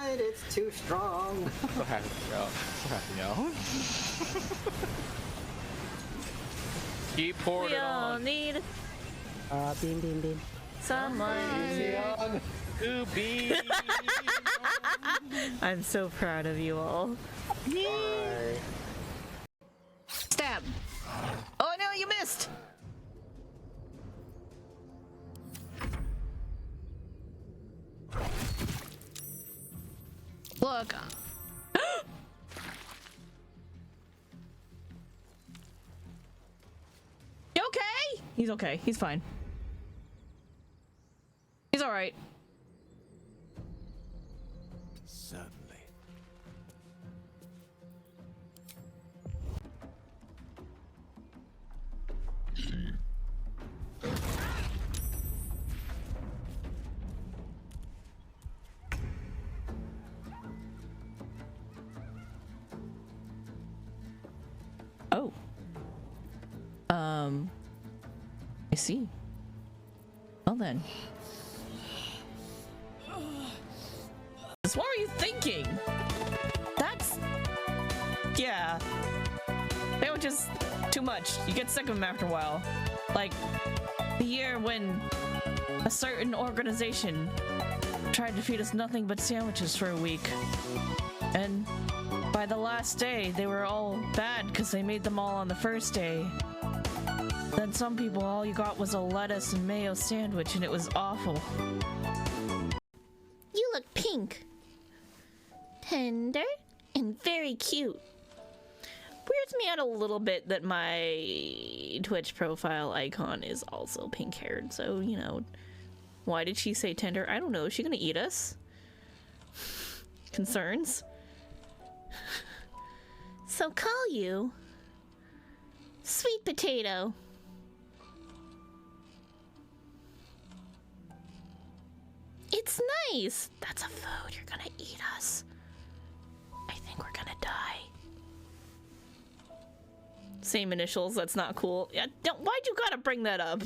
it, it's too strong. So happy, yo. So happy, yo. Keep pouring We it all on. need Beam, beam, beam. someone. To be. I'm so proud of you all. Alright. Stab. Oh no, you missed. Look. You okay? He's okay. He's fine. He's all right. Certainly. Oh. I see. Well then. What were you thinking? That's... Yeah. They were just too much. You get sick of them after a while. Like, the year when a certain organization tried to feed us nothing but sandwiches for a week. And by the last day, they were all bad because they made them all on the first day. Then some people, all you got was a lettuce and mayo sandwich, and it was awful. You look pink. Tender and very cute. Weirds me out a little bit that my Twitch profile icon is also pink-haired, so, you know. Why did she say tender? I don't know. Is she gonna eat us? Concerns? So call you Sweet Potato. It's nice. That's a food. You're gonna eat us. I think we're gonna die. Same initials. That's not cool. Yeah, don't. Why'd you gotta bring that up?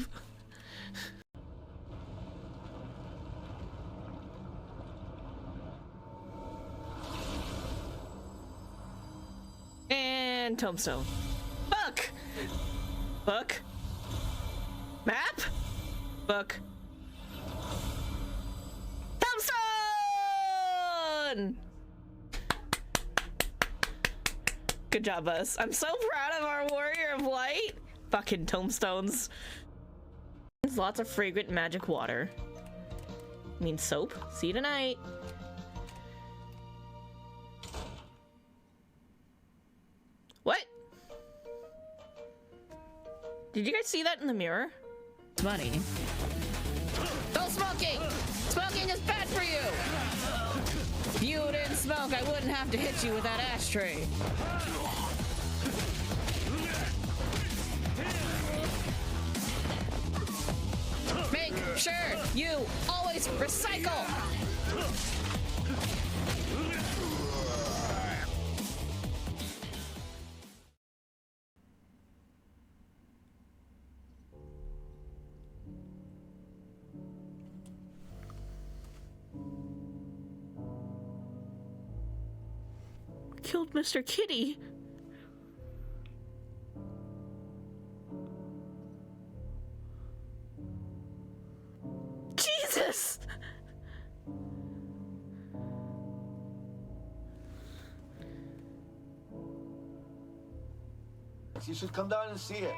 And tombstone. Book. Book. Map. Book. Tombstone. Good job, us. I'm so proud of our warrior of light. Fucking tombstones. There's lots of fragrant magic water. I mean soap. See you tonight. What? Did you guys see that in the mirror? Money. No smoking! Smoking is bad for you! If you didn't smoke, I wouldn't have to hit you with that ashtray. Make sure you always recycle! Killed Mr. Kitty. Jesus! You should come down and see it.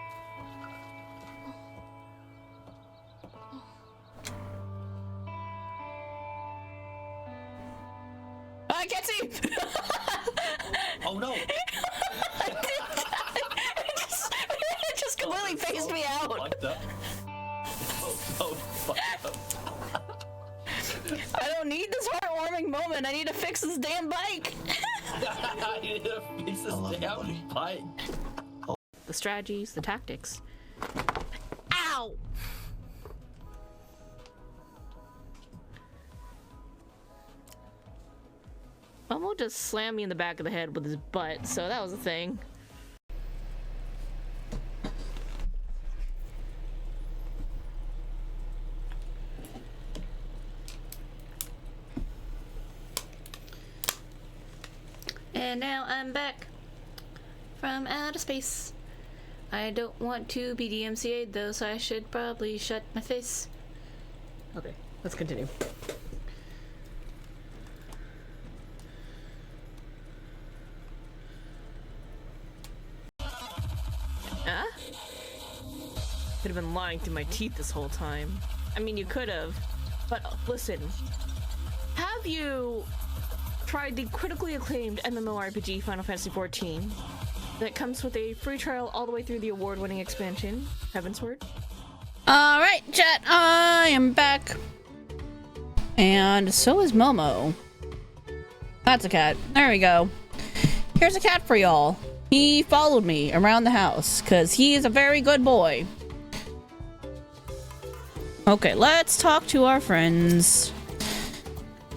I can't see! Oh no! it just completely phased me out. Fucked up. So fucked up. I don't need this heartwarming moment. I need to fix this damn bike. I need to fix this damn bike. The strategies, the tactics. Ow! Momo just slammed me in the back of the head with his butt, so that was a thing. And now I'm back from outer space. I don't want to be DMCA'd though, so I should probably shut my face. Okay, let's continue. Huh? Could have been lying through my teeth this whole time. I mean, you could have, but listen. Have you tried the critically acclaimed MMORPG Final Fantasy XIV that comes with a free trial all the way through the award-winning expansion, Heavensward? Alright, chat, I am back. And so is Momo. That's a cat. There we go. Here's a cat for y'all. He followed me around the house, because he is a very good boy. Okay, let's talk to our friends.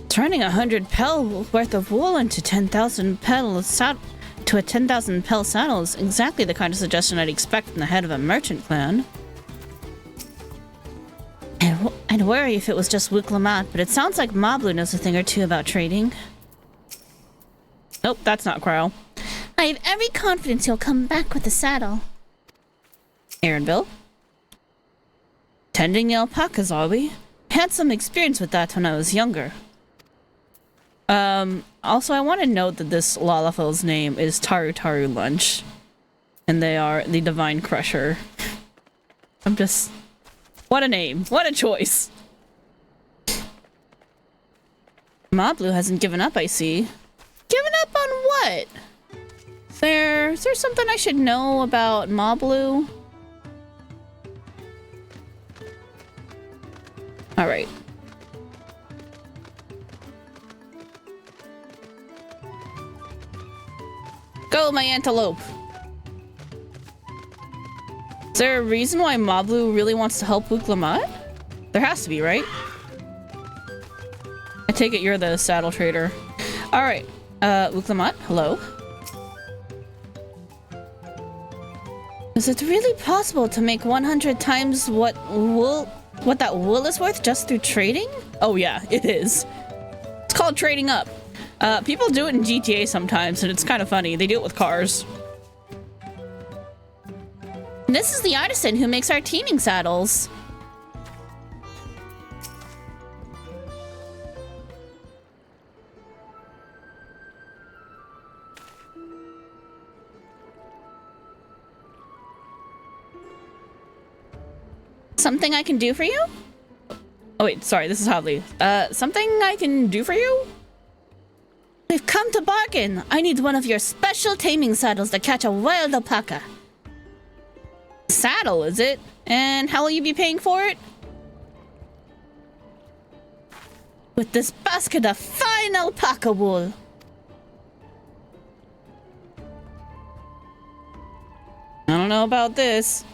Turning 100 pel worth of wool into 10,000 pel to a 10,000 pel saddle is exactly the kind of suggestion I'd expect from the head of a merchant clan. I'd worry if it was just Wiklamat, but it sounds like Mablu knows a thing or two about trading. Nope, that's not Crow. I have every confidence he'll come back with the saddle. Aaronville? Tending alpacas, are we? I had some experience with that when I was younger. Also, I want to note that this Lalafell's name is Taru Taru Lunch. And they are the Divine Crusher. What a name. What a choice. Mablu hasn't given up, I see. Given up on what? Is there something I should know about Mablu? Alright. Go, my antelope! Is there a reason why Mablu really wants to help Wiklamat? There has to be, right? I take it you're the saddle trader. Alright. Wiklamat, hello? Is it really possible to make 100 times what that wool is worth just through trading? Oh yeah, it is. It's called trading up. People do it in GTA sometimes, and it's kind of funny. They do it with cars. This is the artisan who makes our teaming saddles. Something I can do for you? Oh wait, sorry, this is Hadley. Something I can do for you? We've come to bargain. I need one of your special taming saddles to catch a wild alpaca. Saddle, is it? And how will you be paying for it? With this basket of fine alpaca wool. I don't know about this.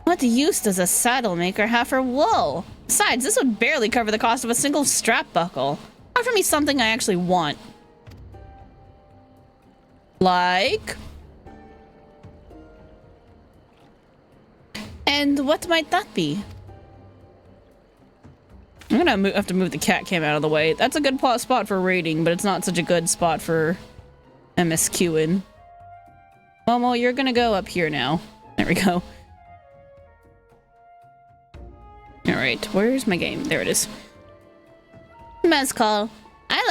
What use does a saddle maker have for wool? Besides, this would barely cover the cost of a single strap buckle. Offer me something I actually want. Like? And what might that be? I'm gonna have to move the cat cam out of the way. That's a good spot for raiding, but it's not such a good spot for MSQing. Momo, you're gonna go up here now. There we go. Alright, where's my game? There it is. Mezcal. I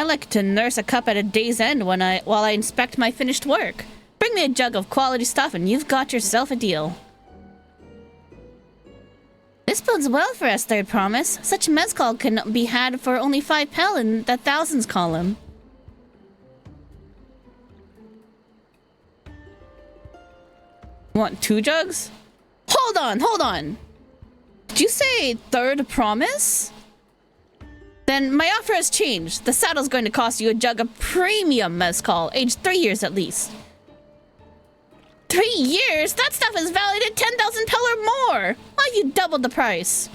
like to nurse a cup at a day's end while I inspect my finished work. Bring me a jug of quality stuff and you've got yourself a deal. This bodes well for us, Third Promise. Such mezcal can be had for only 5 pel in the thousands column. Want 2 jugs? Hold on. Did you say Third Promise? Then my offer has changed. The saddle's going to cost you a jug of premium mezcal, aged 3 years at least. 3 years? That stuff is valued at 10,000 pel or more. Why you doubled the price?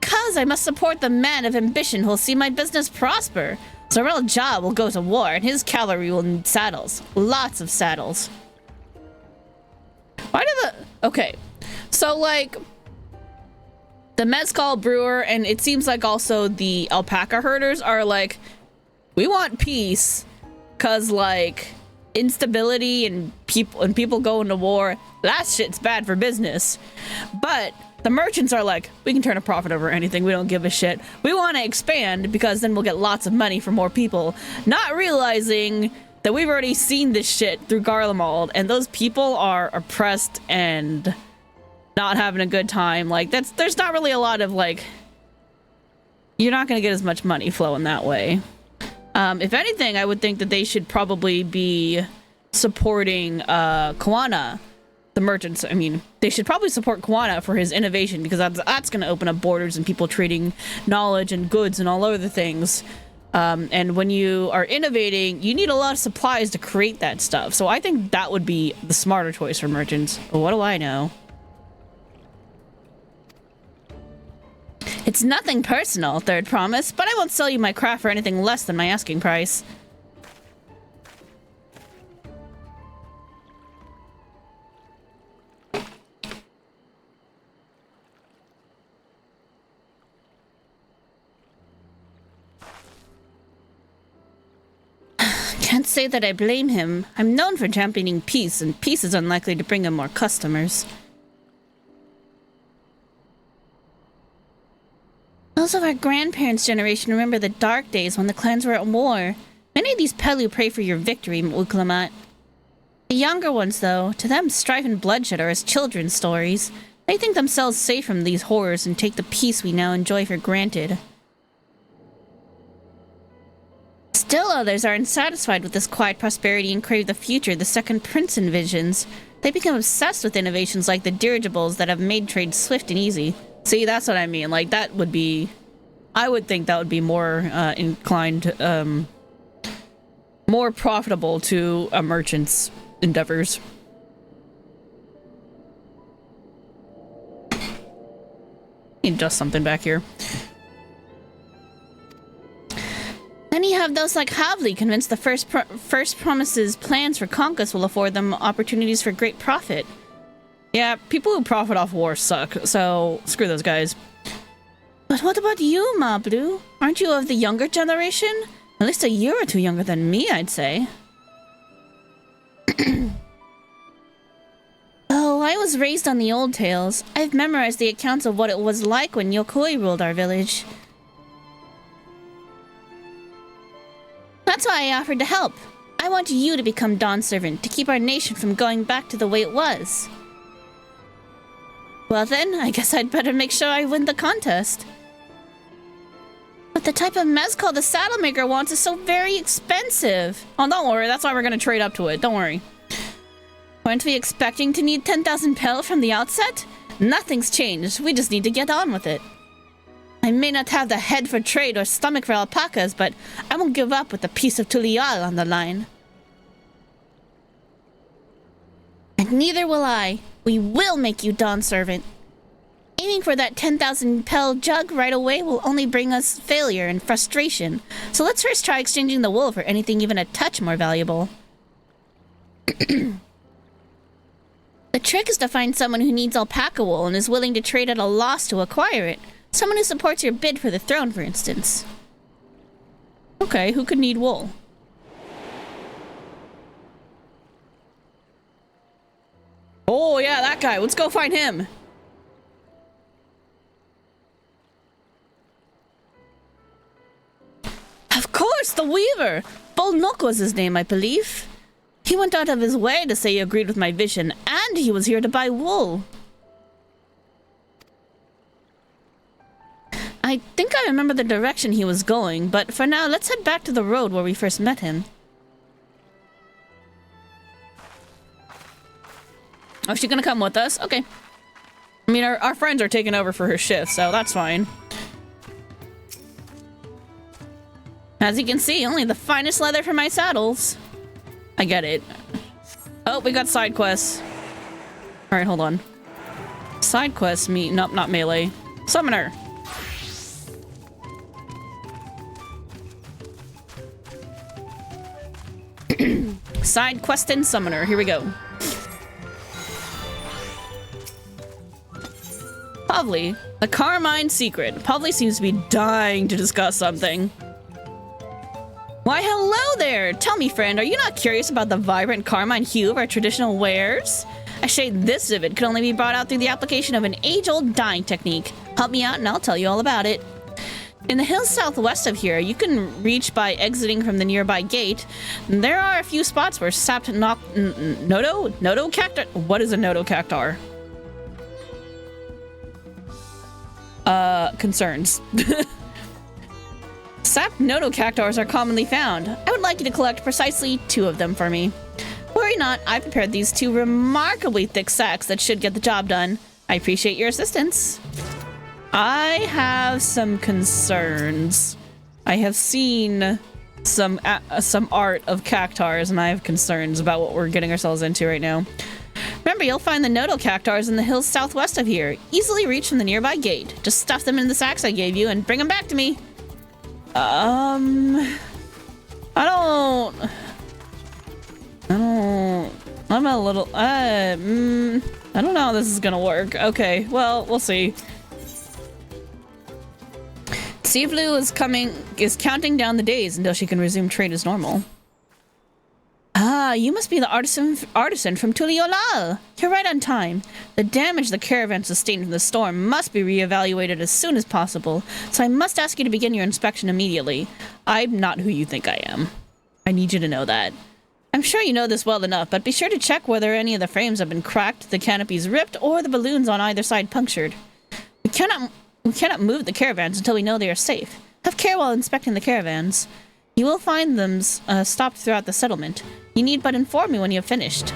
'Cause I must support the man of ambition who'll see my business prosper. Zorel Ja will go to war, and his cavalry will need saddles. Lots of saddles. Why did okay. So, like, the mezcal brewer, and it seems like also the alpaca herders are like, we want peace, cause like instability and people going to war, that shit's bad for business. But the merchants are like, we can turn a profit over anything, we don't give a shit. We want to expand because then we'll get lots of money for more people, not realizing that we've already seen this shit through Garlemald, and those people are oppressed and not having a good time. Like, there's not really a lot of, like, you're not gonna get as much money flowing that way. If anything, I would think that they should probably be supporting Kawana, the merchants. I mean, they should probably support Kawana for his innovation, because that's gonna open up borders and people trading knowledge and goods and all other things. And when you are innovating, you need a lot of supplies to create that stuff. So I think that would be the smarter choice for merchants. What do I know? It's nothing personal, Third Promise, but I won't sell you my craft for anything less than my asking price. Can't say that I blame him. I'm known for championing peace, and peace is unlikely to bring him more customers. Those of our grandparents' generation remember the dark days when the clans were at war. Many of these Pelu pray for your victory, Uklamat. The younger ones, though, to them strife and bloodshed are as children's stories. They think themselves safe from these horrors and take the peace we now enjoy for granted. Still others are unsatisfied with this quiet prosperity and crave the future the second prince envisions. They become obsessed with innovations like the dirigibles that have made trade swift and easy. See, that's what I mean. Like, that would be... I would think that would be more inclined, more profitable to a merchant's endeavors. Adjust something back here. Then you have those like Havli convinced the first Promise's plans for conquest will afford them opportunities for great profit. Yeah, people who profit off war suck, so screw those guys. But what about you, Mablu? Aren't you of the younger generation? At least a year or two younger than me, I'd say. Oh, I was raised on the old tales. I've memorized the accounts of what it was like when Yokoi ruled our village. That's why I offered to help. I want you to become Dawn Servant, to keep our nation from going back to the way it was. Well then, I guess I'd better make sure I win the contest. But the type of mezcal the Saddlemaker wants is so very expensive. Oh, don't worry, that's why we're gonna trade up to it, don't worry. Weren't we expecting to need 10,000 pel from the outset? Nothing's changed, we just need to get on with it. I may not have the head for trade or stomach for alpacas, but I won't give up with a piece of Tulial on the line. And neither will I. We will make you Dawn Servant. Aiming for that 10,000 pel jug right away will only bring us failure and frustration. So let's first try exchanging the wool for anything even a touch more valuable. The trick is to find someone who needs alpaca wool and is willing to trade at a loss to acquire it. Someone who supports your bid for the throne, for instance. Okay, who could need wool? Oh, yeah, that guy. Let's go find him. Of course, the Weaver! Bolnok was his name, I believe. He went out of his way to say he agreed with my vision, and he was here to buy wool. I think I remember the direction he was going, but for now, let's head back to the road where we first met him. Oh, is she gonna come with us? Okay. I mean, our friends are taking over for her shift, so that's fine. As you can see, only the finest leather for my saddles. I get it. Oh, we got side quests. Alright, hold on. Side quests mean... Nope, not melee. Summoner. Side quest and summoner. Here we go. Pavli, the Carmine secret. Pavli seems to be dying to discuss something. Why, hello there! Tell me, friend, are you not curious about the vibrant carmine hue of our traditional wares? A shade this vivid could only be brought out through the application of an age-old dyeing technique. Help me out and I'll tell you all about it. In the hills southwest of here, you can reach by exiting from the nearby gate. There are a few spots where sapped nodo cactar. What is a nodo cactar? Concerns. Sapped nodo cactars are commonly found. I would like you to collect precisely 2 of them for me. Worry not, I prepared these 2 remarkably thick sacks that should get the job done. I appreciate your assistance. I have some concerns. I have seen some art of cactars, and I have concerns about what we're getting ourselves into right now. Remember, you'll find the nodal cactars in the hills southwest of here, easily reached from the nearby gate. Just stuff them in the sacks I gave you and bring them back to me. I'm a little, I don't know how this is gonna work. Okay, well, we'll see. Seavlu is counting down the days until she can resume trade as normal. Ah, you must be the artisan from Tuliolal. You're right on time. The damage the caravan sustained from the storm must be reevaluated as soon as possible, so I must ask you to begin your inspection immediately. I'm not who you think I am. I need you to know that. I'm sure you know this well enough, but be sure to check whether any of the frames have been cracked, the canopies ripped, or the balloons on either side punctured. We cannot move the caravans until we know they are safe. Have care while inspecting the caravans. You will find them stopped throughout the settlement. You need but inform me when you have finished.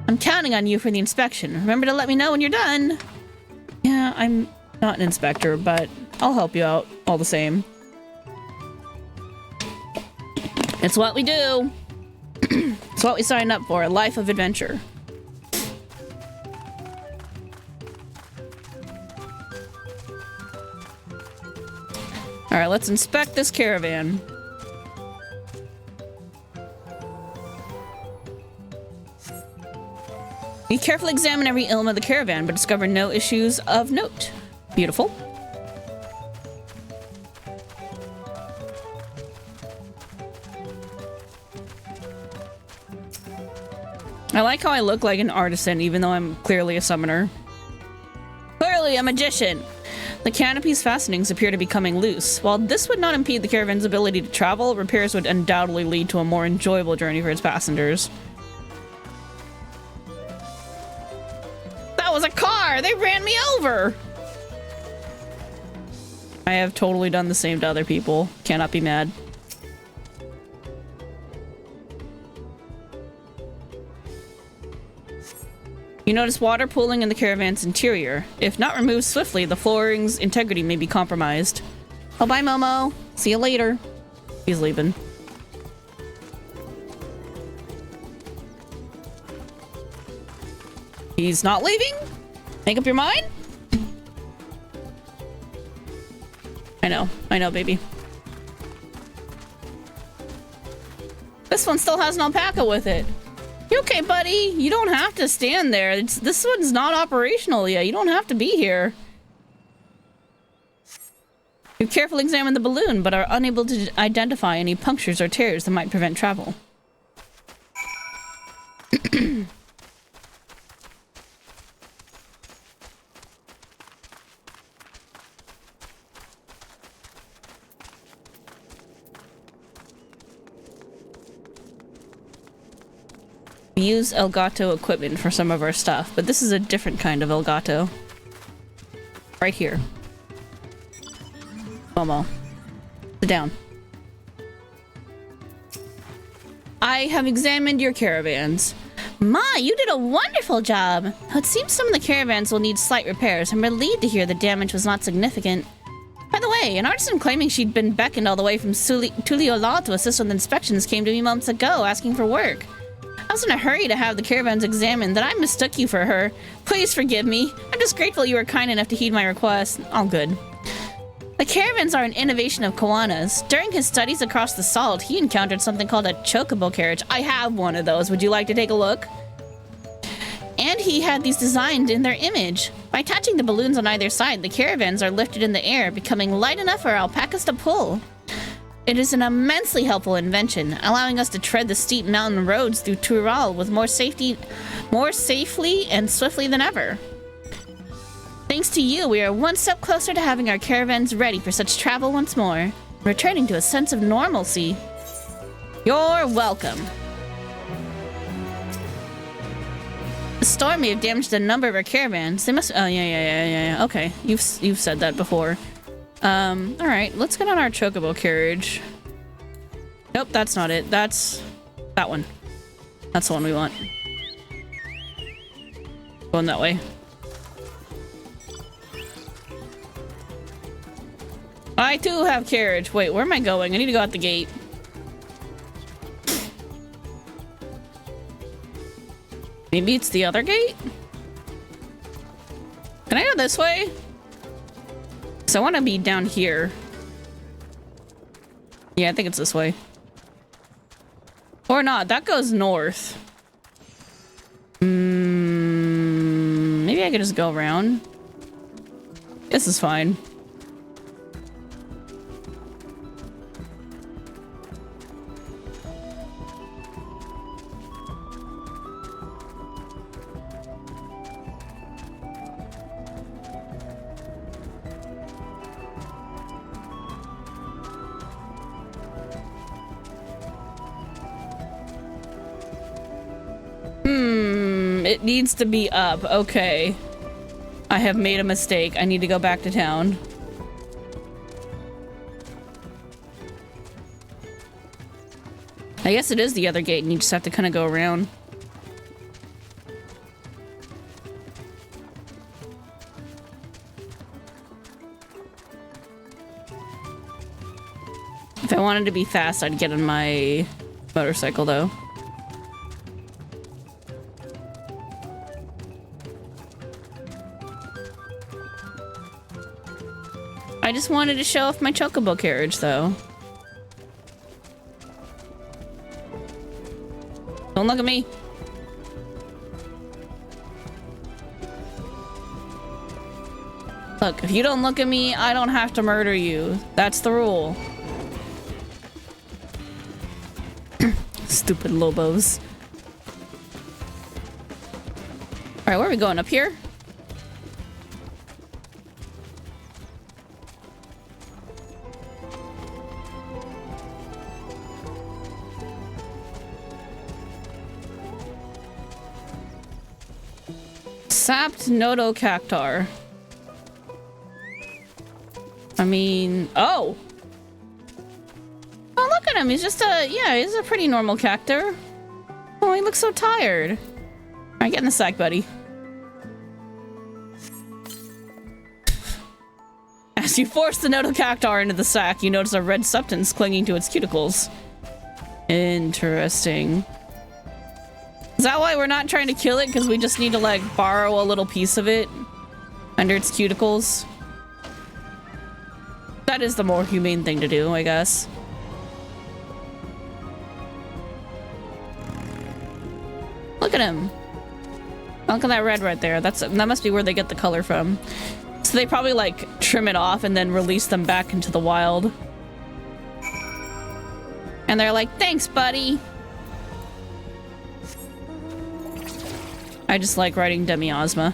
I'm counting on you for the inspection. Remember to let me know when you're done. Yeah, I'm not an inspector, but I'll help you out all the same. It's what we do. It's what we signed up for, a life of adventure. All right, let's inspect this caravan. You carefully examine every element of the caravan, but discover no issues of note. Beautiful. I like how I look like an artisan, even though I'm clearly a summoner. Clearly a magician. The canopy's fastenings appear to be coming loose. While this would not impede the caravan's ability to travel, repairs would undoubtedly lead to a more enjoyable journey for its passengers. That was a car! They ran me over! I have totally done the same to other people. Cannot be mad. You notice water pooling in the caravan's interior. If not removed swiftly, the flooring's integrity may be compromised. Oh, bye, Momo. See you later. He's leaving. He's not leaving? Make up your mind? I know, baby. This one still has an alpaca with it. You okay, buddy? You don't have to stand there. This one's not operational yet. You don't have to be here. You carefully examine the balloon, but are unable to identify any punctures or tears that might prevent travel. We use Elgato equipment for some of our stuff, but this is a different kind of Elgato. Right here. Momo. Sit down. I have examined your caravans. Ma, you did a wonderful job! It seems some of the caravans will need slight repairs. I'm relieved to hear the damage was not significant. By the way, an artisan claiming she'd been beckoned all the way from Tuliolal to assist with inspections came to me moments ago, asking for work. I was in a hurry to have the caravans examined that I mistook you for her. Please forgive me. I'm just grateful you were kind enough to heed my request. All good. The caravans are an innovation of Kawana's. During his studies across the salt, he encountered something called a chocobo carriage. I have one of those. Would you like to take a look? And he had these designed in their image. By attaching the balloons on either side, the caravans are lifted in the air, becoming light enough for alpacas to pull. It is an immensely helpful invention, allowing us to tread the steep mountain roads through Tural with more safely and swiftly than ever. Thanks to you, we are one step closer to having our caravans ready for such travel once more, returning to a sense of normalcy. You're welcome. The storm may have damaged a number of our caravans. They must. Oh yeah. Okay, you've said that before. All right, let's get on our chocobo carriage. Nope, that's not it. That's that one. That's the one we want. Going that way. I too have carriage. Wait, where am I going? I need to go out the gate. Maybe it's the other gate? Can I go this way? So I want to be down here. Yeah, I think it's this way. Or not. That goes north. Maybe I could just go around. This is fine. It needs to be up. Okay. I have made a mistake. I need to go back to town. I guess it is the other gate and you just have to kind of go around. If I wanted to be fast, I'd get on my motorcycle though. I just wanted to show off my chocobo carriage, though. Don't look at me. Look, if you don't look at me, I don't have to murder you. That's the rule. Stupid Lobos. Alright, where are we going? Up here? Sapped Nodocactar. I mean, oh! Oh, look at him. He's just a, yeah, he's a pretty normal cactar. Oh, he looks so tired. Alright, get in the sack, buddy. As you force the Nodocactar into the sack, you notice a red substance clinging to its cuticles. Interesting. Is that why we're not trying to kill it? Because we just need to, like, borrow a little piece of it under its cuticles? That is the more humane thing to do, I guess. Look at him. Look at that red right there. That must be where they get the color from. So they probably, like, trim it off and then release them back into the wild. And they're like, thanks, buddy. I just like riding Demi-Ozma.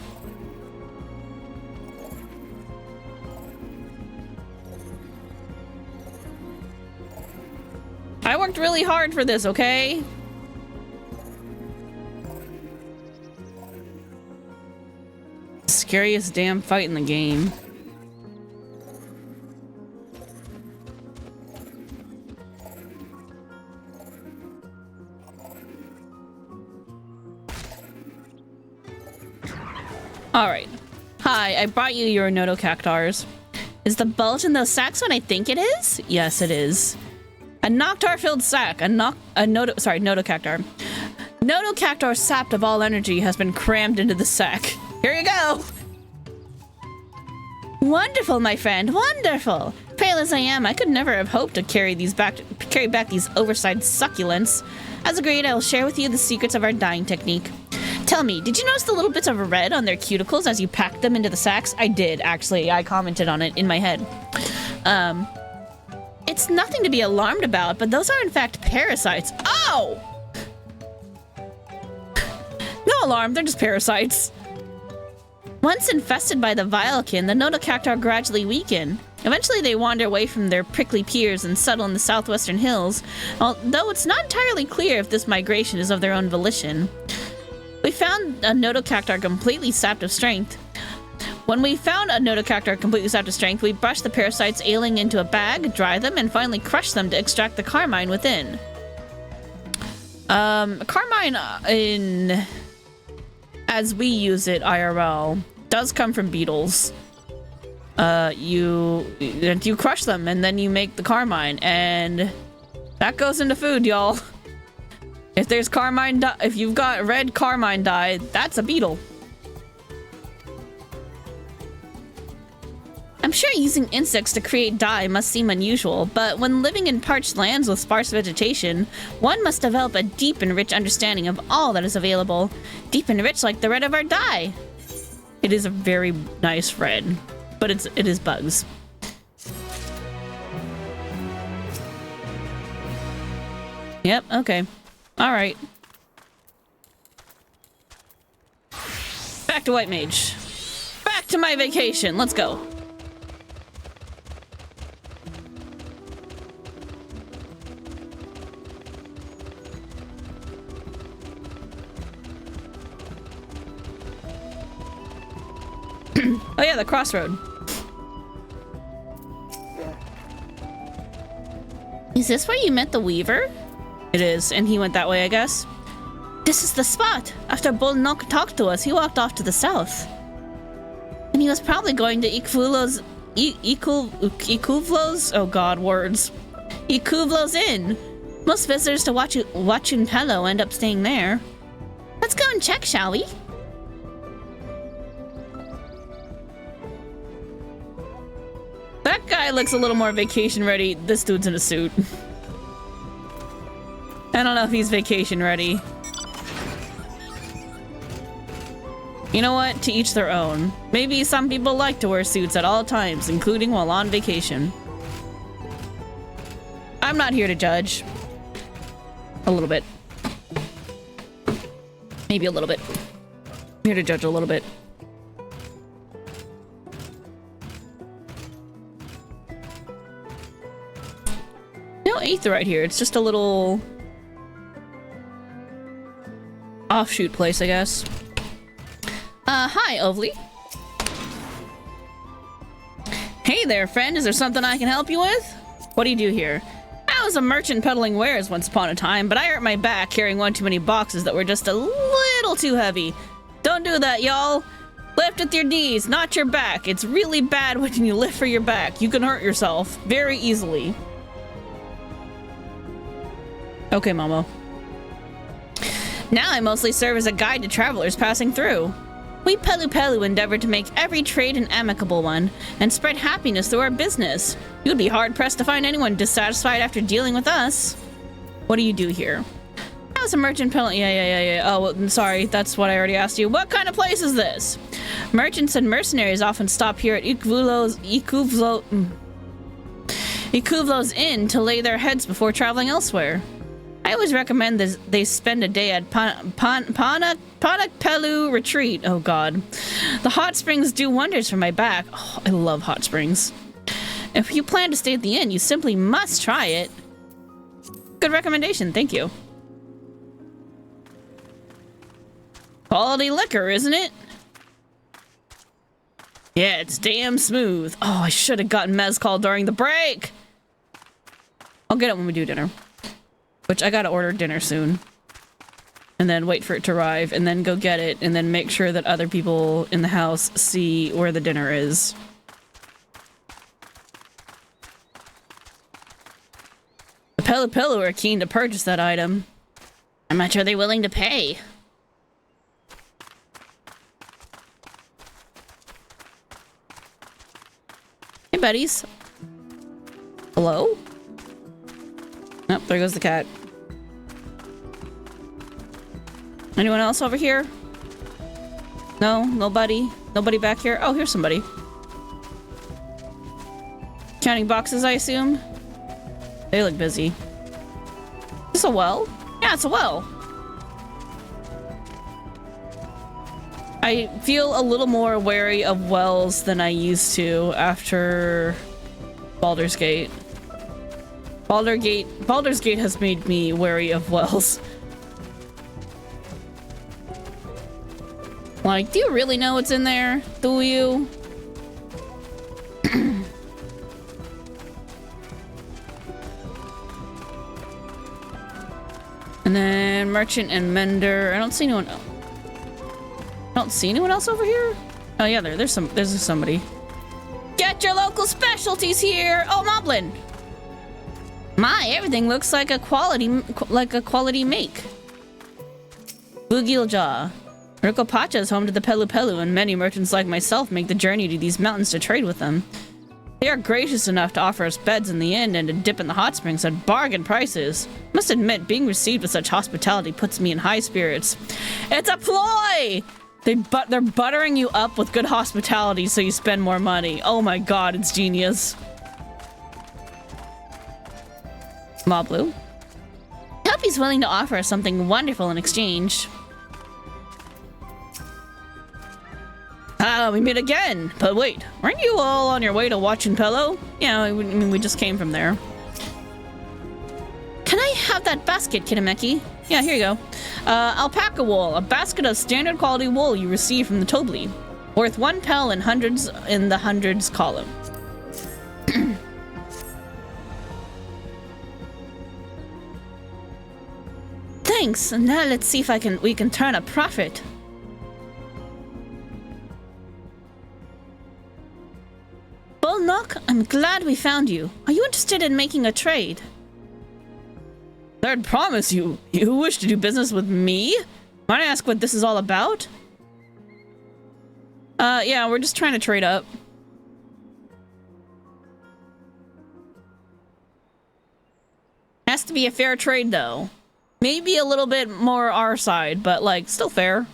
I worked really hard for this, okay? Scariest damn fight in the game. Alright. Hi, I brought you your Nodocactars. Is the bulge in those sacks what I think it is? Yes, it is. A Noctar-filled sack. Nodocactar. Nodocactar sapped of all energy has been crammed into the sack. Here you go! Wonderful, my friend, wonderful! Pale as I am, I could never have hoped to carry back these oversized succulents. As agreed, I will share with you the secrets of our dyeing technique. Tell me, did you notice the little bits of red on their cuticles as you packed them into the sacks? I did, actually. I commented on it in my head. It's nothing to be alarmed about, but those are in fact parasites. Oh! No alarm, they're just parasites. Once infested by the Vilekin, the Nodocactar gradually weaken. Eventually they wander away from their prickly peers and settle in the southwestern hills, although it's not entirely clear if this migration is of their own volition. We found a Nodocactar completely sapped of strength. When we found a Nodocactar completely sapped of strength, we brushed the parasites ailing into a bag, dry them, and finally crush them to extract the carmine within. Carmine as we use it IRL, does come from beetles. You crush them and then you make the carmine, and that goes into food, y'all. If there's carmine if you've got red carmine dye, that's a beetle. I'm sure using insects to create dye must seem unusual, but when living in parched lands with sparse vegetation, one must develop a deep and rich understanding of all that is available. Deep and rich like the red of our dye. It is a very nice red, but it is bugs. Yep, okay. Alright. Back to White Mage. Back to my vacation. Let's go. Oh yeah, the crossroad. Is this where you met the Weaver? It is, and he went that way, I guess. This is the spot. After Bullnock talked to us, he walked off to the south. And he was probably going to Ikuvlo's... Ikuvlo's? Oh god, words. Ikuvlo's Inn. Most visitors to Wachunpelo end up staying there. Let's go and check, shall we? That guy looks a little more vacation ready. This dude's in a suit. I don't know if he's vacation ready. You know what? To each their own. Maybe some people like to wear suits at all times, including while on vacation. I'm not here to judge. A little bit. Maybe a little bit. I'm here to judge a little bit. No aetheryte here. It's just a little offshoot place, I guess. Hi, Ovely. Hey there, friend. Is there something I can help you with? What do you do here? I was a merchant peddling wares once upon a time, but I hurt my back carrying one too many boxes that were just a little too heavy. Don't do that, y'all. Lift with your knees, not your back. It's really bad when you lift for your back. You can hurt yourself very easily. Okay, Momo. Now I mostly serve as a guide to travelers passing through. We Pelu endeavor to make every trade an amicable one, and spread happiness through our business. You'd be hard-pressed to find anyone dissatisfied after dealing with us. What do you do here? I was a merchant peddling... Yeah. Oh, well, sorry, that's what I already asked you. What kind of place is this? Merchants and mercenaries often stop here at Ikuvlo's Inn to lay their heads before traveling elsewhere. I always recommend they spend a day at Panakpelu Retreat. Oh god. The hot springs do wonders for my back. Oh, I love hot springs. If you plan to stay at the inn, you simply must try it. Good recommendation, thank you. Quality liquor, isn't it? Yeah, it's damn smooth. Oh, I should have gotten mezcal during the break. I'll get it when we do dinner. Which I gotta order dinner soon. And then wait for it to arrive, and then go get it, and then make sure that other people in the house see where the dinner is. The Pelu are keen to purchase that item. How much are they willing to pay? Hey, buddies. Hello? Nope, there goes the cat. Anyone else over here? No, nobody. Nobody back here. Oh, here's somebody. Counting boxes, I assume. They look busy. Is this a well? Yeah, it's a well. I feel a little more wary of wells than I used to after Baldur's Gate. Baldur's Gate has made me wary of wells. Like, do you really know what's in there? Do you? And then merchant and mender. I don't see anyone else. I don't see anyone else over here. Oh yeah, there's somebody. Get your local specialties here. Oh, Moblin. My, everything looks like a quality make. Bugiljaw. Rukopacha is home to the Pelu Pelu, and many merchants like myself make the journey to these mountains to trade with them. They are gracious enough to offer us beds in the inn and a dip in the hot springs at bargain prices. Must admit, being received with such hospitality puts me in high spirits. It's a ploy! They're buttering you up with good hospitality so you spend more money. Oh my god, it's genius. Moblu. I hope he's willing to offer us something wonderful in exchange. Ah, we meet again. But wait, weren't you all on your way to watching Pello? Yeah, I mean, we just came from there. Can I have that basket, Kitameki? Yeah, here you go. Alpaca wool, a basket of standard quality wool you receive from the Tobli. Worth 1 pel in the hundreds column. Thanks. Now let's see if we can turn a profit. Bullnock, I'm glad we found you. Are you interested in making a trade? Third promise, you wish to do business with me? Might I ask what this is all about? Yeah, we're just trying to trade up. Has to be a fair trade, though. Maybe a little bit more our side, but, like, still fair.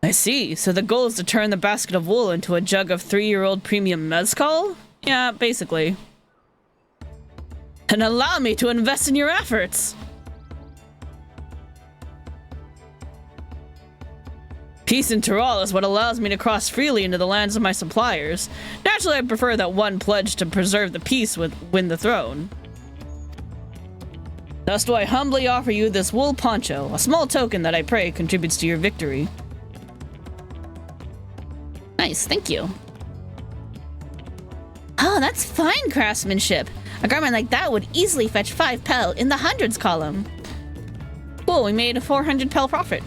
I see. So the goal is to turn the basket of wool into a jug of 3-year-old premium mezcal? Yeah, basically. And allow me to invest in your efforts! Peace in Tyrol is what allows me to cross freely into the lands of my suppliers. Naturally, I prefer that one pledge to preserve the peace win the throne. Thus do I humbly offer you this wool poncho, a small token that I pray contributes to your victory. Nice, thank you. Oh, that's fine craftsmanship. A garment like that would easily fetch 5 pel in the hundreds column. Cool, we made a 400 pel profit.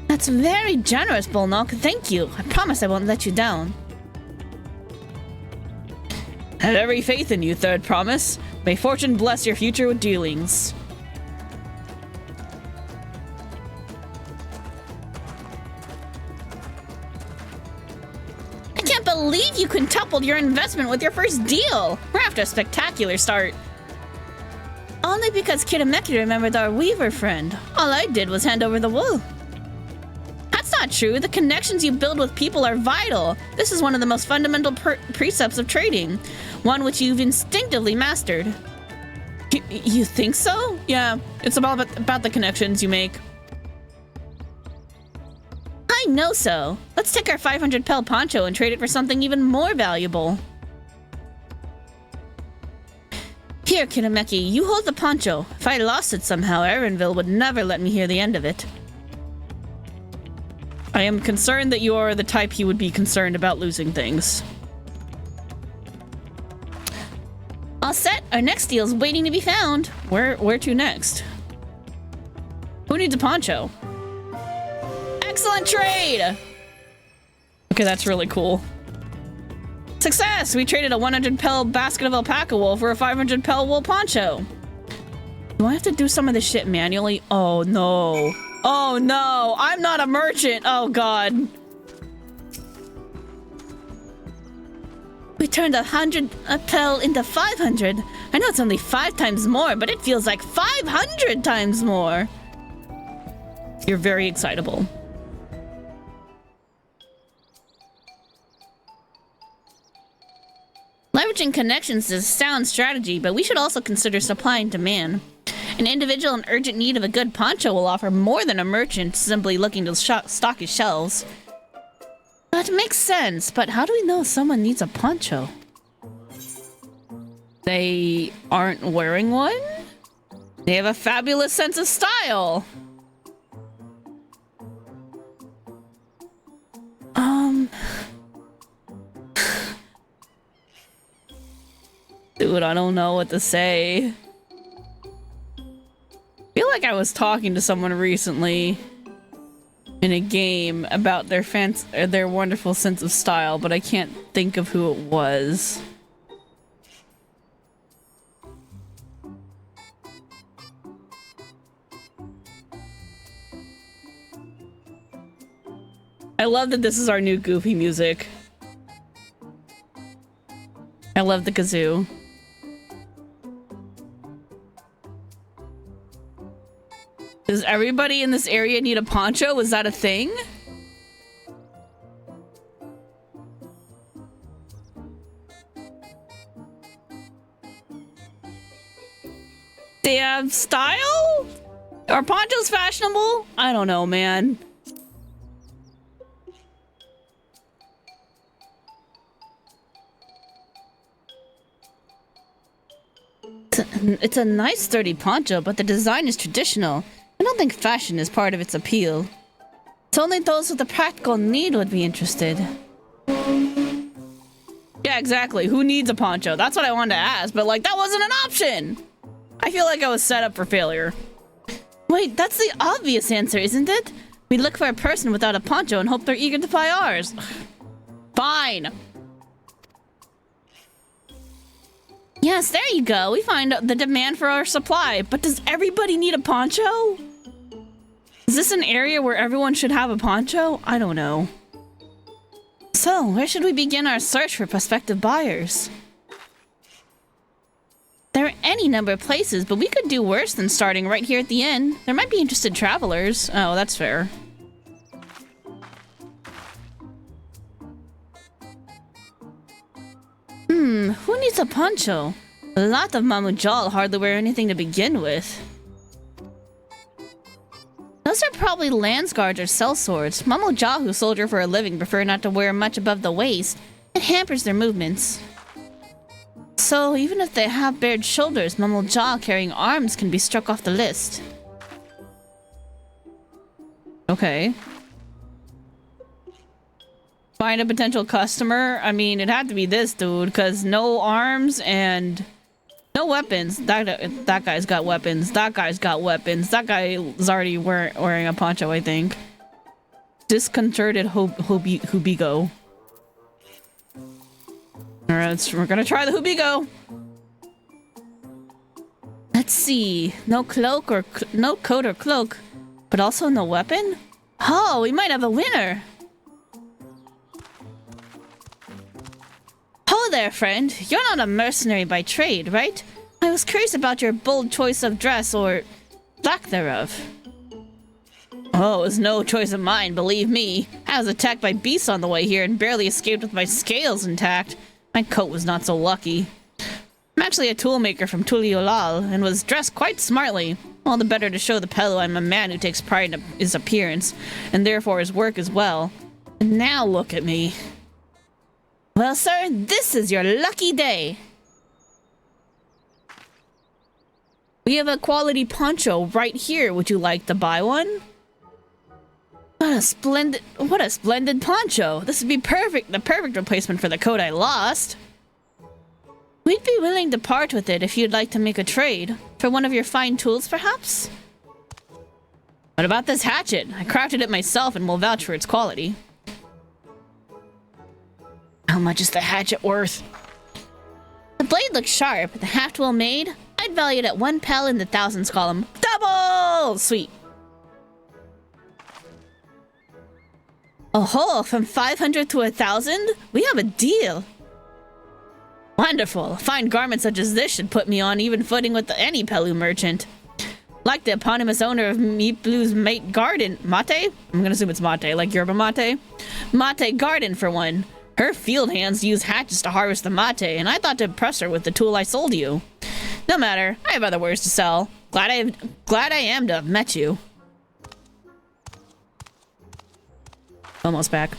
That's very generous, Bullnock. Thank you. I promise I won't let you down. I have every faith in you, Third Promise. May fortune bless your future with dealings. I can't believe you quintupled your investment with your first deal. We're after a spectacular start. Only because Kitameki remembered our weaver friend. All I did was hand over the wool. That's not true. The connections you build with people are vital. This is one of the most fundamental precepts of trading. One which you've instinctively mastered. You think so? Yeah, it's about the connections you make. I know so. Let's take our 500 pel poncho and trade it for something even more valuable. Here, Kitameki, you hold the poncho. If I lost it somehow, Erenville would never let me hear the end of it. I am concerned that you are the type he would be concerned about losing things. All set. Our next deal is waiting to be found. Where to next? Who needs a poncho? Excellent trade! Okay, that's really cool. Success! We traded a 100 pel basket of alpaca wool for a 500 pel wool poncho. Do I have to do some of this shit manually? Oh no. Oh no, I'm not a merchant. Oh god. We turned 100 pel into 500. I know it's only 5 times more, but it feels like 500 times more. You're very excitable. Leveraging connections is a sound strategy, but we should also consider supply and demand. An individual in urgent need of a good poncho will offer more than a merchant simply looking to stock his shelves. That makes sense, but how do we know if someone needs a poncho? They aren't wearing one? They have a fabulous sense of style. Dude, I don't know what to say. I feel like I was talking to someone recently in a game about their wonderful sense of style, but I can't think of who it was. I love that this is our new Goofy music. I love the kazoo. Does everybody in this area need a poncho? Is that a thing? They have style? Are ponchos fashionable? I don't know, man. It's a nice sturdy poncho, but the design is traditional. I don't think fashion is part of its appeal. It's only those with a practical need would be interested. Yeah, exactly. Who needs a poncho? That's what I wanted to ask, but like, that wasn't an option! I feel like I was set up for failure. Wait, that's the obvious answer, isn't it? We look for a person without a poncho and hope they're eager to buy ours. Fine. Yes, there you go. We find the demand for our supply. But does everybody need a poncho? Is this an area where everyone should have a poncho? I don't know. So, where should we begin our search for prospective buyers? There are any number of places, but we could do worse than starting right here at the inn. There might be interested travelers. Oh, that's fair. Who needs a poncho? A lot of Mamujal hardly wear anything to begin with. Those are probably lance guards or sellswords. Mamujal who soldier for a living prefer not to wear much above the waist. It hampers their movements. So, even if they have bared shoulders, Mamujal carrying arms can be struck off the list. Okay. Find a potential customer? I mean, it had to be this dude, because no arms and no weapons. That guy's got weapons. That guy's got weapons. That guy is already wearing a poncho, I think. Disconcerted Hubigo. Alright, we're gonna try the Hubigo. Let's see. No cloak or no coat or cloak, but also no weapon? Oh, we might have a winner. Hello there, friend. You're not a mercenary by trade, right? I was curious about your bold choice of dress, or lack thereof. Oh, it was no choice of mine, believe me. I was attacked by beasts on the way here and barely escaped with my scales intact. My coat was not so lucky. I'm actually a toolmaker from Tuliolal and was dressed quite smartly. All the better to show the Pelu I'm a man who takes pride in his appearance, and therefore his work as well. And now look at me. Well, sir, this is your lucky day. We have a quality poncho right here. Would you like to buy one? What a splendid poncho. This would be the perfect replacement for the coat I lost. We'd be willing to part with it if you'd like to make a trade. For one of your fine tools, perhaps? What about this hatchet? I crafted it myself and will vouch for its quality. How much is the hatchet worth? The blade looks sharp. The haft well made. I'd value it at 1 pel in the thousands column. Double! Sweet. Oh, from 500 to 1,000? We have a deal. Wonderful. A fine garment such as this should put me on even footing with any Pelu merchant. Like the eponymous owner of Meat Blue's Mate Garden. Mate? I'm gonna assume it's Mate, like yerba mate. Mate Garden for one. Her field hands use hatchets to harvest the mate, and I thought to impress her with the tool I sold you. No matter, I have other wares to sell. Glad I am to have met you. Almost back.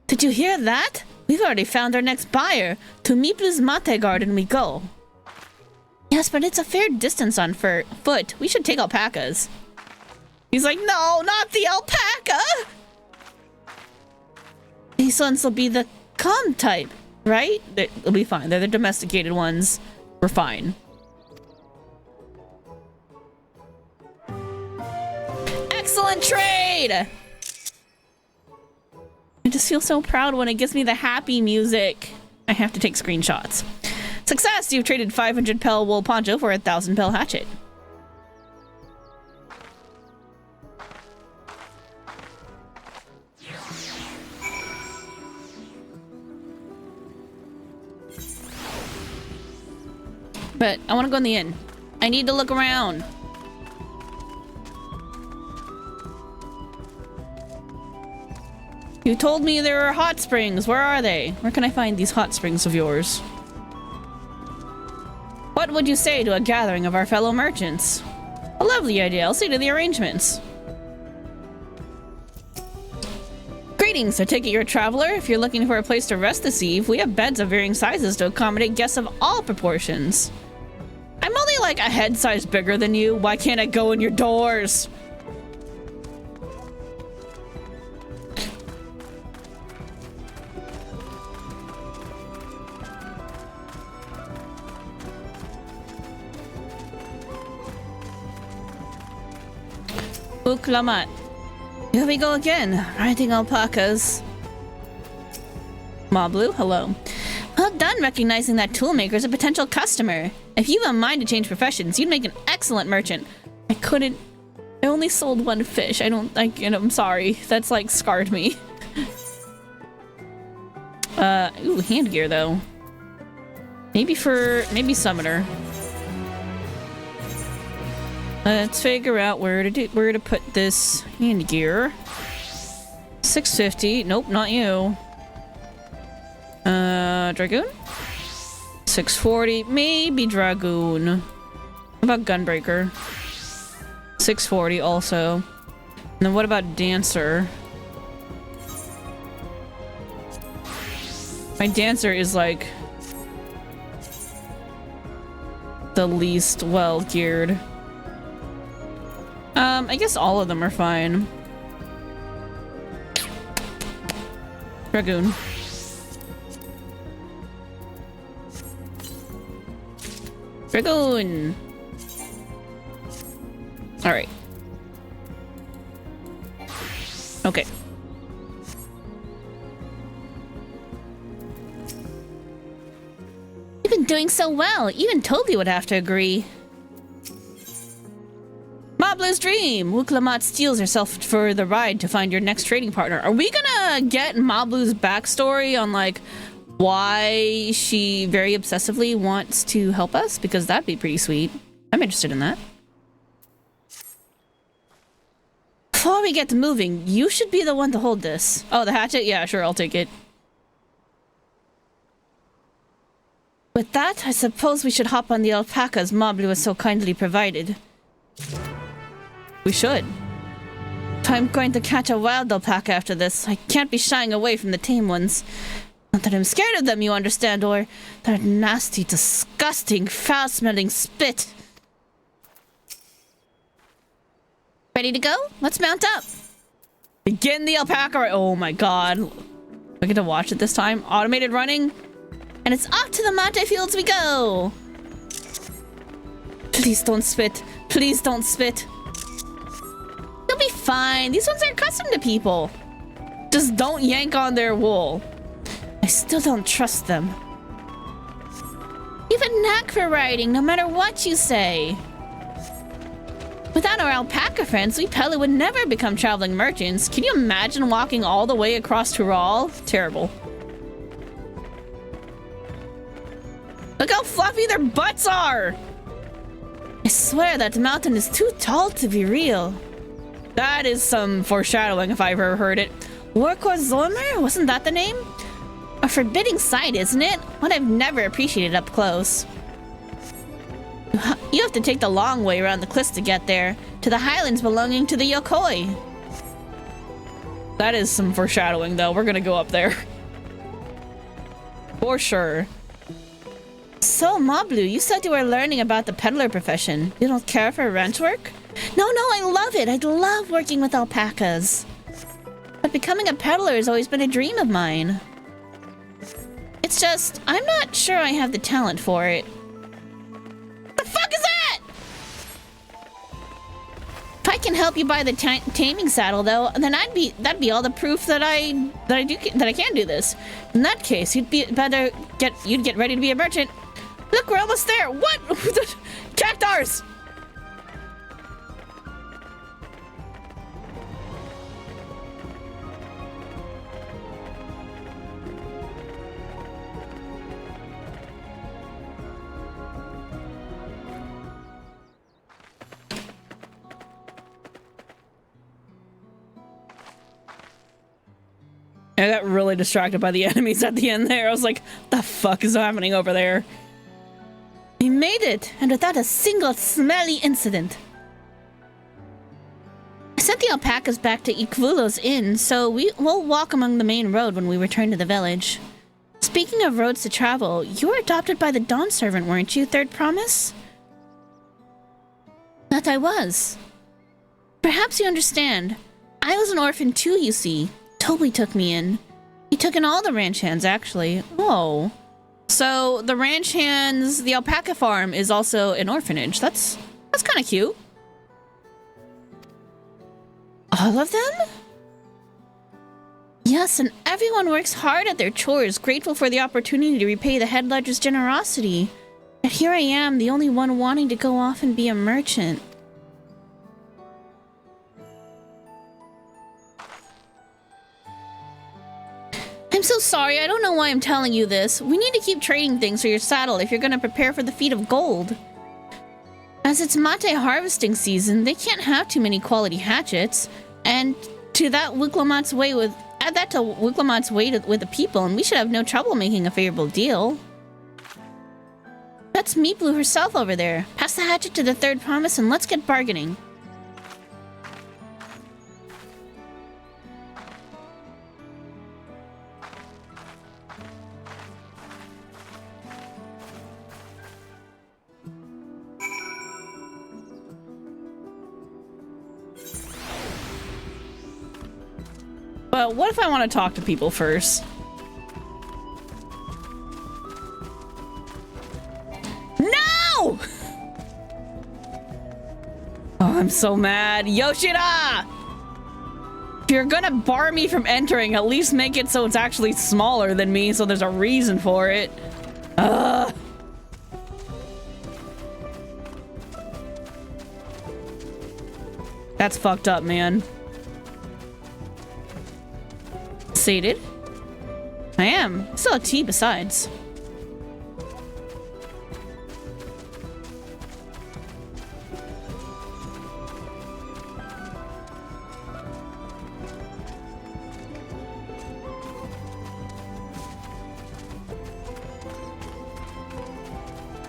Did you hear that? We've already found our next buyer. To Miplu's mate garden we go. Yes, but it's a fair distance on foot. We should take alpacas. He's like, no, not the alpaca! These ones will be the calm type, right? They'll be fine. They're the domesticated ones. We're fine. Excellent trade! I just feel so proud when it gives me the happy music. I have to take screenshots. Success! You've traded 500 pel wool poncho for a 1,000 pel hatchet. But I want to go in the inn. I need to look around. You told me there are hot springs. Where are they? Where can I find these hot springs of yours? What would you say to a gathering of our fellow merchants? A lovely idea. I'll see to the arrangements. Greetings. I take it you're a traveler. If you're looking for a place to rest this eve, we have beds of varying sizes to accommodate guests of all proportions. I'm only like a head size bigger than you. Why can't I go in your doors? Uklamat. Here we go again, riding alpacas. Moblu, hello. Well done recognizing that toolmaker is a potential customer. If you have a mind to change professions, you'd make an excellent merchant. I only sold one fish. I'm sorry. That's like scarred me. Ooh, hand gear though. Maybe summoner. Let's figure out where to put this hand gear. 650. Nope, not you. Dragoon? 640. Maybe Dragoon. What about Gunbreaker? 640 also. And then what about Dancer? My Dancer is like the least well geared. I guess all of them are fine. Dragoon. Dragoon! Alright. Okay. You've been doing so well. Even Toby would have to agree. Moblu's dream! Wuklamat steals herself for the ride to find your next trading partner. Are we gonna get Moblu's backstory on, like, why she very obsessively wants to help us? Because that'd be pretty sweet. I'm interested in that. Before we get to moving, you should be the one to hold this. Oh, the hatchet? Yeah, sure, I'll take it. With that, I suppose we should hop on the alpacas Moblu has so kindly provided. We should. If I'm going to catch a wild alpaca after this, I can't be shying away from the tame ones. Not that I'm scared of them, you understand, or their nasty, disgusting, foul-smelling spit. Ready to go? Let's mount up. Begin the alpaca. Oh my god. I get to watch it this time. Automated running. And it's off to the mate fields we go. Please don't spit. Please don't spit. You'll be fine. These ones are accustomed to people. Just don't yank on their wool. I still don't trust them. You have a knack for riding, no matter what you say. Without our alpaca friends, we Pele would never become traveling merchants. Can you imagine walking all the way across Tural? Terrible. Look how fluffy their butts are! I swear that mountain is too tall to be real. That is some foreshadowing if I've ever heard it. Warkor Zormer? Wasn't that the name? A forbidding sight, isn't it? One I've never appreciated up close. You have to take the long way around the cliffs to get there, to the highlands belonging to the Yokoi. That is some foreshadowing, though. We're gonna go up there. For sure. So, Mablu, you said you were learning about the peddler profession. You don't care for ranch work? No, I love it. I love working with alpacas. But becoming a peddler has always been a dream of mine. It's just, I'm not sure I have the talent for it. What the fuck is that? If I can help you buy the taming saddle, though, then that'd be all the proof that I can do this. In that case, you'd get ready to be a merchant. Look, we're almost there. What? Cactars! I got really distracted by the enemies at the end there. I was like, the fuck is happening over there? We made it, and without a single smelly incident. I sent the alpacas back to Ikvulo's inn, so we'll walk along the main road when we return to the village. Speaking of roads to travel, you were adopted by the Dawn servant, weren't you, Third Promise? That I was. Perhaps you understand. I was an orphan too, you see. Toby took me in. He took in all the ranch hands, actually. Oh. So, the ranch hands, the alpaca farm is also an orphanage. That's kind of cute. All of them? Yes, and everyone works hard at their chores, grateful for the opportunity to repay the head ledger's generosity. Yet here I am, the only one wanting to go off and be a merchant. I'm so sorry, I don't know why I'm telling you this. We need to keep trading things for your saddle if you're going to prepare for the feat of gold. As it's mate harvesting season, they can't have too many quality hatchets. And to that Wiklamat's way with... Add that to Wiklamat's way with the people, and we should have no trouble making a favorable deal. That's Meeplu herself over there. Pass the hatchet to the Third Promise and let's get bargaining. But what if I want to talk to people first? No! Oh, I'm so mad. Yoshida! If you're gonna bar me from entering, at least make it so it's actually smaller than me, so there's a reason for it. That's fucked up, man. Sated? I am. Still a tea besides.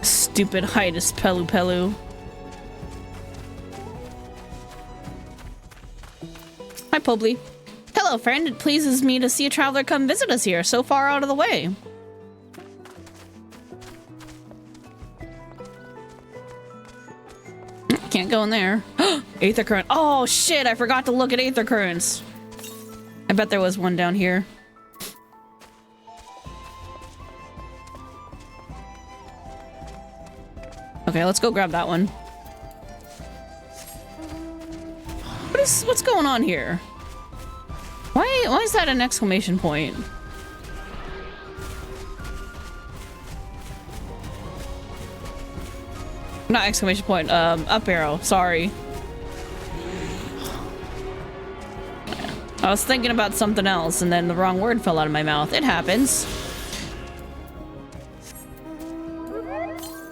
Stupid Hiatus Pelu Pelu. Hi, Pobly. Hello, friend. It pleases me to see a traveler come visit us here, so far out of the way. Can't go in there. Aether current. Oh, shit. I forgot to look at aether currents. I bet there was one down here. Okay, let's go grab that one. What's going on here? Why is that an exclamation point? Not exclamation point, up arrow, sorry. I was thinking about something else and then the wrong word fell out of my mouth. It happens.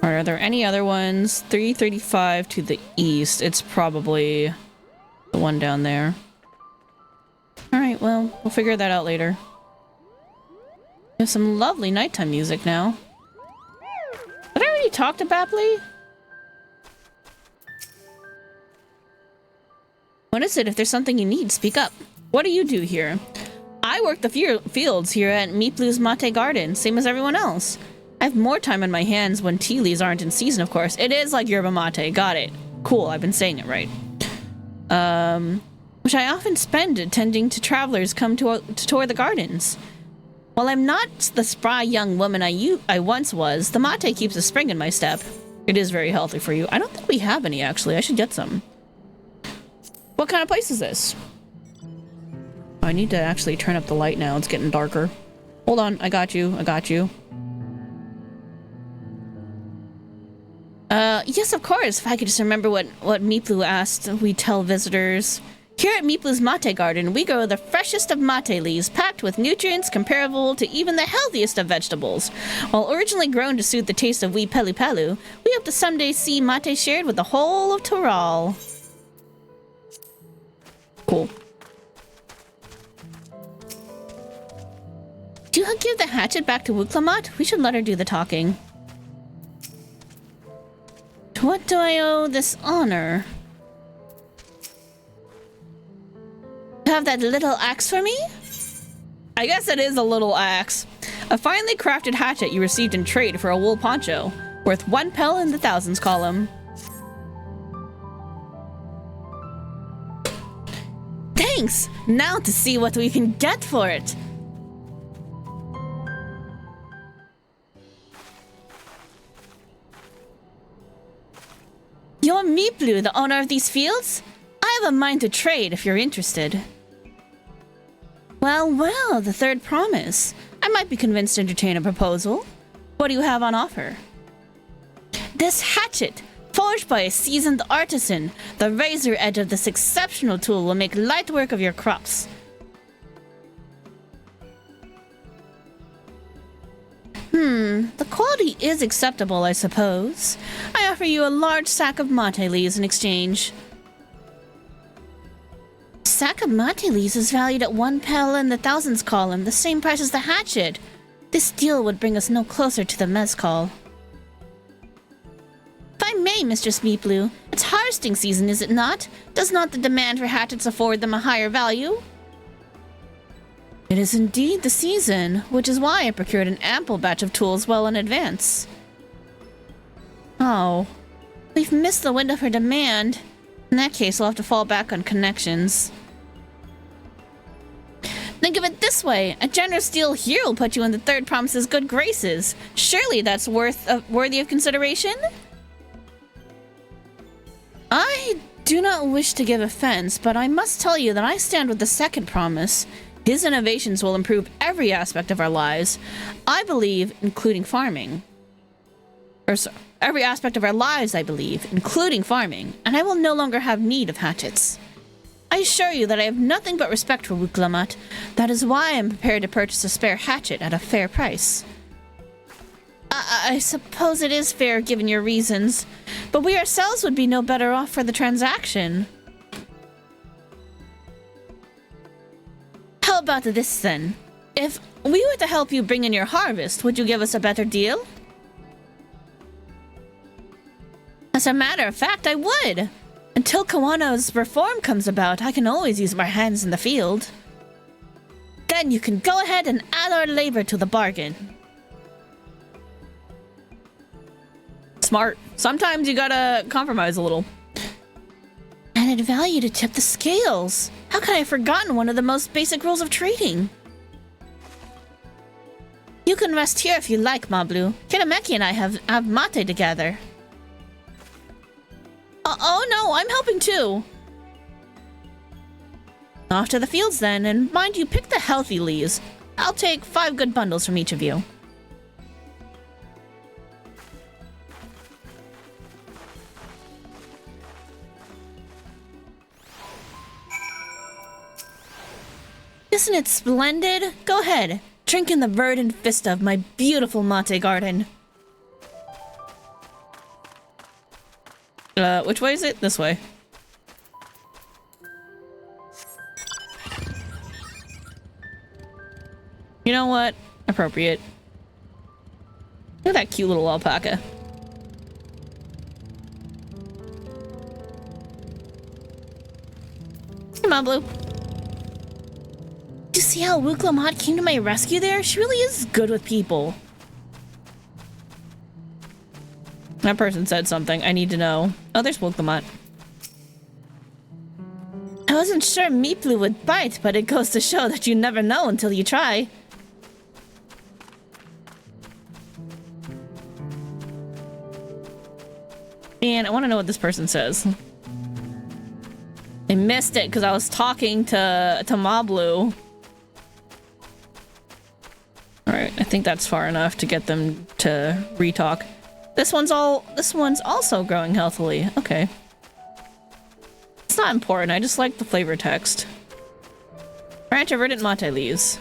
Are there any other ones? 335 to the east. It's probably the one down there. Alright, well, we'll figure that out later. There's some lovely nighttime music now. Did I already talk to Bapley? What is it? If there's something you need, speak up. What do you do here? I work the fields here at Meeplu's Mate Garden, same as everyone else. I have more time on my hands when tea leaves aren't in season, of course. It is like yerba mate. Got it. Cool, I've been saying it right. Which I often spend attending to travelers come to tour the gardens. While I'm not the spry young woman I once was, the mate keeps a spring in my step. It is very healthy for you. I don't think we have any, actually. I should get some. What kind of place is this? I need to actually turn up the light now. It's getting darker. Hold on. I got you. I got you. Yes, of course. If I could just remember what Meeplu asked, we tell visitors. Here at Meeplu's Mate Garden, we grow the freshest of mate leaves, packed with nutrients comparable to even the healthiest of vegetables. While originally grown to suit the taste of wee Pelu Pelu, we hope to someday see mate shared with the whole of Toral. Cool. Do you give the hatchet back to Wuklamat? We should let her do the talking. To what do I owe this honor? Have that little axe for me? I guess it is a little axe. A finely crafted hatchet you received in trade for a wool poncho, worth 1 pel in the thousands column. Thanks! Now to see what we can get for it. You're Meeplu, the owner of these fields? I have a mind to trade if you're interested. Well, well, the third promise. I might be convinced to entertain a proposal. What do you have on offer? This hatchet, forged by a seasoned artisan. The razor edge of this exceptional tool will make light work of your crops. The quality is acceptable, I suppose. I offer you a large sack of mate leaves in exchange. A sack of mate leaves is valued at 1 pel in the thousands column, the same price as the hatchet. This deal would bring us no closer to the mezcal. If I may, Mistress Meeplu, it's harvesting season, is it not? Does not the demand for hatchets afford them a higher value? It is indeed the season, which is why I procured an ample batch of tools well in advance. Oh, we've missed the window for demand. In that case, we'll have to fall back on connections. Think of it this way. A generous deal here will put you in the third promise's good graces. Surely that's worthy of consideration? I do not wish to give offense, but I must tell you that I stand with the second promise. His innovations will improve every aspect of our lives. I believe, including farming. Every aspect of our lives, I believe, including farming, and I will no longer have need of hatchets. I assure you that I have nothing but respect for Wuklamat. That is why I am prepared to purchase a spare hatchet at a fair price. I suppose it is fair given your reasons, but we ourselves would be no better off for the transaction. How about this then? If we were to help you bring in your harvest, would you give us a better deal? As a matter of fact, I would. Until Kawano's reform comes about, I can always use my hands in the field. Then you can go ahead and add our labor to the bargain. Smart. Sometimes you gotta compromise a little. Added value to tip the scales. How could I have forgotten one of the most basic rules of trading? You can rest here if you like, Mablu. Kirameki and I have mate together. Oh no, I'm helping too. Off to the fields then, and mind you, pick the healthy leaves. I'll take 5 good bundles from each of you. Isn't it splendid? Go ahead, drink in the verdant vista of my beautiful mate garden. Which way is it? This way. You know what? I appropriate. Look at that cute little alpaca. Come on, Blue. You see how Wuklamot came to my rescue there? She really is good with people. That person said something. I need to know. Oh, there's Wuklamot. I wasn't sure Meeplu would bite, but it goes to show that you never know until you try. And I want to know what this person says. I missed it because I was talking to Mablu. Alright, I think that's far enough to get them to retalk. This one's also growing healthily. Okay. It's not important, I just like the flavor text. Branch of verdant mate leaves.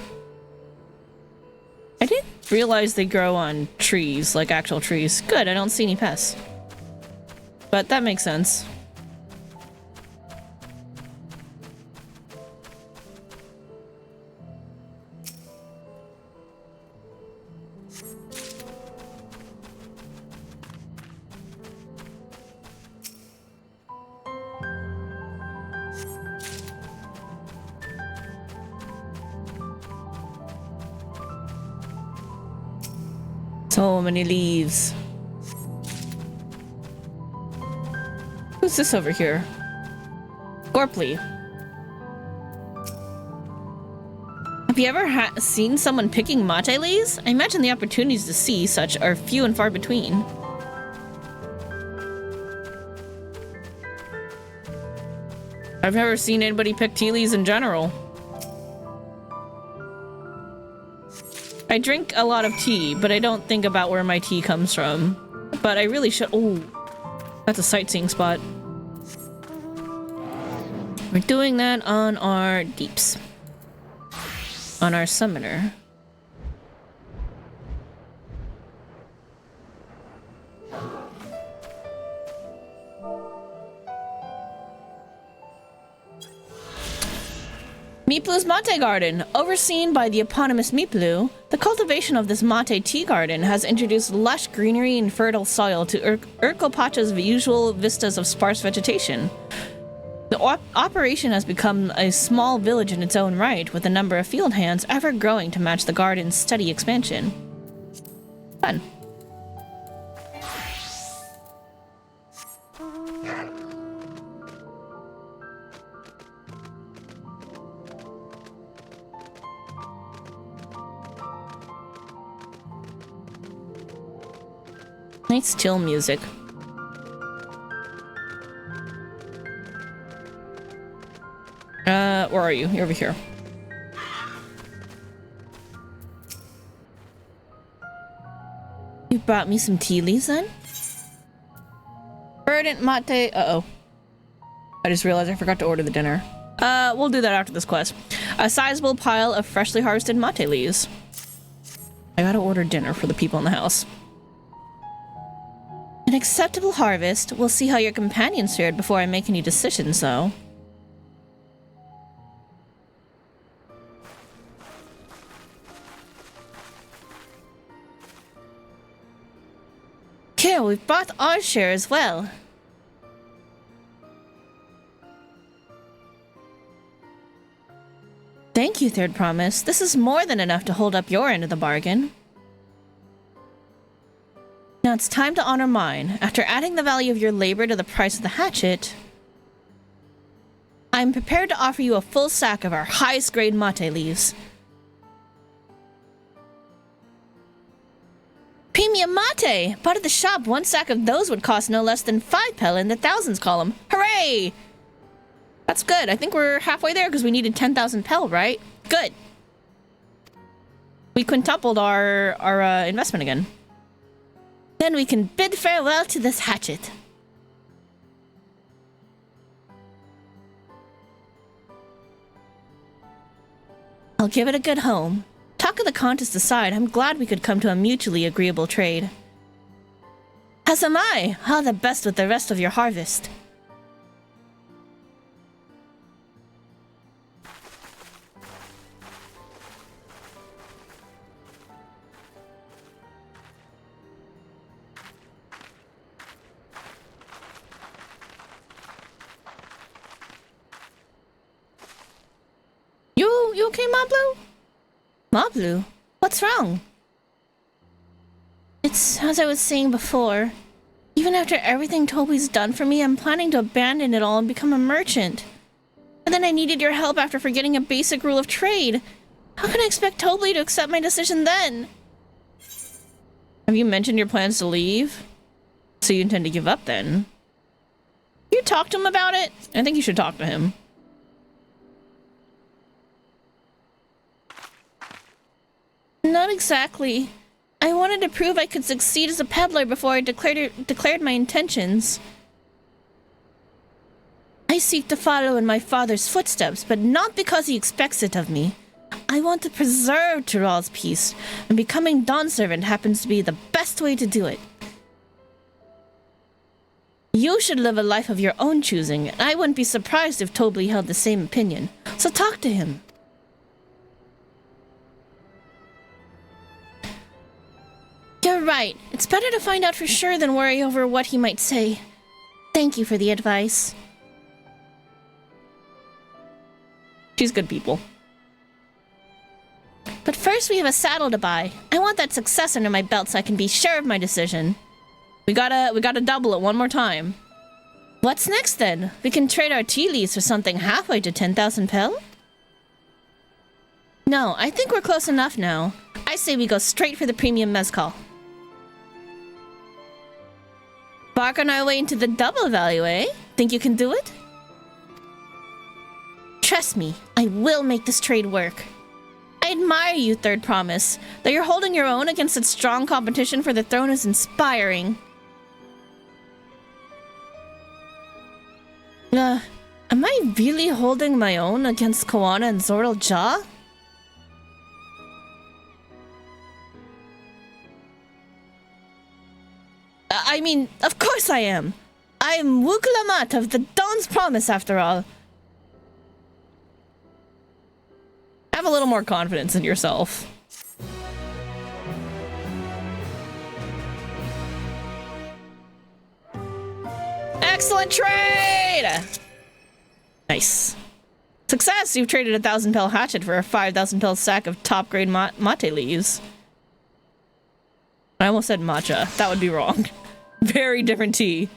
I didn't realize they grow on trees, like actual trees. Good, I don't see any pests. But that makes sense. So many leaves. Who's this over here? Gorply. Have you ever seen someone picking mate leaves? I imagine the opportunities to see such are few and far between. I've never seen anybody pick tea leaves in general. I drink a lot of tea, but I don't think about where my tea comes from. But I really should. Oh, that's a sightseeing spot. We're doing that on our deeps. On our summoner. Meeplu's Mate Garden. Overseen by the eponymous Meeplu, the cultivation of this mate tea garden has introduced lush greenery and fertile soil to Urkelpacha's usual vistas of sparse vegetation. The operation has become a small village in its own right, with the number of field hands ever growing to match the garden's steady expansion. Fun. Nice chill music. Where are you? You're over here. You brought me some tea leaves then? Verdant mate. Uh-oh. I just realized I forgot to order the dinner. We'll do that after this quest. A sizable pile of freshly harvested mate leaves. I gotta order dinner for the people in the house. An acceptable harvest. We'll see how your companions fared before I make any decisions, though. Here, we've bought our share as well. Thank you, Third Promise. This is more than enough to hold up your end of the bargain. Now it's time to honor mine. After adding the value of your labor to the price of the hatchet, I'm prepared to offer you a full sack of our highest grade mate leaves. Premium mate! Bought at the shop, one sack of those would cost no less than 5 pel in the thousands column. Hooray! That's good. I think we're halfway there because we needed 10,000 pel, right? Good. We quintupled our investment again. Then we can bid farewell to this hatchet. I'll give it a good home. Talk of the contest aside, I'm glad we could come to a mutually agreeable trade. As am I. All the best with the rest of your harvest. You okay, Mablu? Mablu? What's wrong? It's as I was saying before. Even after everything Toby's done for me, I'm planning to abandon it all and become a merchant. And then I needed your help after forgetting a basic rule of trade. How can I expect Toby to accept my decision then? Have you mentioned your plans to leave? So you intend to give up then? You talk to him about it? I think you should talk to him. Not exactly. I wanted to prove I could succeed as a peddler before I declared my intentions. I seek to follow in my father's footsteps, but not because he expects it of me. I want to preserve Tyrell's peace, and becoming Dawn Servant happens to be the best way to do it. You should live a life of your own choosing, and I wouldn't be surprised if Toby held the same opinion. So talk to him. You're right. It's better to find out for sure than worry over what he might say. Thank you for the advice. She's good people. But first we have a saddle to buy. I want that success under my belt so I can be sure of my decision. We gotta double it one more time. What's next then? We can trade our tea leaves for something halfway to 10,000 pel? No, I think we're close enough now. I say we go straight for the premium mezcal. Bark on our way into the double value, eh? Think you can do it? Trust me, I will make this trade work. I admire you, Third Promise. That you're holding your own against such strong competition for the throne is inspiring. Am I really holding my own against Koana and Zordal Ja? I mean, of course I am. I am Wukalamat of the Dawn's Promise, after all. Have a little more confidence in yourself. Excellent trade! Nice. Success! You've traded a 1,000 pel hatchet for a 5,000 pel sack of top-grade mate leaves. I almost said matcha. That would be wrong. Very different tea.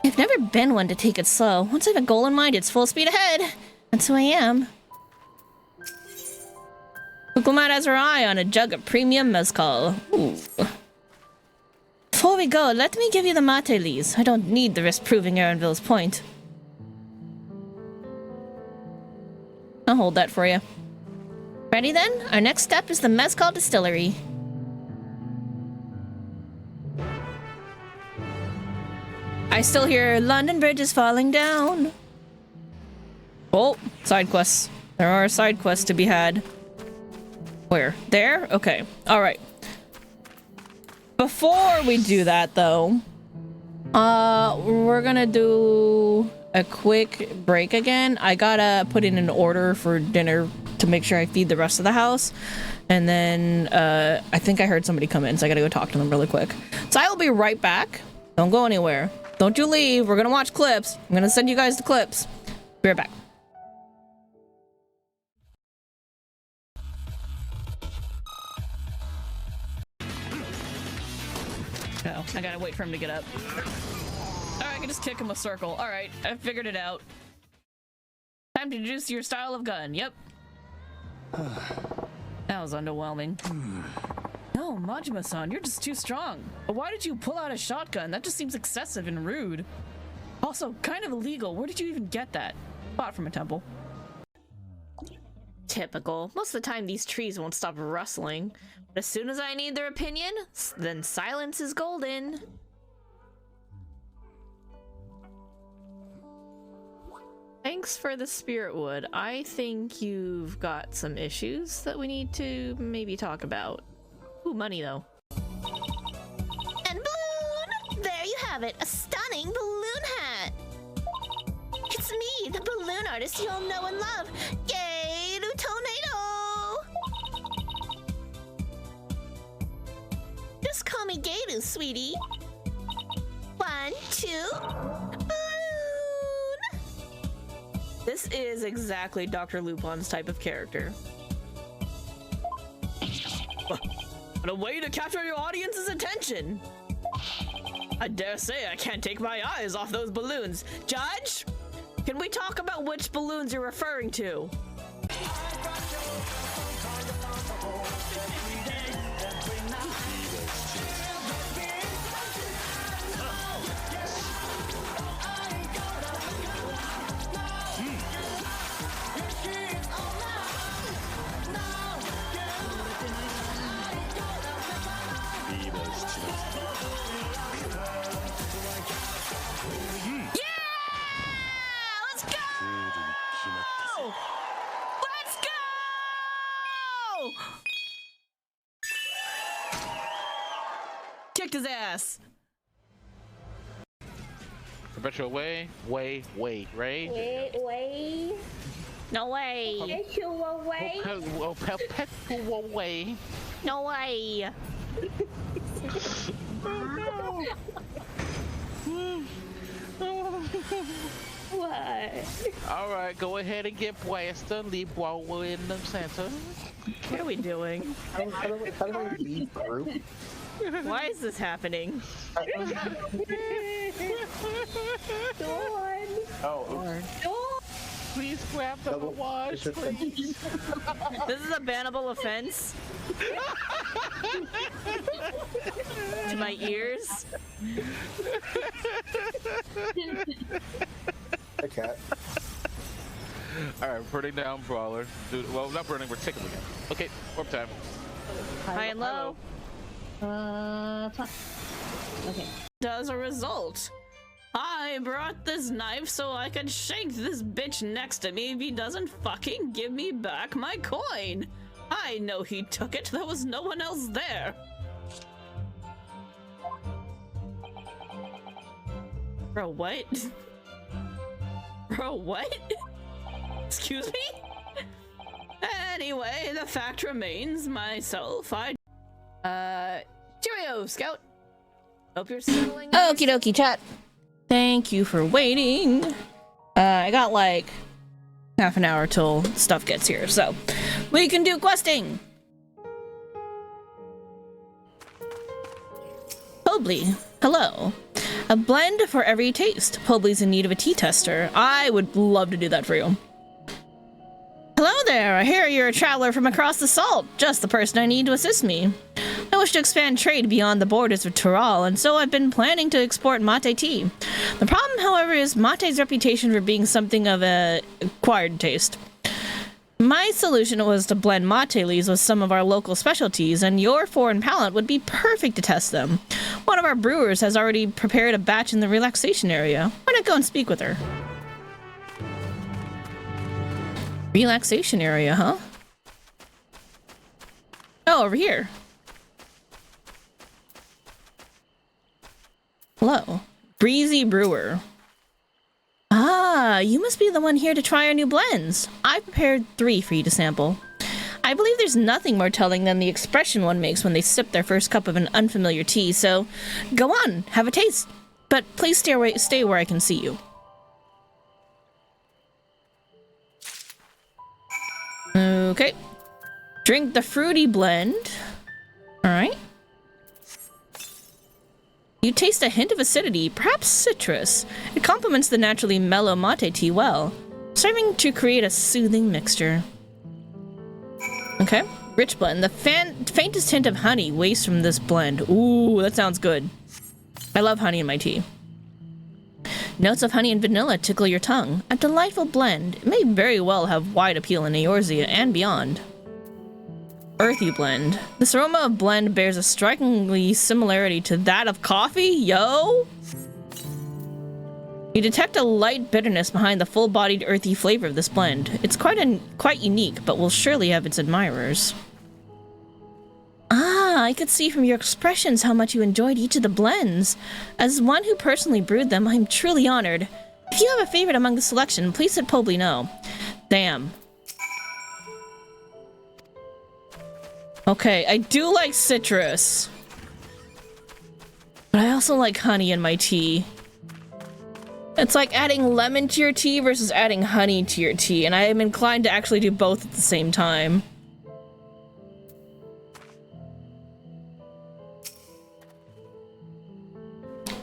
I've never been one to take it slow. Once I have a goal in mind, it's full speed ahead. And so I am. Kukumat has her eye on a jug of premium mezcal. Ooh. Before we go, let me give you the mate leaves. I don't need the risk proving Erenville's point. I'll hold that for you. Ready then? Our next step is the mezcal distillery. I still hear London Bridge is falling down. Oh, side quests. There are side quests to be had. Where? There? Okay. Alright. Before we do that, though, we're gonna do a quick break again. I gotta put in an order for dinner to make sure I feed the rest of the house. And then, I think I heard somebody come in, so I gotta go talk to them really quick. So I will be right back. Don't go anywhere. Don't you leave. We're gonna watch clips. I'm gonna send you guys the clips. Be right back. Oh, I gotta wait for him to get up. Alright, I can just kick him a circle. Alright, I figured it out. Time to introduce your style of gun. Yep. That was underwhelming. No, Majima-san, you're just too strong. But why did you pull out a shotgun? That just seems excessive and rude. Also, kind of illegal. Where did you even get that? Bought from a temple. Typical. Most of the time, these trees won't stop rustling. But as soon as I need their opinion, then silence is golden. Thanks for the spirit wood. I think you've got some issues that we need to maybe talk about. Ooh, money though. And balloon! There you have it, a stunning balloon hat! It's me, the balloon artist you all know and love! Yay, the tornado! Just call me Gaidu, sweetie. 1, 2... This is exactly Dr. Lupin's type of character. What a way to capture your audience's attention! I dare say I can't take my eyes off those balloons. Judge, can we talk about which balloons you're referring to? Kicked his ass. Perpetual way, right? Wait. No way. Perpetual way. Perpetual way. No way. What? All right, go ahead and get blasted. Leave while we're in the center. What are we doing? How do I leave group? Why is this happening? Dawn. Oh, Please grab the watch, please. This is a bannable offense. To my ears. a cat. Alright, burning down Brawler. Dude, well, not burning, we're tickling him. Okay, warp time. High and low. Okay. As a result, I brought this knife so I could shank this bitch next to me if he doesn't fucking give me back my coin. I know he took it. There was no one else there. Bro, what? Bro, what? Excuse me? Anyway, the fact remains, myself, cheerio, Scout. Hope you're settling. Okie dokie, chat. Thank you for waiting. I got like half an hour till stuff gets here, so we can do questing. Pobly, hello. A blend for every taste. Pobly's in need of a tea tester. I would love to do that for you. Hello there, I hear you're a traveler from across the salt. Just the person I need to assist me. I wish to expand trade beyond the borders of Tural, and so I've been planning to export mate tea. The problem, however, is mate's reputation for being something of an acquired taste. My solution was to blend mate leaves with some of our local specialties, and your foreign palate would be perfect to test them. One of our brewers has already prepared a batch in the relaxation area. Why not go and speak with her? Relaxation area, huh? Oh, over here. Hello. Breezy Brewer. Ah, you must be the one here to try our new blends. I prepared 3 for you to sample. I believe there's nothing more telling than the expression one makes when they sip their first cup of an unfamiliar tea, so go on, have a taste. But please stay where I can see you. Okay. Drink the fruity blend. Alright. You taste a hint of acidity, perhaps citrus. It complements the naturally mellow mate tea well, serving to create a soothing mixture. Okay. Rich blend. The faintest hint of honey wastes from this blend. Ooh, that sounds good. I love honey in my tea. Notes of honey and vanilla tickle your tongue. A delightful blend. It may very well have wide appeal in Eorzea and beyond. Earthy blend. This aroma of blend bears a strikingly similarity to that of coffee, yo! You detect a light bitterness behind the full-bodied earthy flavor of this blend. It's quite unique, but will surely have its admirers. Ah, I could see from your expressions how much you enjoyed each of the blends. As one who personally brewed them, I'm truly honored. If you have a favorite among the selection, please let Pobly know. Damn. Okay, I do like citrus. But I also like honey in my tea. It's like adding lemon to your tea versus adding honey to your tea, and I am inclined to actually do both at the same time.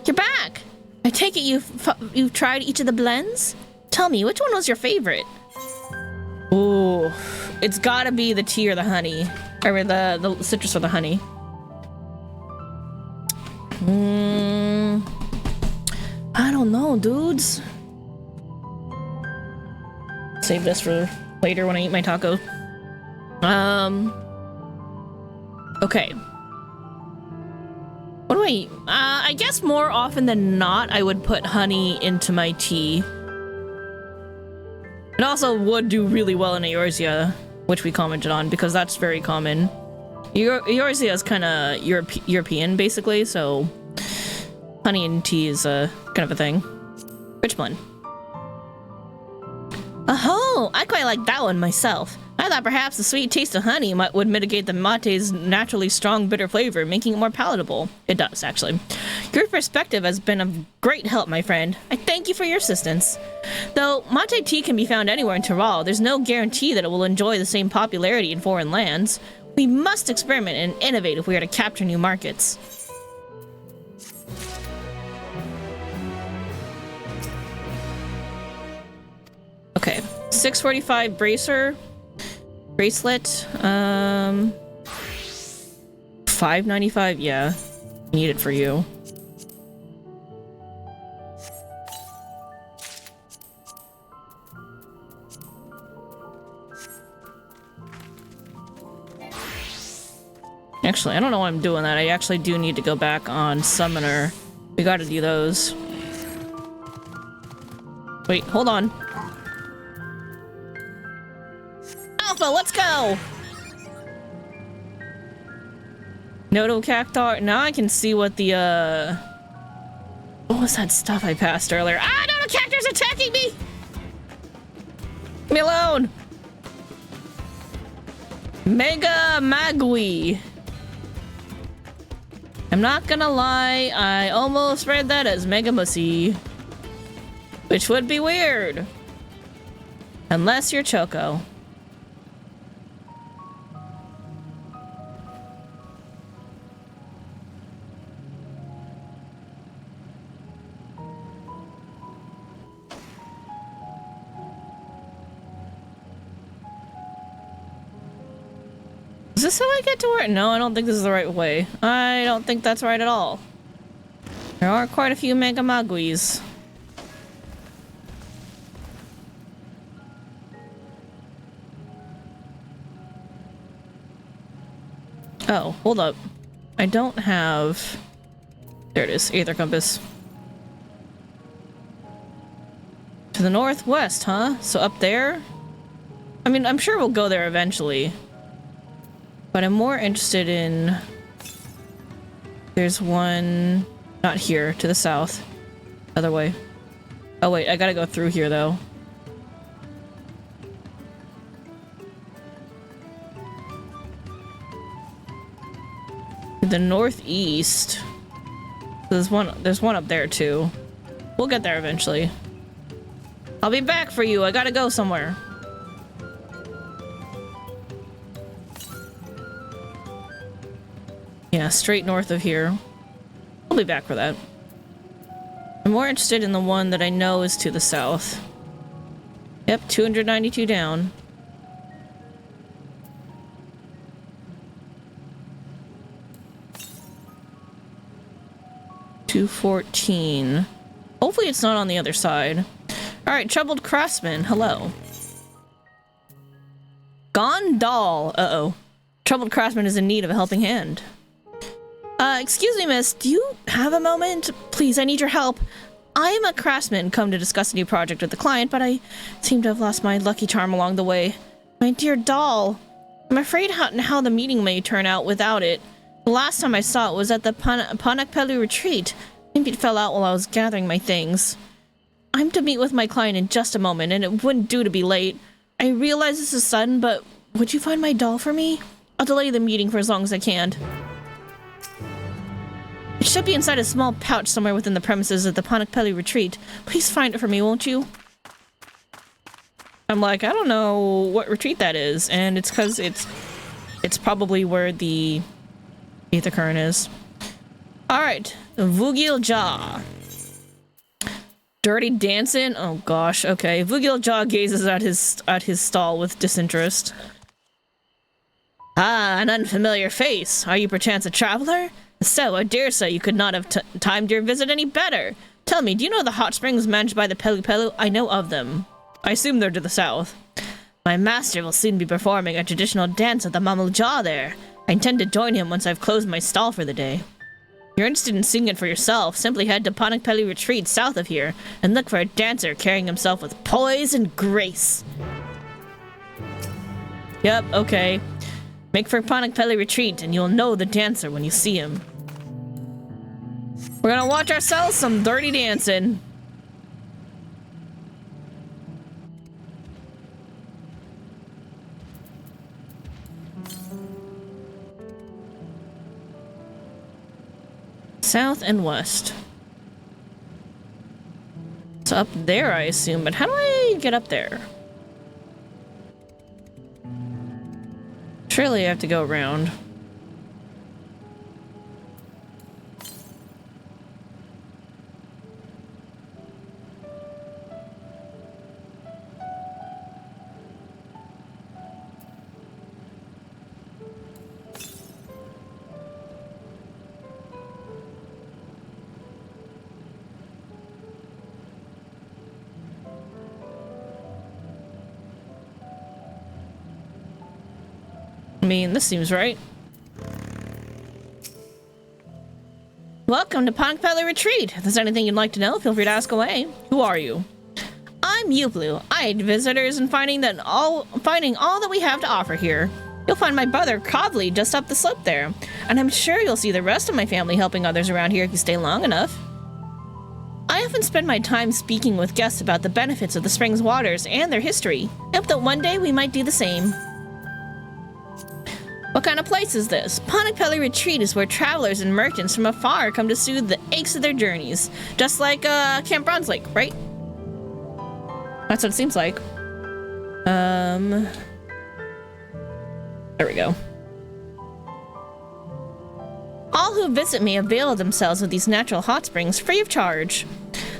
You're back! I take it you've tried each of the blends? Tell me, which one was your favorite? Ooh, it's gotta be the tea or the honey. Or the citrus or the honey. I don't know, dudes. Save this for later when I eat my taco. Okay. What do I eat? I guess more often than not, I would put honey into my tea. It also would do really well in Eorzea, which we commented on, because that's very common. Eorzea is kind of European, basically, so honey and tea is kind of a thing. Which one? Oh, I quite like that one myself. I thought perhaps the sweet taste of honey would mitigate the mate's naturally strong bitter flavor, making it more palatable. It does, actually. Your perspective has been of great help, my friend. I thank you for your assistance. Though mate tea can be found anywhere in Tyrol, there's no guarantee that it will enjoy the same popularity in foreign lands. We must experiment and innovate if we are to capture new markets. Okay, 645 bracelet, 595, yeah, need it for you. Actually, I don't know why I'm doing that. I actually do need to go back on Summoner. We gotta do those. Wait, hold on. Alpha, let's go! Noto Cactar. Now I can see what the, what was that stuff I passed earlier? Ah, Noto Cactar's attacking me! Leave me alone! Mega Magui. I'm not gonna lie, I almost read that as Mega Mussy. Which would be weird. Unless you're Choco. Is this how I get to where? No, I don't think this is the right way. I don't think that's right at all. There are quite a few Mega Maguis. Oh, hold up. I don't have... There it is, Aether Compass. To the northwest, huh? So up there? I mean, I'm sure we'll go there eventually. But I'm more interested in... There's one... Not here, to the south. Other way. Oh wait, I gotta go through here though. To the northeast. There's one up there too. We'll get there eventually. I'll be back for you, I gotta go somewhere. Yeah, straight north of here. I'll be back for that. I'm more interested in the one that I know is to the south. Yep, 292 down. $214. Hopefully it's not on the other side. Alright, Troubled Craftsman, hello. Gondal. Uh-oh. Troubled Craftsman is in need of a helping hand. Excuse me, miss, do you have a moment? Please, I need your help. I am a craftsman come to discuss a new project with the client, but I seem to have lost my lucky charm along the way. My dear doll. I'm afraid how the meeting may turn out without it. The last time I saw it was at the Panakpelu retreat. Maybe it fell out while I was gathering my things. I'm to meet with my client in just a moment, and it wouldn't do to be late. I realize this is sudden, but would you find my doll for me? I'll delay the meeting for as long as I can. should be inside a small pouch somewhere within the premises of the Panikpeli retreat. Please find it for me, won't you? I'm like, I don't know what retreat that is, and it's because it's probably where the Aether Current is. Alright, Vugil Jaw. Dirty Dancing? Oh gosh, okay. Vugil Jaw gazes at his stall with disinterest. Ah, an unfamiliar face. Are you perchance a traveler? So, I dare say you could not have timed your visit any better. Tell me, do you know the hot springs managed by the Pelu Pelu? I know of them. I assume they're to the south. My master will soon be performing a traditional dance at the Mamu Jaw there. I intend to join him once I've closed my stall for the day. If you're interested in seeing it for yourself, simply head to Panikpeli Retreat south of here and look for a dancer carrying himself with poise and grace. Yep, okay. Make for Panikpeli Retreat and you'll know the dancer when you see him. We're gonna watch ourselves some dirty dancing. South and west. It's up there, I assume, but how do I get up there? Surely I have to go around. I mean, this seems right. Welcome to Panikpeli Retreat. If there's anything you'd like to know, feel free to ask away. Who are you? I'm Yuplu. I aid visitors in finding all that we have to offer here. You'll find my brother Kavli just up the slope there, and I'm sure you'll see the rest of my family helping others around here if you stay long enough. I often spend my time speaking with guests about the benefits of the spring's waters and their history. I hope that one day we might do the same. What kind of place is this? Panikpeli Retreat is where travelers and merchants from afar come to soothe the aches of their journeys. Just like Camp Bronze Lake, right? That's what it seems like. There we go. All who visit me avail themselves of these natural hot springs free of charge.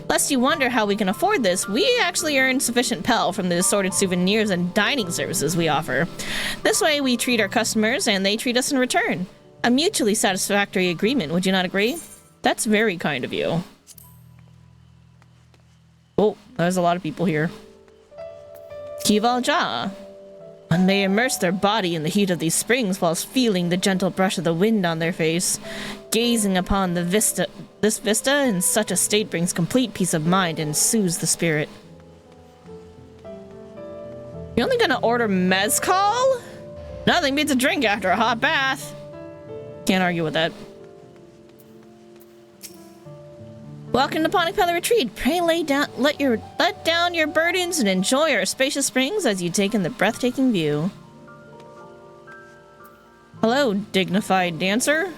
Lest you wonder how we can afford this, we actually earn sufficient pel from the assorted souvenirs and dining services we offer. This way we treat our customers and they treat us in return. A mutually satisfactory agreement, would you not agree? That's very kind of you. Oh, there's a lot of people here. Kivalja. One may immerse their body in the heat of these springs whilst feeling the gentle brush of the wind on their face. Gazing upon this vista in such a state brings complete peace of mind and soothes the spirit. You're only gonna order mezcal? Nothing beats a drink after a hot bath. Can't argue with that. Welcome to Panikpeli Retreat. Pray let down your burdens and enjoy our spacious springs as you take in the breathtaking view. Hello, dignified dancer.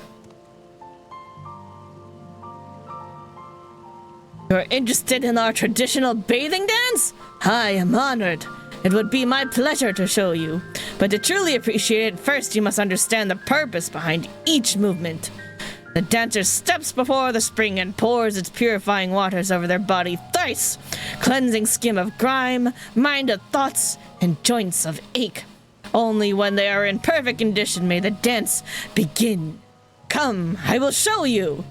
You're interested in our traditional bathing dance? I am honored. It would be my pleasure to show you. But to truly appreciate it, first you must understand the purpose behind each movement. The dancer steps before the spring and pours its purifying waters over their body thrice, cleansing skin of grime, mind of thoughts, and joints of ache. Only when they are in perfect condition may the dance begin. Come, I will show you.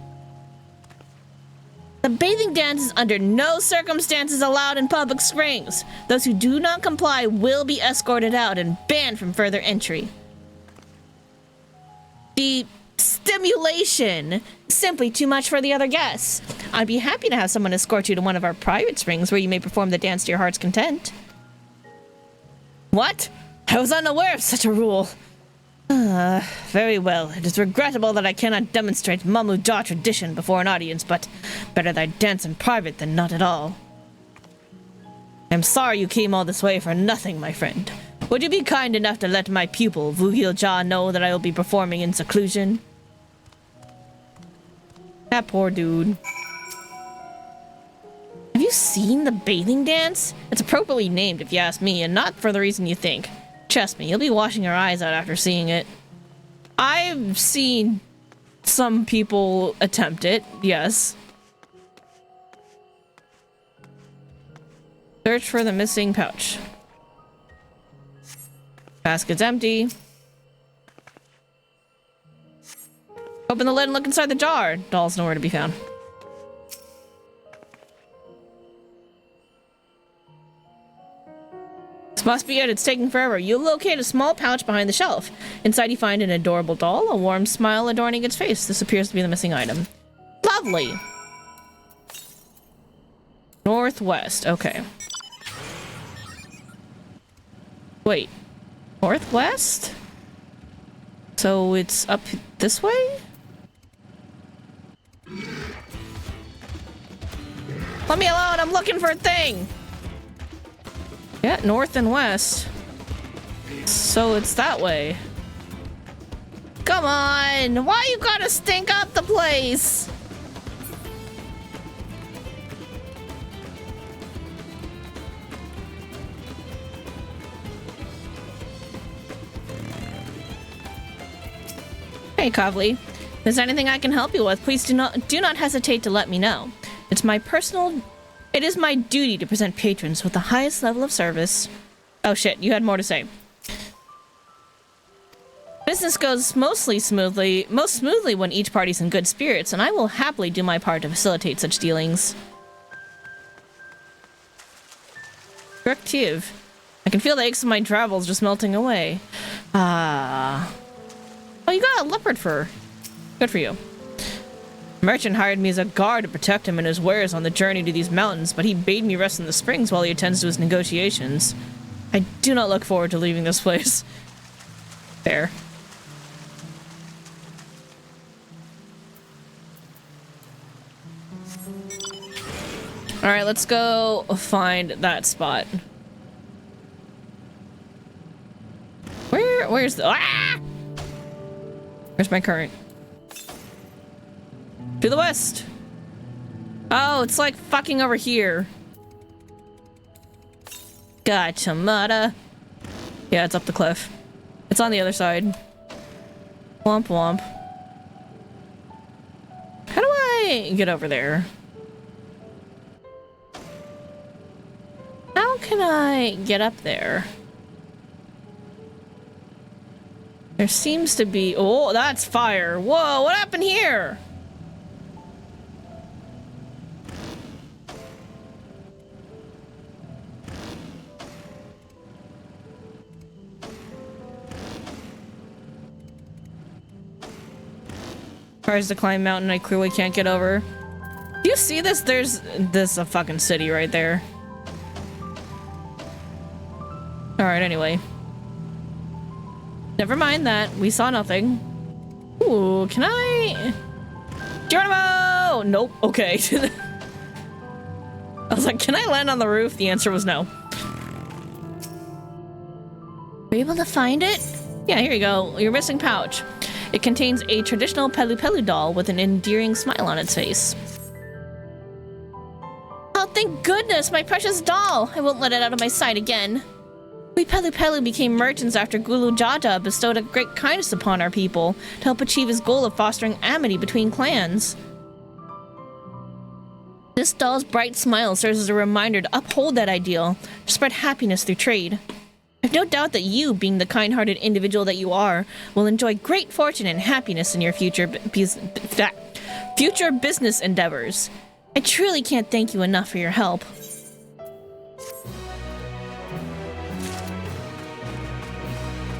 The bathing dance is under no circumstances allowed in public springs. Those who do not comply will be escorted out and banned from further entry. The stimulation is simply too much for the other guests. I'd be happy to have someone escort you to one of our private springs where you may perform the dance to your heart's content. What? I was unaware of such a rule. Very well. It is regrettable that I cannot demonstrate Mamu Jaw tradition before an audience, but better that I dance in private than not at all. I'm sorry you came all this way for nothing, my friend. Would you be kind enough to let my pupil, Vugil Jaw, know that I will be performing in seclusion? That poor dude. Have you seen the bathing dance? It's appropriately named if you ask me, and not for the reason you think. Trust me, you'll be washing your eyes out after seeing it. I've seen some people attempt it, yes. Search for the missing pouch. Basket's empty. Open the lid and look inside the jar. Doll's nowhere to be found. This must be it. It's taking forever. You'll locate a small pouch behind the shelf. Inside you find an adorable doll, a warm smile adorning its face. This appears to be the missing item. Lovely. Northwest. Okay. Wait. Northwest? So it's up this way? Let me alone. I'm looking for a thing. Yeah, north and west. So it's that way. Come on! Why you gotta stink up the place? Hey, Kavli. If there's anything I can help you with, please do not hesitate to let me know. It is my duty to present patrons with the highest level of service. Oh shit, you had more to say. Business goes most smoothly when each party's in good spirits, and I will happily do my part to facilitate such dealings. Corrective. I can feel the aches of my travels just melting away. Oh, you got a leopard fur. Good for you. The merchant hired me as a guard to protect him and his wares on the journey to these mountains, but he bade me rest in the springs while he attends to his negotiations. I do not look forward to leaving this place. Fair. Alright, let's go find that spot. Where's the... Ah! Where's my current? To the west. Oh, it's like fucking over here. Gotcha, Mata. Yeah, it's up the cliff. It's on the other side. Womp womp. How do I get over there? How can I get up there? There seems to be... Oh, that's fire. Whoa, what happened here? Tries to climb mountain I clearly can't get over. Do you see this? There's a fucking city right there. Alright, anyway. Never mind that. We saw nothing. Ooh, can I... Geronimo! Nope. Okay. I was like, can I land on the roof? The answer was no. Were you able to find it? Yeah, here you go. Your missing pouch. It contains a traditional Pelu Pelu doll with an endearing smile on its face. Oh, thank goodness, my precious doll! I won't let it out of my sight again. We Pelu Pelu became merchants after Gulu Jaja bestowed a great kindness upon our people to help achieve his goal of fostering amity between clans. This doll's bright smile serves as a reminder to uphold that ideal, to spread happiness through trade. I've no doubt that you, being the kind-hearted individual that you are, will enjoy great fortune and happiness in your future business endeavors. I truly can't thank you enough for your help.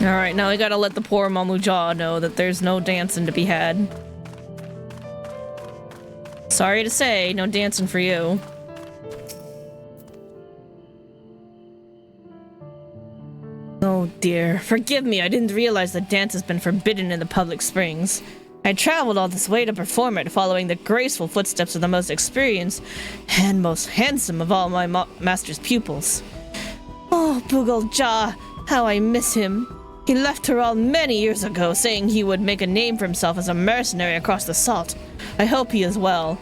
Alright, now we gotta let the poor Mamuja know that there's no dancing to be had. Sorry to say, no dancing for you. Oh dear, forgive me, I didn't realize the dance has been forbidden in the public springs. I traveled all this way to perform it, following the graceful footsteps of the most experienced and most handsome of all my master's pupils. Oh, Bugal Ja, how I miss him. He left Tyrol many years ago, saying he would make a name for himself as a mercenary across the salt. I hope he is well.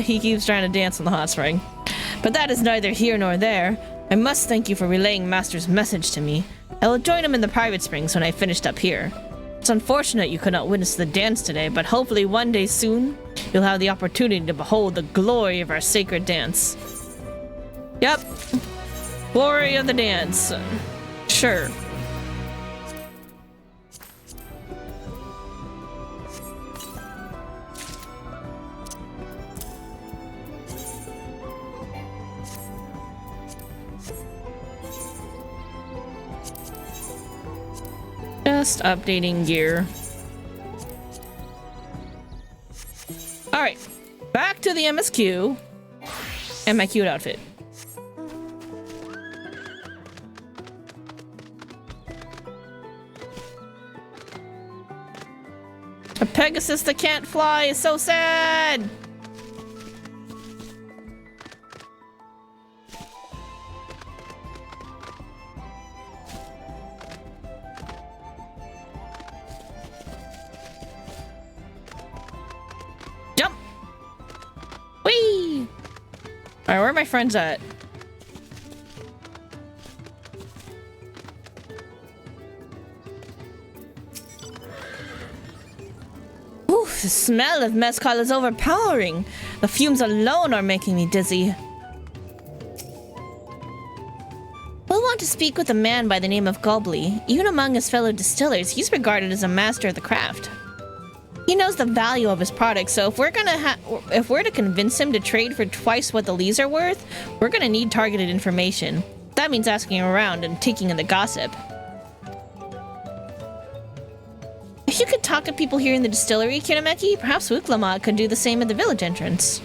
He keeps trying to dance in the hot spring. But that is neither here nor there. I must thank you for relaying Master's message to me. I will join him in the private springs when I finished up here. It's unfortunate you could not witness the dance today, but hopefully one day soon, you'll have the opportunity to behold the glory of our sacred dance. Yep. Glory of the dance. Sure. Just updating gear. Alright, back to the MSQ and my cute outfit. A Pegasus that can't fly is so sad! Jump! Whee! Alright, where are my friends at? Oof, the smell of mezcal is overpowering. The fumes alone are making me dizzy. We'll want to speak with a man by the name of Gobly. Even among his fellow distillers, he's regarded as a master of the craft. He knows the value of his product, so if we're to convince him to trade for twice what the leaves are worth, we're gonna need targeted information. That means asking around and taking in the gossip. If you could talk to people here in the distillery, Kinemeki, perhaps Wuklama could do the same at the village entrance.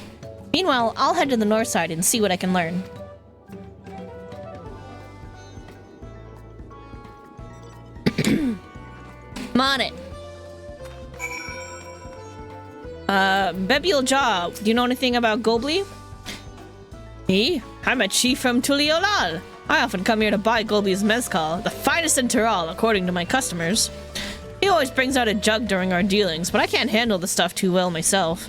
Meanwhile, I'll head to the north side and see what I can learn. I'm on it. Bebiel Jaw, do you know anything about Gobly? Me? I'm a chief from Tuliolal. I often come here to buy Gobly's mezcal, the finest in Tyrol, according to my customers. He always brings out a jug during our dealings, but I can't handle the stuff too well myself.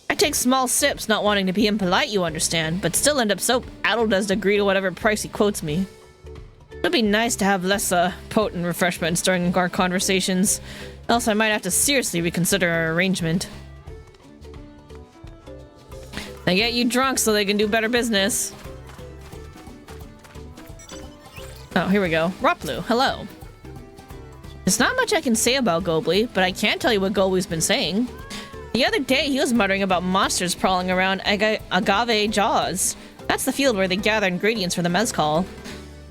I take small sips, not wanting to be impolite, you understand, but still end up so addled as to agree to whatever price he quotes me. It'd be nice to have less, potent refreshments during our conversations, else I might have to seriously reconsider our arrangement. They get you drunk so they can do better business. Oh, here we go. Roplu, hello. There's not much I can say about Gobly, but I can tell you what Gobly's been saying. The other day, he was muttering about monsters prowling around Agave Jaws. That's the field where they gather ingredients for the mezcal.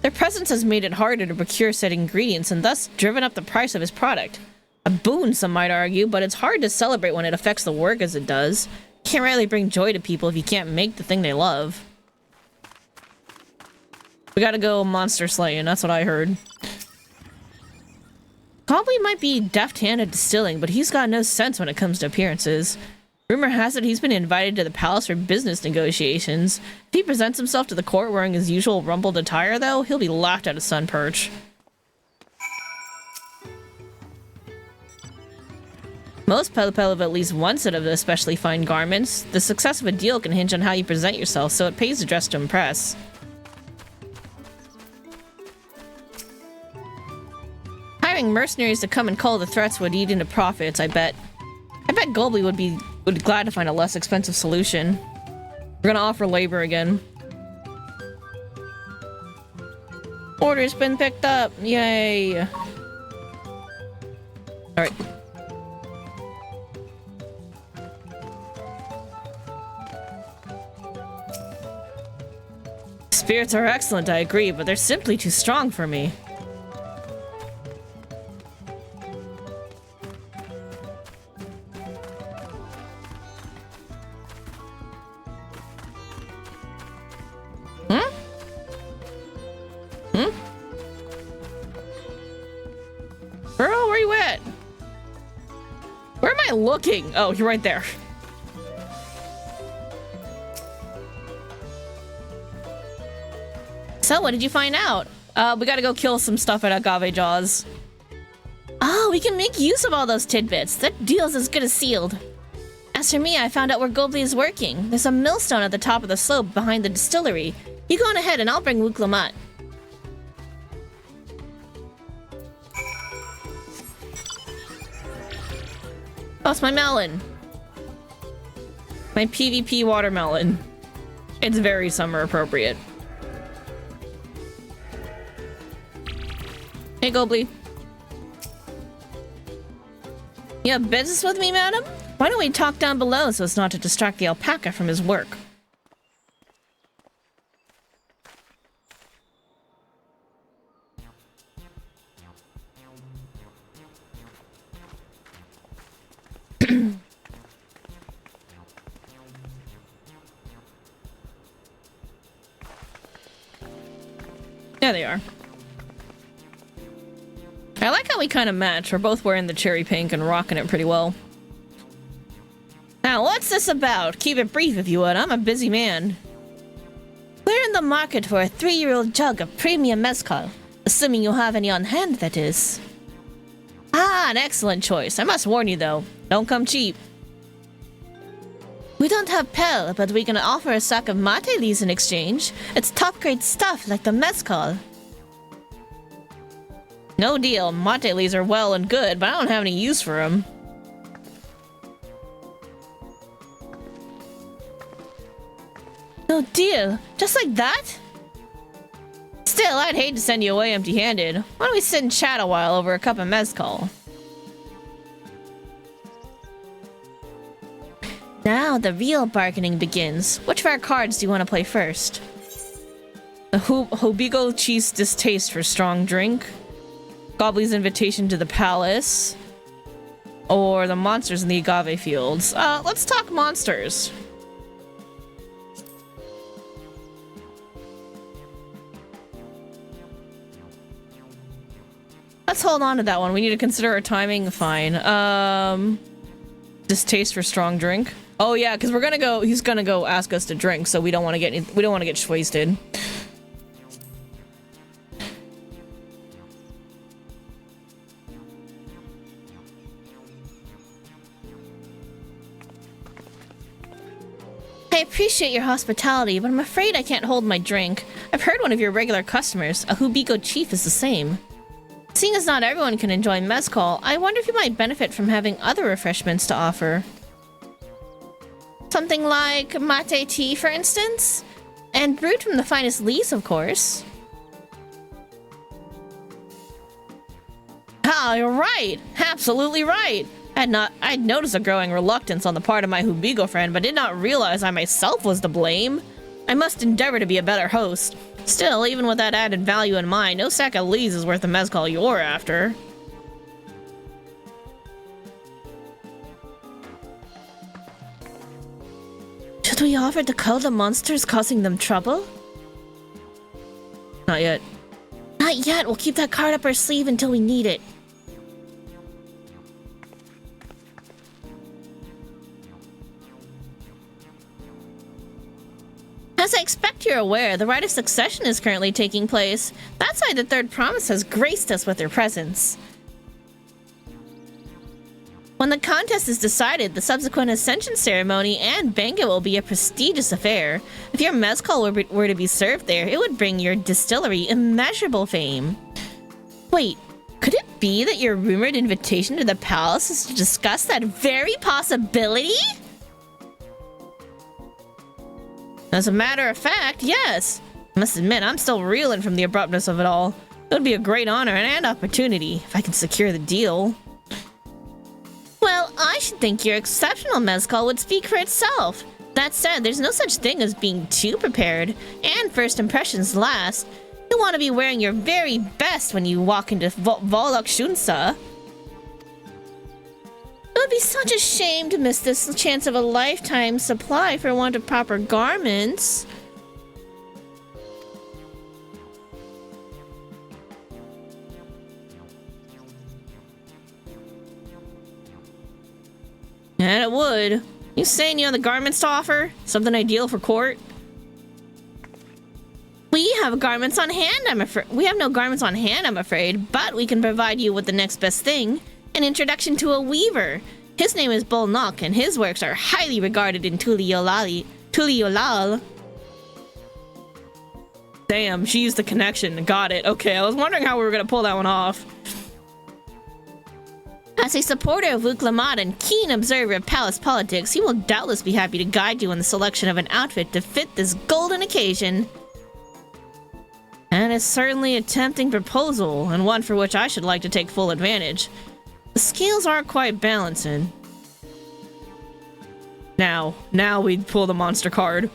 Their presence has made it harder to procure said ingredients and thus driven up the price of his product. A boon, some might argue, but it's hard to celebrate when it affects the work as it does. You can't really bring joy to people if you can't make the thing they love. We gotta go monster slaying, that's what I heard. Gobly might be deft-hand at distilling, but he's got no sense when it comes to appearances. Rumor has it he's been invited to the palace for business negotiations. If he presents himself to the court wearing his usual rumpled attire, though, he'll be laughed at a sun perch. Most Pelipel have at least one set of especially fine garments. The success of a deal can hinge on how you present yourself, so it pays to dress to impress. Hiring mercenaries to come and cull the threats would eat into profits, I bet. I bet Gobly would be glad to find a less expensive solution. We're gonna offer labor again. Order's been picked up! Yay! Alright. Spirits are excellent, I agree, but they're simply too strong for me. Girl, where you at? Where am I looking? Oh, you're right there. So, what did you find out? We gotta go kill some stuff at Agave Jaws. Oh, we can make use of all those tidbits. That deal's as good as sealed. As for me, I found out where Goldie is working. There's a millstone at the top of the slope behind the distillery. You go on ahead and I'll bring Wuklamat. Oh, it's my melon. My PvP watermelon. It's very summer appropriate. Hey, Goldie. You have business with me, madam? Why don't we talk down below so as not to distract the alpaca from his work? There they are. I like how we kind of match. We're both wearing the cherry pink and rocking it pretty well. Now, what's this about? Keep it brief if you would. I'm a busy man. We're in the market for a 3-year-old jug of premium mezcal. Assuming you have any on hand, that is. Ah, an excellent choice. I must warn you, though. Don't come cheap. We don't have Pel, but we can offer a sack of mate leaves in exchange. It's top-grade stuff like the mezcal. No deal. Mate leaves are well and good, but I don't have any use for them. No deal. Just like that? Still, I'd hate to send you away empty-handed. Why don't we sit and chat a while over a cup of mezcal? Now the real bargaining begins. Which of our cards do you want to play first? The Hobigo Chief's distaste for strong drink, Gobley's invitation to the palace, or the monsters in the agave fields. Let's talk monsters. Let's hold on to that one. We need to consider our timing. Fine. Distaste for strong drink. Oh yeah, because we're gonna go. He's gonna go ask us to drink, so we don't want to get. We don't want to get wasted. I appreciate your hospitality, but I'm afraid I can't hold my drink. I've heard one of your regular customers, a Hubiko chief, is the same. Seeing as not everyone can enjoy mezcal, I wonder if you might benefit from having other refreshments to offer. Something like mate tea, for instance? And brewed from the finest leaves, of course. Ah, you're right! Absolutely right! I'd noticed a growing reluctance on the part of my Hubigo friend, but did not realize I myself was to blame. I must endeavor to be a better host. Still, even with that added value in mind, no sack of leaves is worth the mezcal you're after. Should we offer to cull the monsters causing them trouble? Not yet. Not yet. We'll keep that card up our sleeve until we need it. As I expect you're aware, the rite of succession is currently taking place. That's why the third promise has graced us with their presence. When the contest is decided, the subsequent ascension ceremony and banquet will be a prestigious affair. If your mezcal were to be served there, it would bring your distillery immeasurable fame. Wait, could it be that your rumored invitation to the palace is to discuss that very possibility? As a matter of fact, yes. I must admit, I'm still reeling from the abruptness of it all. It would be a great honor and opportunity if I could secure the deal. Well, I should think your exceptional mezcal would speak for itself. That said, there's no such thing as being too prepared, and first impressions last. You'll want to be wearing your very best when you walk into Volok Shunsa. It would be such a shame to miss this chance of a lifetime supply for want of proper garments. And it would. You saying you have the garments to offer? Something ideal for court? We have garments on hand, I'm afraid. We have no garments on hand, I'm afraid, but we can provide you with the next best thing, an introduction to a weaver. His name is Bolnock, and his works are highly regarded in Tuliolal. Damn, she used the connection. Got it. Okay, I was wondering how we were gonna pull that one off. As a supporter of Uklamat and keen observer of palace politics, he will doubtless be happy to guide you in the selection of an outfit to fit this golden occasion. And it's certainly a tempting proposal, and one for which I should like to take full advantage. The scales aren't quite balancing. Now we pull the monster card.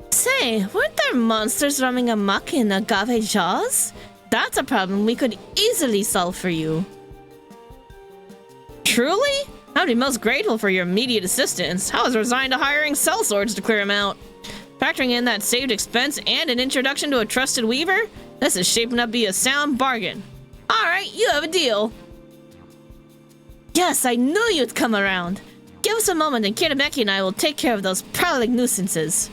Say, weren't there monsters roaming amok in Agave Jaws? That's a problem we could easily solve for you. Truly? I'd be most grateful for your immediate assistance. I was resigned to hiring sellswords to clear him out. Factoring in that saved expense and an introduction to a trusted weaver, this is shaping up to be a sound bargain. Alright, you have a deal. Yes, I knew you'd come around. Give us a moment and Kiribeki and I will take care of those prowling nuisances.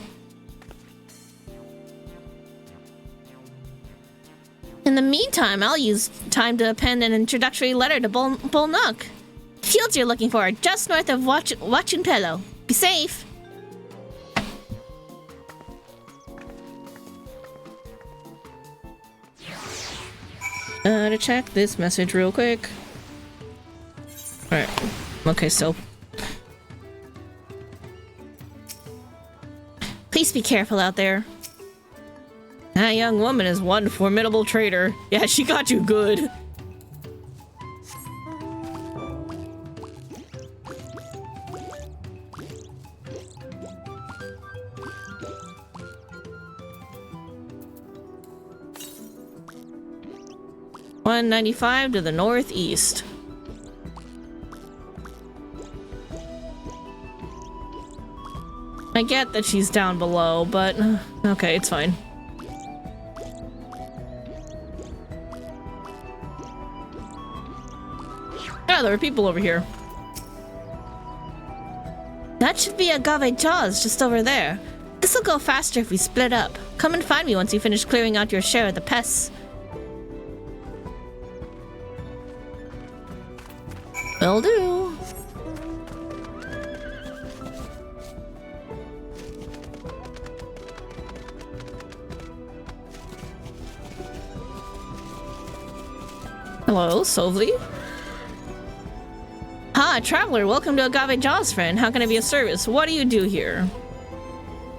In the meantime, I'll use time to pen an introductory letter to Bolnock. Fields you're looking for are just north of Wachunpelo. Be safe. To check this message real quick. Alright. Okay, so. Please be careful out there. That young woman is one formidable traitor. Yeah, she got you good. $195 to the northeast. I get that she's down below, but okay, it's fine. Yeah, there are people over here. That should be Agave Jaws just over there. This'll go faster if we split up. Come and find me once you finish clearing out your share of the pests. Will do. Hello, Sovli. Ah, traveler, welcome to Agave Jaws, friend. How can I be of service? What do you do here?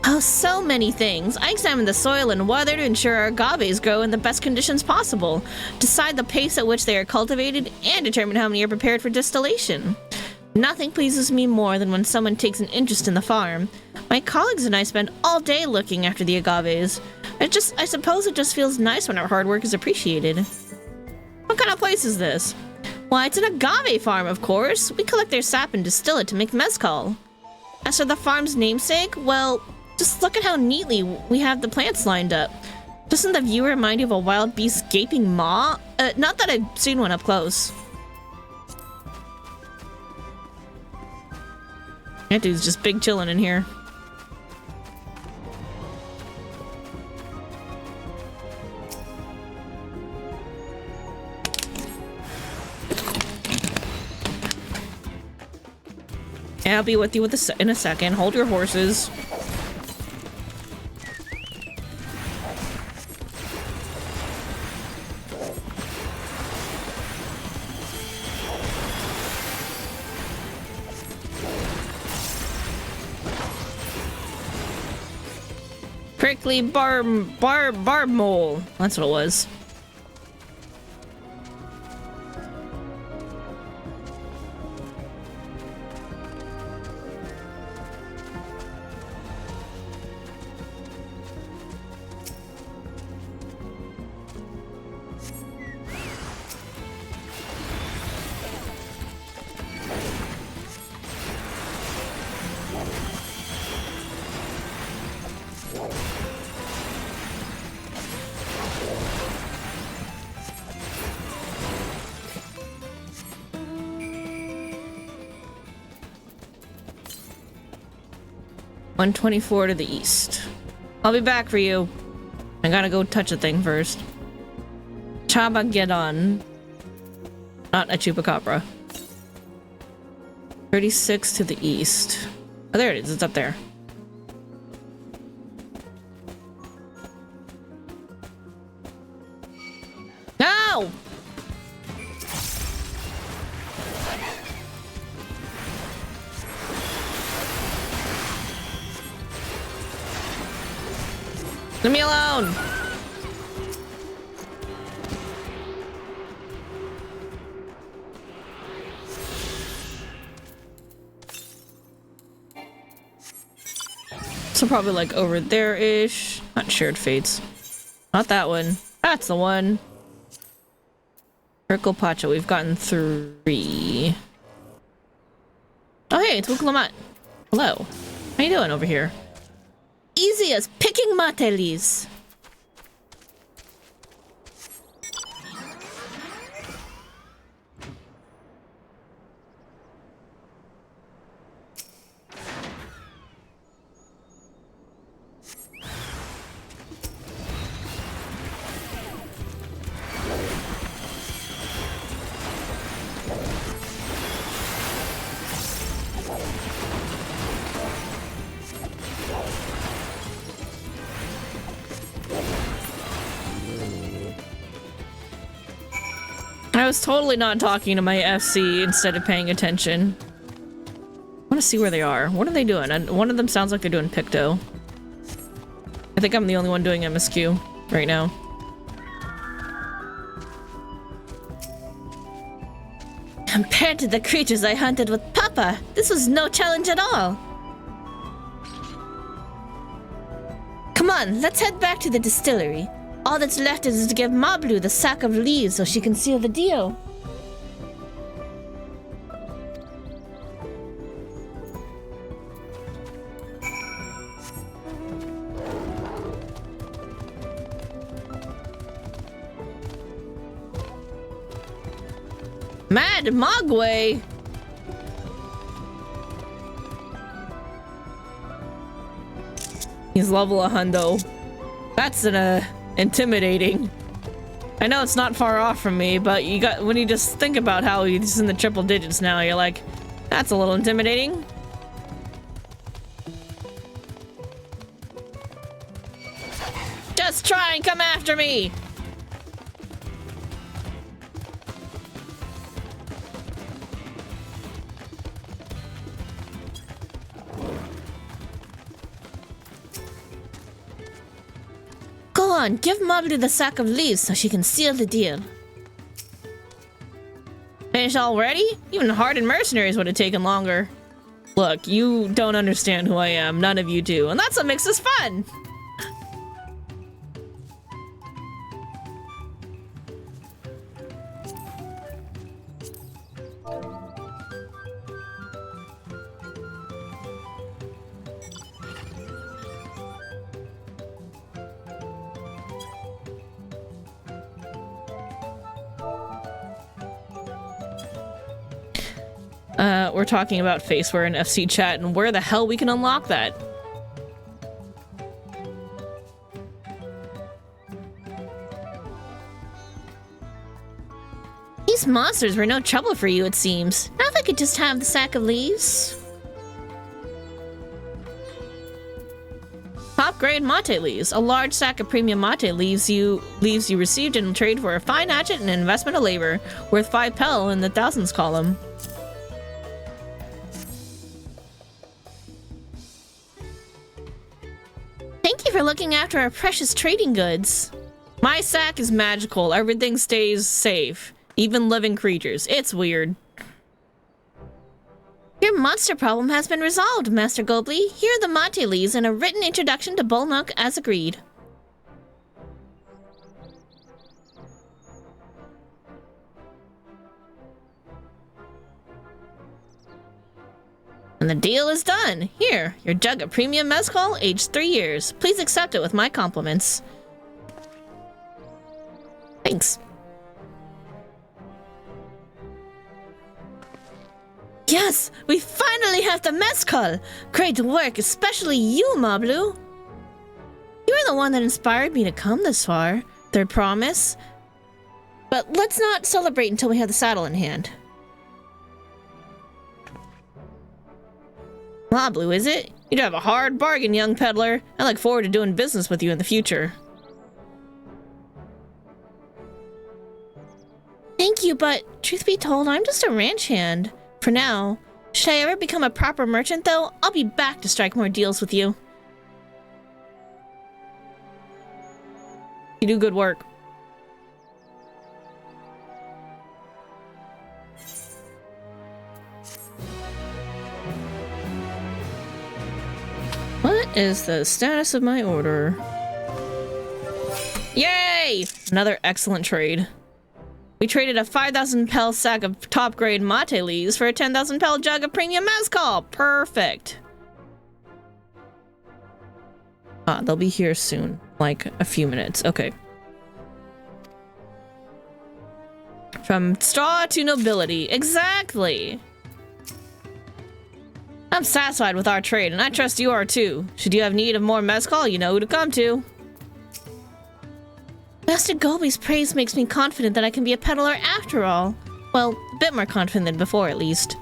Oh, so many things. I examine the soil and weather to ensure our agaves grow in the best conditions possible, decide the pace at which they are cultivated, and determine how many are prepared for distillation. Nothing pleases me more than when someone takes an interest in the farm. My colleagues and I spend all day looking after the agaves. I suppose it just feels nice when our hard work is appreciated. What kind of place is this? Why, it's an agave farm, of course. We collect their sap and distill it to make mezcal. As for the farm's namesake, well, just look at how neatly we have the plants lined up. Doesn't the viewer remind you of a wild beast's gaping maw? Not that I've seen one up close. That dude's just big chillin' in here. I'll be with you in a second. Hold your horses. Prickly barb mole. That's what it was. $124 to the east. I'll be back for you. I gotta go touch a thing first. Chabageddon. Not a chupacabra. 36 to the east. Oh, there it is. It's up there. No! Leave me alone! So probably like over there-ish. Not shared fates. Not that one. That's the one. Circle Pacha, we've gotten 3. Oh hey, it's Wuklamat. Hello. How you doing over here? Easy as picking matelis. I was totally not talking to my FC instead of paying attention. I want to see where they are. What are they doing? And one of them sounds like they're doing Picto. I think I'm the only one doing MSQ right now. Compared to the creatures I hunted with Papa, this was no challenge at all. Come on, let's head back to the distillery. All that's left is to give Mablu the sack of leaves so she can seal the deal. Mad Mogwai! He's level 100. That's an intimidating. I know it's not far off from me, but when you just think about how he's in the triple digits now, you're like, that's a little intimidating. Just try and come after me! Go on, give Mablu the sack of leaves so she can seal the deal. Finished already? Even hardened mercenaries would have taken longer. Look, you don't understand who I am. None of you do. And that's what makes this fun! We're talking about Faceware and FC chat and where the hell we can unlock that. These monsters were no trouble for you, it seems. Now if I could just have the sack of leaves. Top grade mate leaves. A large sack of premium mate leaves you received in trade for a fine hatchet and an investment of labor, worth 5 pel in the thousands column. Thank you for looking after our precious trading goods. My sack is magical. Everything stays safe. Even living creatures. It's weird. Your monster problem has been resolved, Master Gobley. Here are the mate leaves and a written introduction to bull milk as agreed. And the deal is done. Here, your jug of premium mezcal, aged 3 years. Please accept it with my compliments. Thanks. Yes, we finally have the mezcal. Great work, especially you, Mablu. the one that inspired me to come this far. Third promise. But let's not celebrate until we have the saddle in hand. Ah, Blue, is it? You'd have a hard bargain, young peddler. I look forward to doing business with you in the future. Thank you, but truth be told, I'm just a ranch hand. For now. Should I ever become a proper merchant, though? I'll be back to strike more deals with you. You do good work. What is the status of my order? Yay! Another excellent trade. We traded a 5,000 pel sack of top-grade mate leaves for a 10,000 pel jug of premium mezcal. Perfect. They'll be here soon. Like a few minutes. Okay. From straw to nobility. Exactly. I'm satisfied with our trade, and I trust you are too. Should you have need of more mezcal, you know who to come to. Master Gobi's praise makes me confident that I can be a peddler after all. Well, a bit more confident than before, at least.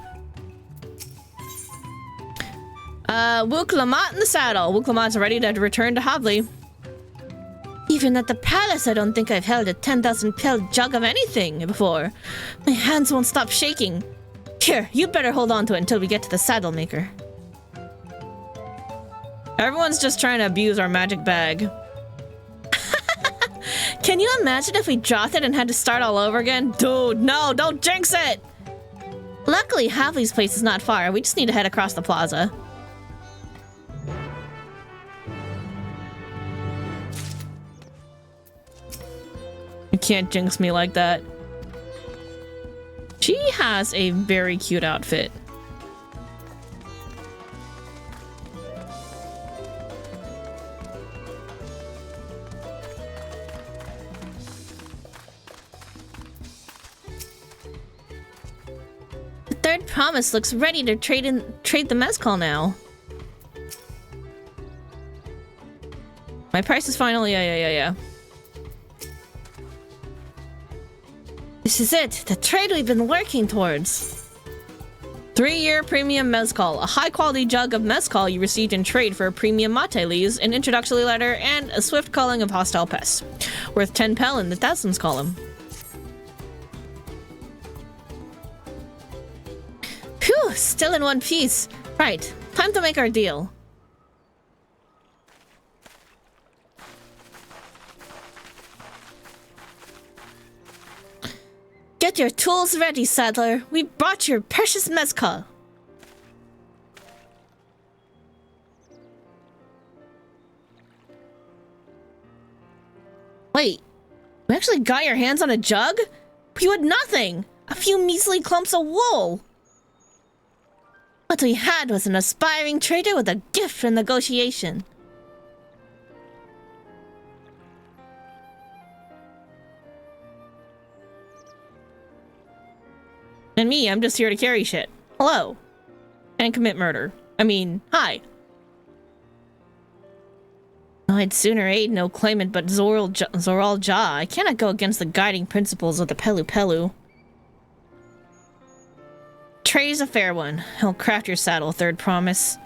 Wuk-Lamat in the saddle. Wuk-Lamat's ready to return to Hobley. Even at the palace, I don't think I've held a 10,000 pel jug of anything before. My hands won't stop shaking. Here, you better hold on to it until we get to the saddle maker. Everyone's just trying to abuse our magic bag. Can you imagine if we dropped it and had to start all over again? Dude, no, don't jinx it! Luckily, Havli's place is not far. We just need to head across the plaza. You can't jinx me like that. She has a very cute outfit. The third promise looks ready to trade the mezcal now. My price is finally yeah. This is it, the trade we've been working towards. 3-year premium mezcal, a high-quality jug of mezcal you received in trade for a premium mate leaves, an introductory letter, and a swift culling of hostile pests. Worth 10 pel in the thousands column. Phew, still in one piece. Right, time to make our deal. Get your tools ready, saddler. We brought your precious mezcal. Wait, you actually got your hands on a jug? You had nothing! A few measly clumps of wool! What we had was an aspiring trader with a gift for negotiation. And me, I'm just here to carry shit. Hello. And commit murder. I mean, hi. I'd sooner aid no claimant but Zoral Ja. I cannot go against the guiding principles of the Pelu Pelu. Trade's a fair one. I'll craft your saddle, third promise.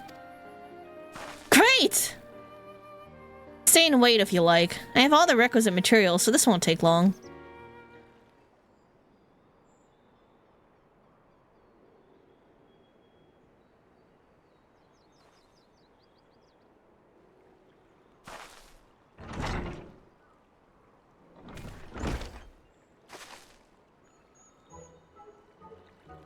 Great! Stay and wait if you like. I have all the requisite materials, so this won't take long.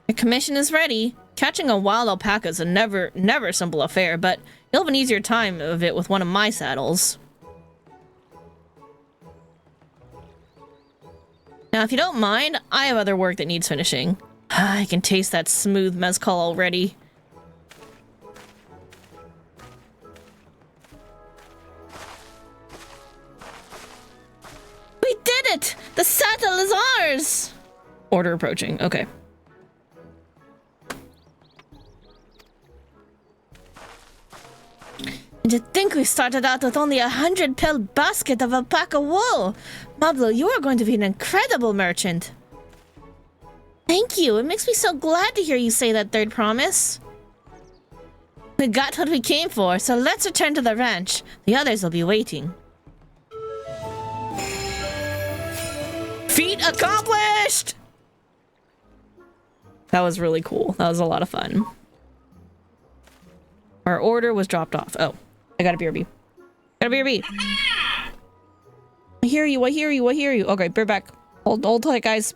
Your commission is ready. Catching a wild alpaca is a never simple affair, but you'll have an easier time of it with one of my saddles. Now, if you don't mind, I have other work that needs finishing. I can taste that smooth mezcal already. We did it! The saddle is ours! Order approaching. Okay. And to think we started out with only 100 pill basket of alpaca wool. Mablu, you are going to be an incredible merchant. Thank you. It makes me so glad to hear you say that, Third Promise. We got what we came for, so let's return to the ranch. The others will be waiting. Feat accomplished! That was really cool. That was a lot of fun. Our order was dropped off. Oh, I got a BRB. Got a BRB. I hear you. I hear you. I hear you. Okay, bear back. Hold tight, guys.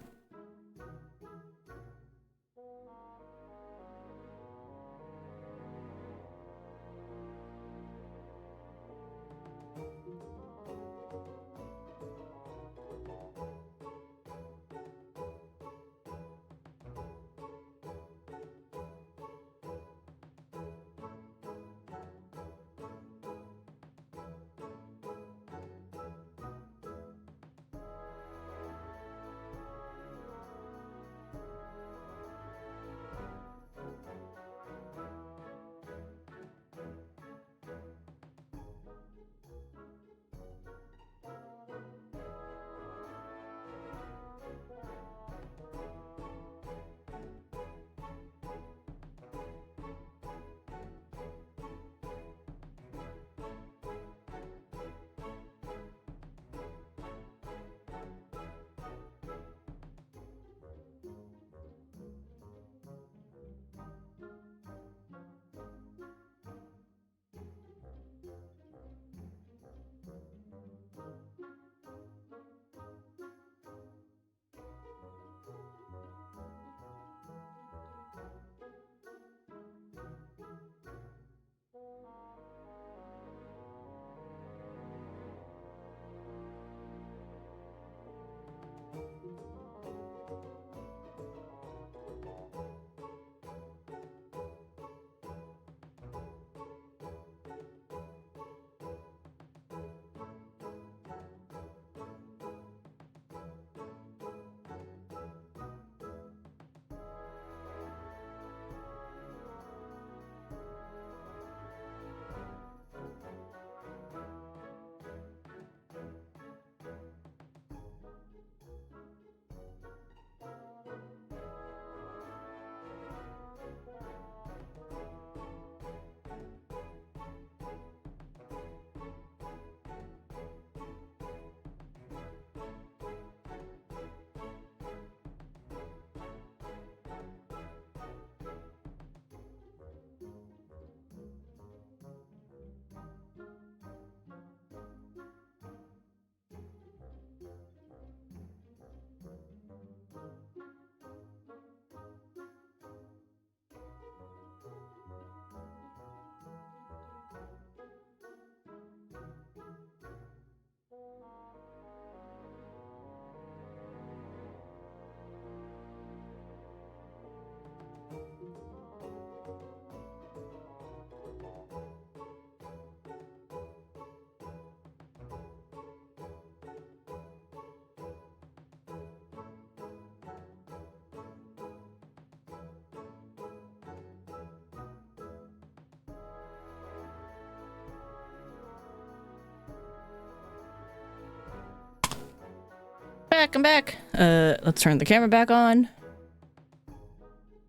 I'm back. Let's turn the camera back on.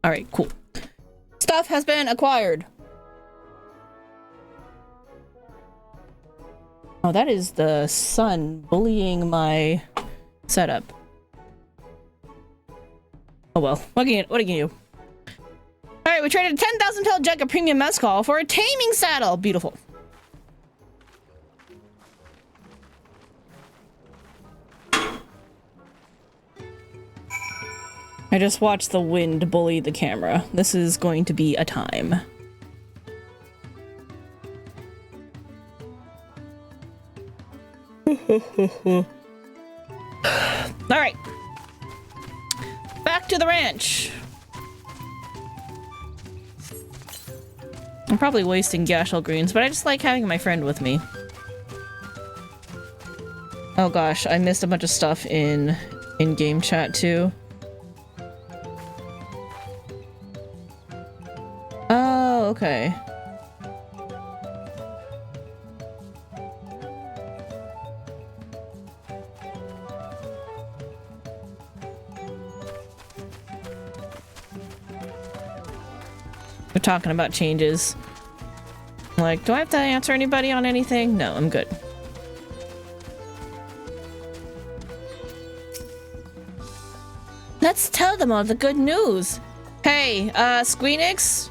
All right, cool. Stuff has been acquired. Oh, that is the sun bullying my setup. Oh well, what can you do? All right, we traded a 10,000 pill jug of premium mezcal for a taming saddle. Beautiful. I just watched the wind bully the camera. This is going to be a time. Alright. Back to the ranch. I'm probably wasting gashel greens, but I just like having my friend with me. Oh gosh, I missed a bunch of stuff in game chat too. Oh, okay. We're talking about changes. Like, do I have to answer anybody on anything? No, I'm good. Let's tell them all the good news. Hey, Squeenix?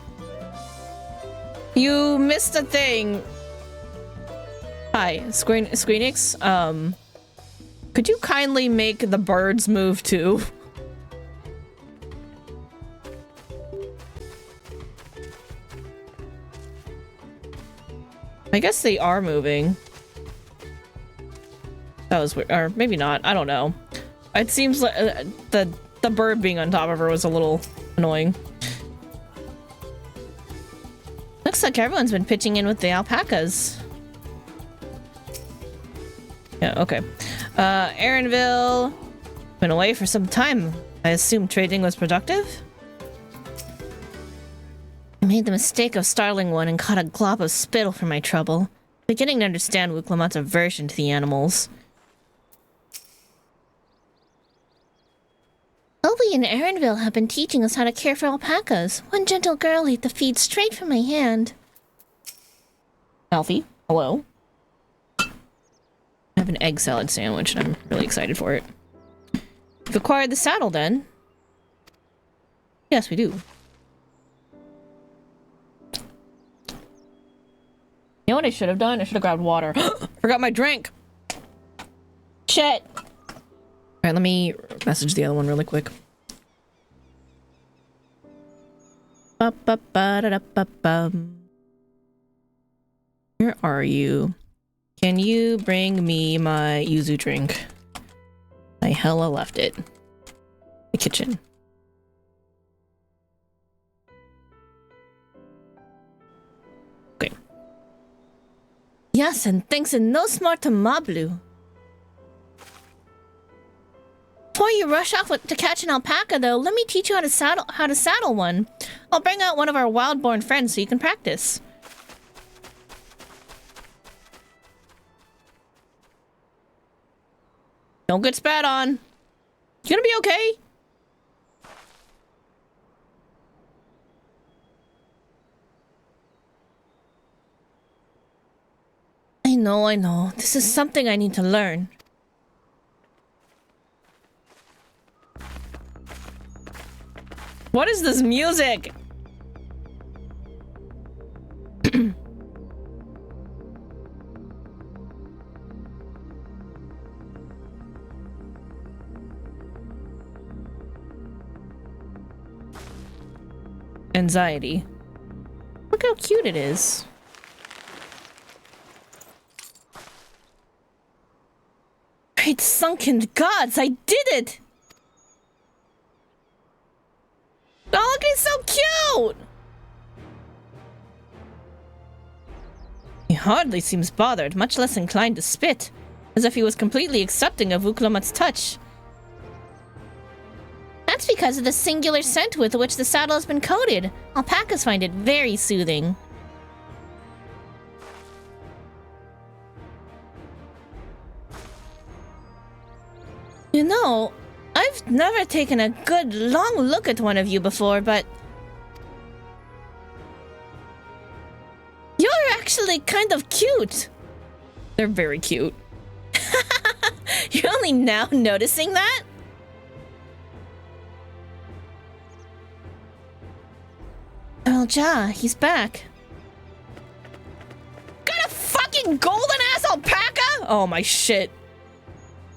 You missed a thing. Hi, Squeenix. Could you kindly make the birds move too? I guess they are moving. That was weird. Or maybe not. I don't know. It seems like the bird being on top of her was a little annoying. Looks like everyone's been pitching in with the alpacas. Yeah, okay. Aaronville been away for some time. I assume trading was productive? I made the mistake of startling one and caught a glop of spittle for my trouble. Beginning to understand Wuklamat's aversion to the animals. Obi and Aaronville have been teaching us how to care for alpacas. One gentle girl ate the feed straight from my hand. Alfie, hello. I have an egg salad sandwich and I'm really excited for it. We've acquired the saddle then. Yes, we do. You know what I should have done? I should have grabbed water. Forgot my drink. Shit. Alright, let me message the other one really quick. Where are you? Can you bring me my yuzu drink? I hella left it. The kitchen. Okay. Yes, and thanks and no smart to Mablu. Before you rush off to catch an alpaca, though, let me teach you how to saddle one. I'll bring out one of our wild-born friends so you can practice. Don't get spat on. You gonna be okay? I know. This is something I need to learn. What is this music? Anxiety. Look how cute it is. Great sunken gods, I did it! Oh, look, he's so cute! He hardly seems bothered, much less inclined to spit, as if he was completely accepting of Wuklamat's touch. That's because of the singular scent with which the saddle has been coated. Alpacas find it very soothing. You know, I've never taken a good long look at one of you before, but you're actually kind of cute. They're very cute. You're only now noticing that? Earl Ja, he's back. Got a fucking golden ass alpaca? Oh my shit.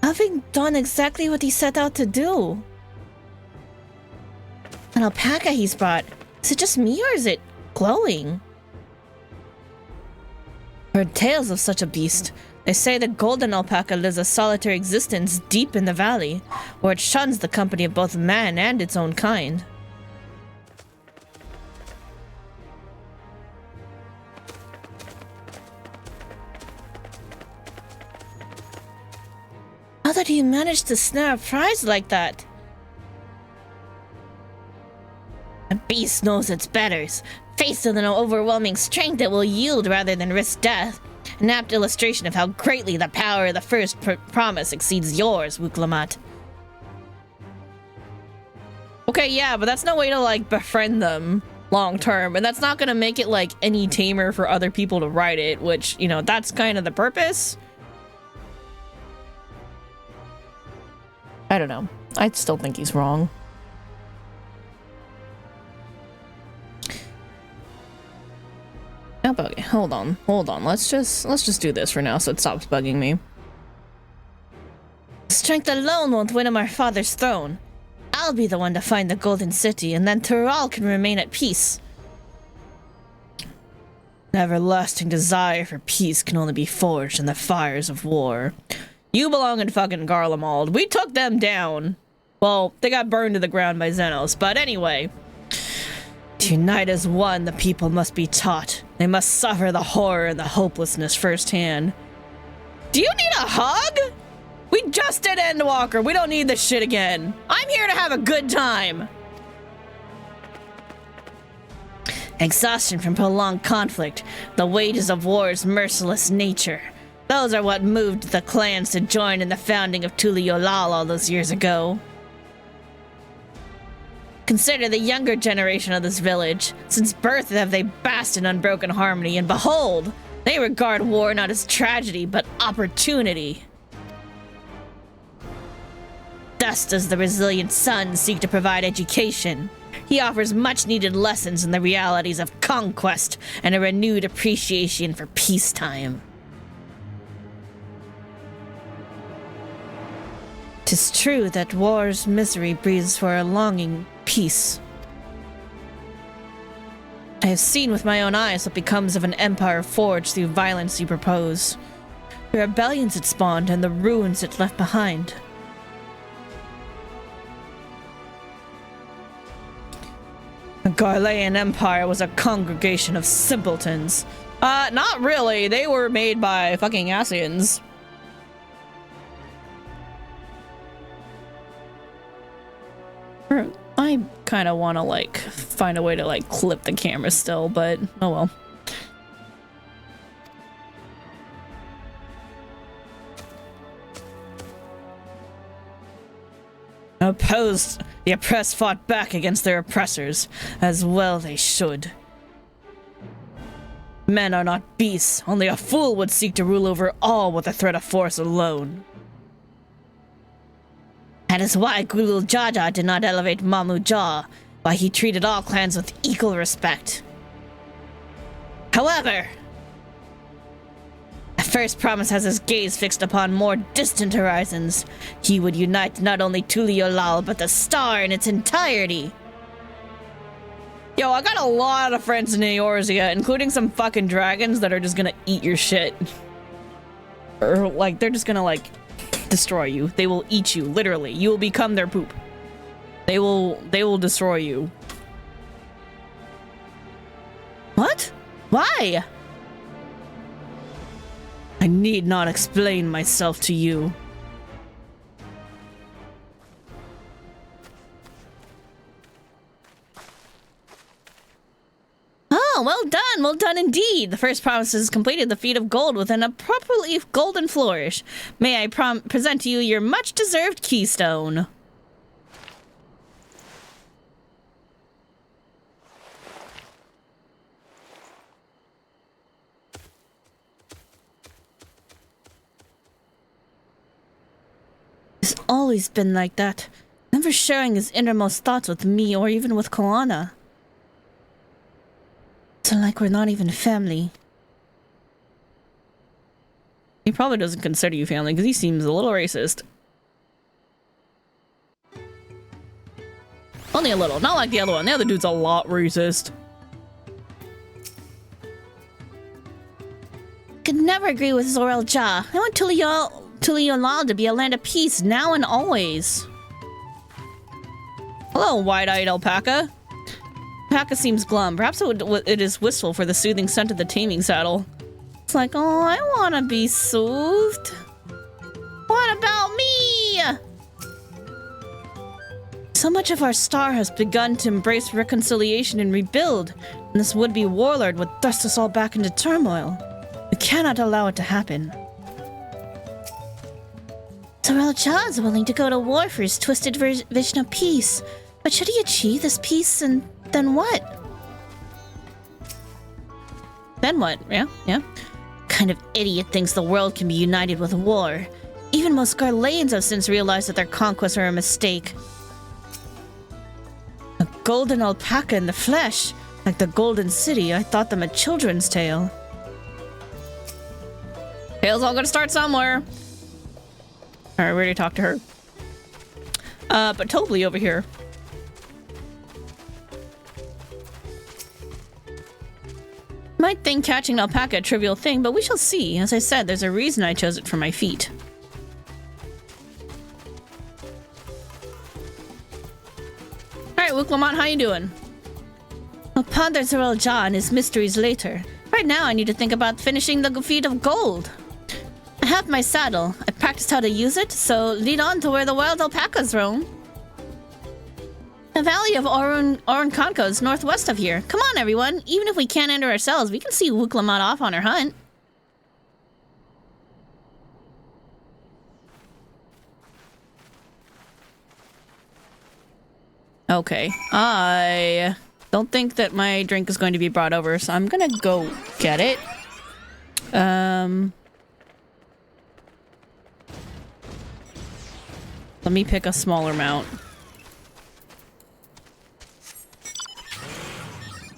Having done exactly what he set out to do. An alpaca he's brought. Is it just me or is it glowing? Heard tales of such a beast. They say the golden alpaca lives a solitary existence deep in the valley, where it shuns the company of both man and its own kind. How did he manage to snare a prize like that? The beast knows its betters. Faced with an overwhelming strength it will yield rather than risk death. An apt illustration of how greatly the power of the first promise exceeds yours, Wuklamat. Okay, yeah, but that's no way to, like, befriend them long term, and that's not gonna make it like any tamer for other people to ride it, which, you know, that's kind of the purpose. I don't know. I still think he's wrong. Not bugging. Hold on. Let's just do this for now so it stops bugging me. Strength alone won't win him our father's throne. I'll be the one to find the Golden City, and then Tural can remain at peace. An everlasting desire for peace can only be forged in the fires of war. You belong in fucking Garlemald. We took them down. Well, they got burned to the ground by Xenos, but anyway. To unite as one, the people must be taught. They must suffer the horror and the hopelessness firsthand. Do you need a hug? We just did Endwalker. We don't need this shit again. I'm here to have a good time. Exhaustion from prolonged conflict, the wages of war's merciless nature. Those are what moved the clans to join in the founding of Tuliolal all those years ago. Consider the younger generation of this village. Since birth have they basked in unbroken harmony, and behold, they regard war not as tragedy, but opportunity. Thus does the resilient son seek to provide education. He offers much-needed lessons in the realities of conquest and a renewed appreciation for peacetime. 'Tis true that war's misery breathes for a longing peace. I have seen with my own eyes what becomes of an empire forged through violence you propose. The rebellions it spawned and the ruins it left behind. The Garlean Empire was a congregation of simpletons. Not really. They were made by fucking Asians. I kind of want to, like, find a way to, like, clip the camera still, but oh well. Opposed, the oppressed fought back against their oppressors, as well they should. Men are not beasts, only a fool would seek to rule over all with the threat of force alone. That is why Gulul Jaja did not elevate Mamu Jah, why he treated all clans with equal respect. However, the First Promise has his gaze fixed upon more distant horizons. He would unite not only Tuliolal, but the star in its entirety. Yo, I got a lot of friends in Eorzea, including some fucking dragons that are just gonna eat your shit. Or, like, they're just gonna, like, destroy you. They will eat you, literally. You will become their poop. They will destroy you. What? Why? I need not explain myself to you. Oh, well done indeed. The First Promise has completed the feat of gold with an appropriately golden flourish. May I present to you your much-deserved keystone. He's always been like that, never sharing his innermost thoughts with me or even with Koana. It's like we're not even family. He probably doesn't consider you family because he seems a little racist. Only a little, not like the other one. The other dude's a lot racist. Could never agree with Zorel Ja. I want Tuliolal to be a land of peace now and always. Hello, wide-eyed alpaca. Alpaca seems glum. Perhaps it is wistful for the soothing scent of the taming saddle. It's like, oh, I want to be soothed. What about me? So much of our star has begun to embrace reconciliation and rebuild, and this would-be warlord would thrust us all back into turmoil. We cannot allow it to happen. Zorel Ja is willing to go to war for his twisted vision of peace, but should he achieve this peace, and then what? Then what? Yeah, yeah. Kind of idiot thinks the world can be united with war. Even most Garleans have since realized that their conquests are a mistake. A golden alpaca in the flesh, like the Golden City. I thought them a children's tale. Tale's all gonna start somewhere. Alright, we already talked to her. But Tobley over here. Might think catching an alpaca a trivial thing, but we shall see. As I said, there's a reason I chose it for my feet. Alright, Wuklamont, how you doing? I'll ponder Zerel Ja and his mysteries later. Right now, I need to think about finishing the feat of gold. I have my saddle. I practiced how to use it, so lead on to where the wild alpacas roam. The valley of Oronkanko is northwest of here. Come on, everyone. Even if we can't enter ourselves, we can see Wuklamont off on her hunt. Okay. I don't think that my drink is going to be brought over, so I'm gonna go get it. Let me pick a smaller amount.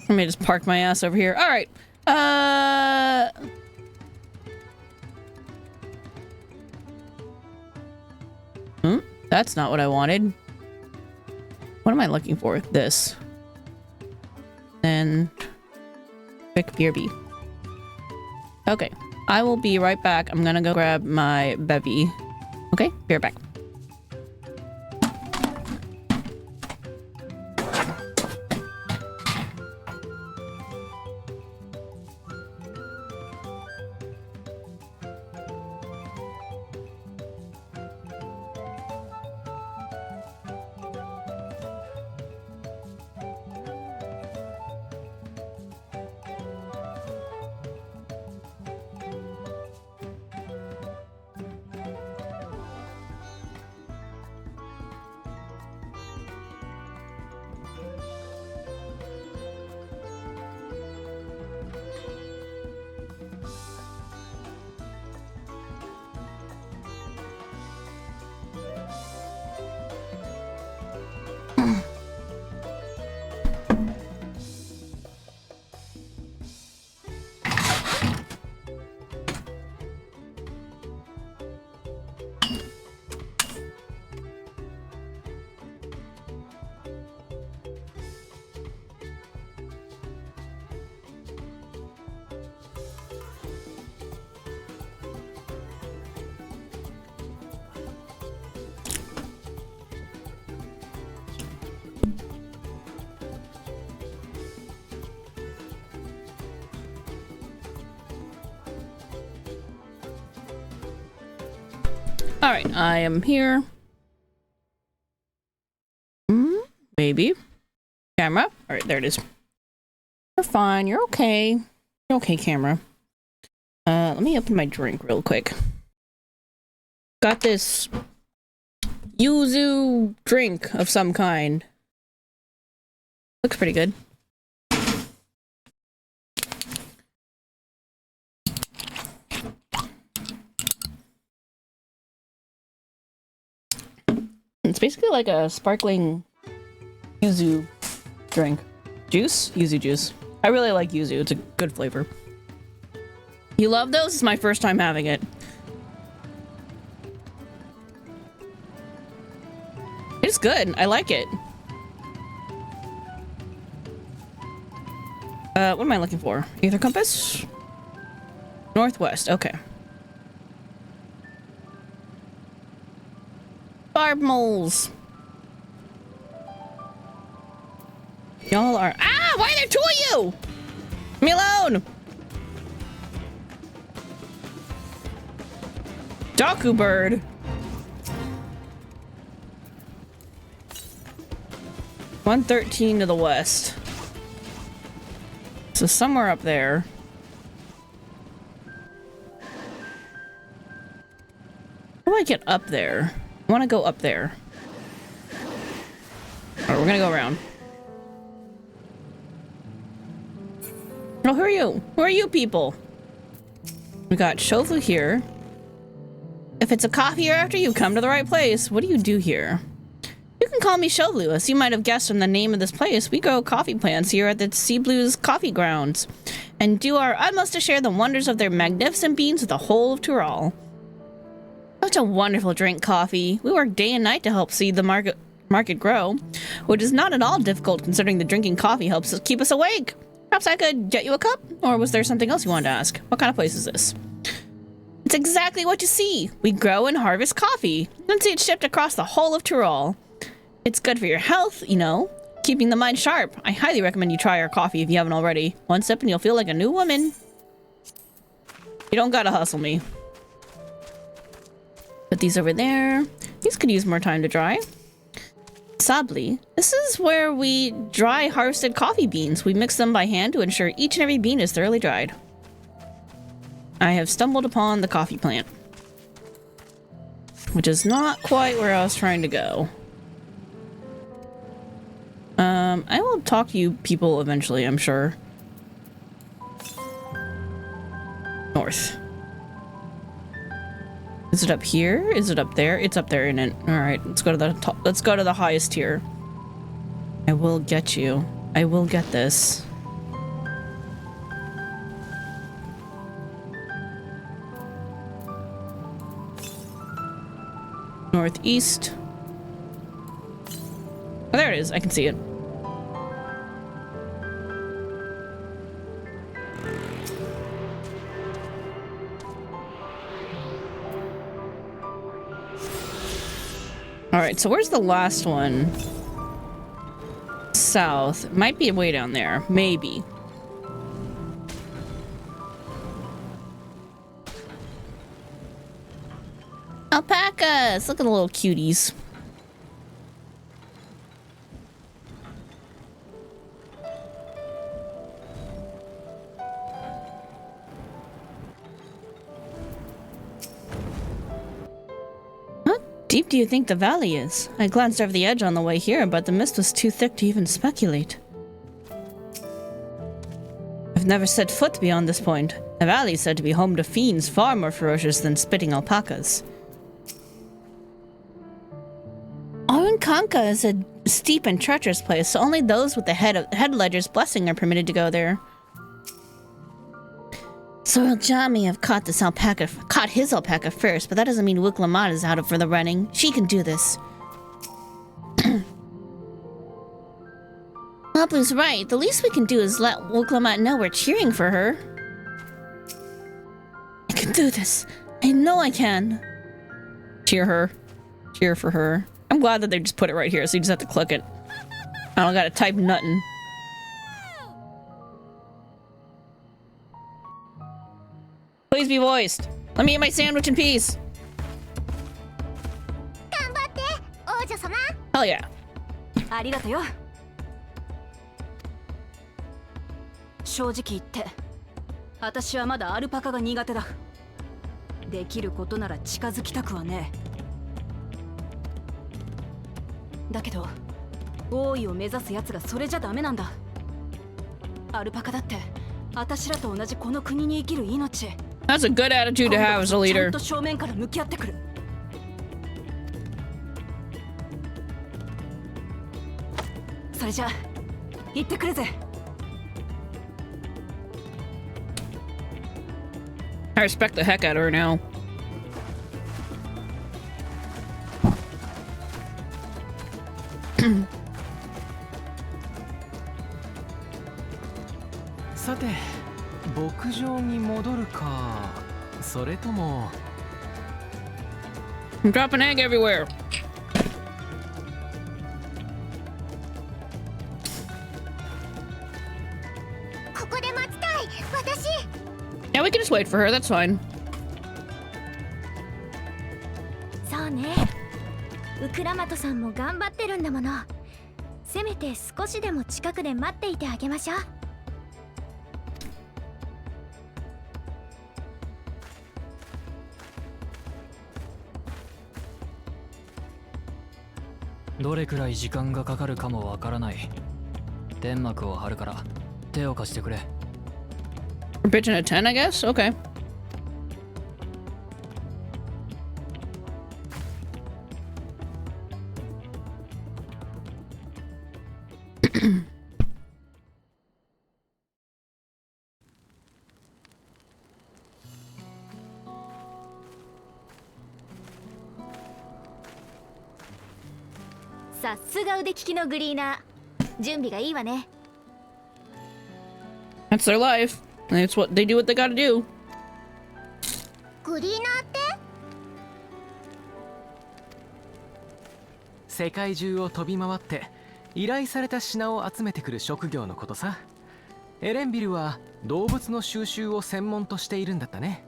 Let me just park my ass over here. All right. That's not what I wanted. What am I looking for? This. Then quick BRB. Okay. I will be right back. I'm gonna go grab my bevy. Okay, be right back. All right, I am here. Maybe. Camera. All right, there it is. You're fine. You're okay. You're okay, camera. Let me open my drink real quick. Got this yuzu drink of some kind. Looks pretty good. It's basically like a sparkling yuzu drink. Juice? Yuzu juice. I really like yuzu. It's a good flavor. You love those? It's my first time having it. It's good. I like it. What am I looking for? Ether compass? Northwest. Okay. Barb moles. Y'all are— ah! Why are there two of you? Leave me alone. Daku bird. 113 to the west. So somewhere up there. How do I get up there? I want to go up there. Alright, we're gonna go around. Oh, who are you? Who are you people? We got Shofu here. If it's a coffee you're after, you come to the right place. What do you do here? You can call me Shovu. As you might have guessed from the name of this place, we grow coffee plants here at the Sea Blues coffee grounds and do our utmost to share the wonders of their magnificent beans with the whole of Tural. Such a wonderful drink, coffee. We work day and night to help see the market grow, which is not at all difficult considering the drinking coffee helps us keep us awake. Perhaps I could get you a cup? Or was there something else you wanted to ask? What kind of place is this? It's exactly what you see. We grow and harvest coffee, then see it shipped across the whole of Tural. It's good for your health, you know, keeping the mind sharp. I highly recommend you try our coffee if you haven't already. One sip and you'll feel like a new woman. You don't gotta hustle me. Put these over there. These could use more time to dry. Sabli. This is where we dry harvested coffee beans. We mix them by hand to ensure each and every bean is thoroughly dried. I have stumbled upon the coffee plant, which is not quite where I was trying to go. I will talk to you people eventually, I'm sure. North. Is it up here? Is it up there? It's up there, isn't it? Alright, let's go to the top. Let's go to the highest tier. I will get you. I will get this. Northeast. Oh, there it is. I can see it. Alright, so where's the last one? South. Might be way down there. Maybe. Alpacas! Look at the little cuties. Deep do you think the valley is? I glanced over the edge on the way here, but the mist was too thick to even speculate. I've never set foot beyond this point. The valley is said to be home to fiends far more ferocious than spitting alpacas. Orinkanka is a steep and treacherous place, so only those with the head ledger's blessing are permitted to go there. Sorrel may have caught his alpaca first, but that doesn't mean Wiklamat is out for the running. She can do this. Maplu's right. The least we can do is let Wiklamat know we're cheering for her. I can do this. I know I can. Cheer her. Cheer for her. I'm glad that they just put it right here, so you just have to click it. I don't gotta type nothing. Please be voiced. Let me eat my sandwich in peace. Hell yeah. ありがとよ。正直言って、私はまだアルパカが苦手だ。できることなら近づきたくはねえ。だけど、王位を目指す奴がそれじゃダメなんだ。アルパカだって、私らと同じこの国に生きる命。That's a good attitude to have as a leader. ちゃんと正面から向き合ってくる。それじゃあ、行ってくるぜ。I respect the heck out of her now. さて、牧場に戻るか、それとも。I'm dropping egg everywhere. Yeah, we can just wait for her. That's fine. そうね。ウクラマトさんも頑張ってるんだもの。せめて少しでも近くで待っていてあげましょう。どれくらい時間がかかるかもわからない。天幕を張るから手を貸してくれ。We're pitching a 10, I guess? Okay.さすが腕利きのグリーナー。準備がいいわね。That's their life. That's what they do what they gotta do. グリーナーって世界中を飛び回って依頼された品を集めてくる職業のことさ。エレンビルは動物の収集を専門としているんだったね。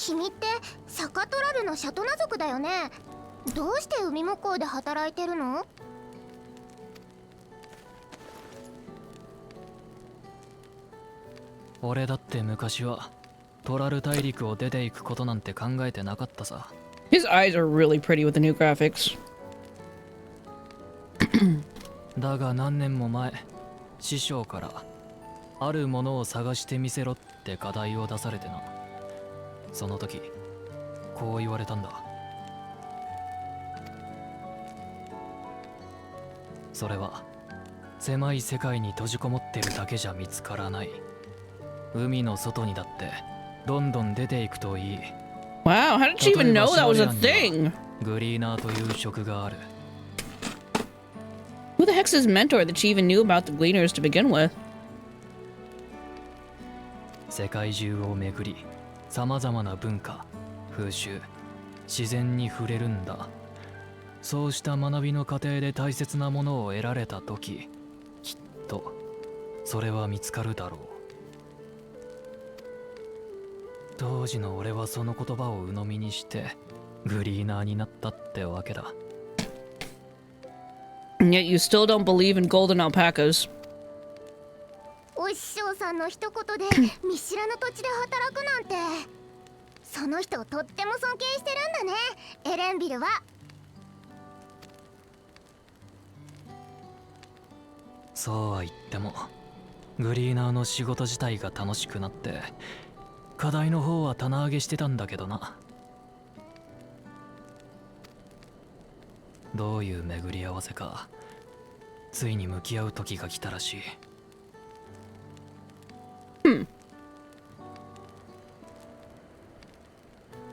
君ってサカトラルのシャトナ族だよね。どうして海向こうで働いてるの？俺だって昔はトラル大陸を出ていくことなんて考えてなかったさ。 His eyes are really pretty with the new graphics. だが何年も前、師匠からあるものを探してみせろって課題を出されてな。その時こう言われたんだ。それは狭い世界に閉じこもってるだけじゃ見つからない。海の外にだってどんどん出ていくといい。 Wow, how did she even know that was a thing? グリーナーという職がある。 Who the heck's his mentor that she even knew about the gleaners to begin with? 世界中を巡り、さまざまな文化、風習、自然に触れるんだ。そうした学びの過程で大切なものを得られた時、きっとそれは見つかるだろう。当時の俺はその言葉を鵜呑みにしてグリーナーになったってわけだ。 And yet you still don't believe in golden alpacas. お師匠さんの一言で見知らぬ土地で働くなんて、その人をとっても尊敬してるんだね、エレンビルは。そうは言ってもグリーナーの仕事自体が楽しくなって課題の方は棚上げしてたんだけどな。どういう巡り合わせか、ついに向き合う時が来たらしい。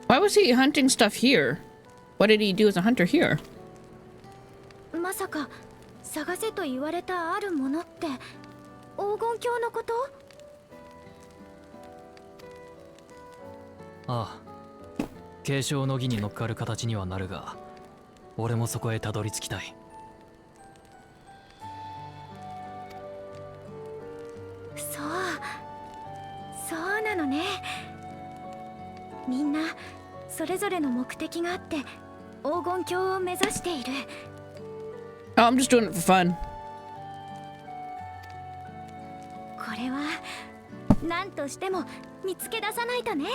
Why was he hunting stuff here? What did he do as a hunter here? まさか探せと言われたあるものって黄金鏡のこと？ああ、継承の儀に乗っかる形にはなるが、俺もそこへたどり着きたい。そうなのね。みんなそれぞれの目的があって黄金鏡を目指している。 Oh, I'm just doing it for fun. これは何としても見つけ出さないとね。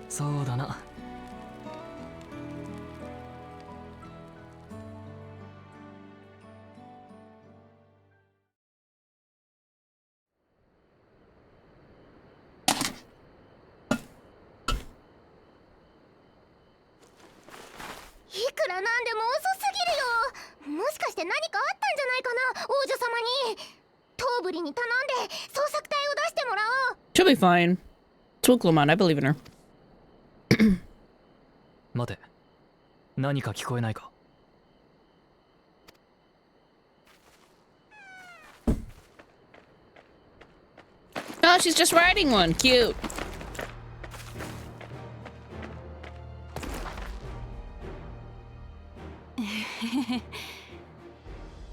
そうだな。いくらなんでも遅すぎるよ。もしかして何かあったんじゃないかな、王女様に。トーブリに頼んで捜索隊を出してもらおう。 She'll be fine. It's Wilklamon, I believe in her. 待て、何か聞こえないか。Oh, she's just riding one. Cute.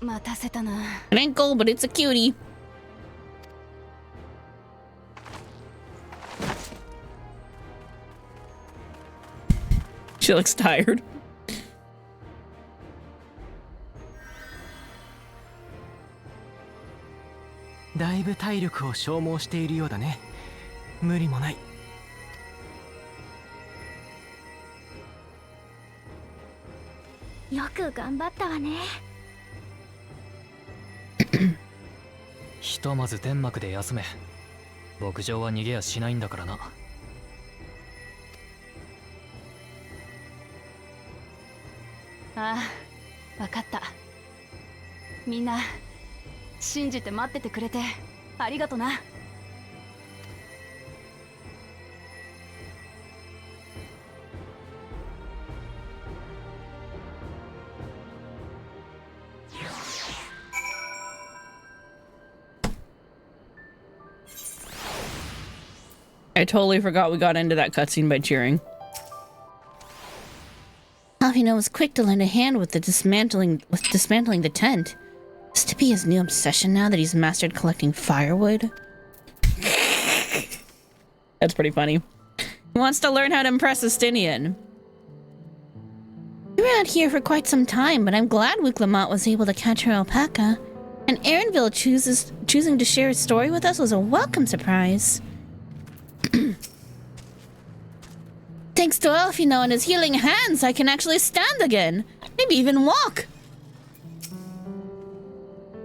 待たせたな。 It ain't gold, but it's a cutie. She looks tired. だいぶ体力を消耗しているようだね。無理もない。よく頑張ったわね。ひとまず天幕で休め。牧場は逃げやしないんだからな。ああ、わかった。みんな信じて待っててくれてありがとな。I totally forgot we got into that cutscene by cheering. Alfino was quick to lend a hand with dismantling the tent. Is to be his new obsession now that he's mastered collecting firewood? That's pretty funny. He wants to learn how to impress Estinian. We were out here for quite some time, but I'm glad Wiclamont was able to catch her alpaca. And Aaronville choosing to share his story with us was a welcome surprise. Thanks to Alfino and his healing hands, I can actually stand again. Maybe even walk.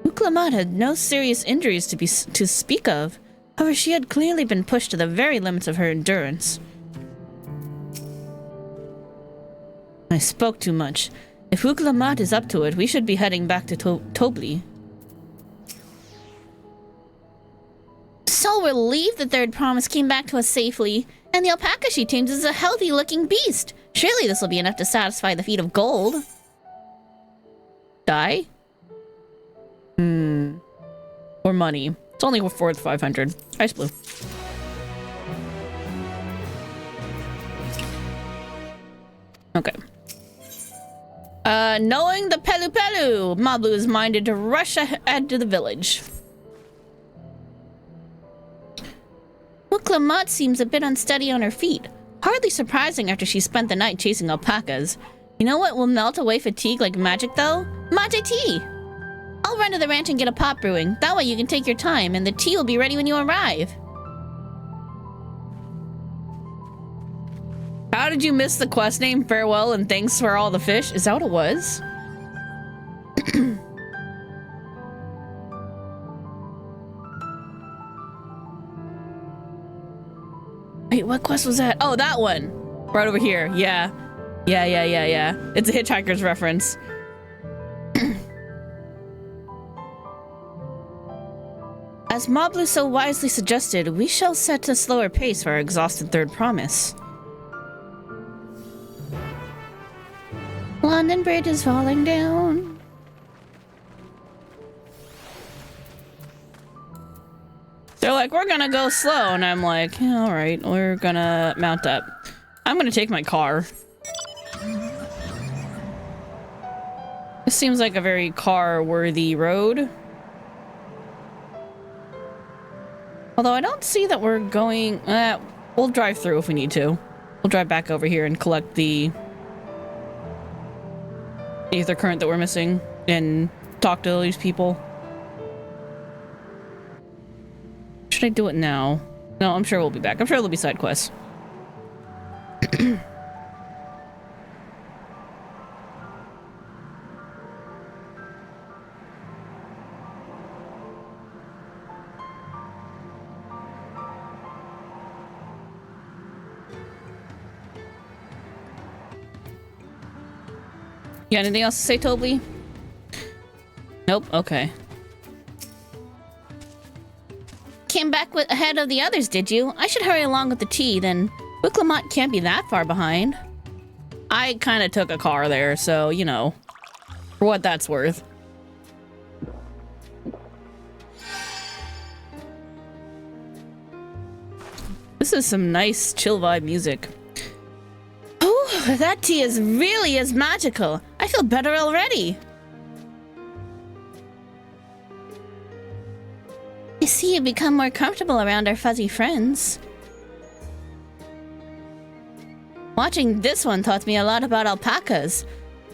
Wiclamont had no serious injuries to speak of. However, she had clearly been pushed to the very limits of her endurance. I spoke too much. If Wiclamont is up to it, we should be heading back to Tobli. So relieved the third promise came back to us safely. And the alpaca she tamed is a healthy-looking beast. Surely this will be enough to satisfy the feat of gold. Die? Or money. It's only worth 500. Ice blue. Okay. Knowing the Pelu Pelu, Mablu is minded to rush ahead to the village. Wiclamont seems a bit unsteady on her feet. Hardly surprising after she spent the night chasing alpacas. You know what will melt away fatigue like magic, though? Matcha tea! I'll run to the ranch and get a pot brewing. That way you can take your time, and the tea will be ready when you arrive. How did you miss the quest name? Farewell and thanks for all the fish? Is that what it was? Wait, what quest was that? Oh, that one! Right over here, yeah. Yeah. It's a Hitchhiker's reference. As Mablu so wisely suggested, we shall set a slower pace for our exhausted third promise. London Bridge is falling down. They're like, we're gonna go slow, and I'm like, yeah, all right, we're gonna mount up. I'm gonna take my car. This seems like a very car-worthy road. Although I don't see that we're going... we'll drive through if we need to. We'll drive back over here and collect the ether current that we're missing and talk to these people. Should I do it now? No, I'm sure we'll be back. I'm sure there'll be side quests. You got anything else to say, Tobli? Nope, okay. Came back ahead of the others, did you? I should hurry along with the tea, then. Wiclamont can't be that far behind. I kind of took a car there, so, you know, for what that's worth. This is some nice chill vibe music. Oh, that tea is really magical. I feel better already. I see you become more comfortable around our fuzzy friends. Watching this one taught me a lot about alpacas.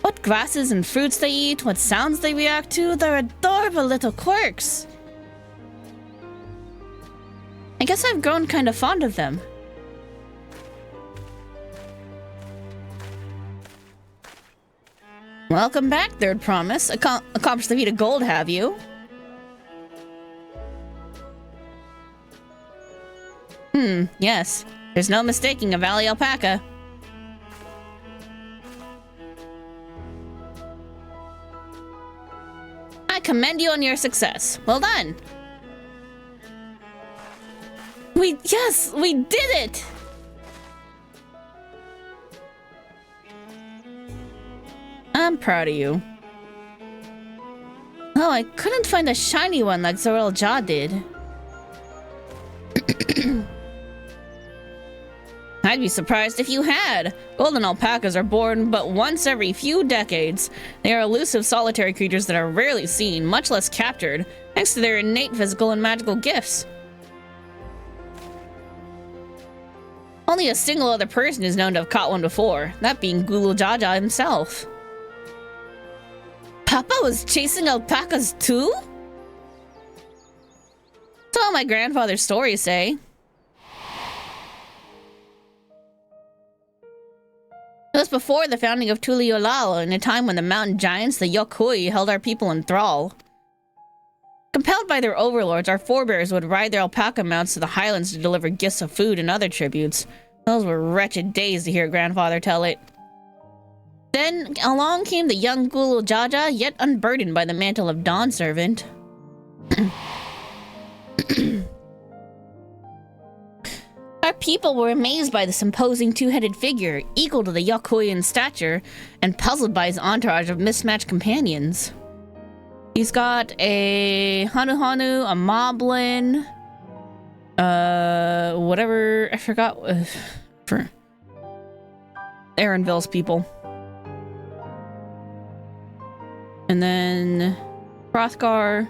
What grasses and fruits they eat, what sounds they react to, their adorable little quirks. I guess I've grown kind of fond of them. Welcome back, Third Promise. Accomplished the feat of gold, have you? Yes. There's no mistaking a valley alpaca. I commend you on your success. Well done. Yes, we did it! I'm proud of you. Oh, I couldn't find a shiny one like Zorel Ja did. I'd be surprised if you had. Golden alpacas are born but once every few decades. They are elusive, solitary creatures that are rarely seen, much less captured, thanks to their innate physical and magical gifts. Only a single other person is known to have caught one before, that being Gulu Jaja himself. Papa was chasing alpacas too? That's all my grandfather's stories say. It was before the founding of Tuliolao, in a time when the mountain giants, the Yokui, held our people in thrall. Compelled by their overlords, our forebears would ride their alpaca mounts to the highlands to deliver gifts of food and other tributes. Those were wretched days to hear grandfather tell it. Then along came the young Gulu Jaja, yet unburdened by the mantle of Dawn Servant. Our people were amazed by this imposing two-headed figure, equal to the Yokui in stature, and puzzled by his entourage of mismatched companions. He's got a Hanu, a Moblin, whatever, I forgot, for Aaronville's people. And then Hrothgar,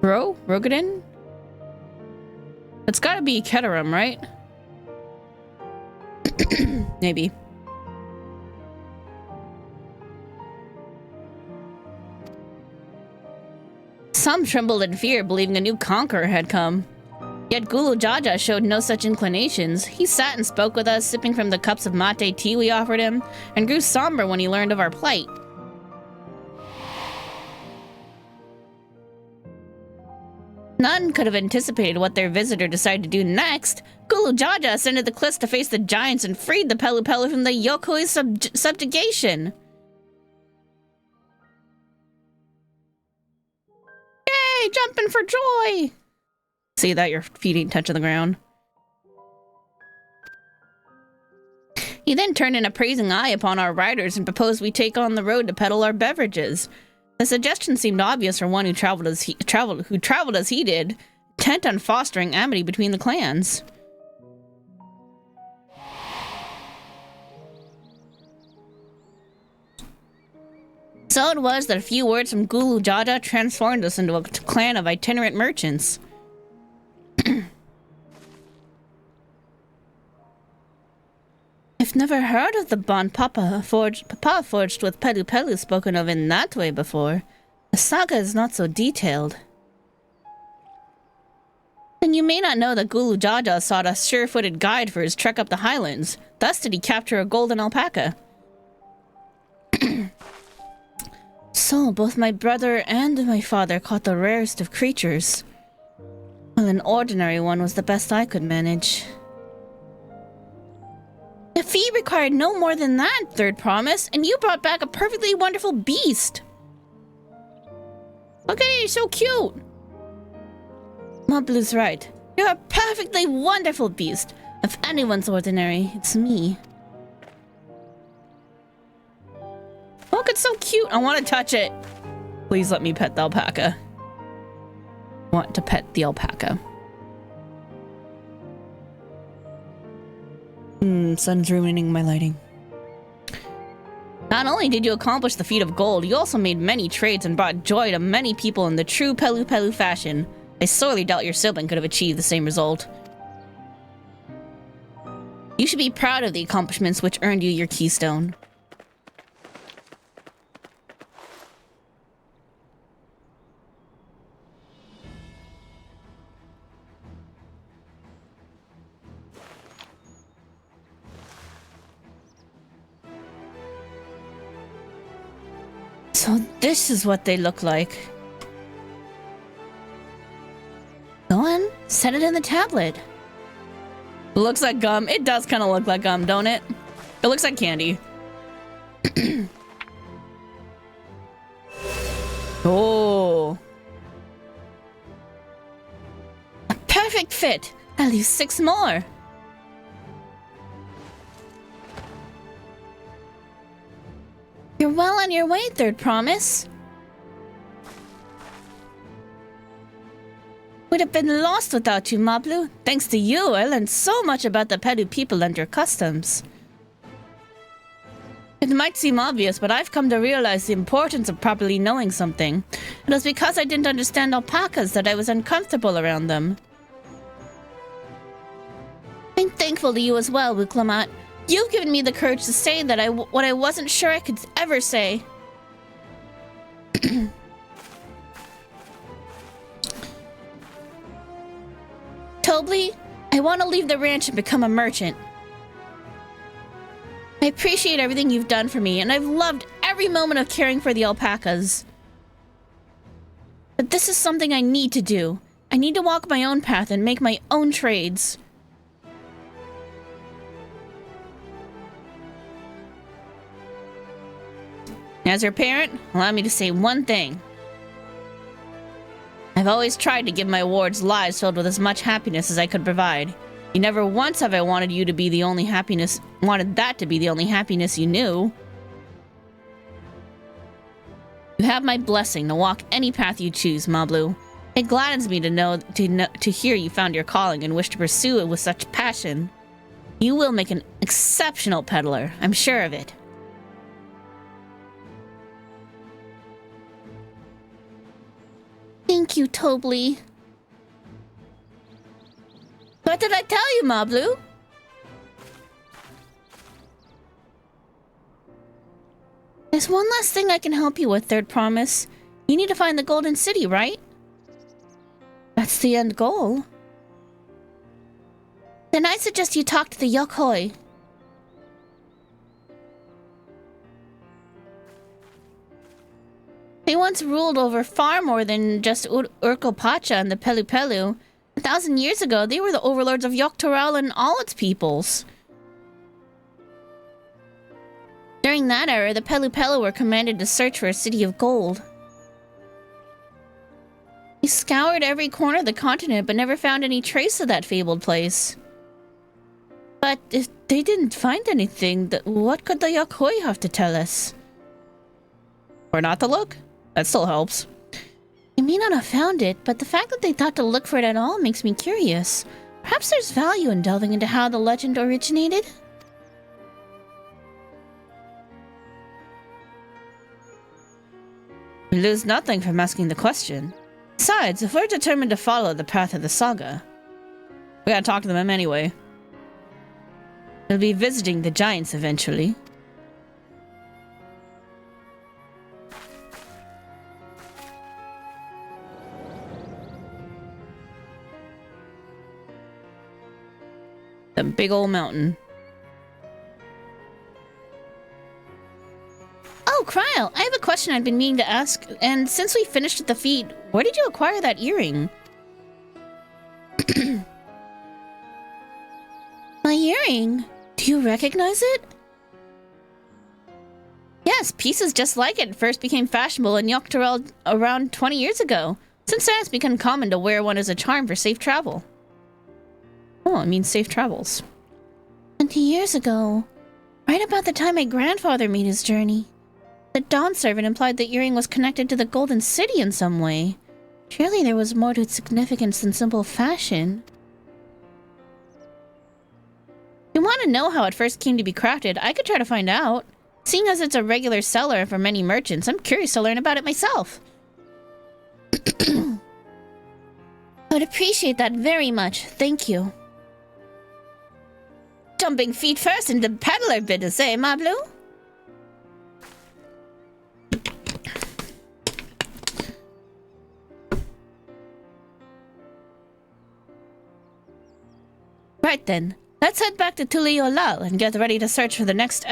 Rogadin? It's gotta be Keterum, right? Maybe. Some trembled in fear, believing a new conqueror had come. Yet Gulu Jaja showed no such inclinations. He sat and spoke with us, sipping from the cups of mate tea we offered him, and grew somber when he learned of our plight. None could have anticipated what their visitor decided to do next. Gulu Jaja ascended the cliffs to face the giants and freed the Pelu Pelu from the Yokui's subjugation. Yay! Jumping for joy! See that your feet ain't touching the ground. He then turned an appraising eye upon our riders and proposed we take on the road to peddle our beverages. The suggestion seemed obvious for one who traveled as he did, intent on fostering amity between the clans. So it was that a few words from Gulu Jaja transformed us into a clan of itinerant merchants. I've never heard of the bond Papa forged with Pelu Pelu spoken of in that way before. The saga is not so detailed. Then you may not know that Gulu Jaja sought a sure-footed guide for his trek up the highlands. Thus did he capture a golden alpaca. So, both my brother and my father caught the rarest of creatures. Well, an ordinary one was the best I could manage. The fee required no more than that, Third Promise, and you brought back a perfectly wonderful beast. Look at it, he's so cute. Mablu's right. You're a perfectly wonderful beast. If anyone's ordinary, it's me. Look, it's so cute. I want to touch it. Please let me pet the alpaca. I want to pet the alpaca. Sun's ruining my lighting. Not only did you accomplish the feat of gold, you also made many trades and brought joy to many people in the true Pelu Pelu fashion. I sorely doubt your sibling could have achieved the same result. You should be proud of the accomplishments which earned you your keystone. So this is what they look like. Go on, set it in the tablet. Looks like gum. It does kind of look like gum, don't it? It looks like candy. Oh. A perfect fit. I'll use 6 more. You're well on your way, Third Promise. Would have been lost without you, Mablu. Thanks to you, I learned so much about the Pelu people and their customs. It might seem obvious, but I've come to realize the importance of properly knowing something. It was because I didn't understand alpacas that I was uncomfortable around them. I'm thankful to you as well, Wuklamat. You've given me the courage to say that what I wasn't sure I could ever say. Tobli, I want to leave the ranch and become a merchant. I appreciate everything you've done for me, and I've loved every moment of caring for the alpacas. But this is something I need to do. I need to walk my own path and make my own trades. As your parent, allow me to say one thing. I've always tried to give my wards lives filled with as much happiness as I could provide. You never once have I wanted you to be the only happiness, wanted that to be the only happiness you knew. You have my blessing to walk any path you choose, Mablu. It gladdens me to hear you found your calling and wish to pursue it with such passion. You will make an exceptional peddler, I'm sure of it. Thank you, Tobli. What did I tell you, Mablu? There's one last thing I can help you with, Third Promise. You need to find the Golden City, right? That's the end goal. Then I suggest you talk to the Yokoi. They once ruled over far more than just Urkopacha and the Pelu Pelu. 1,000 years ago, they were the overlords of Yoktoral and all its peoples. During that era, the Pelu Pelu were commanded to search for a city of gold. They scoured every corner of the continent, but never found any trace of that fabled place. But if they didn't find anything, what could the Yokoi have to tell us? Or not to look? That still helps. They may not have found it, but the fact that they thought to look for it at all makes me curious. Perhaps there's value in delving into how the legend originated? We lose nothing from asking the question. Besides, if we're determined to follow the path of the saga, we gotta talk to them anyway. We'll be visiting the giants eventually. The big old mountain. Oh, Kryl, I have a question I've been meaning to ask, and since we finished with the feat, where did you acquire that earring? My earring? Do you recognize it? Yes, pieces just like it first became fashionable in Yoktoral around 20 years ago. Since then, it's become common to wear one as a charm for safe travel. Oh, it means safe travels. 20 years ago, right about the time my grandfather made his journey, the Dawn servant implied the earring was connected to the Golden City in some way. Surely there was more to its significance than simple fashion. If you want to know how it first came to be crafted, I could try to find out. Seeing as it's a regular seller for many merchants, I'm curious to learn about it myself. I would appreciate that very much. Thank you. Jumping feet first into peddler business, eh, Mablu? Right then, let's head back to Tuliolal and get ready to search for the next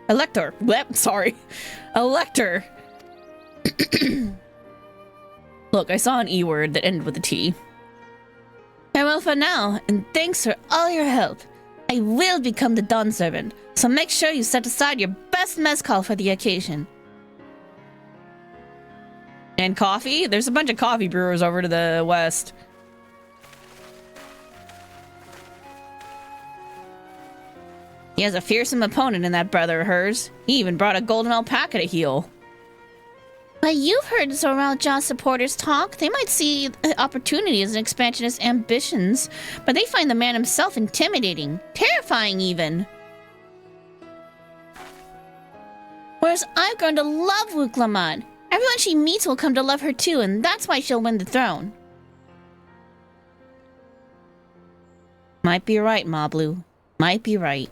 elector. Look, I saw an E word that ended with a T. Farewell for now, and thanks for all your help. I will become the Dawn Servant, so make sure you set aside your best mezcal for the occasion. And coffee? There's a bunch of coffee brewers over to the west. He has a fearsome opponent in that brother of hers. He even brought a golden alpaca to heal. But you've heard Zoral Jaw supporters talk. They might see opportunity as an expansionist ambitions, but they find the man himself intimidating, terrifying even. Whereas I'm going to love Wuklamad. Everyone she meets will come to love her too, and that's why she'll win the throne. Might be right, Mablu. Might be right.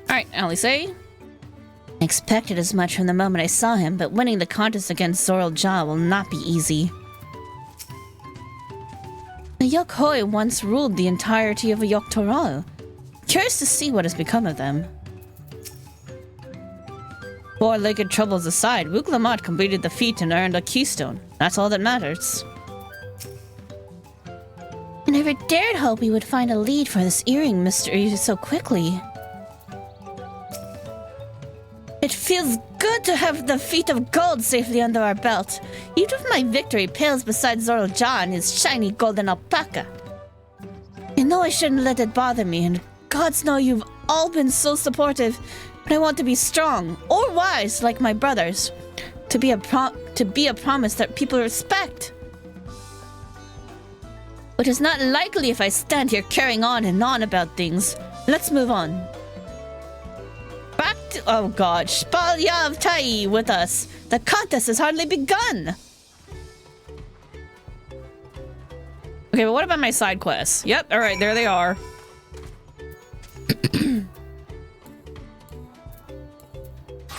Alright, Alice. I expected as much from the moment I saw him, but winning the contest against Zoral Jaw will not be easy. The Yokhoi once ruled the entirety of Yoktoral. Curious to see what has become of them. Four-legged troubles aside, Wuklamad completed the feat and earned a keystone. That's all that matters. I never dared hope we would find a lead for this earring mystery so quickly. It feels good to have the feet of gold safely under our belt. Even if my victory pales beside Zoral Jaw and his shiny golden alpaca. I know I shouldn't let it bother me, and gods know you've all been so supportive, but I want to be strong, or wise like my brothers. To be a promise that people respect. But it's not likely if I stand here carrying on and on about things. Let's move on. Back to, oh god, Spalyav Tai with us. The contest has hardly begun. Okay, but what about my side quests? Yep, alright, there they are.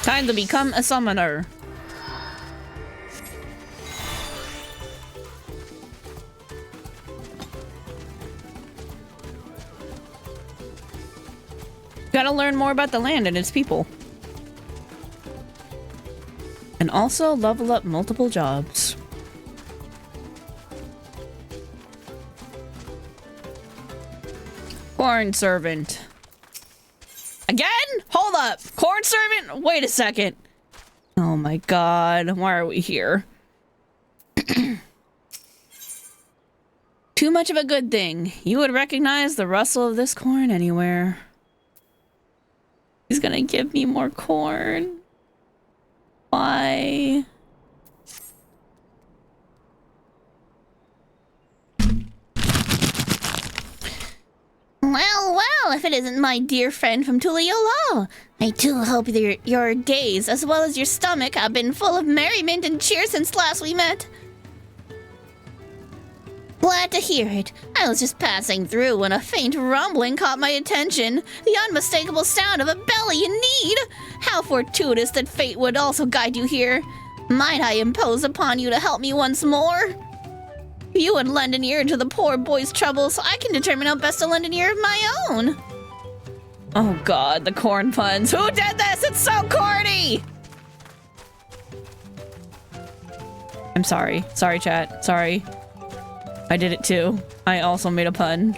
Time to become a summoner. Gotta learn more about the land and its people. And also level up multiple jobs. Corn servant. Again? Hold up. Corn servant? Wait a second. Oh my god. Why are we here? Too much of a good thing. You would recognize the rustle of this corn anywhere. He's gonna give me more corn. Why? Well, well, if it isn't my dear friend from Tuliolo. I do hope your days, as well as your stomach, have been full of merriment and cheer since last we met. Glad to hear it. I was just passing through when a faint rumbling caught my attention. The unmistakable sound of a belly in need. How fortuitous that fate would also guide you here. Might I impose upon you to help me once more? You would lend an ear to the poor boy's troubles. I can determine how best to lend an ear of my own. Oh god, the corn puns. Who did this? It's so corny! I'm sorry. Sorry, chat. Sorry. I did it too. I also made a pun.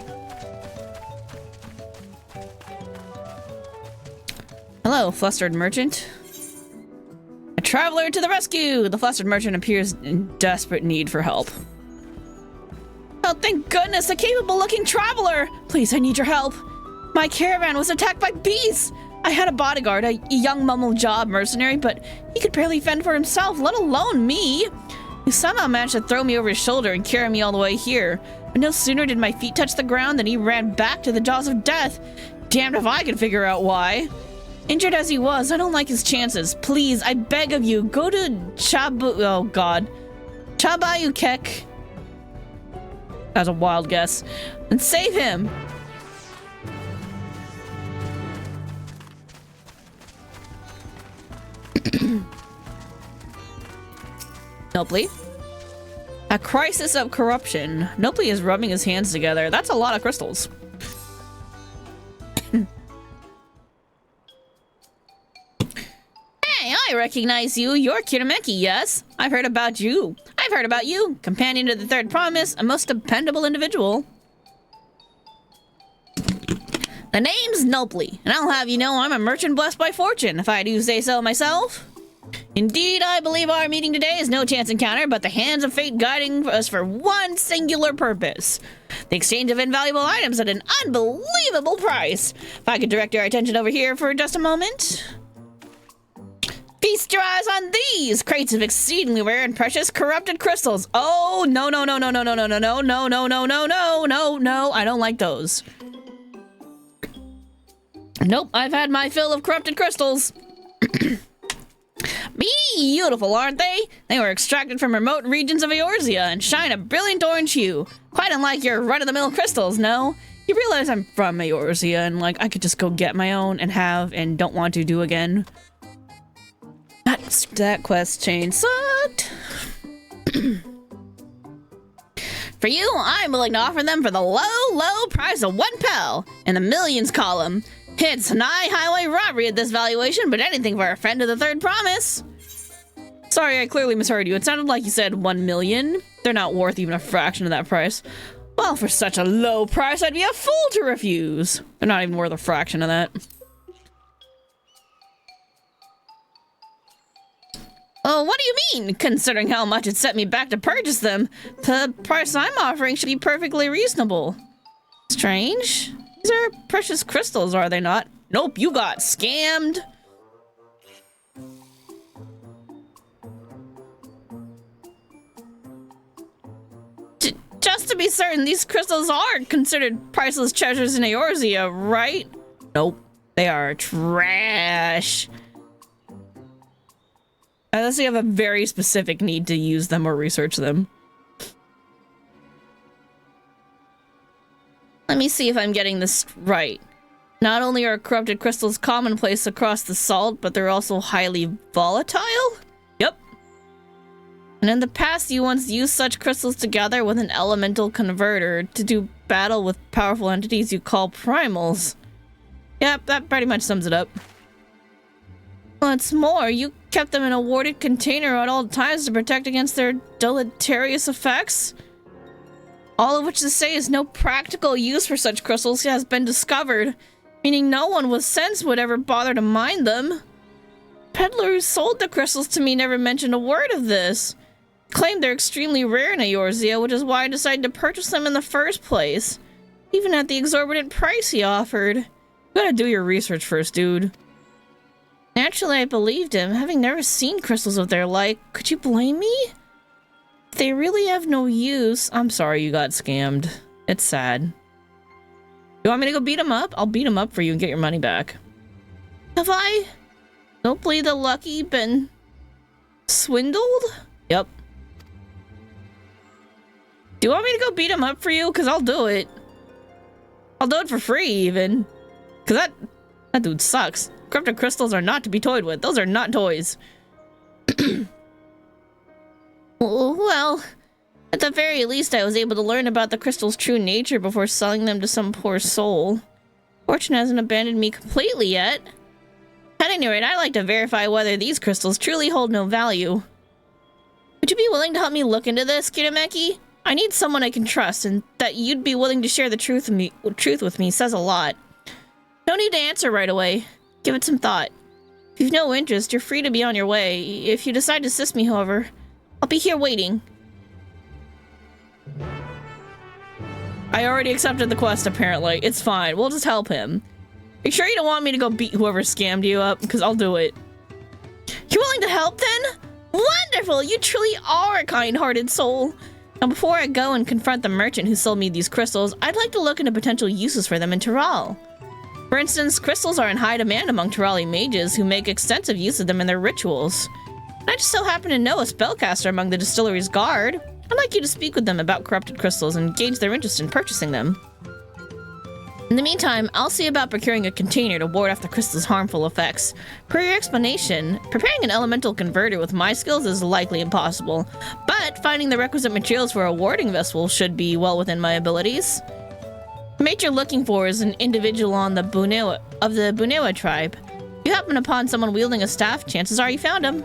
Hello, flustered merchant. A traveler to the rescue! The flustered merchant appears in desperate need for help. Oh, thank goodness, a capable-looking traveler! Please, I need your help. My caravan was attacked by beasts! I had a bodyguard, a young mumble-job mercenary, but he could barely fend for himself, let alone me. He somehow managed to throw me over his shoulder and carry me all the way here. But no sooner did my feet touch the ground than he ran back to the jaws of death. Damned if I could figure out why. Injured as he was, I don't like his chances. Please, I beg of you, go to oh god. Chabayukek. That's a wild guess. And save him. Nopely. A crisis of corruption. Nopely is rubbing his hands together. That's a lot of crystals. Hey, I recognize you. You're Kirameki, yes? I've heard about you. Companion to the Third Promise, a most dependable individual. The name's Nopely, and I'll have you know I'm a merchant blessed by fortune, if I do say so myself. Indeed, I believe our meeting today is no chance encounter, but the hands of fate guiding us for one singular purpose. The exchange of invaluable items at an unbelievable price. If I could direct your attention over here for just a moment. Feast your eyes on these crates of exceedingly rare and precious corrupted crystals. Oh, no, no, no, no, no, no, no, no, no, no, no, no, no, no, no, no, I don't like those. Nope, I've had my fill of corrupted crystals. Beautiful, aren't they? They were extracted from remote regions of Eorzea and shine a brilliant orange hue. Quite unlike your run-of-the-mill crystals, no? You realize I'm from Eorzea and, like, I could just go get my own and have and don't want to do again. That quest chain sucked. For you, I'm willing to offer them for the low price of 1 pel in the millions column. It's an highway robbery at this valuation, but anything for a friend of the Third Promise. Sorry, I clearly misheard you. It sounded like you said 1 million. They're not worth even a fraction of that price. Well, for such a low price, I'd be a fool to refuse. They're not even worth a fraction of that. Oh, what do you mean? Considering how much it set me back to purchase them, the price I'm offering should be perfectly reasonable. Strange. These are precious crystals, are they not? Nope, you got scammed. Just to be certain, these crystals are considered priceless treasures in Eorzea, right? Nope, they are trash. Unless you have a very specific need to use them or research them. Let me see if I'm getting this right. Not only are corrupted crystals commonplace across the salt, but they're also highly volatile? Yep. And in the past, you once used such crystals together with an elemental converter to do battle with powerful entities you call primals. Yep, that pretty much sums it up. What's more, you kept them in a warded container at all times to protect against their deleterious effects. All of which to say is no practical use for such crystals has been discovered, meaning no one with sense would ever bother to mine them. Peddler who sold the crystals to me never mentioned a word of this. Claimed they're extremely rare in Eorzea, which is why I decided to purchase them in the first place. Even at the exorbitant price he offered. You gotta do your research first, dude. Naturally, I believed him, having never seen crystals of their like. Could you blame me? If they really have no use, I'm sorry you got scammed. It's sad. You want me to go beat him up? I'll beat him up for you and get your money back. Have I? Nopely the Lucky been swindled? Yep. Do you want me to go beat him up for you? Because I'll do it. I'll do it for free, even. Because that dude sucks. Corrupted crystals are not to be toyed with. Those are not toys. Well, at the very least, I was able to learn about the crystal's true nature before selling them to some poor soul. Fortune hasn't abandoned me completely yet. At any rate, I'd like to verify whether these crystals truly hold no value. Would you be willing to help me look into this, Kirameki? I need someone I can trust, and that you'd be willing to share the truth with me says a lot. No need to answer right away. Give it some thought. If you've no interest, you're free to be on your way. If you decide to assist me, however, I'll be here waiting. I already accepted the quest, apparently. It's fine. We'll just help him. Are you sure you don't want me to go beat whoever scammed you up? Because I'll do it. You're willing to help, then? Wonderful! You truly are a kind-hearted soul. Now, before I go and confront the merchant who sold me these crystals, I'd like to look into potential uses for them in Tyral. For instance, crystals are in high demand among Tyrali mages who make extensive use of them in their rituals. And I just so happen to know a spellcaster among the distillery's guard. I'd like you to speak with them about corrupted crystals and gauge their interest in purchasing them. In the meantime, I'll see about procuring a container to ward off the crystal's harmful effects. Per your explanation, preparing an elemental converter with my skills is likely impossible, but finding the requisite materials for a warding vessel should be well within my abilities. The mate you're looking for is an individual on the Bunewa tribe. If you happen upon someone wielding a staff, chances are you found him.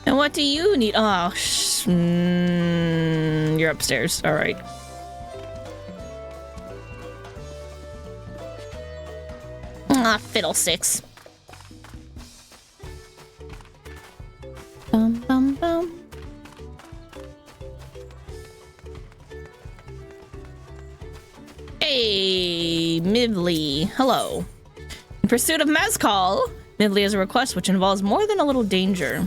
And what do you need? Oh, you're upstairs. All right. Ah, fiddlesticks. Bum, bum, bum. Hey, Midley. Hello. In pursuit of Mezcal, Midley has a request which involves more than a little danger.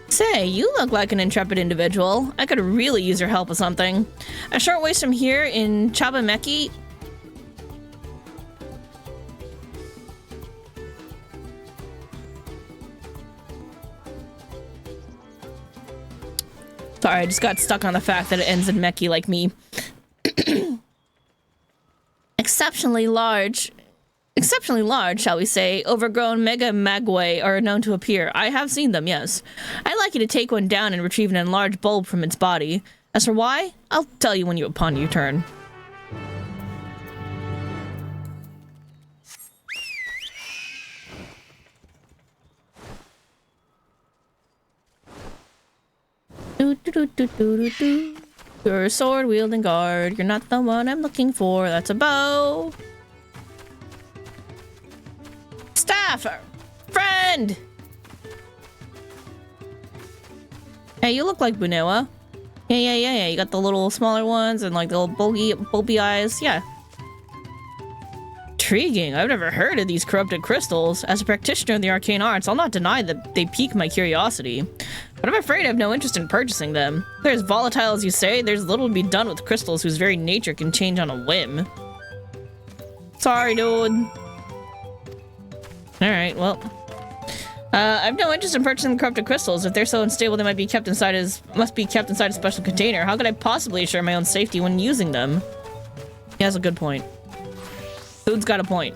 Say, you look like an intrepid individual. I could really use your help with something. A short ways from here in Chabameki. Sorry, I just got stuck on the fact that it ends in Meki like me. Exceptionally large, shall we say, overgrown mega magway are known to appear. I have seen them, yes. I'd like you to take one down and retrieve an enlarged bulb from its body. As for why, I'll tell you upon your turn. You're a sword-wielding guard. You're not the one I'm looking for. That's a bow. Staff! Friend! Hey, you look like Bunewa. Yeah. You got the little smaller ones and like the little bulby eyes. Yeah. Intriguing. I've never heard of these corrupted crystals. As a practitioner of the arcane arts, I'll not deny that they pique my curiosity. But I'm afraid I have no interest in purchasing them. If they're as volatile as you say, there's little to be done with crystals whose very nature can change on a whim. Sorry, dude. Alright, well. I have no interest in purchasing the corrupted crystals. If they're so unstable, they must be kept inside a special container. How could I possibly assure my own safety when using them? He has a good point. Dude's got a point.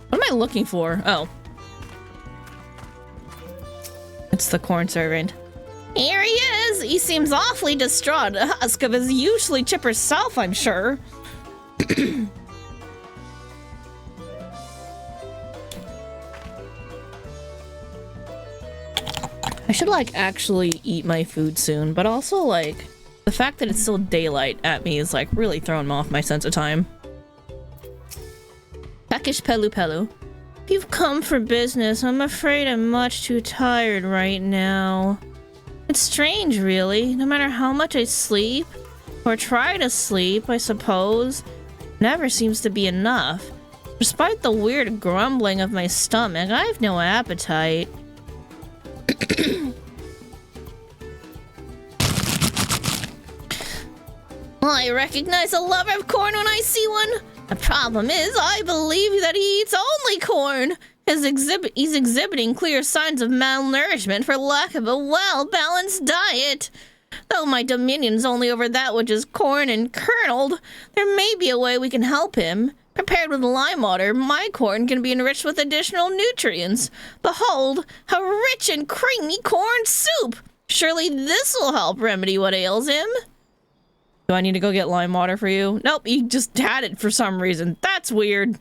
What am I looking for? Oh. It's the corn servant. Here he is! He seems awfully distraught. A husk of his usually chipper self, I'm sure. I should, like, actually eat my food soon, but also, like, the fact that it's still daylight at me is, like, really throwing off my sense of time. Peckish Pelu Pelu. If you've come for business, I'm afraid I'm much too tired right now. It's strange, really. No matter how much I sleep, or try to sleep, I suppose, never seems to be enough. Despite the weird grumbling of my stomach, I have no appetite. I recognize a lover of corn when I see one. The problem is, I believe that he eats only corn. He's exhibiting clear signs of malnourishment for lack of a well-balanced diet. Though my dominion's only over that which is corn and kerneled, there may be a way we can help him. Prepared with lime water, my corn can be enriched with additional nutrients. Behold, a rich and creamy corn soup! Surely this will help remedy what ails him. Do I need to go get lime water for you? Nope, you just had it for some reason. That's weird.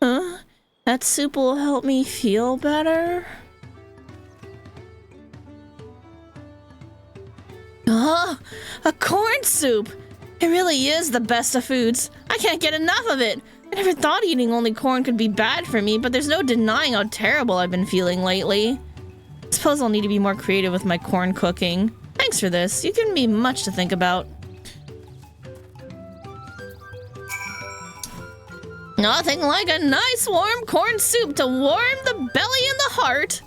Huh? That soup will help me feel better? Ah, a corn soup! It really is the best of foods. I can't get enough of it. I never thought eating only corn could be bad for me, but there's no denying how terrible I've been feeling lately. I suppose I'll need to be more creative with my corn cooking. Thanks for this. You've given me much to think about. Nothing like a nice warm corn soup to warm the belly and the heart.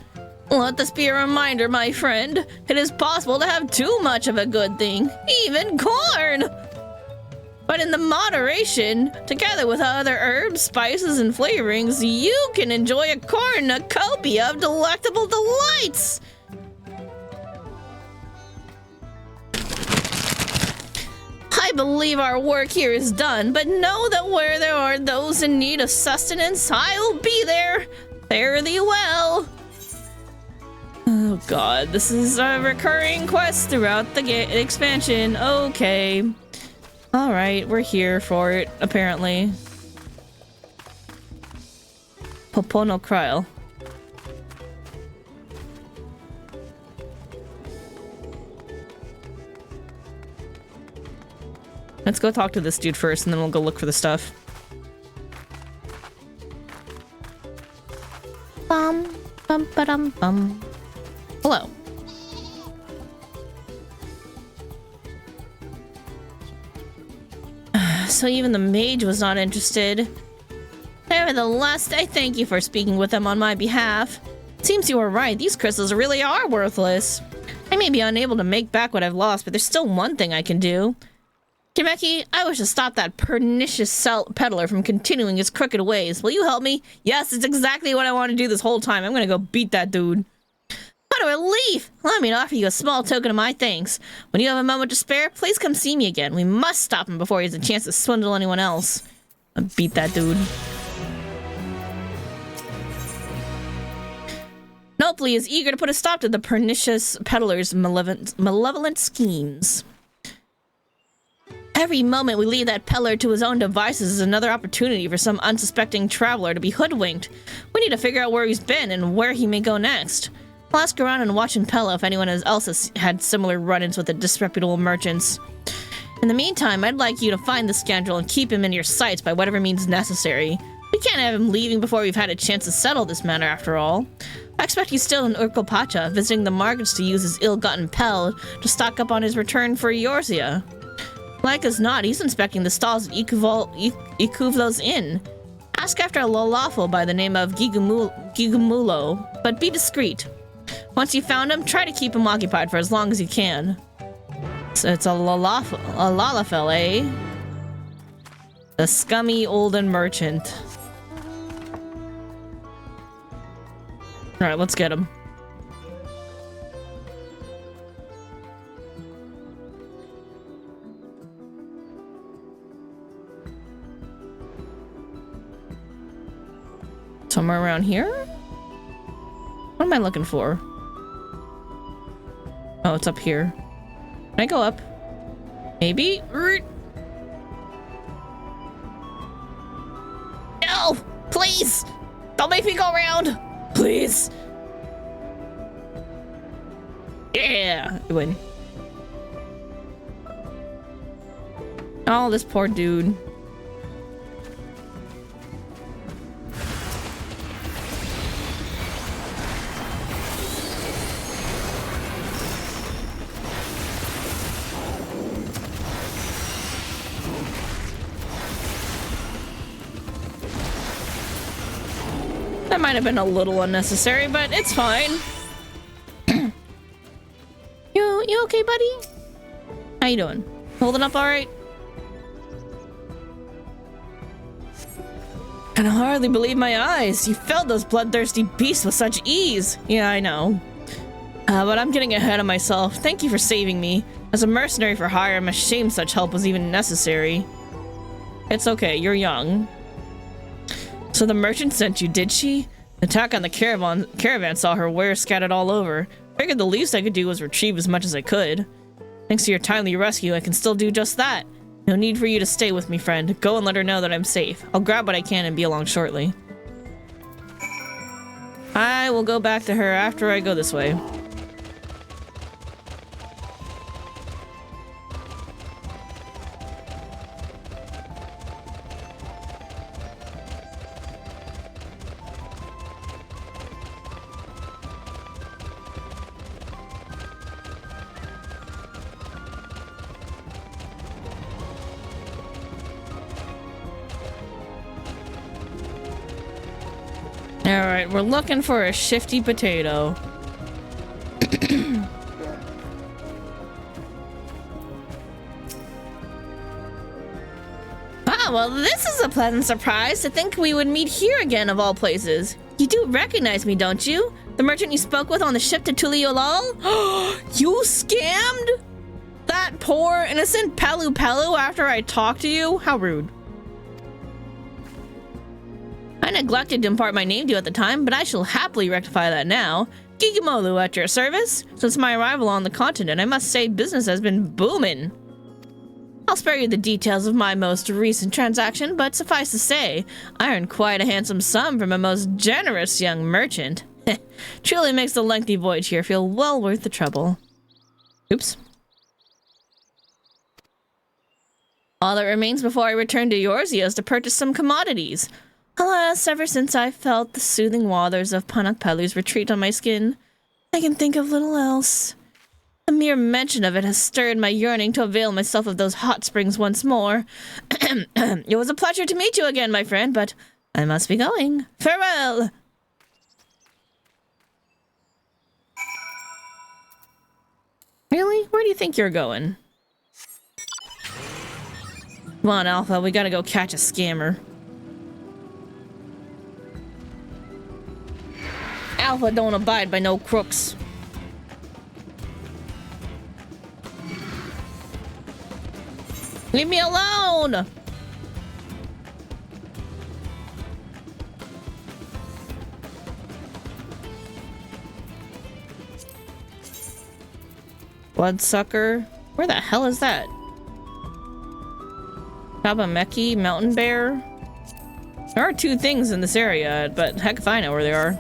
Let this be a reminder, my friend. It is possible to have too much of a good thing, even corn. But in the moderation, together with other herbs, spices, and flavorings, you can enjoy a cornucopia of delectable delights! I believe our work here is done, but know that where there are those in need of sustenance, I will be there. Fare thee well. Oh god, this is a recurring quest throughout the expansion. Okay. Alright, we're here for it, apparently. Popono Krail. Let's go talk to this dude first, and then we'll go look for the stuff. Bum, bum, ba-dum, bum. Hello. So even the mage was not interested. Nevertheless, I thank you for speaking with them on my behalf. Seems you were right, these crystals really are worthless. I may be unable to make back what I've lost, but there's still one thing I can do. Kimeki, I wish to stop that pernicious peddler from continuing his crooked ways. Will you help me? Yes, it's exactly what I want to do this whole time. I'm gonna go beat that dude. What a relief! Allow me to offer you a small token of my thanks. When you have a moment to spare, please come see me again. We must stop him before he has a chance to swindle anyone else. I'll beat that dude. Nopli is eager to put a stop to the pernicious peddler's malevolent schemes. Every moment we leave that peddler to his own devices is another opportunity for some unsuspecting traveler to be hoodwinked. We need to figure out where he's been and where he may go next. I'll ask around and watch in Pella if anyone else has had similar run-ins with the disreputable merchants. In the meantime, I'd like you to find the scoundrel and keep him in your sights by whatever means necessary. We can't have him leaving before we've had a chance to settle this matter after all. I expect he's still in Urkopacha, visiting the markets to use his ill-gotten pel to stock up on his return for Eorzea. Like as not, he's inspecting the stalls at Ikuvlo's Inn. Ask after a Lolafel by the name of Gigumulo, but be discreet. Once you found him, try to keep him occupied for as long as you can. So it's a Lalafel, eh? The scummy olden merchant. Alright, let's get him. Somewhere around here? What am I looking for? Oh, it's up here. Can I go up? Maybe? No! Please! Don't make me go around! Please! Yeah! I win. Oh, this poor dude. That might have been a little unnecessary, but it's fine. You okay, buddy? How you doing? Holding up all right? Can hardly believe my eyes. You felled those bloodthirsty beasts with such ease. Yeah, I know. But I'm getting ahead of myself. Thank you for saving me. As a mercenary for hire, I'm ashamed such help was even necessary. It's okay, you're young. So the merchant sent you, did she? The attack on the caravan saw her wares scattered all over. Figured the least I could do was retrieve as much as I could. Thanks to your timely rescue, I can still do just that. No need for you to stay with me, friend. Go and let her know that I'm safe. I'll grab what I can and be along shortly. I will go back to her after I go this way. Alright, we're looking for a shifty potato. Ah, well, this is a pleasant surprise to think we would meet here again of all places. You do recognize me, don't you? The merchant you spoke with on the ship to Tuliolol? You scammed that poor innocent Palu Palu after I talked to you? How rude. I neglected to impart my name to you at the time, but I shall happily rectify that now. Gigimolu at your service. Since my arrival on the continent, I must say business has been booming. I'll spare you the details of my most recent transaction, but suffice to say, I earned quite a handsome sum from a most generous young merchant. Truly makes the lengthy voyage here feel well worth the trouble. Oops. All that remains before I return to Eorzea is to purchase some commodities. Alas, ever since I felt the soothing waters of Panakpelu's retreat on my skin, I can think of little else. The mere mention of it has stirred my yearning to avail myself of those hot springs once more. It was a pleasure to meet you again, my friend, but I must be going. Farewell! Really? Where do you think you're going? Come on, Alpha, we gotta go catch a scammer. Alpha don't abide by no crooks. Leave me alone! Bloodsucker? Where the hell is that? Kabameki, Mountain Bear? There are two things in this area, but heck if I know where they are.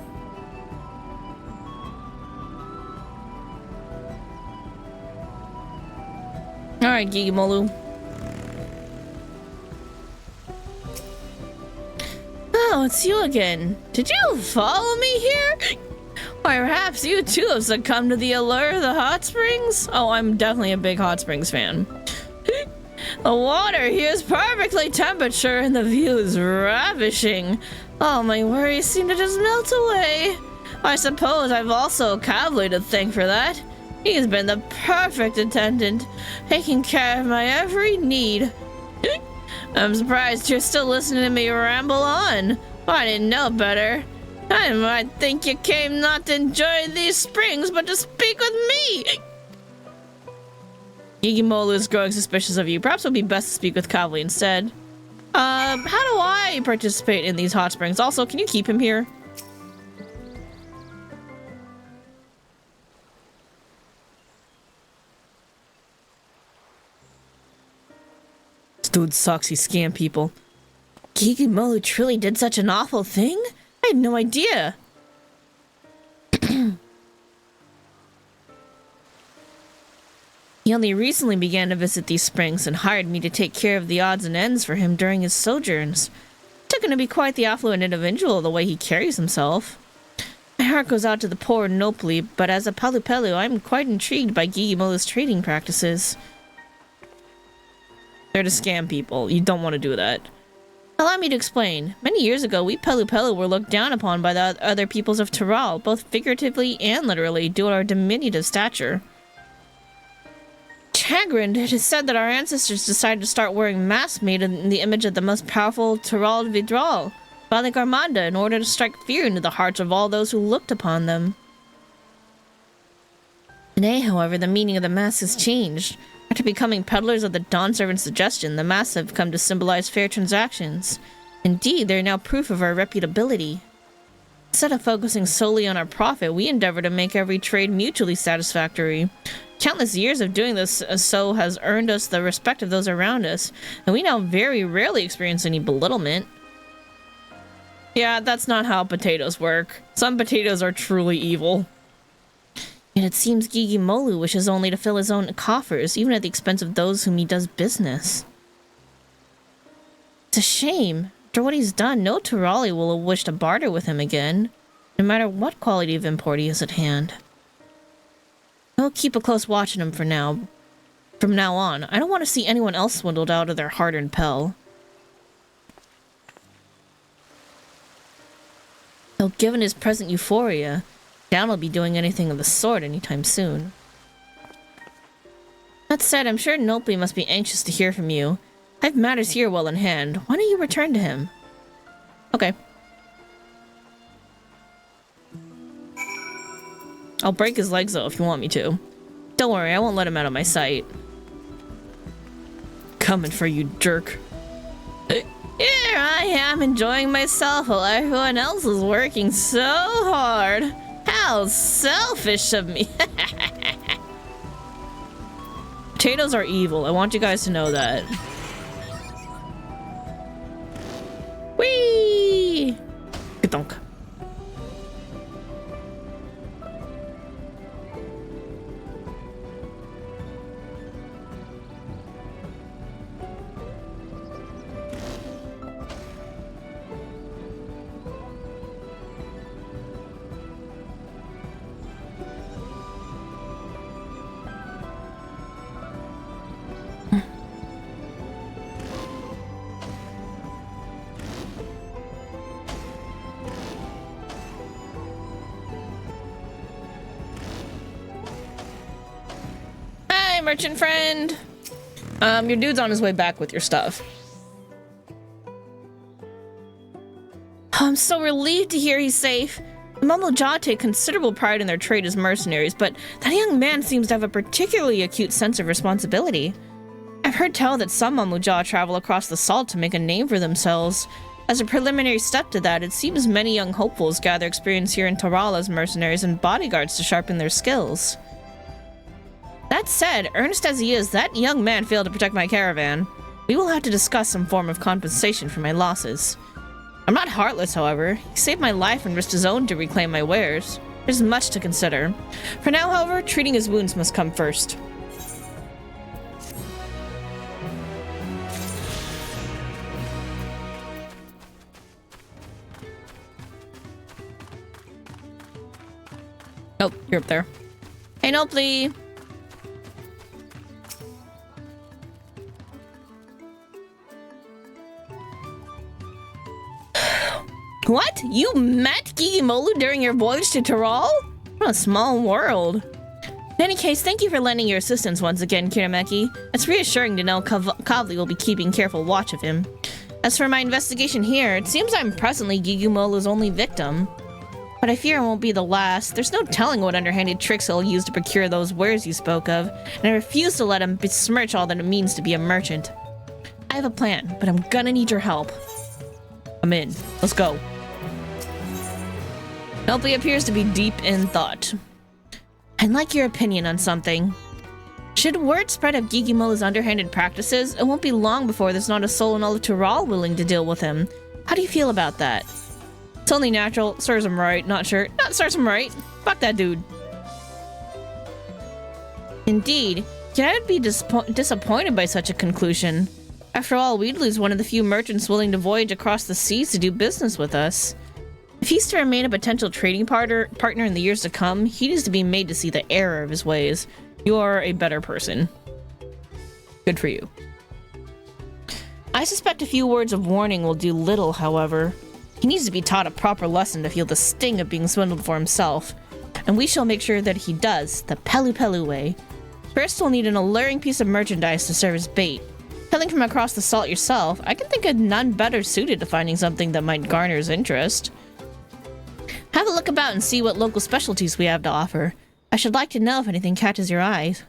Alright, Gigimolu. Oh, it's you again. Did you follow me here? Why, perhaps you too have succumbed to the allure of the hot springs? Oh, I'm definitely a big hot springs fan. The water here is perfectly temperature and the view is ravishing. All my worries seem to just melt away. I suppose I've also Kavli to thank for that. He's been the perfect attendant, taking care of my every need. I'm surprised you're still listening to me ramble on. I didn't know better. I might think you came not to enjoy these springs, but to speak with me. Gigimolu is growing suspicious of you. Perhaps it would be best to speak with Kavli instead. How do I participate in these hot springs? Also, can you keep him here? This dude sucks. He scammed people. Gigimolu truly did such an awful thing? I had no idea. He only recently began to visit these springs and hired me to take care of the odds and ends for him during his sojourns. Took him to be quite the affluent individual the way he carries himself. My heart goes out to the poor Nopli, but as a Palupelu, I'm quite intrigued by Gigimolu's trading practices. They're to scam people. You don't want to do that. Allow me to explain. Many years ago, we Pelupelu were looked down upon by the other peoples of Tural, both figuratively and literally, due to our diminutive stature. Chagrined, it is said that our ancestors decided to start wearing masks made in the image of the most powerful Tural Vidral, Balik Armanda, in order to strike fear into the hearts of all those who looked upon them. Today, however, the meaning of the mask has changed. After becoming peddlers of the Dawn Servant's suggestion, the masks have come to symbolize fair transactions. Indeed, they are now proof of our reputability. Instead of focusing solely on our profit, we endeavor to make every trade mutually satisfactory. Countless years of doing this so has earned us the respect of those around us, and we now very rarely experience any belittlement. Yeah, that's not how potatoes work. Some potatoes are truly evil. Yet it seems Gigimolu wishes only to fill his own coffers, even at the expense of those whom he does business. It's a shame. After what he's done, no Turali will wish to barter with him again, no matter what quality of import he has at hand. I'll keep a close watch on him for now. From now on, I don't want to see anyone else swindled out of their hard-earned pel. Though given his present euphoria, Dan will be doing anything of the sort anytime soon. That said, I'm sure Nopi must be anxious to hear from you. I have matters here well in hand. Why don't you return to him? Okay. I'll break his legs though if you want me to. Don't worry, I won't let him out of my sight. Coming for you, jerk. Here I am enjoying myself while everyone else is working so hard. How selfish of me. Potatoes are evil. I want you guys to know that. Whee! Ka-donk. Merchant friend. Your dude's on his way back with your stuff. I'm so relieved to hear he's safe. The Mamuja take considerable pride in their trade as mercenaries, but that young man seems to have a particularly acute sense of responsibility. I've heard tell that some Mamuja travel across the salt to make a name for themselves. As a preliminary step to that, it seems many young hopefuls gather experience here in Toral as mercenaries and bodyguards to sharpen their skills. That said, earnest as he is, that young man failed to protect my caravan. We will have to discuss some form of compensation for my losses. I'm not heartless, however. He saved my life and risked his own to reclaim my wares. There's much to consider. For now, however, treating his wounds must come first. Oh, you're up there. Hey, Nopli! What? You met Gigimolu during your voyage to Toral? What a small world. In any case, thank you for lending your assistance once again, Kirameki. It's reassuring to know Kavli will be keeping careful watch of him. As for my investigation here, it seems I'm presently Gigimolu's only victim. But I fear it won't be the last. There's no telling what underhanded tricks he'll use to procure those wares you spoke of, and I refuse to let him besmirch all that it means to be a merchant. I have a plan, but I'm gonna need your help. I'm in. Let's go. Nopli appears to be deep in thought. I'd like your opinion on something. Should word spread of Gigimolu's underhanded practices, it won't be long before there's not a soul in all of Toral willing to deal with him. How do you feel about that? It's only natural. Serves him right. Not sure. Not serves him right. Fuck that dude. Indeed. Yet I would be disappointed by such a conclusion. After all, we'd lose one of the few merchants willing to voyage across the seas to do business with us. If he's to remain a potential trading partner in the years to come, he needs to be made to see the error of his ways. You are a better person. Good for you. I suspect a few words of warning will do little, however. He needs to be taught a proper lesson to feel the sting of being swindled for himself. And we shall make sure that he does, the Pelu Pelu way. First, we'll need an alluring piece of merchandise to serve as bait. Hailing from across the salt yourself, I can think of none better suited to finding something that might garner his interest. Have a look about and see what local specialties we have to offer. I should like to know if anything catches your eyes.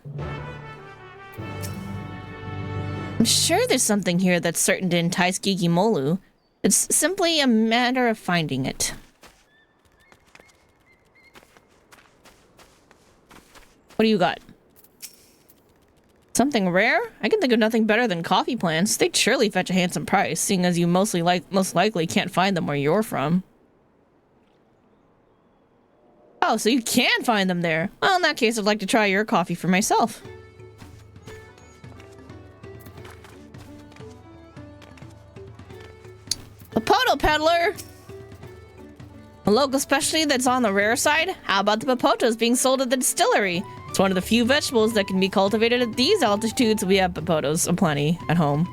I'm sure there's something here that's certain to entice Gigimolu. It's simply a matter of finding it. What do you got? Something rare? I can think of nothing better than coffee plants. They'd surely fetch a handsome price, seeing as you most likely can't find them where you're from. Oh, so you can find them there. Well, in that case, I'd like to try your coffee for myself. Popoto peddler! A local specialty that's on the rare side? How about the popotos being sold at the distillery? It's one of the few vegetables that can be cultivated at these altitudes. We have popotos aplenty at home.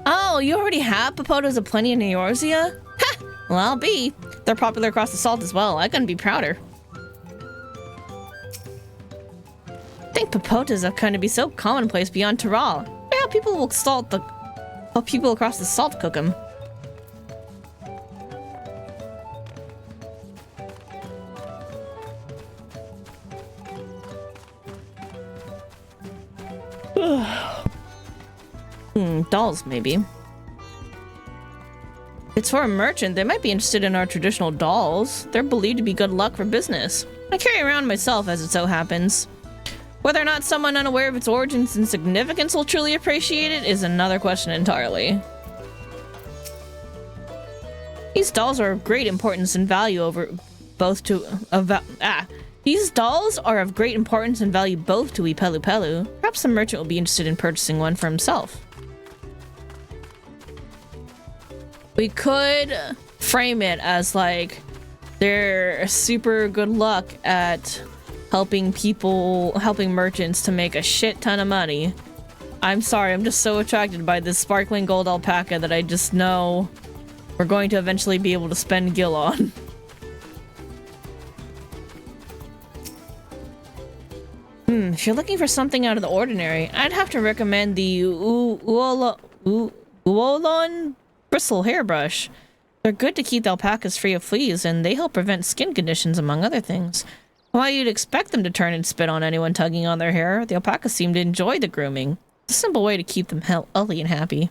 Oh, you already have popotos aplenty in Eorzea? Ha! Well, I'll be. They're popular across the salt as well. I couldn't be prouder. papotas have come to be so commonplace beyond Taral. How people will how people across the salt cook them. Dolls, maybe. It's for a merchant. They might be interested in our traditional dolls. They're believed to be good luck for business. I carry around myself, as it so happens. Whether or not someone unaware of its origins and significance will truly appreciate it is another question entirely. These dolls are of great importance and value These dolls are of great importance and value both to Pelu Pelu. Perhaps the merchant will be interested in purchasing one for himself. We could frame it as like they're super good luck at helping merchants to make a shit ton of money. I'm sorry, I'm just so attracted by this sparkling gold alpaca that I just know we're going to eventually be able to spend gil on. If you're looking for something out of the ordinary, I'd have to recommend the Uolon bristle hairbrush. They're good to keep the alpacas free of fleas, and they help prevent skin conditions, among other things. While you'd expect them to turn and spit on anyone tugging on their hair, the alpacas seem to enjoy the grooming. It's a simple way to keep them healthy and happy.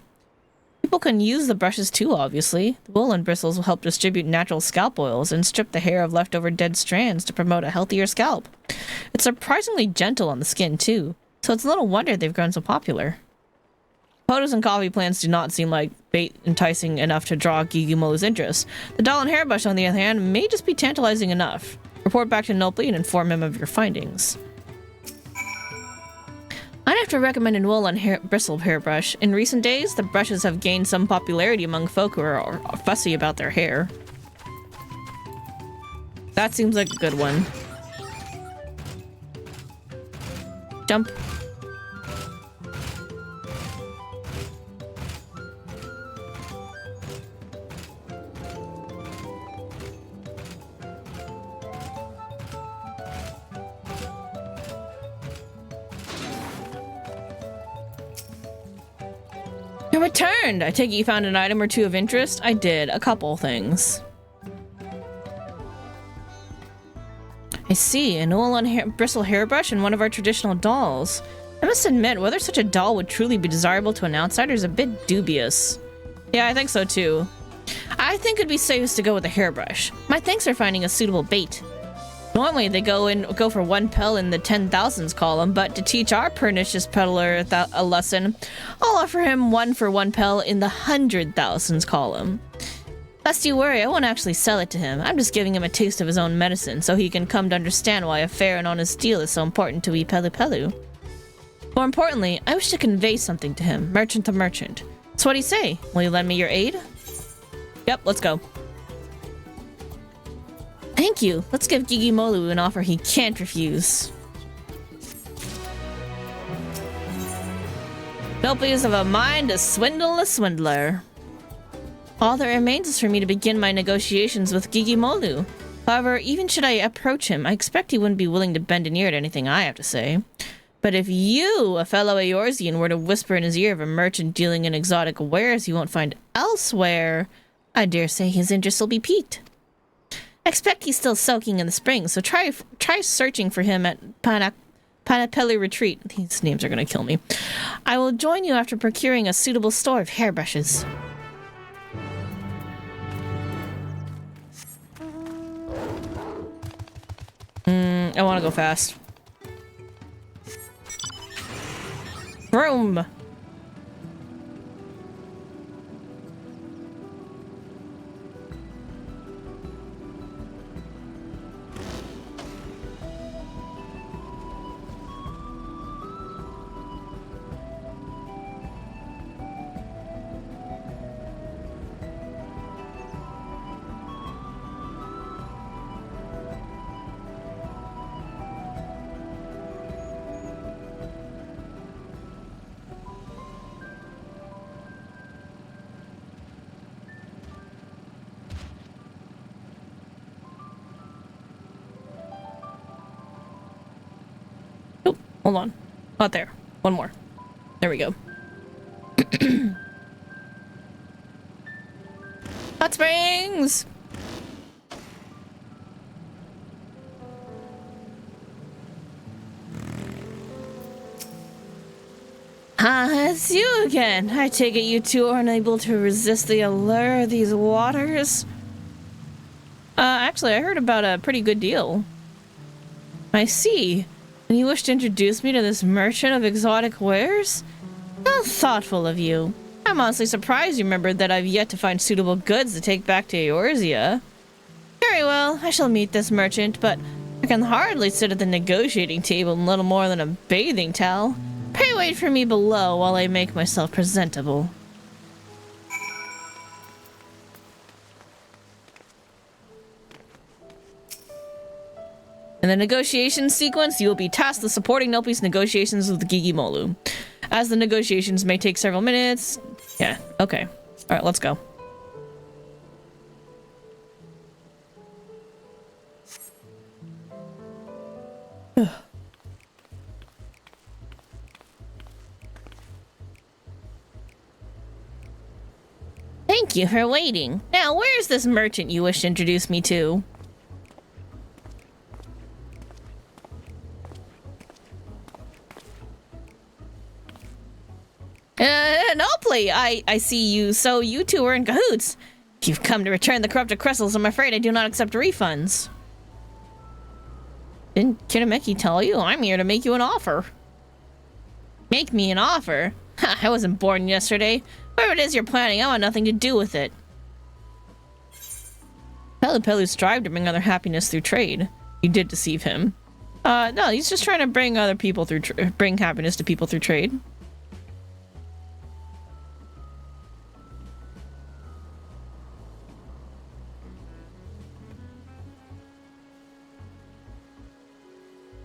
People can use the brushes too, obviously. The wool and bristles will help distribute natural scalp oils and strip the hair of leftover dead strands to promote a healthier scalp. It's surprisingly gentle on the skin too, so it's little wonder they've grown so popular. Photos and coffee plants do not seem like bait enticing enough to draw Gigimolu's interest. The doll and hairbrush, on the other hand, may just be tantalizing enough. Report back to Nopli and inform him of your findings. I'd have to recommend an wool and bristle hairbrush. In recent days, the brushes have gained some popularity among folk who are fussy about their hair. That seems like a good one. Jump. You returned! I take it you found an item or two of interest? I did. A couple things. I see. An wool-on bristle hairbrush and one of our traditional dolls. I must admit, whether such a doll would truly be desirable to an outsider is a bit dubious. Yeah, I think so too. I think it'd be safest to go with a hairbrush. My thanks for finding a suitable bait. Normally they go for 1 pel in the 10,000s column, but to teach our pernicious peddler a lesson, I'll offer him 1 for 1 pel in the 100,000s column. Lest you worry, I won't actually sell it to him. I'm just giving him a taste of his own medicine so he can come to understand why a fair and honest deal is so important to Pelu Pelu. More importantly, I wish to convey something to him, merchant to merchant. So what do you say? Will you lend me your aid? Yep, let's go. Thank you. Let's give Gigimolu an offer he can't refuse. Nopli is of a mind to swindle a swindler. All that remains is for me to begin my negotiations with Gigimolu. However, even should I approach him, I expect he wouldn't be willing to bend an ear to anything I have to say. But if you, a fellow Eorzean, were to whisper in his ear of a merchant dealing in exotic wares you won't find elsewhere, I dare say his interest will be piqued. I expect he's still soaking in the spring, so try searching for him at Panapeli Retreat. These names are going to kill me. I will join you after procuring a suitable store of hairbrushes. I want to go fast. Vroom! Hold on. Not there. One more. There we go. Hot springs! Ah, it's you again. I take it you two are unable to resist the allure of these waters? Actually, I heard about a pretty good deal. I see. And you wish to introduce me to this merchant of exotic wares? How thoughtful of you. I'm honestly surprised you remembered that I've yet to find suitable goods to take back to Eorzea. Very well, I shall meet this merchant, but I can hardly sit at the negotiating table in little more than a bathing towel. Pray wait for me below while I make myself presentable. In the negotiation sequence, you will be tasked with supporting Nelpy's negotiations with Gigimolu. As the negotiations may take several minutes... Yeah, okay. Alright, let's go. Thank you for waiting. Now, where's this merchant you wish to introduce me to? Noply, I see you, so you two are in cahoots. If you've come to return the corrupted crystals, I'm afraid I do not accept refunds. Didn't Kitameki tell you? I'm here to make you an offer. Make me an offer? Ha, I wasn't born yesterday. Whatever it is you're planning, I want nothing to do with it. Pelu strive to bring other happiness through trade. You did deceive him. No, he's just trying to bring other people through bring happiness to people through trade.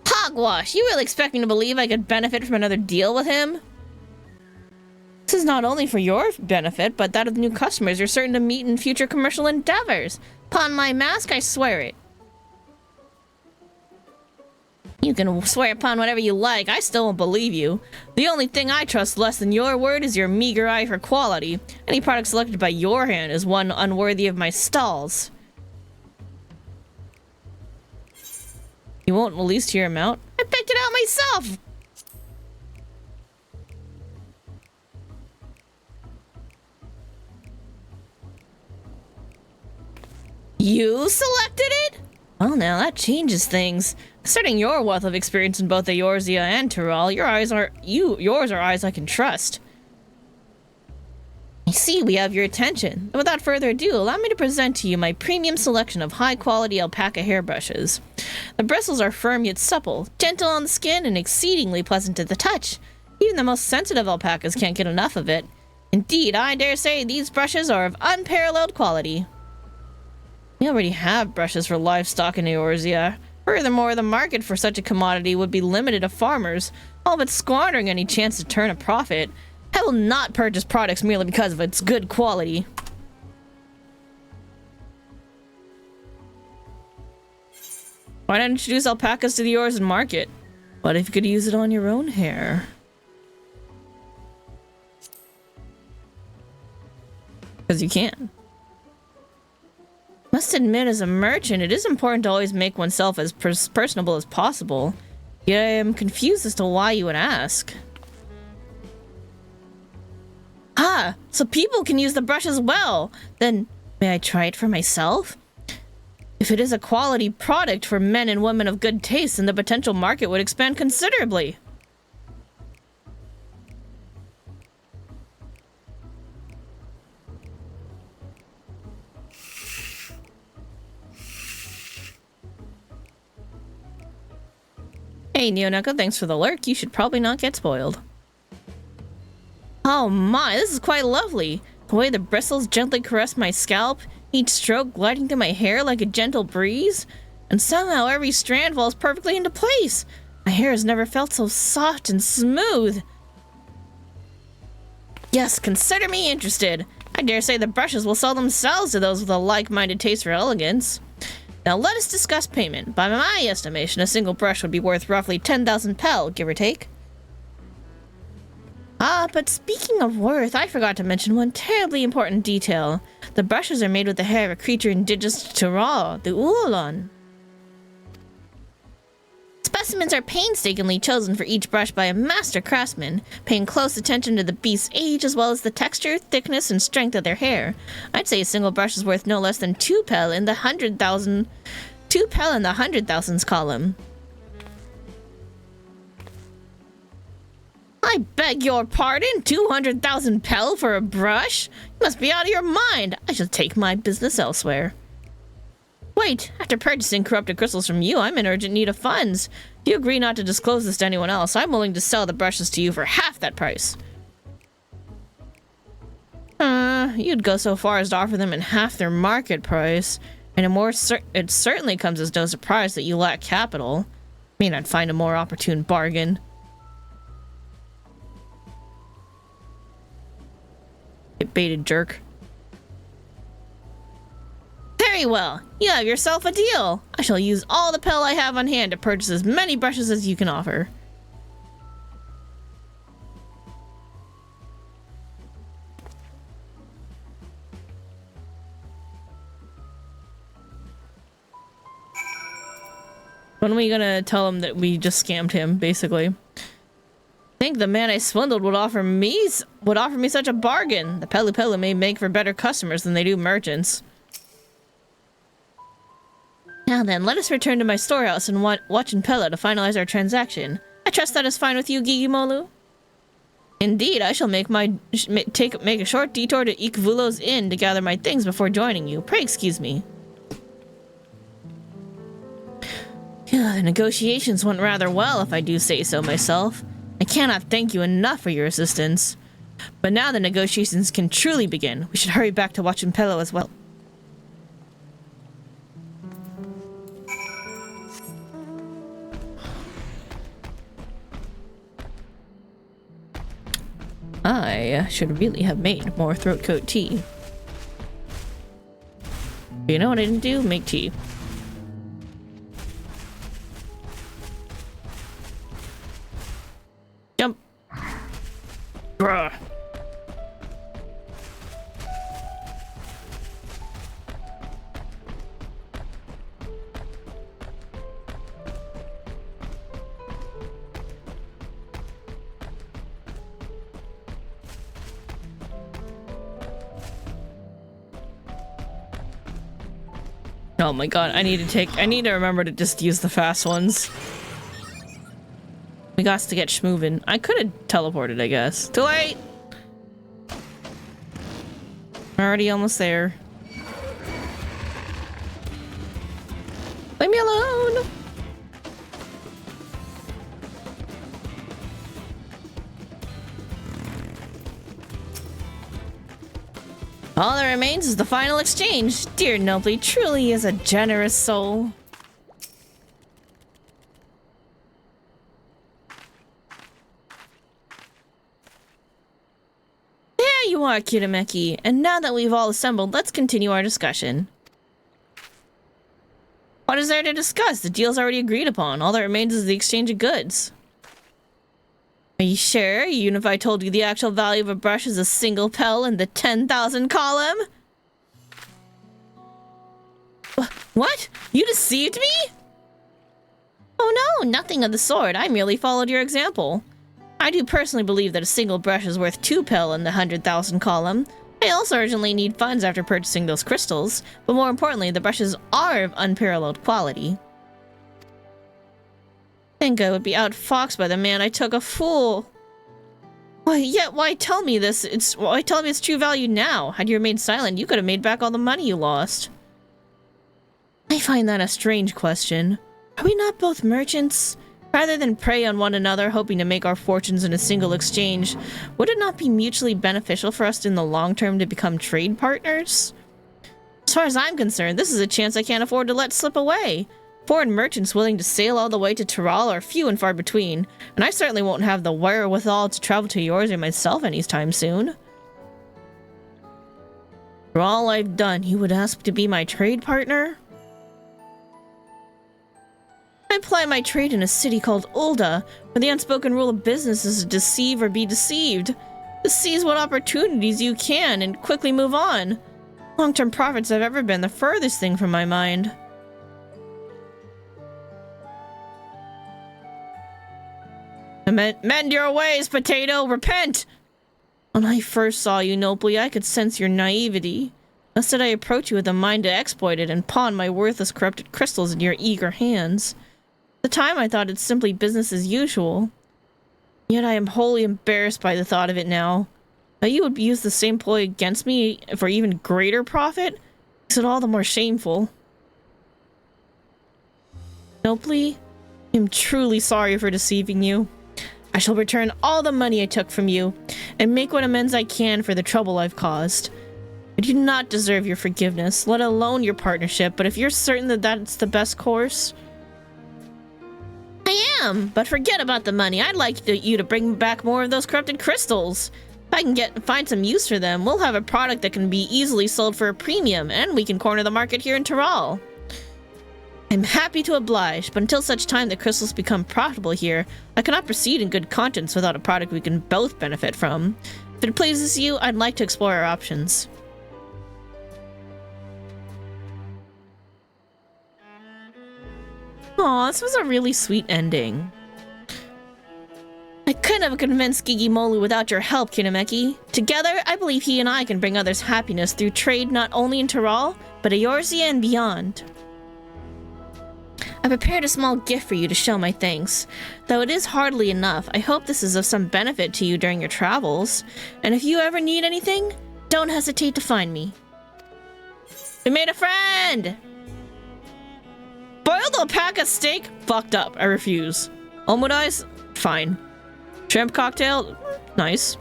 Hogwash! You really expect me to believe I could benefit from another deal with him? This is not only for your benefit, but that of the new customers you're certain to meet in future commercial endeavors. Upon my mask, I swear it. You can swear upon whatever you like, I still won't believe you. The only thing I trust less than your word is your meager eye for quality. Any product selected by your hand is one unworthy of my stalls. You won't release your amount? I picked it out myself! You selected it? Well, now that changes things. Considering your wealth of experience in both Eorzea and Tyrol, yours are eyes I can trust. I see we have your attention. And without further ado, allow me to present to you my premium selection of high-quality alpaca hairbrushes. The bristles are firm yet supple, gentle on the skin, and exceedingly pleasant to the touch. Even the most sensitive alpacas can't get enough of it. Indeed, I dare say these brushes are of unparalleled quality. We already have brushes for livestock in Eorzea. Furthermore, the market for such a commodity would be limited to farmers, all but squandering any chance to turn a profit. I will not purchase products merely because of its good quality. Why not introduce alpacas to the Eorzea market? What if you could use it on your own hair? Because you can. Must admit, as a merchant, it is important to always make oneself as personable as possible. Yet I am confused as to why you would ask. Ah, so people can use the brush as well. Then, may I try it for myself? If it is a quality product for men and women of good taste, then the potential market would expand considerably. Hey, Neoneko, thanks for the lurk. You should probably not get spoiled. Oh my, this is quite lovely. The way the bristles gently caress my scalp, each stroke gliding through my hair like a gentle breeze. And somehow every strand falls perfectly into place. My hair has never felt so soft and smooth. Yes, consider me interested. I dare say the brushes will sell themselves to those with a like-minded taste for elegance. Now let us discuss payment. By my estimation, a single brush would be worth roughly 10,000 pel, give or take. Ah, but speaking of worth, I forgot to mention one terribly important detail. The brushes are made with the hair of a creature indigenous to Tyrol, the Uolon. Specimens are painstakingly chosen for each brush by a master craftsman, paying close attention to the beast's age as well as the texture, thickness, and strength of their hair. I'd say a single brush is worth no less than 2 pel in the 100,000... 2 pel in the 100,000s column. I beg your pardon? 200,000 pel for a brush? You must be out of your mind. I shall take my business elsewhere. Wait, after purchasing corrupted crystals from you, I'm in urgent need of funds. If you agree not to disclose this to anyone else, I'm willing to sell the brushes to you for half that price. You'd go so far as to offer them in half their market price. And it certainly comes as no surprise that you lack capital. I mean, I'd find a more opportune bargain. Get baited, jerk. Very well. You have yourself a deal. I shall use all the pel I have on hand to purchase as many brushes as you can offer. When are we gonna tell him that we just scammed him, basically? I think the man I swindled would offer me such a bargain. The Pelu may make for better customers than they do merchants. Now then, let us return to my storehouse and watch Impella to finalize our transaction. I trust that is fine with you, Gigimolu? Indeed, I shall make a short detour to Ikvulo's inn to gather my things before joining you. Pray excuse me. The negotiations went rather well, if I do say so myself. I cannot thank you enough for your assistance. But now the negotiations can truly begin. We should hurry back to watch Impella as well. I should really have made more throat coat tea. You know what I didn't do? Make tea. Jump. Bruh. Oh my god, I need to remember to just use the fast ones. We got to get schmovin'. I could have teleported, I guess. Too late! Already almost there. Leave me alone! All that remains is the final exchange. Dear Nobly truly is a generous soul. There you are, Kirameki. And now that we've all assembled, let's continue our discussion. What is there to discuss? The deal's already agreed upon. All that remains is the exchange of goods. Are you sure? Even if I told you the actual value of a brush is a single pel in the 10,000 column? What? You deceived me? Oh no, nothing of the sort. I merely followed your example. I do personally believe that a single brush is worth 2 pel in the 100,000 column. I also urgently need funds after purchasing those crystals, but more importantly, the brushes are of unparalleled quality. I think I would be outfoxed by the man I took a fool. Why tell me this? Why tell me its true value now? Had you remained silent, you could have made back all the money you lost. I find that a strange question. Are we not both merchants? Rather than prey on one another, hoping to make our fortunes in a single exchange, would it not be mutually beneficial for us in the long term to become trade partners? As far as I'm concerned, this is a chance I can't afford to let slip away. Foreign merchants willing to sail all the way to Tyrol are few and far between, and I certainly won't have the wherewithal to travel to yours or myself anytime soon. For all I've done, you would ask to be my trade partner? I apply my trade in a city called Ulda, where the unspoken rule of business is to deceive or be deceived. To seize what opportunities you can and quickly move on. Long-term profits have ever been the furthest thing from my mind. Mend your ways, potato! Repent! When I first saw you, Nopally, I could sense your naivety. Thus did I approach you with a mind to exploit it and pawn my worthless corrupted crystals in your eager hands. At the time I thought it's simply business as usual. Yet I am wholly embarrassed by the thought of it now. That you would use the same ploy against me for even greater profit makes it all the more shameful. Nopally, I am truly sorry for deceiving you. I shall return all the money I took from you and make what amends I can for the trouble I've caused. I do not deserve your forgiveness, let alone your partnership, but if you're certain that that's the best course... I am, but forget about the money. I'd like you to bring back more of those corrupted crystals. If I can find some use for them, we'll have a product that can be easily sold for a premium, and we can corner the market here in Tyrol. I'm happy to oblige, but until such time the crystals become profitable here, I cannot proceed in good conscience without a product we can both benefit from. If it pleases you, I'd like to explore our options. Aw, this was a really sweet ending. I couldn't have convinced Gigimolu without your help, Kinameki. Together, I believe he and I can bring others happiness through trade not only in Tyrol, but Eorzea and beyond. I prepared a small gift for you to show my thanks. Though it is hardly enough, I hope this is of some benefit to you during your travels. And if you ever need anything, don't hesitate to find me. We made a friend! Boiled alpaca steak? Fucked up. I refuse. Omurice? Fine. Shrimp cocktail? Nice.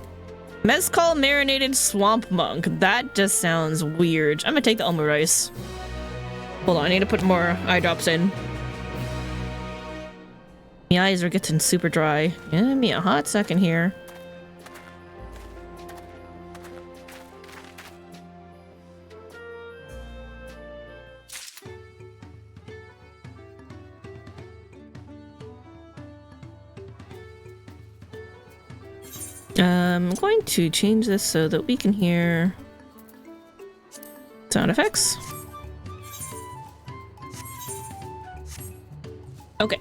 Mezcal marinated swamp monk. That just sounds weird. I'm gonna take the omurice. Hold on, I need to put more eye drops in. My eyes are getting super dry. Give me a hot second here. I'm going to change this so that we can hear sound effects. Okay.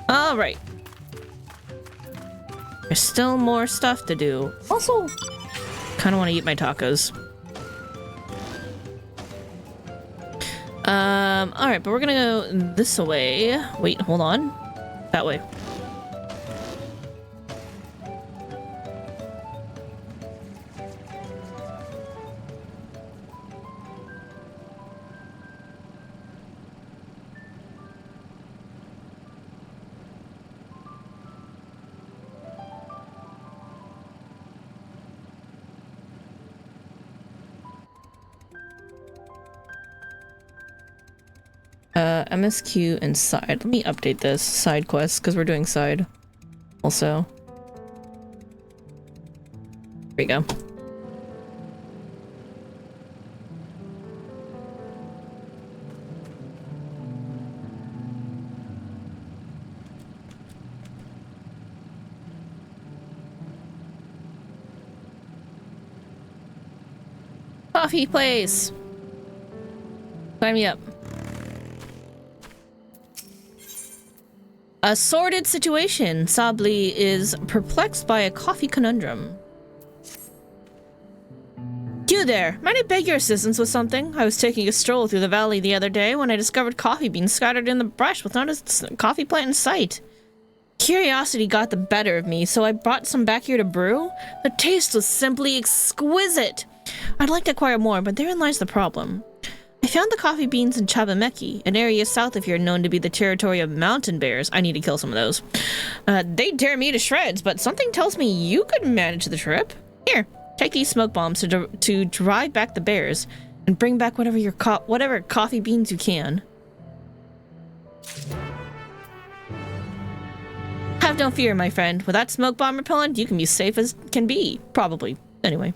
All right. There's still more stuff to do. Also, kind of want to eat my tacos. All right, but we're gonna go this way. Wait, hold on. That way. MSQ and side. Let me update this. Side quests, because we're doing side. Also. There we go. Coffee place! Sign me up. A sordid situation. Sabli is perplexed by a coffee conundrum. You there, might I beg your assistance with something? I was taking a stroll through the valley the other day when I discovered coffee beans scattered in the brush with not a coffee plant in sight. Curiosity got the better of me, so I brought some back here to brew. The taste was simply exquisite. I'd like to acquire more, but therein lies the problem. I found the coffee beans in Chabameki, an area south of here known to be the territory of mountain bears. I need to kill some of those. They tear me to shreds, but something tells me you could manage the trip. Here, take these smoke bombs to drive back the bears, and bring back whatever coffee beans you can. Have no fear, my friend. With that smoke bomb repellent, you can be safe as can be. Probably. Anyway.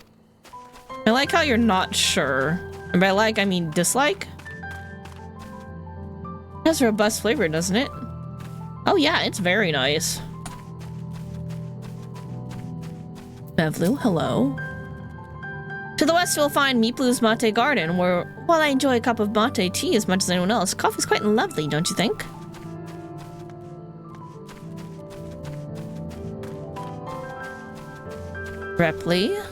I like how you're not sure. And by like, I mean dislike. has robust flavor, doesn't it? Oh yeah, it's very nice. Bevlu, hello. To the west, you'll find Miplu's Mate Garden, where, while I enjoy a cup of mate tea as much as anyone else, coffee's quite lovely, don't you think? Repli.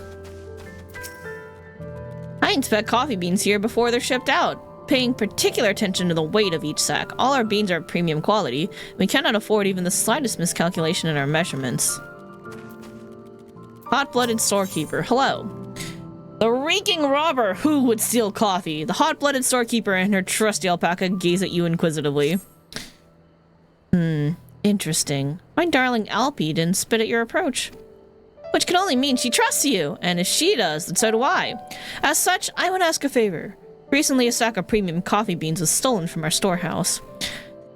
I inspect coffee beans here before they're shipped out, paying particular attention to the weight of each sack. All our beans are premium quality. We cannot afford even the slightest miscalculation in our measurements. Hot-blooded storekeeper, hello. The reeking robber who would steal coffee. The hot-blooded storekeeper and her trusty alpaca gaze at you inquisitively. Interesting. My darling Alpi didn't spit at your approach. Which can only mean she trusts you, and if she does, then so do I. As such, I would ask a favor. Recently, a sack of premium coffee beans was stolen from our storehouse.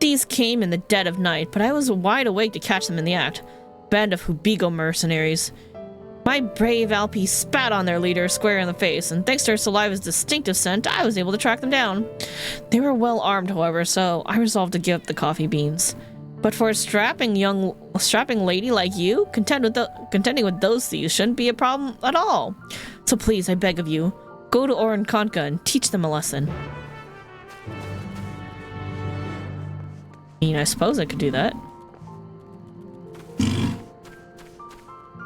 These came in the dead of night, but I was wide awake to catch them in the act. Band of Hubigo mercenaries. My brave Alpi spat on their leader square in the face, and thanks to her saliva's distinctive scent, I was able to track them down. They were well armed, however, so I resolved to give up the coffee beans. But for a strapping lady like you, contending with those thieves shouldn't be a problem at all. So please, I beg of you, go to Oren Konka and teach them a lesson. I mean, I suppose I could do that.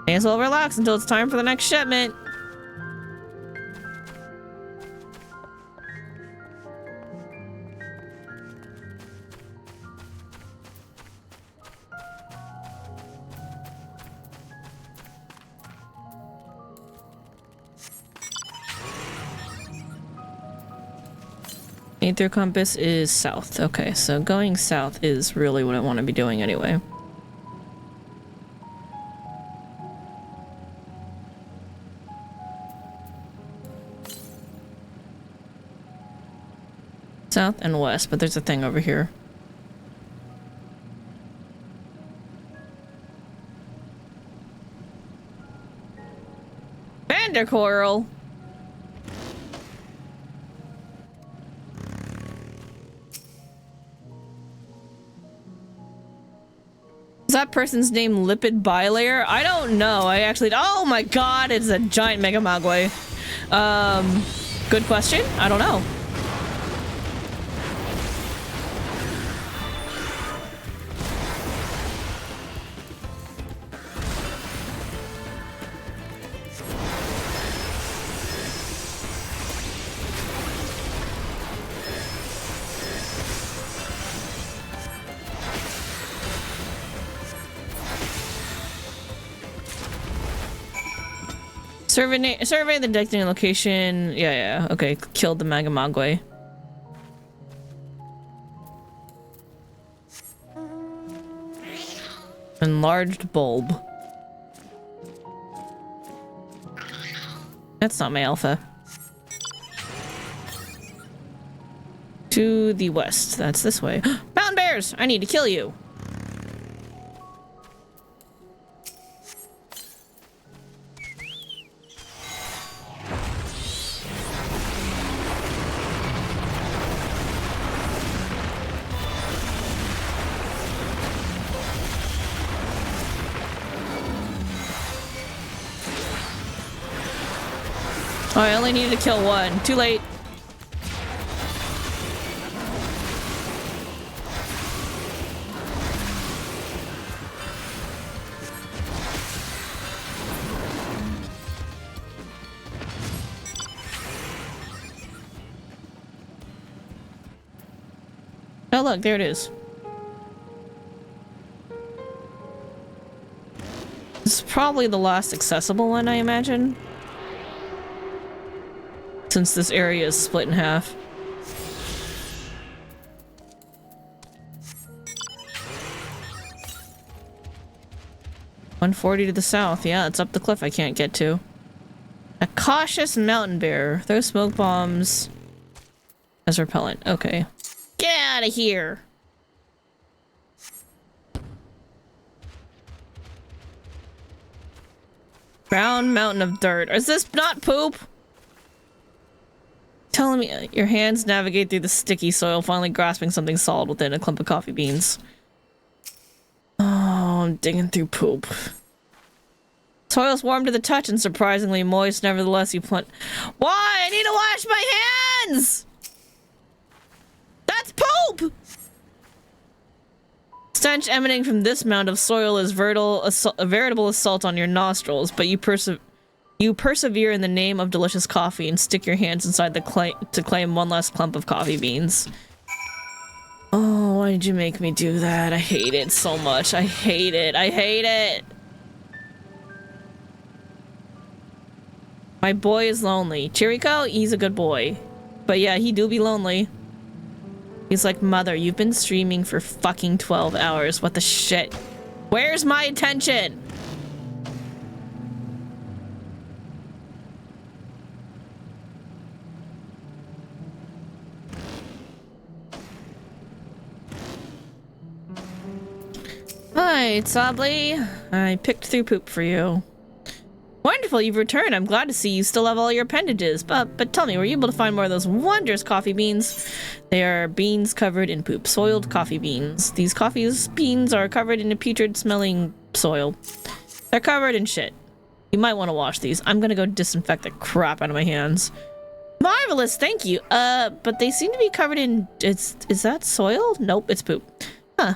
May as well relax until it's time for the next shipment. Through compass is south. Okay, so going south is really what I want to be doing anyway. South and west, but there's a thing over here. Vandercoral! Is that person's name Lipid Bilayer? I don't know. I actually... Oh my god, it's a giant Mega Magway. Good question. I don't know. Survey the detecting location. Yeah. Okay, killed the Magamagwe. Enlarged bulb. That's not my alpha. To the west. That's this way. Mountain bears! I need to kill you. Oh, I only needed to kill one. Too late. Oh, look, there it is. This is probably the last accessible one, I imagine. Since this area is split in half. $140 to the south. Yeah, it's up the cliff I can't get to. A cautious mountain bear. Throw smoke bombs as repellent. Okay. Get out of here! Brown mountain of dirt. Is this not poop? Telling me your hands navigate through the sticky soil, finally grasping something solid within a clump of coffee beans. Oh, I'm digging through poop. Soil's warm to the touch and surprisingly moist. Nevertheless, you plant. Why? I need to wash my hands! That's poop! Stench emanating from this mound of soil is a veritable assault on your nostrils, but you persevere in the name of delicious coffee and stick your hands inside the clay to claim one last clump of coffee beans. Oh, why did you make me do that? I hate it so much. I hate it. I hate it. My boy is lonely. Chiriko, he's a good boy. But yeah, he do be lonely. He's like, mother, you've been streaming for fucking 12 hours. What the shit? Where's my attention? Hi, Sably. I picked through poop for you. Wonderful, you've returned. I'm glad to see you still have all your appendages. But tell me, were you able to find more of those wondrous coffee beans? They are beans covered in poop. Soiled coffee beans. These beans are covered in a putrid-smelling soil. They're covered in shit. You might want to wash these. I'm gonna go disinfect the crap out of my hands. Marvelous, thank you. But they seem to be covered in... Is that soil? Nope, it's poop. Huh.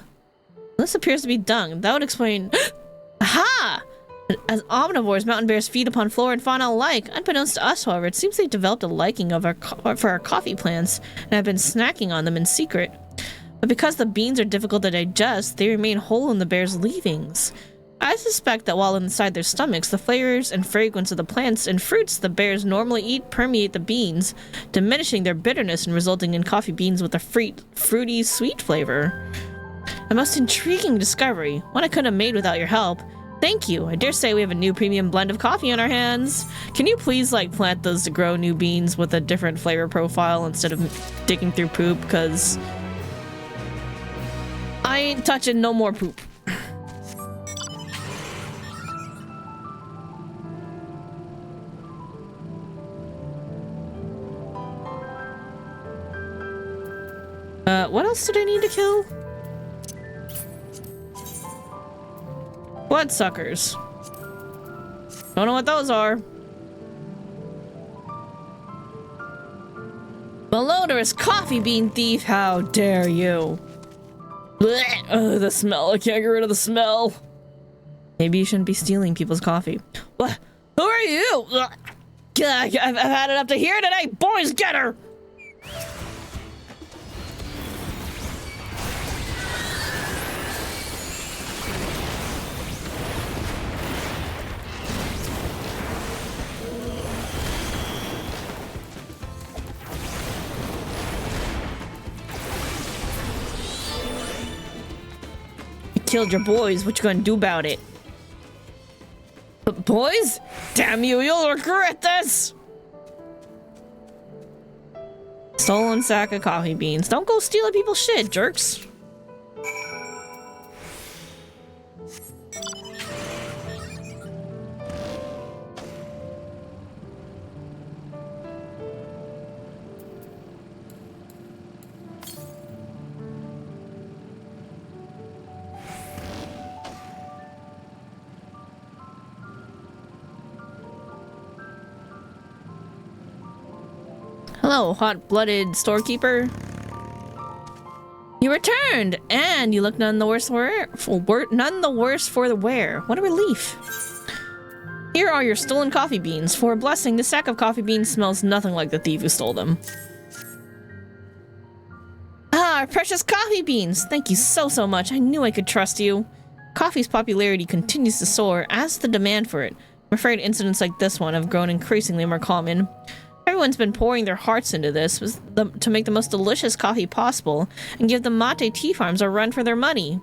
This appears to be dung. That would explain... Aha! As omnivores, mountain bears feed upon flora and fauna alike. Unbeknownst to us, however, it seems they've developed a liking for our coffee plants and have been snacking on them in secret. But because the beans are difficult to digest, they remain whole in the bears' leavings. I suspect that while inside their stomachs, the flavors and fragrance of the plants and fruits the bears normally eat permeate the beans, diminishing their bitterness and resulting in coffee beans with a fruity, sweet flavor. A most intriguing discovery, one I couldn't have made without your help. Thank you. I dare say we have a new premium blend of coffee on our hands. Can you please, like, plant those to grow new beans with a different flavor profile instead of digging through poop? Because I ain't touching no more poop. What else did I need to kill? Bloodsuckers. Don't know what those are. Malodorous coffee bean thief, how dare you? Blech. Ugh, the smell, I can't get rid of the smell. Maybe you shouldn't be stealing people's coffee. What? Who are you? Ugh. I've had it up to here today. Boys, get her! Killed your boys. What you gonna do about it? But boys? Damn you, you'll regret this! Stolen sack of coffee beans. Don't go stealing people's shit, jerks. Hello, hot-blooded storekeeper. You returned, and you look none the worse for the wear. What a relief. Here are your stolen coffee beans. For a blessing, this sack of coffee beans smells nothing like the thief who stole them. Ah, our precious coffee beans. Thank you so much. I knew I could trust you. Coffee's popularity continues to soar, as the demand for it. I'm afraid incidents like this one have grown increasingly more common. Everyone's been pouring their hearts into this to make the most delicious coffee possible and give the mate tea farms a run for their money.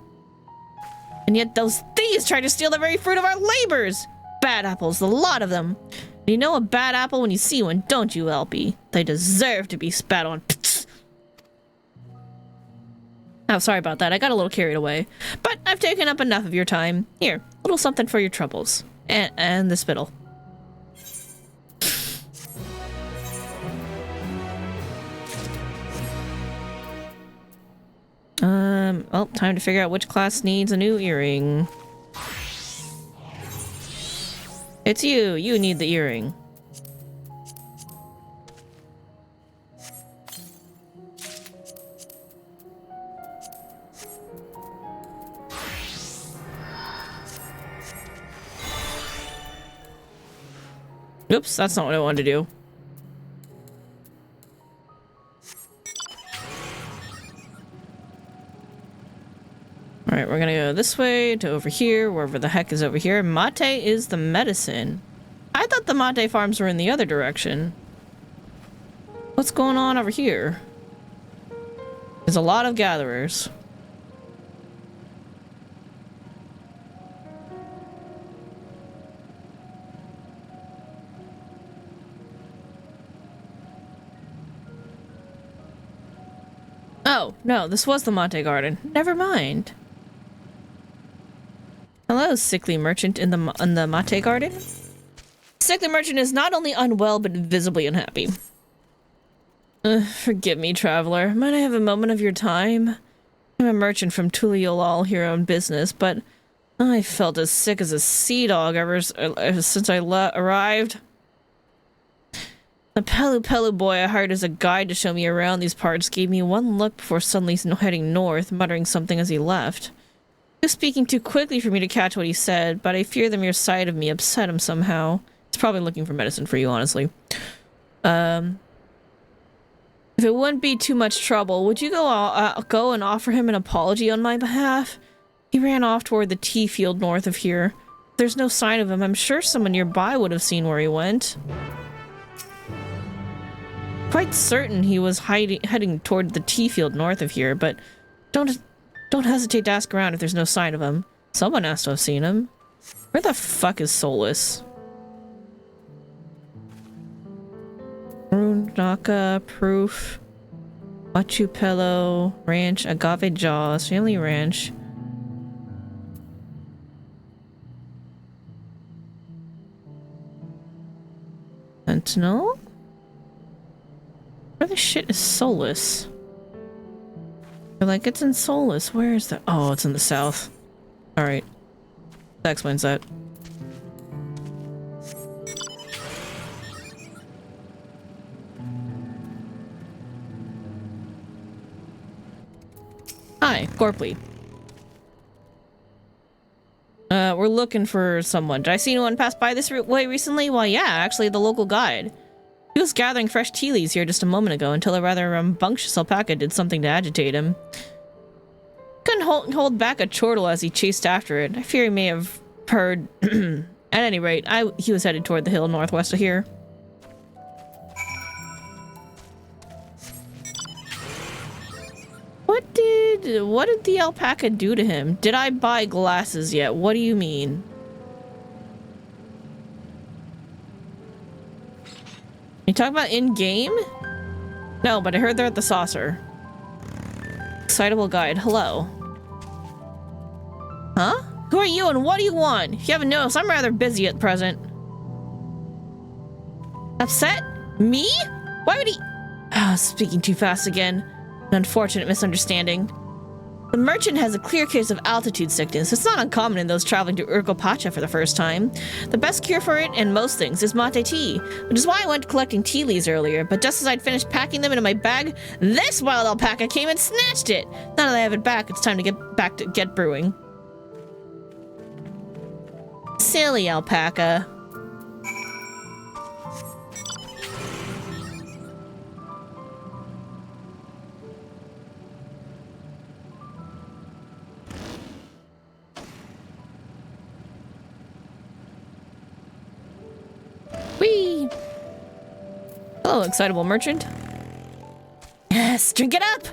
And yet those thieves try to steal the very fruit of our labors! Bad apples, a lot of them. And you know a bad apple when you see one, don't you, LP? They deserve to be spat on. Oh, sorry about that. I got a little carried away. But I've taken up enough of your time. Here, a little something for your troubles. And the spittle. Well, time to figure out which class needs a new earring. It's you. You need the earring. Oops, that's not what I wanted to do. Alright, we're gonna go this way to over here, wherever the heck is over here. Mate is the medicine. I thought the mate farms were in the other direction. What's going on over here? There's a lot of gatherers. Oh, no, this was the Mate Garden. Never mind. Hello, sickly merchant in the Mate Garden. Sickly merchant is not only unwell, but visibly unhappy. Forgive me, traveler. Might I have a moment of your time? I'm a merchant from Tuliolal here on business, but I felt as sick as a sea dog ever since I arrived. The Pelu Pelu boy I hired as a guide to show me around these parts gave me one look before suddenly heading north, muttering something as he left. He was speaking too quickly for me to catch what he said, but I fear the mere sight of me upset him somehow. He's probably looking for medicine for you, honestly. If it wouldn't be too much trouble, would you go and offer him an apology on my behalf? He ran off toward the tea field north of here. There's no sign of him. I'm sure someone nearby would have seen where he went. Quite certain he was heading toward the tea field north of here, but don't hesitate to ask around if there's no sign of him. Someone has to have seen him. Where the fuck is Solus? Runaka, Proof, Machu Pelo, Ranch, Agave Jaws, Family Ranch. Sentinel? Where the shit is Solus? They're like, it's in Solus. Where is that? Oh, it's in the south. Alright. That explains that. Hi, Gorpley. We're looking for someone. Did I see anyone pass by this way recently? Well, yeah, actually, the local guide. He was gathering fresh tea leaves here just a moment ago until a rather rambunctious alpaca did something to agitate him. Couldn't hold back a chortle as he chased after it. I fear he may have heard. At any rate, he was headed toward the hill northwest of here. What did the alpaca do to him? Did I buy glasses yet? What do you mean? You talking about in-game? No, but I heard they're at the saucer. Excitable guide, hello. Huh? Who are you and what do you want? If you haven't noticed, I'm rather busy at present. Upset? Me? Why would he... speaking too fast again. An unfortunate misunderstanding. The merchant has a clear case of altitude sickness. It's not uncommon in those traveling to Urkopacha for the first time. The best cure for it, and most things, is mate tea, which is why I went collecting tea leaves earlier, but just as I'd finished packing them into my bag, this wild alpaca came and snatched it! Now that I have it back, it's time to get brewing. Silly alpaca. Whee! Hello, excitable merchant. Yes, drink it up!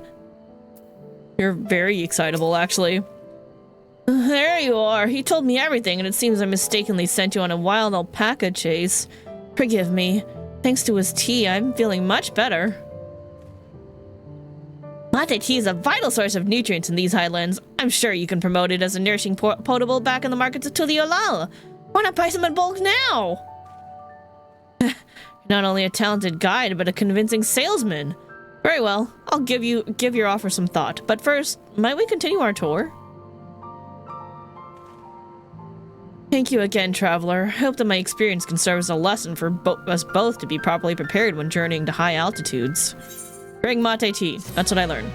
You're very excitable, actually. There you are. He told me everything, and it seems I mistakenly sent you on a wild alpaca chase. Forgive me. Thanks to his tea, I'm feeling much better. Mate tea is a vital source of nutrients in these highlands. I'm sure you can promote it as a nourishing potable back in the markets of Tuliolal. Why not buy some in bulk now? You're not only a talented guide, but a convincing salesman. Very well. I'll give your offer some thought. But first, might we continue our tour? Thank you again, traveler. I hope that my experience can serve as a lesson for us both to be properly prepared when journeying to high altitudes. Drink mate tea. That's what I learned.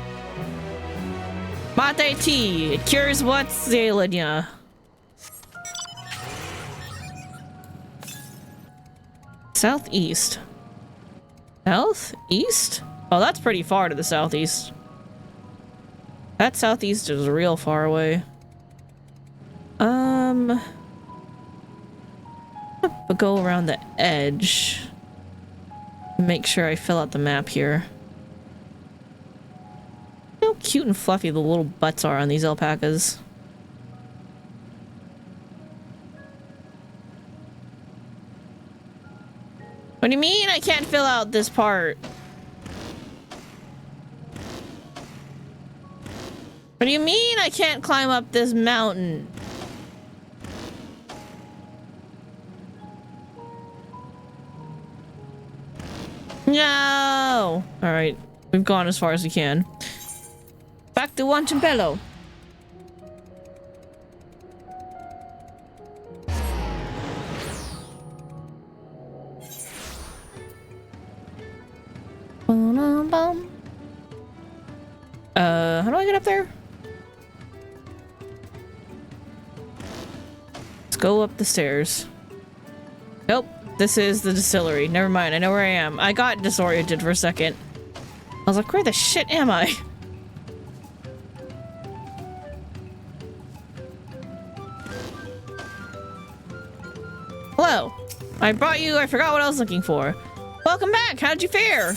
Mate tea. It cures what's ailing ya. Southeast. Southeast? Oh, that's pretty far to the southeast. That southeast is real far away. But go around the edge. Make sure I fill out the map here. How cute and fluffy the little butts are on these alpacas. What do you mean I can't fill out this part? What do you mean I can't climb up this mountain? No! Alright, we've gone as far as we can. Back to Wanchampello. How do I get up there? Let's go up the stairs. Nope, this is the distillery. Never mind, I know where I am. I got disoriented for a second. I was like, where the shit am I? Hello. I brought you, I forgot what I was looking for. Welcome back, how'd you fare?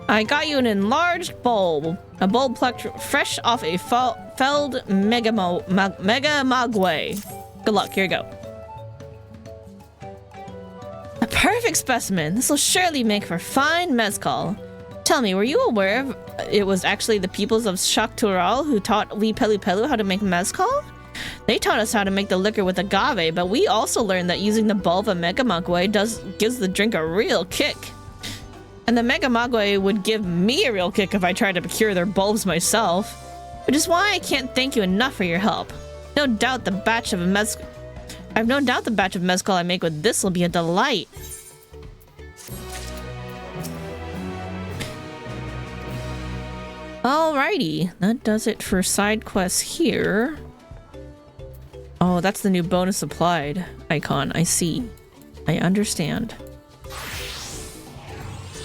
I got you an enlarged bulb. A bulb plucked fresh off a felled mega magway. Good luck, here you go. A perfect specimen. This will surely make for fine mezcal. Tell me, were you aware of it was actually the peoples of Shaktural who taught we Pelu Pelu how to make mezcal? They taught us how to make the liquor with agave, but we also learned that using the bulb of Mega Magway gives the drink a real kick. And the Mega Magway would give me a real kick if I tried to procure their bulbs myself. Which is why I can't thank you enough for your help. I have no doubt the batch of mezcal I make with this will be a delight. Alrighty, that does it for side quests here. Oh, that's the new bonus applied icon. I see. I understand.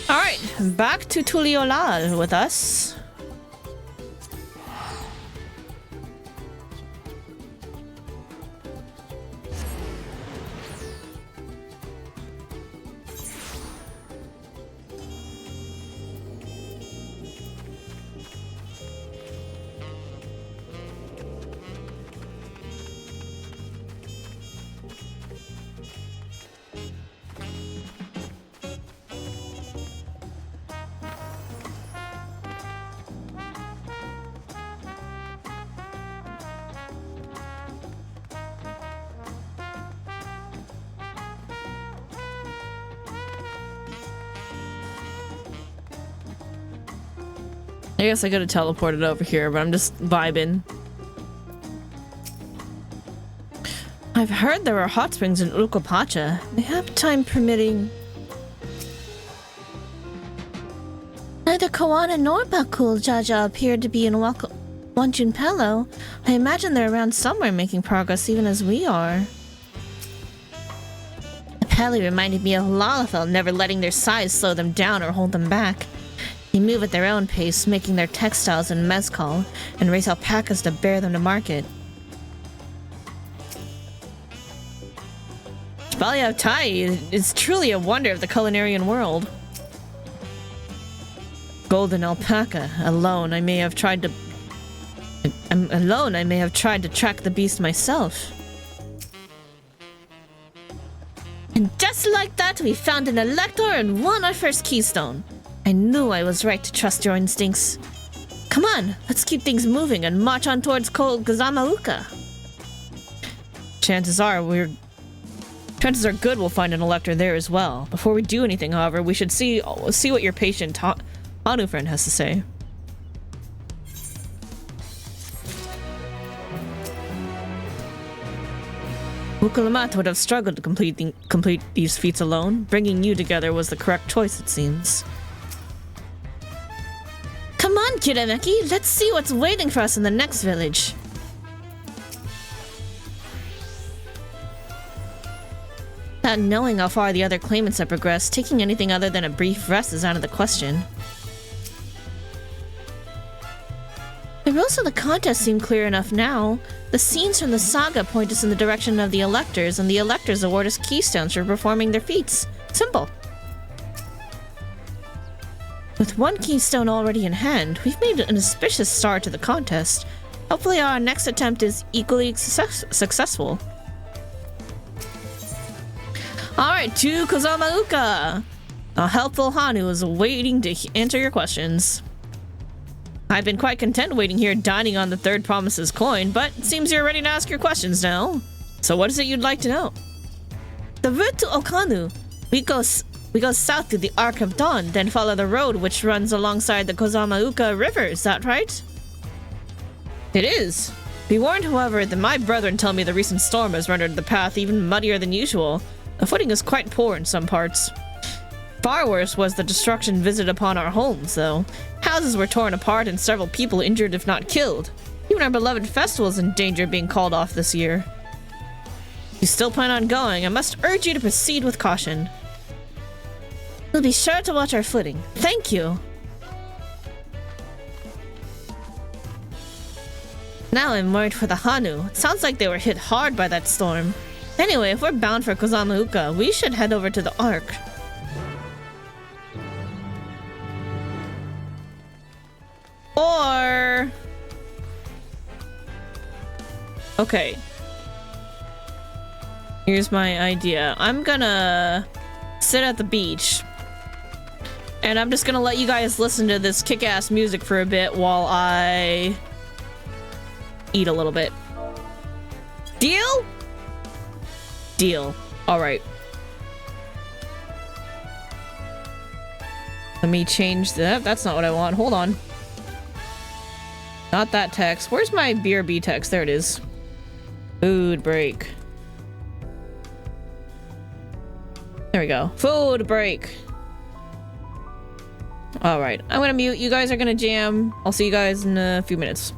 Alright, back to Tuliolal with us. I guess I could have teleported over here, but I'm just vibing. I've heard there are hot springs in Urquepacha. They have time permitting. Neither Kawana nor Bakul Jaja appeared to be in Wanchampello. I imagine they're around somewhere making progress even as we are. The Peli reminded me of Lalafell, never letting their size slow them down or hold them back. They move at their own pace, making their textiles in mezcal, and raise alpacas to bear them to market. Balya Tai is truly a wonder of the culinarian world. Golden alpaca. Alone, I may have tried to track the beast myself. And just like that, we found an elector and won our first keystone. I knew I was right to trust your instincts. Come on, let's keep things moving and march on towards Gazamauka. Chances are good we'll find an elector there as well. Before we do anything, however, we should see what your patient Hanu friend has to say. Ukulamat would have struggled to complete these feats alone. Bringing you together was the correct choice, it seems. Come on, Kirameki, let's see what's waiting for us in the next village. Not knowing how far the other claimants have progressed, taking anything other than a brief rest is out of the question. The rules of the contest seem clear enough now. The scenes from the saga point us in the direction of the electors, and the electors award us keystones for performing their feats. Simple. With one keystone already in hand, we've made an auspicious start to the contest. Hopefully our next attempt is equally successful. Alright, to Kozamauka! A helpful Hanu is waiting to answer your questions. I've been quite content waiting here dining on the third promise's coin, but it seems you're ready to ask your questions now. So what is it you'd like to know? The route to Okanu. We go south through the Arc of Dawn, then follow the road which runs alongside the Kozamauka River, is that right? It is. Be warned, however, that my brethren tell me the recent storm has rendered the path even muddier than usual. The footing is quite poor in some parts. Far worse was the destruction visited upon our homes, though. Houses were torn apart and several people injured if not killed. Even our beloved festival is in danger of being called off this year. If you still plan on going, I must urge you to proceed with caution. We'll be sure to watch our footing. Thank you! Now I'm worried for the Hanu. It sounds like they were hit hard by that storm. Anyway, if we're bound for Kozamauka, we should head over to the Ark. Or... okay. Here's my idea. I'm gonna sit at the beach. And I'm just gonna let you guys listen to this kick-ass music for a bit while I eat a little bit. Deal? Deal. Alright. Let me change that. That's not what I want. Hold on. Not that text. Where's my BRB text? There it is. Food break. There we go. Food break. Alright. I'm gonna mute. You guys are gonna jam. I'll see you guys in a few minutes.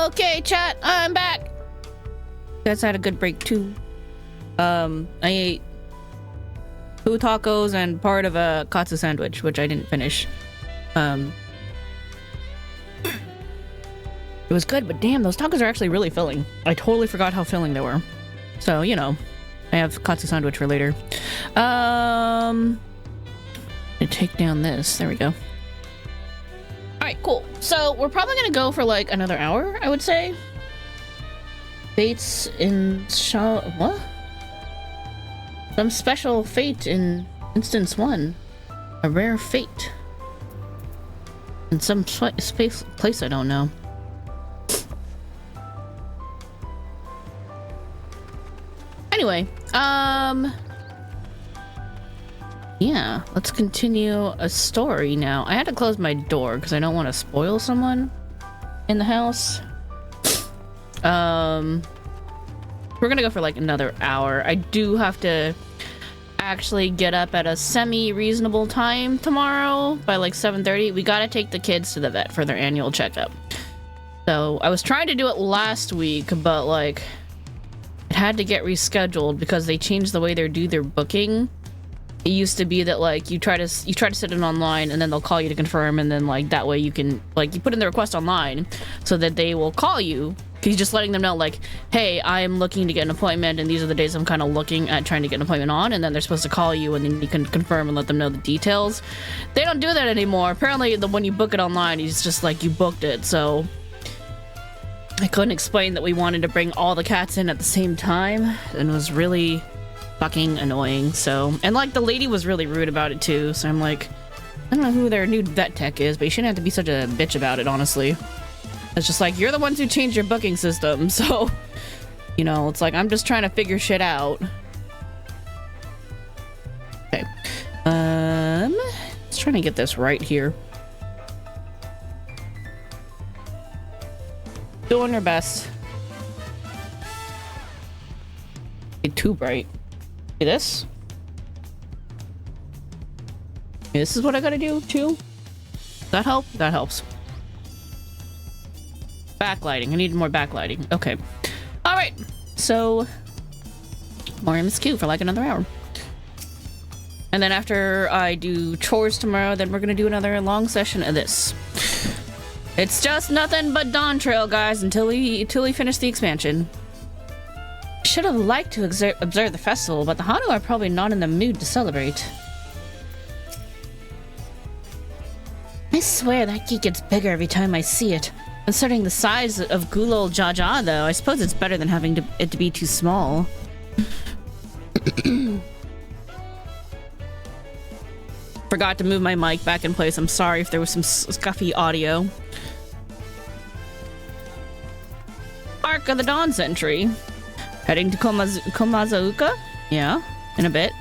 Okay, chat, I'm back. You guys had a good break too. I ate 2 tacos and part of a katsu sandwich, which I didn't finish. It was good, but damn, those tacos are actually really filling. I totally forgot how filling they were. So, you know, I have katsu sandwich for later. I take down this. There we go. Alright, cool. So, we're probably gonna go for like another hour, I would say. Fates in what? Some special fate in instance 1. A rare fate. In some place I don't know. Anyway, yeah, let's continue a story now. I had to close my door because I don't want to spoil someone in the house. We're gonna go for like another hour. I do have to actually get up at a semi-reasonable time tomorrow by like 7:30. We gotta take the kids to the vet for their annual checkup. So I was trying to do it last week, but like it had to get rescheduled because they changed the way they do their booking. It used to be that like you try to set it online and then they'll call you to confirm, and then like that way you can like you put in the request online so that they will call you. He's just letting them know like, hey, I'm looking to get an appointment and these are the days I'm kind of looking at trying to get an appointment on, and then they're supposed to call you and then you can confirm and let them know the details. They don't do that anymore. Apparently when you book it online, he's just like, you booked it. So I couldn't explain that we wanted to bring all the cats in at the same time, and it was really fucking annoying. So, and like the lady was really rude about it too, so I'm like, I don't know who their new vet tech is, but you shouldn't have to be such a bitch about it, honestly. It's just like, you're the ones who changed your booking system, so, you know, it's like, I'm just trying to figure shit out. Okay. Let's try to get this right here. Doing your best. It's too bright. See this? This is what I gotta do too. Does that help? That helps. Backlighting. I need more backlighting. Okay. Alright. So more MSQ for like another hour. And then after I do chores tomorrow, then we're gonna do another long session of this. It's just nothing but Dawntrail, guys, until we finish the expansion. Should have liked to observe the festival, but the Hanu are probably not in the mood to celebrate. I swear that geek gets bigger every time I see it. Considering the size of Gulol Jaja, though, I suppose it's better than having it to be too small. Forgot to move my mic back in place. I'm sorry if there was some scuffy audio. Arc of the Dawn Sentry. Heading to Komazuka? Yeah, in a bit.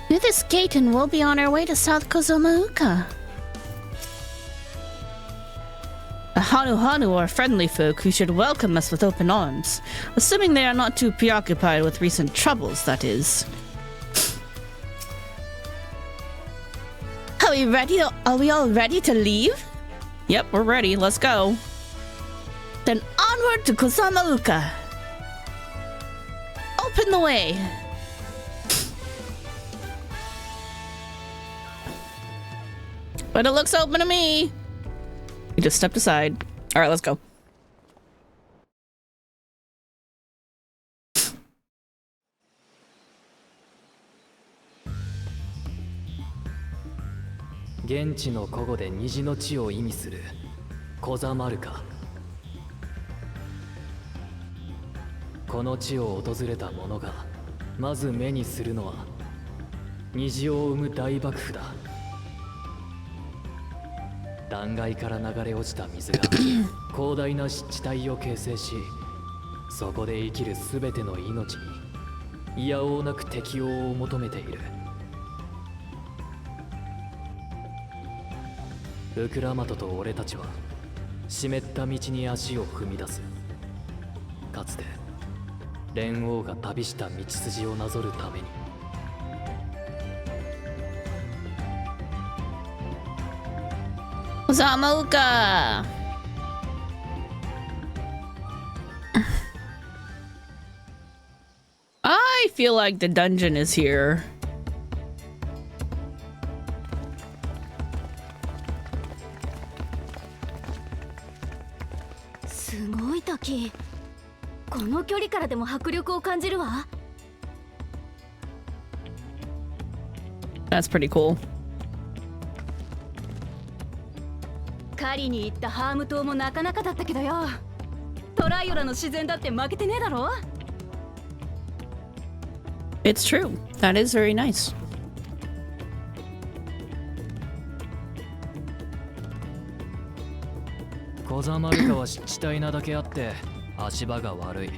Through this gate and we'll be on our way to South Kozomaoka. The Hanu are friendly folk who should welcome us with open arms. Assuming they are not too preoccupied with recent troubles, that is. Are we ready? Are we all ready to leave? Yep, we're ready. Let's go. Then onward to Kozomaoka. Open the way. But it looks open to me. We just stepped aside. All right, let's go. Genchi no kogo de Niji no chiを意味するコザマルカ。この地を訪れた者がまず目にするのは虹を生む大爆風だ。断崖から流れ落ちた水が広大な湿地帯を形成し、そこで生きるすべての命にいやおうなく適応を求めている。ウクラマトと俺たちは湿った道に足を踏み出す。かつて蓮王が旅した道筋をなぞるために。Kozomaoka! I feel like the dungeon is here. That's pretty cool. 狩りに行ったハーム島もなかなかだったけどよ。トライオラの自然だって負けてねえだろ。 It's true. That is very nice. 小ざまるかは湿地帯なだけあって足場が悪い。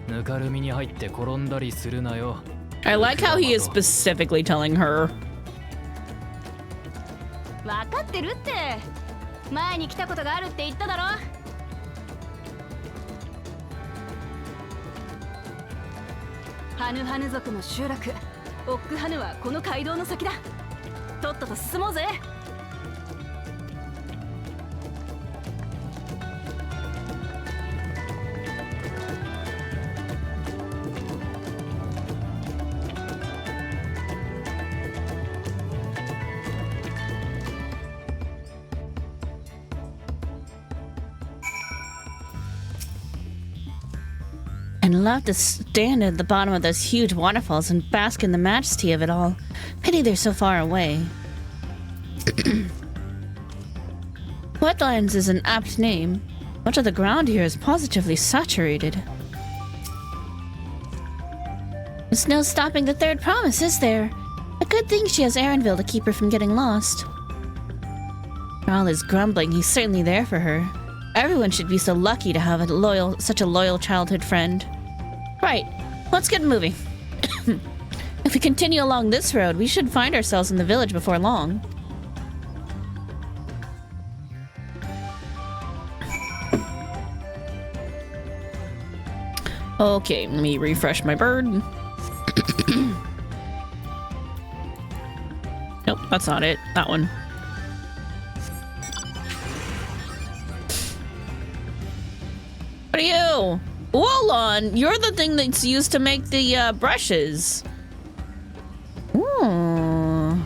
ぬかるみに入って転んだりするなよ。 I like how he is specifically telling her. わかってるって。前に来たことがあるって言っただろ。ハヌハヌ族の集落、オックハヌはこの街道の先だ。とっとと進もうぜ。And love to stand at the bottom of those huge waterfalls and bask in the majesty of it all. Pity they're so far away. Wetlands is an apt name. Much of the ground here is positively saturated. There's no stopping the third promise, is there? A good thing she has Erinville to keep her from getting lost. For all his grumbling, he's certainly there for her. Everyone should be so lucky to have such a loyal childhood friend. Right, let's get moving. If we continue along this road, we should find ourselves in the village before long. Okay, let me refresh my bird. Nope, that's not it. That one. What are you? Wolon, you're the thing that's used to make the brushes. Ooh. I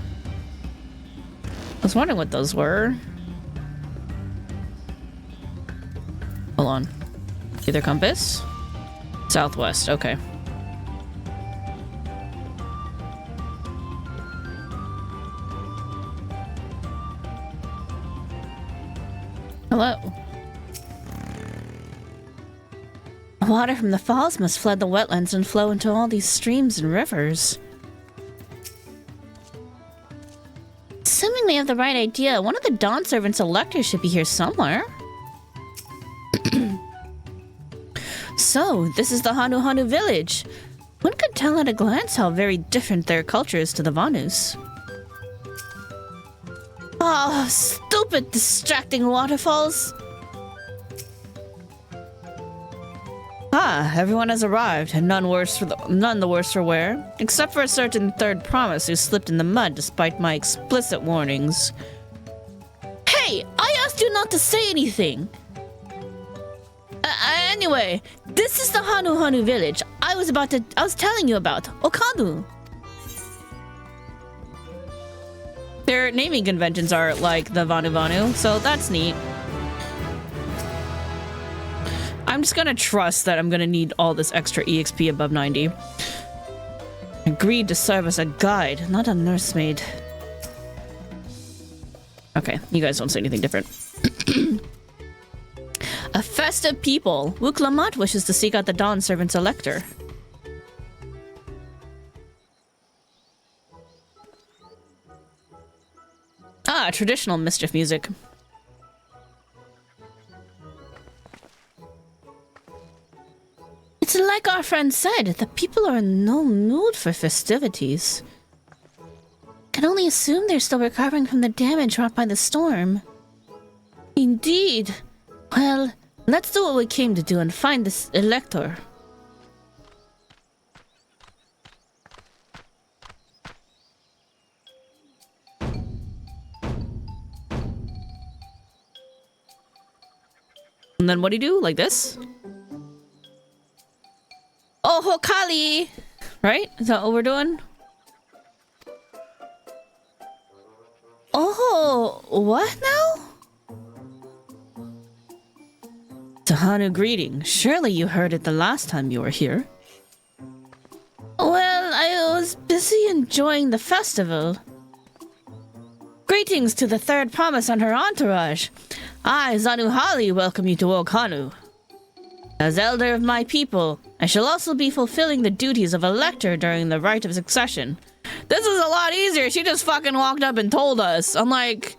was wondering what those were. Hold on. Either compass? Southwest, okay. Hello. Water from the falls must flood the wetlands and flow into all these streams and rivers. Assuming we have the right idea, one of the Dawn Servant's electors should be here somewhere. So, this is the Hanu Hanu village. One could tell at a glance how very different their culture is to the Vanus. Oh, stupid distracting waterfalls! Ah, everyone has arrived, and none the worse for wear, except for a certain third promise who slipped in the mud despite my explicit warnings. Hey, I asked you not to say anything! Anyway, this is the Hanu Hanu village I was telling you about, Okanu. Their naming conventions are like the Vanu Vanu, so that's neat. I'm just gonna trust that I'm gonna need all this extra EXP above 90. Agreed to serve as a guide, not a nursemaid. Okay, you guys don't say anything different. A festive people. Wuklamat wishes to seek out the Dawn Servant's elector. Ah, traditional mischief music. It's like our friend said, the people are in no mood for festivities. Can only assume they're still recovering from the damage wrought by the storm. Indeed. Well, let's do what we came to do and find this elector. And then what do you do? Like this? Oh, Hokali! right? Is that what we're doing? Oh, what now? Tahanu, greeting. Surely you heard it the last time you were here. Well, I was busy enjoying the festival. Greetings to the third promise and her entourage. I, Zanuhali, welcome you to Okanu. As elder of my people, I shall also be fulfilling the duties of elector during the rite of succession. This is a lot easier. She just fucking walked up and told us. Unlike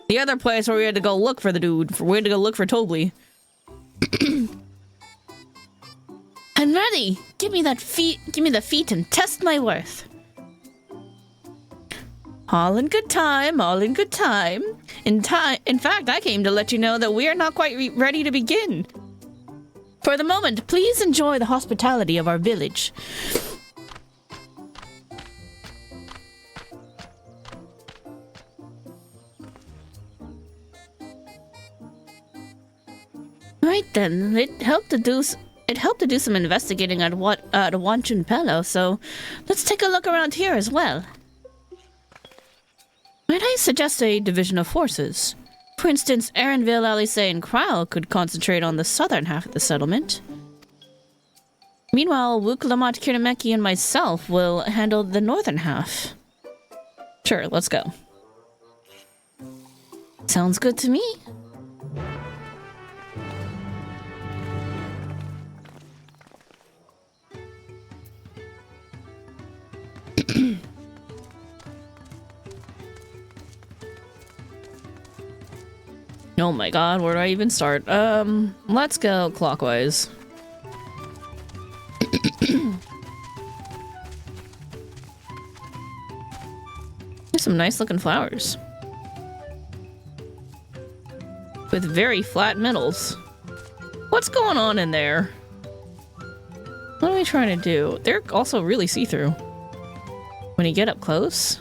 the other place where we had to go look for the dude. We had to go look for Tobli. I'm ready. Give me the feet and test my worth. All in good time, all in good time. In fact, I came to let you know that we are not quite ready to begin. For the moment, please enjoy the hospitality of our village. Right then, it helped to do some investigating at Wanchun Pello, so let's take a look around here as well. Might I suggest a division of forces? For instance, Erenville, Alice, and Kryle could concentrate on the southern half of the settlement. Meanwhile, Wuklamot, Kirameki, and myself will handle the northern half. Sure, let's go. Sounds good to me. Oh my god, where do I even start? Let's go clockwise. There's some nice looking flowers. With very flat middles. What's going on in there? What are we trying to do? They're also really see-through. When you get up close,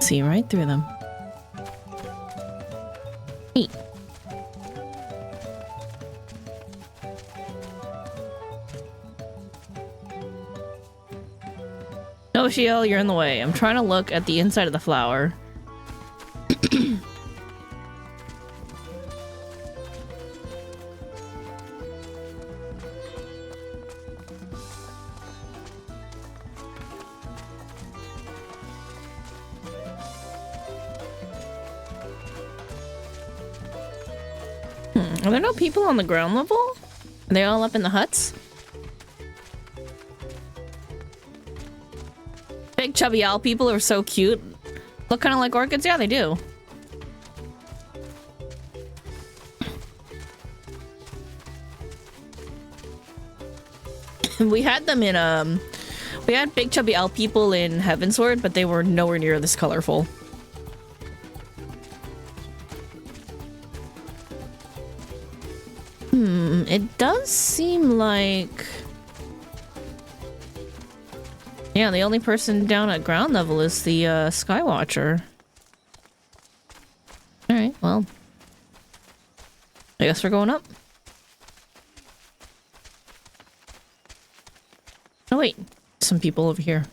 see right through them. Neat. No, Shiel, you're in the way. I'm trying to look at the inside of the flower. Are there no people on the ground level? Are they all up in the huts? Big chubby owl people are so cute. Look kind of like orchids? Yeah, they do. We had them in, we had big chubby owl people in Heavensward, but they were nowhere near this colorful. It does seem like... Yeah, the only person down at ground level is the Skywatcher. Alright, well. I guess we're going up. Oh wait, some people over here.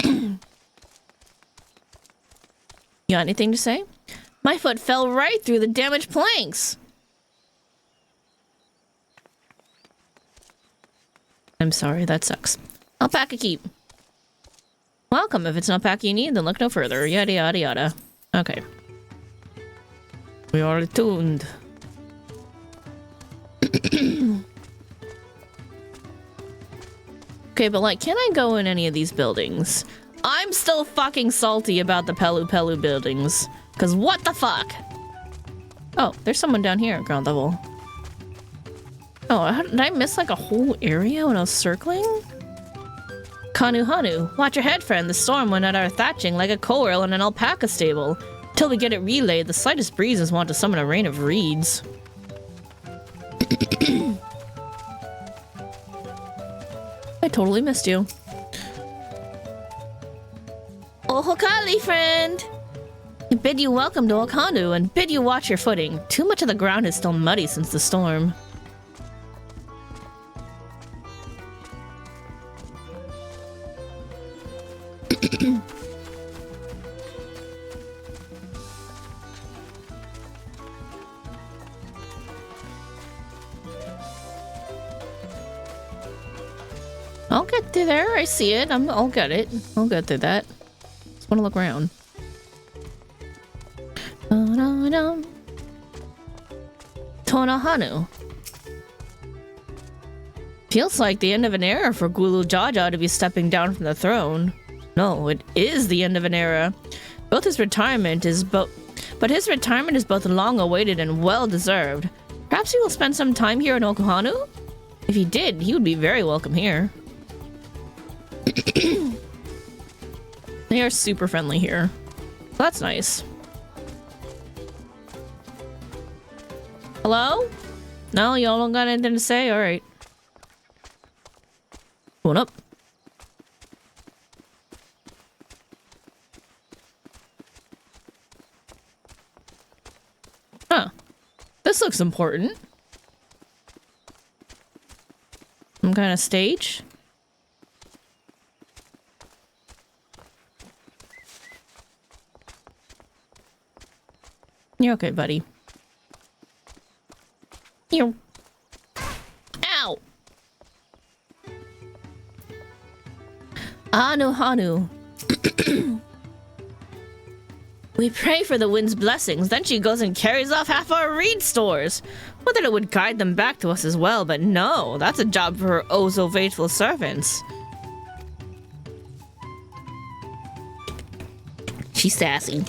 You got anything to say? My foot fell right through the damaged planks! I'm sorry, that sucks. Alpaca keep. Welcome. If it's an alpaca you need, then look no further. Yada yada yada. Okay. We are attuned. Okay, but like, can I go in any of these buildings? I'm still fucking salty about the Pelu Pelu buildings. Cause what the fuck? Oh, there's someone down here at ground level. Oh, did I miss like a whole area when I was circling? Kanu Hanu, watch your head, friend. The storm went at our thatching like a coil in an alpaca stable. Till we get it relayed, the slightest breezes want to summon a rain of reeds. I totally missed you. Oh, Hokali, friend! I bid you welcome to Okanu and bid you watch your footing. Too much of the ground is still muddy since the storm. through there. I see it. I'll get it. I'll get through that. Just want to look around. Tonohanu. Feels like the end of an era for Gulu Jaja to be stepping down from the throne. No, it is the end of an era. But his retirement is both long awaited and well deserved. Perhaps he will spend some time here in Okuhanu? If he did, he would be very welcome here. They are super friendly here. So that's nice. Hello? No, y'all don't got anything to say? Alright. Going up. Huh. This looks important. Some kind of stage. You're okay, buddy. You. Ow! Anu Hanu. We pray for the wind's blessings, then she goes and carries off half our reed stores. Would that it would guide them back to us as well, but no, that's a job for her oh so faithful servants. She's sassy.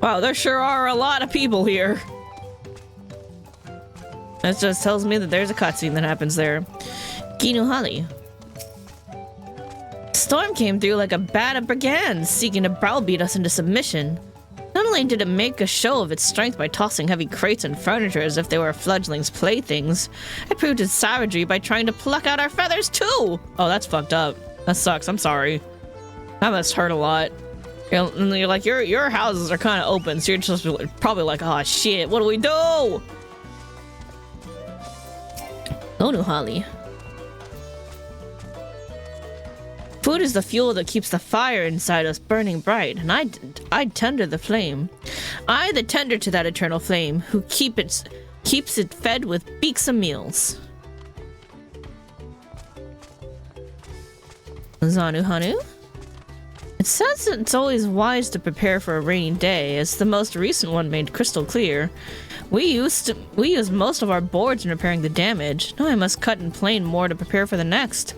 Wow, there sure are a lot of people here. That just tells me that there's a cutscene that happens there. Ginuhali. Storm came through like a bat of brigands, seeking to browbeat us into submission. Not only did it make a show of its strength by tossing heavy crates and furniture as if they were fledglings' playthings, it proved its savagery by trying to pluck out our feathers too! Oh, that's fucked up. That sucks, I'm sorry. That must hurt a lot. And you're like, your houses are kind of open, so you're just probably like, oh shit, what do we do? Onuhali. Food is the fuel that keeps the fire inside us burning bright, and I'd tender the flame. I, the tender to that eternal flame, who keeps it fed with beaksome meals. Zanuhanu. It says it's always wise to prepare for a rainy day, as the most recent one made crystal clear. We used most of our boards in repairing the damage. Now I must cut and plane more to prepare for the next.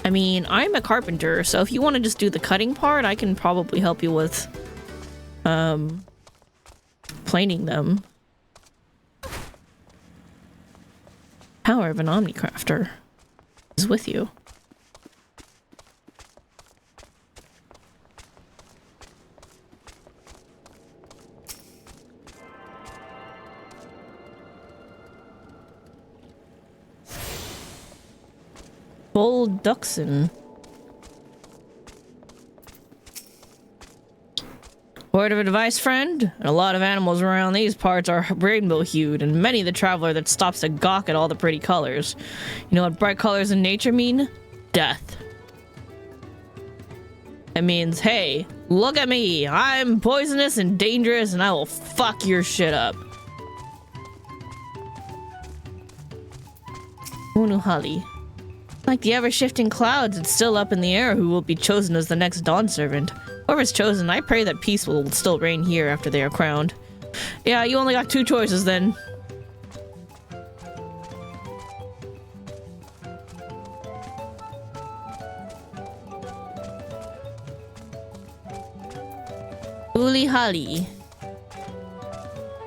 I mean, I'm a carpenter, so if you want to just do the cutting part, I can probably help you with planing them. Power of an Omnicrafter is with you. Bold Duxon. Word of advice, friend? A lot of animals around these parts are rainbow-hued, and many the traveler that stops to gawk at all the pretty colors. You know what bright colors in nature mean? Death. It means, hey, look at me. I'm poisonous and dangerous, and I will fuck your shit up. Unuhali. Like the ever-shifting clouds, it's still up in the air who will be chosen as the next Dawn Servant. Whoever's chosen, I pray that peace will still reign here after they are crowned. Yeah, you only got 2 choices then. Ulihali.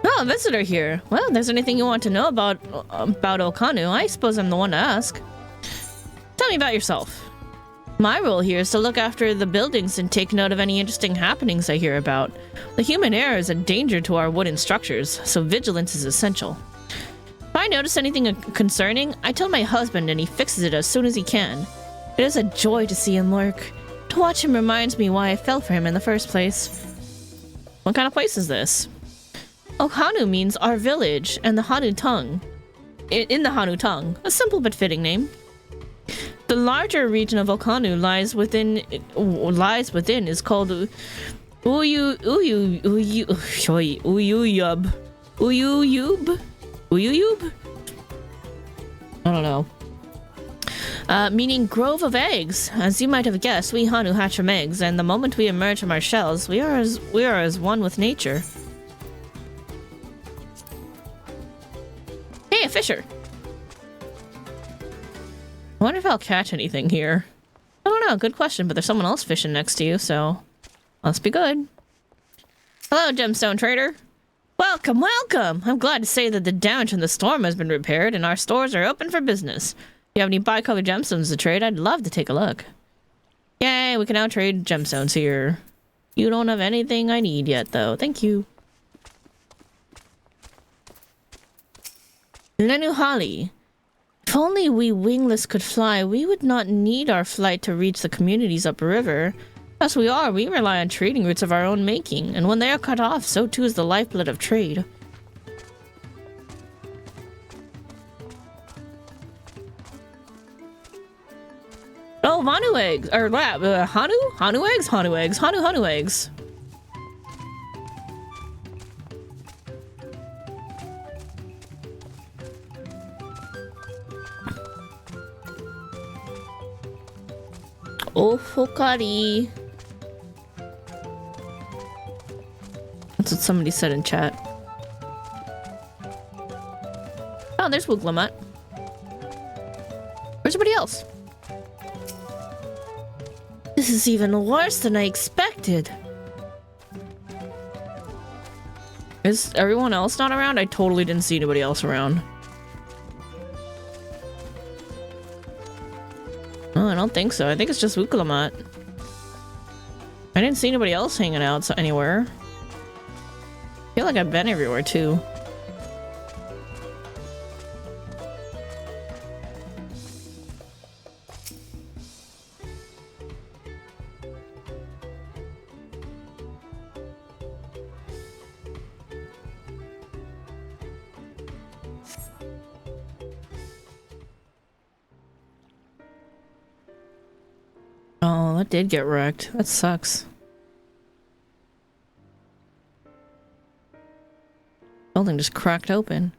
Oh, a visitor here. Well, if there's anything you want to know about Okanu, I suppose I'm the one to ask. Tell me about yourself. My role here is to look after the buildings and take note of any interesting happenings I hear about. The human air is a danger to our wooden structures, so vigilance is essential. If I notice anything concerning, I tell my husband and he fixes it as soon as he can. It is a joy to see him work. To watch him reminds me why I fell for him in the first place. What kind of place is this? Okanu means our village and the Hanu tongue. In the Hanu tongue, a simple but fitting name. The larger region of Volcano lies within is called Uyuyub? I don't know. Meaning grove of eggs. As you might have guessed, we Hanu hatch from eggs, and the moment we emerge from our shells, we are as one with nature. Hey, a fisher! I wonder if I'll catch anything here. I don't know, good question, but there's someone else fishing next to you, so must be good. Hello, gemstone trader. Welcome, welcome! I'm glad to say that the damage from the storm has been repaired and our stores are open for business. If you have any bi-colored gemstones to trade, I'd love to take a look. Yay, we can now trade gemstones here. You don't have anything I need yet, though. Thank you. Lenuhali. If only we wingless could fly, we would not need our flight to reach the communities upriver. As we rely on trading routes of our own making, and when they are cut off, so too is the lifeblood of trade. Oh, Hanu eggs! Or, Hanu? Hanu eggs? Hanu eggs. Hanu eggs. Oh, Fokari. That's what somebody said in chat. Oh, there's Wooglamat. Where's everybody else? This is even worse than I expected. Is everyone else not around? I totally didn't see anybody else around. Oh, I don't think so. I think it's just Wooglamat. I didn't see anybody else hanging out anywhere. I feel like I've been everywhere too. Oh, that did get wrecked. That sucks. Building just cracked open.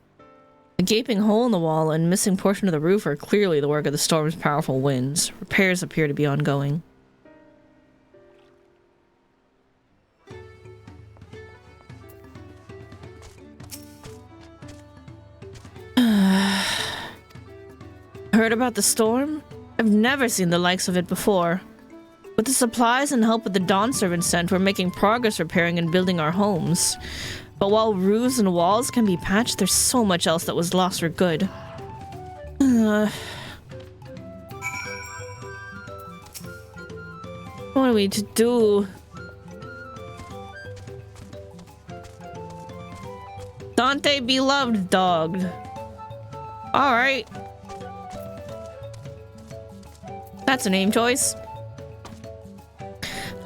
A gaping hole in the wall and missing portion of the roof are clearly the work of the storm's powerful winds. Repairs appear to be ongoing. Heard about the storm? I've never seen the likes of it before. With the supplies and help that the Dawn servants sent, we're making progress repairing and building our homes. But while roofs and walls can be patched, there's so much else that was lost for good. What are we to do? Dante beloved dog. Alright. That's a name choice.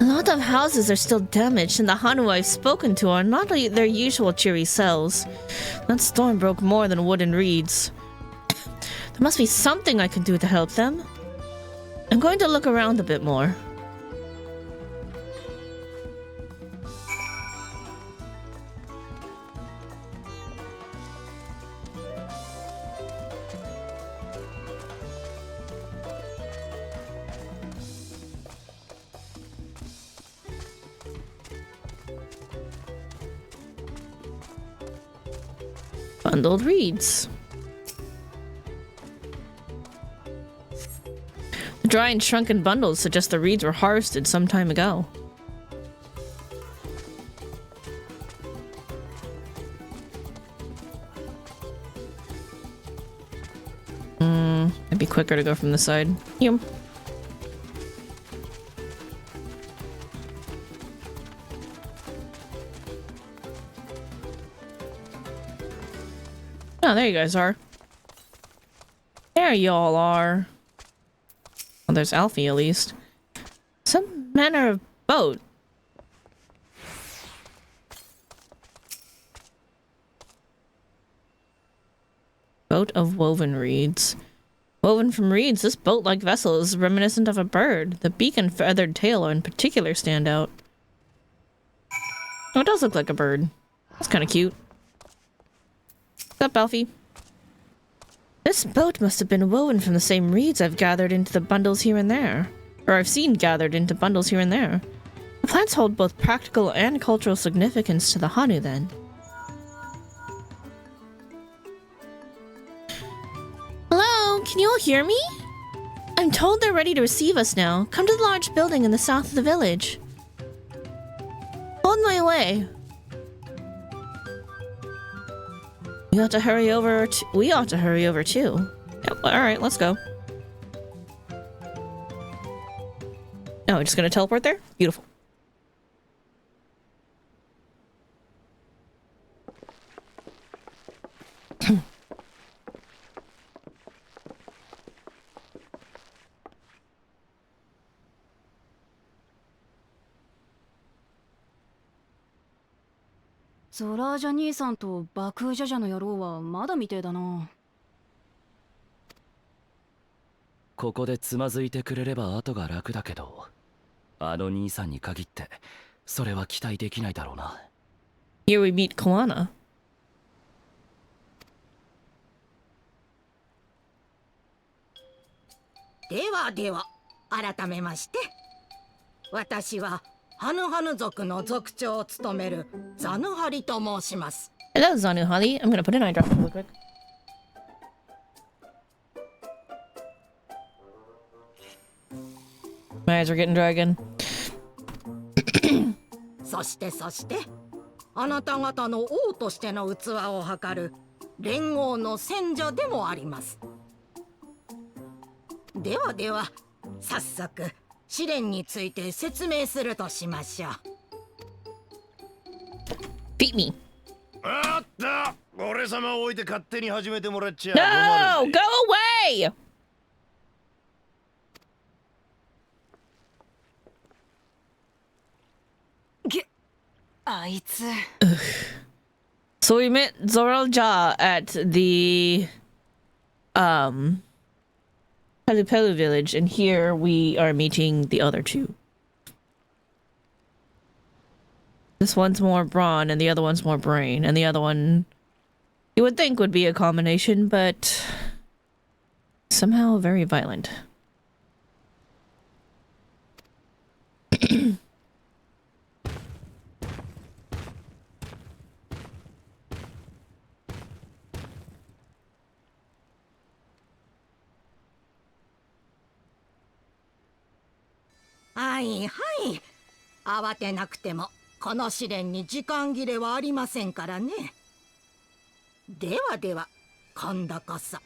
A lot of houses are still damaged, and the Hanu I've spoken to are not their usual cheery selves. That storm broke more than wood and reeds. There must be something I can do to help them. I'm going to look around a bit more. Bundled reeds. The dry and shrunken bundles suggest the reeds were harvested some time ago. It'd be quicker to go from the side. Yum. Oh, there you guys are. There y'all are. Well, there's Alfie at least. Some manner of boat. Boat of woven reeds. Woven from reeds, this boat-like vessel is reminiscent of a bird. The beak and feathered tail in particular stand out. Oh, it does look like a bird. That's kind of cute. What's up, Alfie? This boat must have been woven from the same reeds I've gathered into the bundles here and there. Or I've seen gathered into bundles here and there. The plants hold both practical and cultural significance to the Hanu, then. Hello, can you all hear me? I'm told they're ready to receive us now. Come to the large building in the south of the village. Hold my way. We ought to hurry over. We ought to hurry over too. Yep, all right, let's go. Oh, we're just gonna teleport there? Beautiful.ゾラージャ兄さんとバクージャジャの野郎はまだみてえだな。ここでつまずいてくれれば後が楽だけど、あの兄さんに限ってそれは期待できないだろうな。Here we meet Koana. ではでは、改めまして、私はハヌハヌ族の族長を務めるザヌハリと申します。Hello, Zanuhali. I'm gonna put an eye drop real quick. My eyes are getting dry again. そしてあなた方の王としての器を測る連合の選者でもあります。ではでは、早速試練について説明するとしましょう。Beat me. あった、俺様を置いて勝手に始めてもらっちゃ No! Go away! So we met Zoralja at the Pelu Pelu village, and here we are meeting the other two. This one's more brawn and the other one's more brain, and the other one you would think would be a combination, but somehow very violent.はいはい、慌てなくてもこの試練に時間切れはありませんからね。ではでは、今度こそ。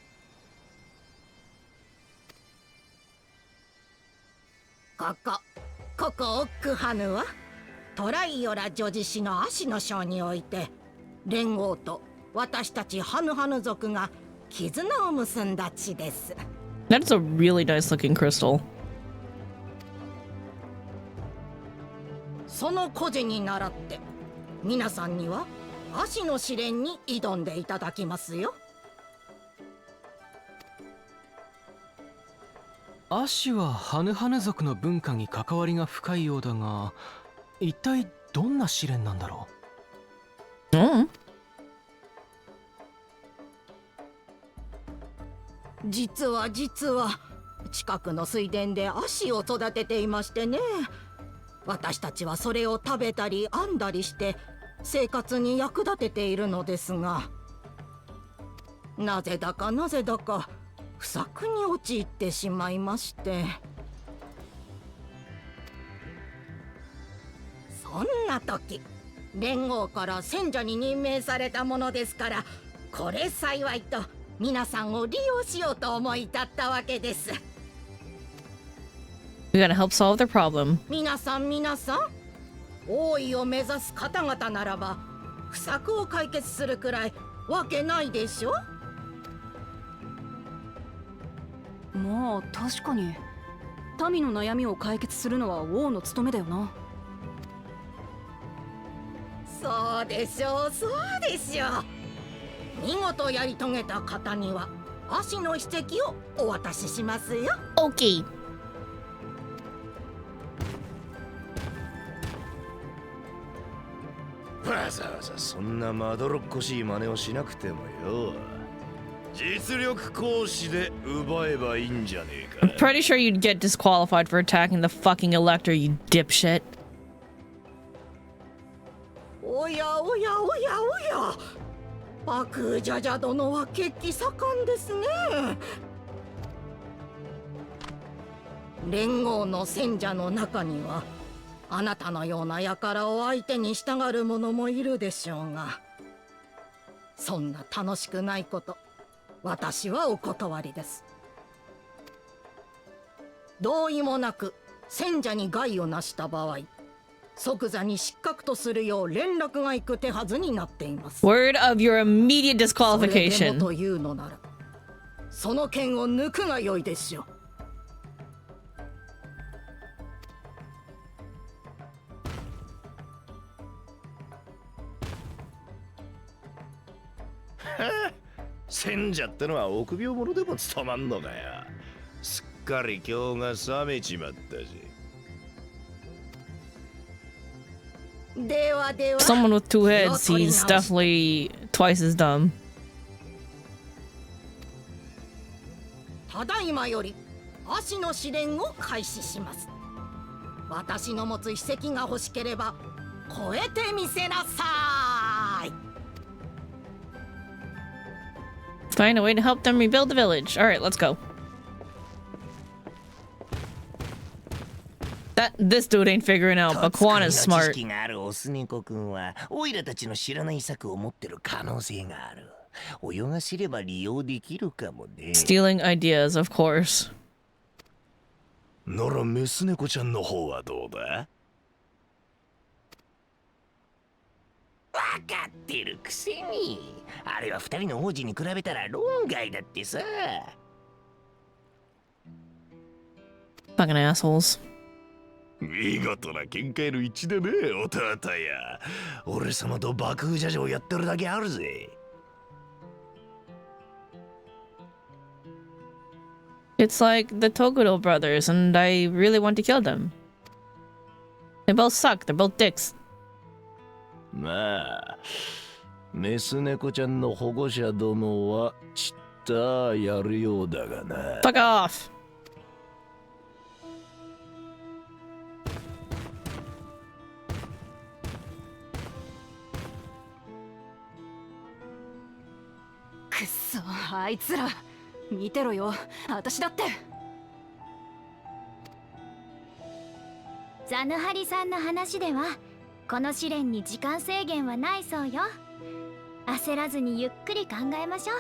ここオックハヌはトライオラ女子氏の足の章において、連合と私たちハヌハヌ族が絆を結んだ地です。That is a really nice looking crystal. その故事に倣って皆さんには足の試練に挑んでいただきますよ。足はハヌハヌ族の文化に関わりが深いようだが、一体どんな試練なんだろう。実は近くの水田で足を育てていましてね。私たちはそれを食べたり編んだりして生活に役立てているのですが、なぜだか不作に陥ってしまいまして。そんな時、連合から選者に任命されたものですから、これ幸いと皆さんを利用しようと思い立ったわけです。We gotta help solve their problem. 皆さん、王位を目指す方々ならば不作を解決するくらいわけないでしょ。まあ確かに民の悩みを解決するのは王の務めだよな。そうでしょう。見事やり遂げた方には足の筆跡をお渡ししますよ。Okay. わざわざそんなまどろっこしい真似をしなくてもよ。実力行使で奪えばいいんじゃねえか。 I'm pretty sure you'd get disqualified for attacking the fucking elector, you dipshit. おやおやおやおや、バクジャジャ殿は血気盛んですね。連合の戦者の中にはあなたのような輩を相手に従う者もいるでしょうが、そんな楽しくないこと、私はお断りです。同意もなく戦者に害をなした場合、即座に失格とするよう連絡が行く手はずになっています。 Word of your immediate それで disqualification. もというのなら、その剣を抜くがよいでしょう。戦者ってのは臆病者でも務まんのかよ。すっかり今日が冷めちまったし。ではでは。 Someone with two heads, he's definitely twice as dumb. ただいまより足の試練を開始します。私の持つ筆跡が欲しければ超えてみせなさい。 Find a way to help them rebuild the village. Alright, let's go. This dude ain't figuring out, but Kwana's smart. 知識があるオスネコ君はオイラたちの知らない策を持ってる可能性がある。泳が知れば利用できるかもね。 Stealing ideas, of course. ならメス猫ちゃんの方はどうだ？わかってるくせに。あれは二人の王子に比べたら論外だってさ。 Fucking assholes. 見事な見解の一致だね、弟や。俺様と爆風ジャジをやってるだけあるぜ。 It's like the Toguro brothers, and I really want to kill them. They both suck. They're both dicks. まあ、メス猫ちゃんの保護者どもはちったやるようだがな。 Fuck off. くっそ、あいつら見てろよ、私だって。ザヌハリさんの話ではこの試練に時間制限はないそうよ。焦らずにゆっくり考えましょう。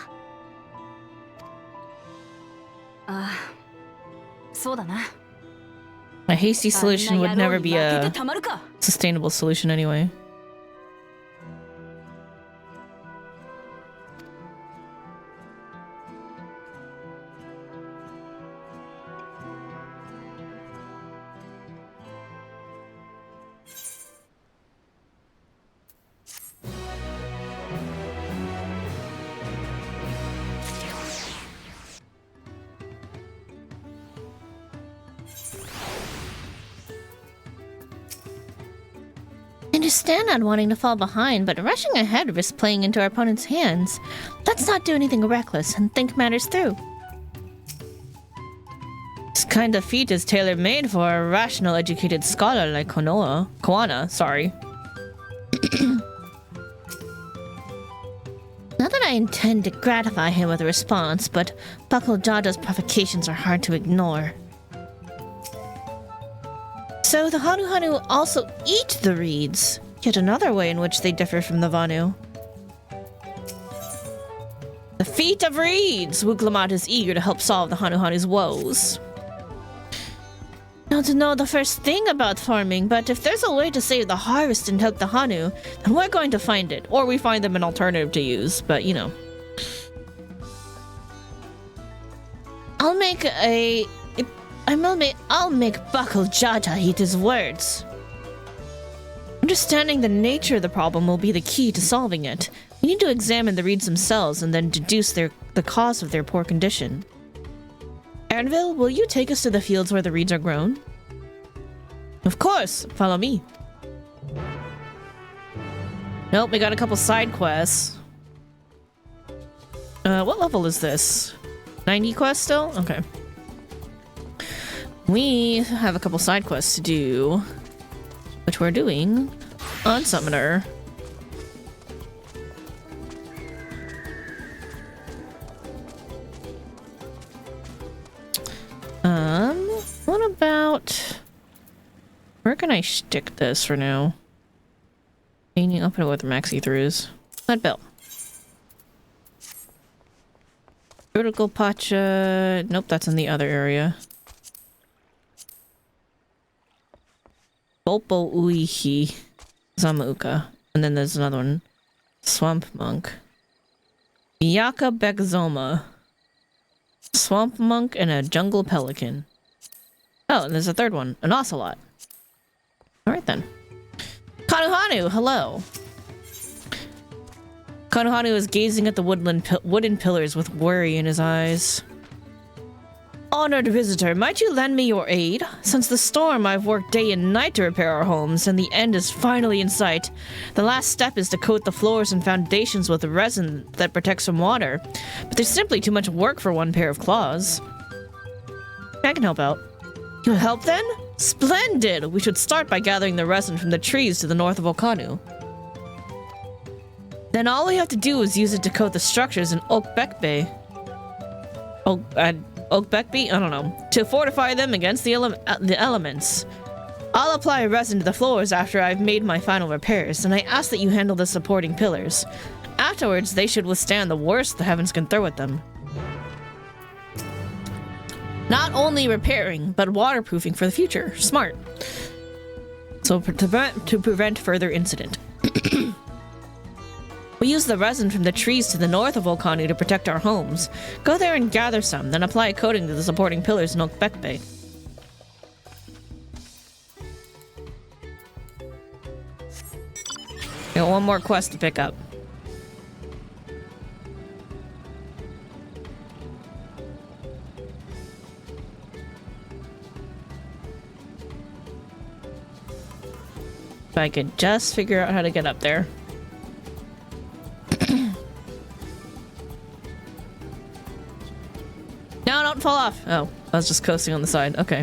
ああ、そうだな。 A hasty solution would never be a sustainable solution anyway. I understand not wanting to fall behind, but rushing ahead risks playing into our opponent's hands. Let's not do anything reckless and think matters through. This kind of feat is tailor-made for a rational, educated scholar like Koana, sorry. Not that I intend to gratify him with a response, but Buckle Jaja's provocations are hard to ignore. So the Hanu also eat the reeds, yet another way in which they differ from the Vanu. The feat of reeds! Wuglamat is eager to help solve the Hanu's woes. Don't know the first thing about farming, but if there's a way to save the harvest and help the Hanu, then we're going to find it. Or we find them an alternative to use, but you know. I'll make Buckle Jaja eat his words. Understanding the nature of the problem will be the key to solving it. You need to examine the reeds themselves and then deduce the cause of their poor condition. Anvil, will you take us to the fields where the reeds are grown? Of course! Follow me. Nope, we got a couple side quests. What level is this? 90 quest still? Okay. We have a couple side quests to do, which we're doing on Summoner. What about... Where can I stick this for now? Painting up and what the maxi through is. Lead belt. Vertical pacha. Nope, that's in the other area. Bolpo uihi. Zamuka. And then there's another one. Swamp monk. Yaka Bekzoma. Swamp monk and a jungle pelican. Oh, and there's a third one. An ocelot. Alright then. Kanuhanu, hello. Kanuhanu is gazing at the wooden pillars with worry in his eyes. Honored visitor, might you lend me your aid? Since the storm, I've worked day and night to repair our homes, and the end is finally in sight. The last step is to coat the floors and foundations with resin that protects from water. But there's simply too much work for one pair of claws. I can help out. You'll help then? Splendid! We should start by gathering the resin from the trees to the north of Okanu. Then all we have to do is use it to coat the structures in Okbekbe. Okbekbe? I don't know. To fortify them against the elements. I'll apply resin to the floors after I've made my final repairs, and I ask that you handle the supporting pillars. Afterwards, they should withstand the worst the heavens can throw at them. Not only repairing, but waterproofing for the future. Smart. So to prevent further incident. We use the resin from the trees to the north of Okanu to protect our homes. Go there and gather some, then apply a coating to the supporting pillars in Okbekbe. Got one more quest to pick up. If I could just figure out how to get up there. No, don't fall off. Oh, I was just coasting on the side. Okay.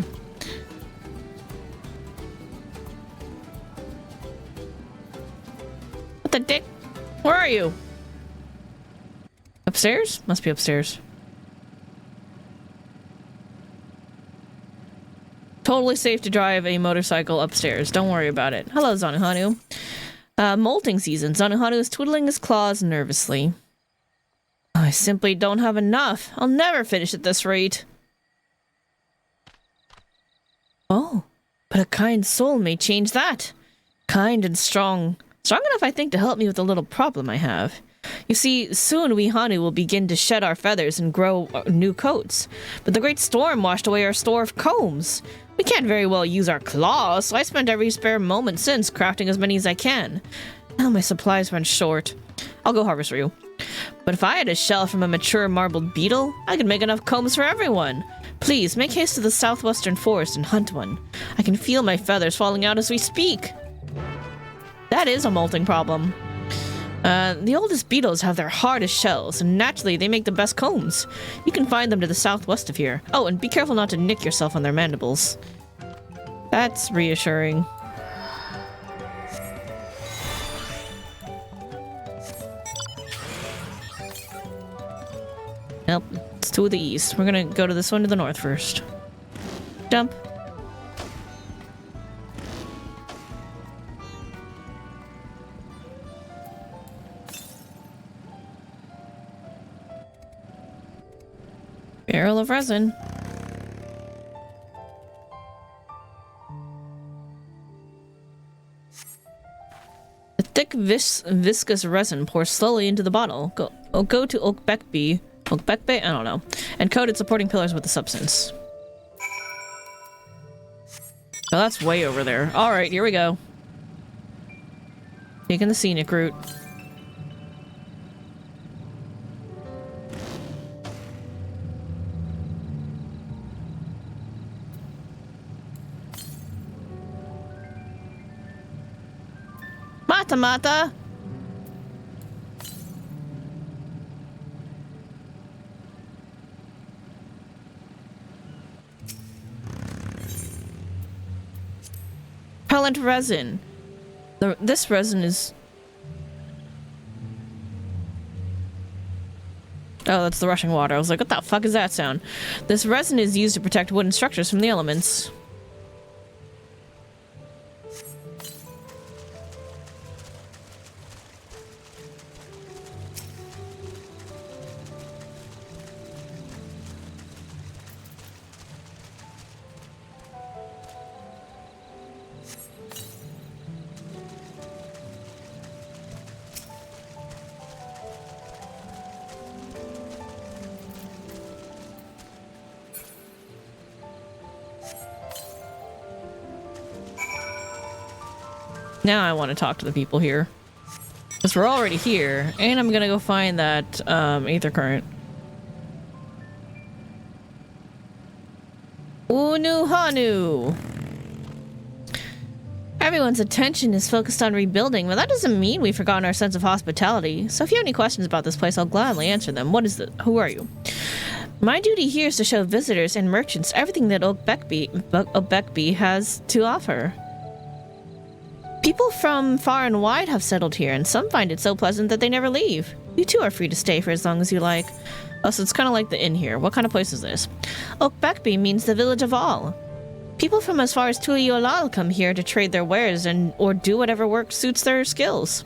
What the dick? Where are you? Upstairs? Must be upstairs. Totally safe to drive a motorcycle upstairs. Don't worry about it. Hello, Zanuhanu. Molting season. Zanuhanu is twiddling his claws nervously. I simply don't have enough. I'll never finish at this rate. Oh, but a kind soul may change that. Kind and strong. Strong enough, I think, to help me with the little problem I have. You see, soon we Hanu will begin to shed our feathers and grow new coats. But the great storm washed away our store of combs. We can't very well use our claws, so I spent every spare moment since crafting as many as I can. Now my supplies run short. I'll go harvest for you. But if I had a shell from a mature marbled beetle, I could make enough combs for everyone. Please, make haste to the southwestern forest and hunt one. I can feel my feathers falling out as we speak. That is a molting problem. The oldest beetles have their hardest shells, and naturally they make the best combs. You can find them to the southwest of here. Oh, and be careful not to nick yourself on their mandibles. That's reassuring. Nope, it's to the east. We're gonna go to this one to the north first. Jump. Barrel of resin. The thick viscous resin pours slowly into the bottle. Go to Okbekbe, I don't know, and coat its supporting pillars with the substance. Oh, that's way over there. Alright, here we go. Taking the scenic route. Mata. Repellent resin. This resin is... Oh, that's the rushing water. I was like, what the fuck is that sound? This resin is used to protect wooden structures from the elements. Now I want to talk to the people here. Because we're already here, and I'm gonna go find that ether current. Unu Hanu! Everyone's attention is focused on rebuilding, but that doesn't mean we've forgotten our sense of hospitality. So if you have any questions about this place, I'll gladly answer them. Who are you? My duty here is to show visitors and merchants everything that Oak Beckby has to offer. People from far and wide have settled here, and some find it so pleasant that they never leave. You too are free to stay for as long as you like. Oh, so it's kind of like the inn here. What kind of place is this? Oak Beckby means the village of all. People from as far as Tuliolal come here to trade their wares or do whatever work suits their skills.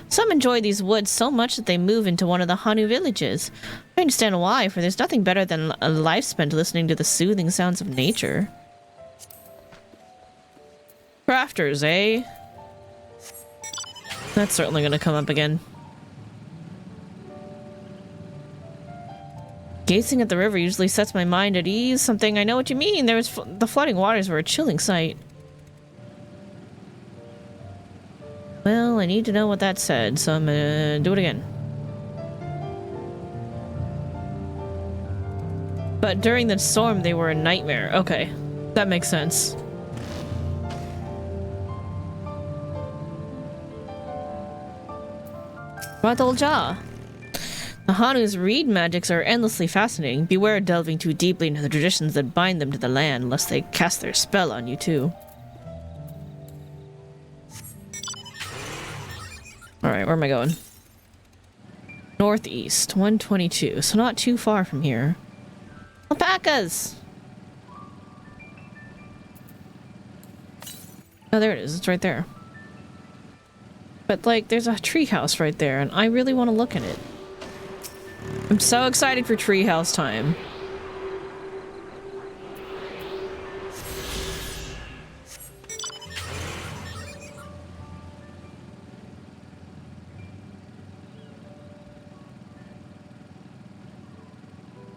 Some enjoy these woods so much that they move into one of the Hanu villages. I understand why, for there's nothing better than a life spent listening to the soothing sounds of nature. Crafters, eh? That's certainly going to come up again. Gazing at the river usually sets my mind at ease. Something I know what you mean. The flooding waters were a chilling sight. Well, I need to know what that said, so I'm gonna do it again. But during the storm, they were a nightmare. Okay, that makes sense. Radolja. The Hanu's reed magics are endlessly fascinating. Beware delving too deeply into the traditions that bind them to the land, lest they cast their spell on you too. Alright, where am I going? Northeast, 122, so not too far from here. Alpacas! Oh, there it is. It's right there. But, like, there's a treehouse right there, and I really want to look at it. I'm so excited for treehouse time.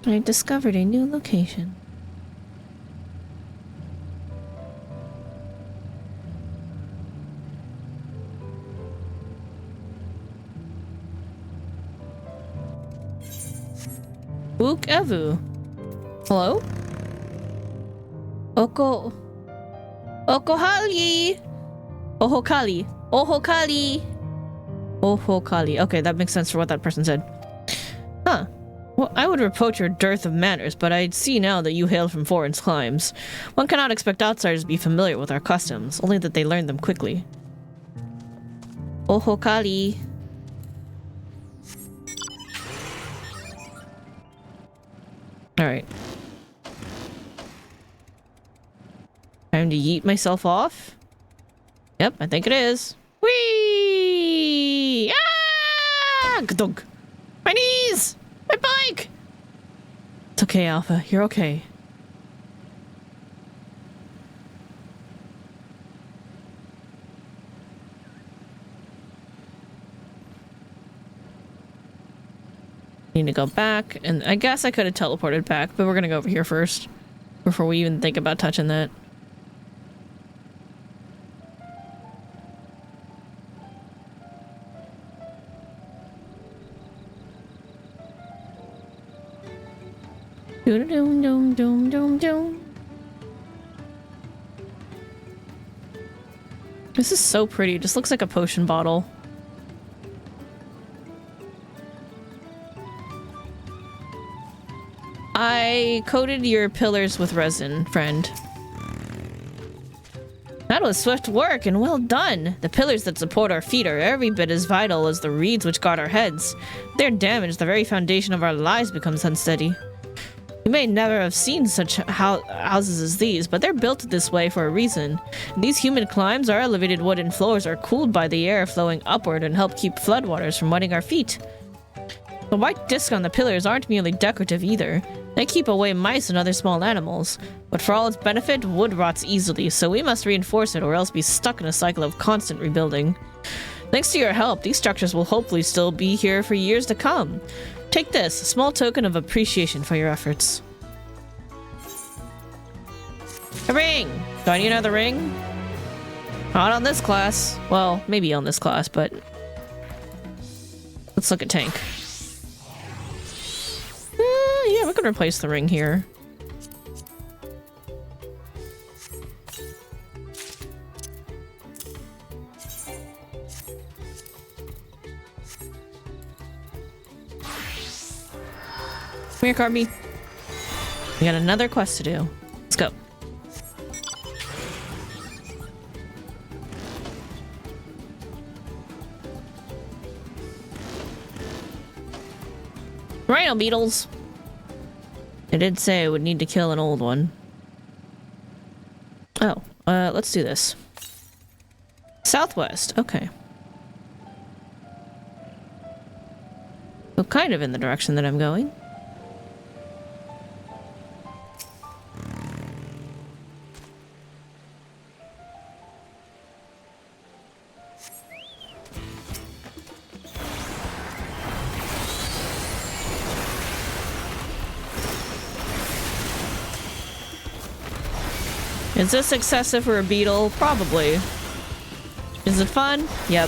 I discovered a new location. Wook Evu. Hello? Okohali! Ohokali. Ohokali! Ohokali. Okay, that makes sense for what that person said. Huh. Well, I would reproach your dearth of manners, but I see now that you hail from foreign climes. One cannot expect outsiders to be familiar with our customs, only that they learn them quickly. Ohokali. Alright. Time to yeet myself off? Yep, I think it is. Whee! Ah! Gadunk! My knees! My bike! It's okay, Alpha. You're okay. Need to go back, and I guess I could have teleported back, but we're gonna go over here first before we even think about touching that. Doom doom doom doom doom. This is so pretty. It just looks like a potion bottle. I coated your pillars with resin, friend. That was swift work and well done. The pillars that support our feet are every bit as vital as the reeds which guard our heads. If they're damaged, the very foundation of our lives becomes unsteady. You may never have seen such houses as these, but they're built this way for a reason. These humid climes, our elevated wooden floors are cooled by the air flowing upward and help keep floodwaters from wetting our feet. The white discs on the pillars aren't merely decorative either. They keep away mice and other small animals. But for all its benefit, wood rots easily, so we must reinforce it or else be stuck in a cycle of constant rebuilding. Thanks to your help, these structures will hopefully still be here for years to come. Take this, a small token of appreciation for your efforts. A ring! Do I need another ring? Not on this class. Well, maybe on this class, but... let's look at tank. Yeah, we can replace the ring here. Come here, Carby. We got another quest to do. Let's go. Rhino beetles. It did say I would need to kill an old one. Oh, let's do this. Southwest, okay. So kind of in the direction that I'm going. Is this excessive for a beetle? Probably. Is it fun? Yep.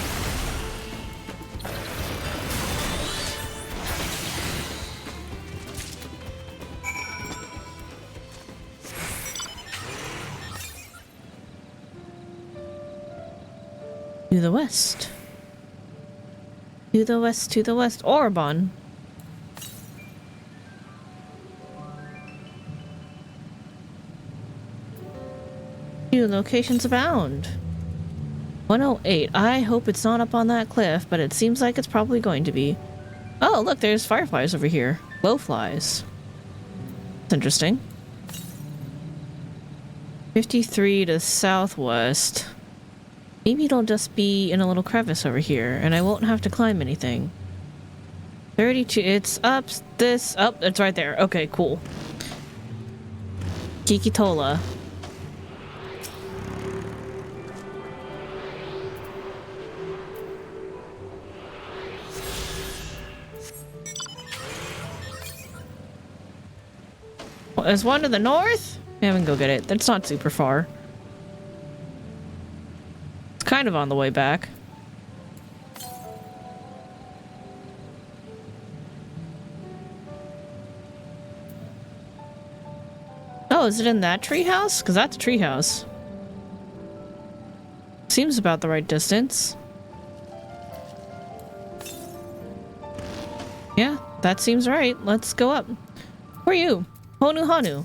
To the west. To the west, to the west. Orbon. New locations abound. 108. I hope it's not up on that cliff, but it seems like it's probably going to be. Oh, look, there's fireflies over here. Blowflies. That's interesting. 53 to southwest. Maybe it'll just be in a little crevice over here, and I won't have to climb anything. 32. It's up this. Up. Oh, it's right there. Okay, cool. Kikitola. There's one to the north? Yeah, we can go get it. That's not super far. It's kind of on the way back. Oh, is it in that treehouse? Because that's a treehouse. Seems about the right distance. Yeah, that seems right. Let's go up. Who are you? Honu Hanu.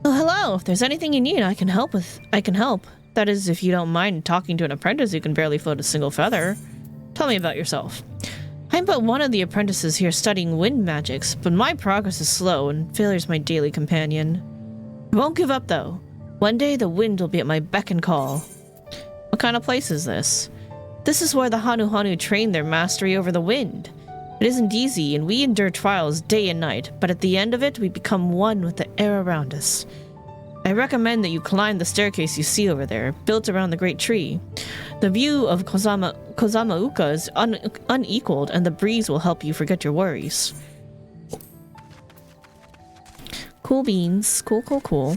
Oh, hello. If there's anything you need, I can help with. I can help. That is, if you don't mind talking to an apprentice who can barely float a single feather. Tell me about yourself. I'm but one of the apprentices here studying wind magics, but my progress is slow and failure's my daily companion. I won't give up, though. One day the wind will be at my beck and call. What kind of place is this? This is where the Hanu Hanu train their mastery over the wind. It isn't easy, and we endure trials day and night, but at the end of it, we become one with the air around us. I recommend that you climb the staircase you see over there, built around the great tree. The view of Kozamauka is unequaled, and the breeze will help you forget your worries. Cool beans. Cool, cool, cool.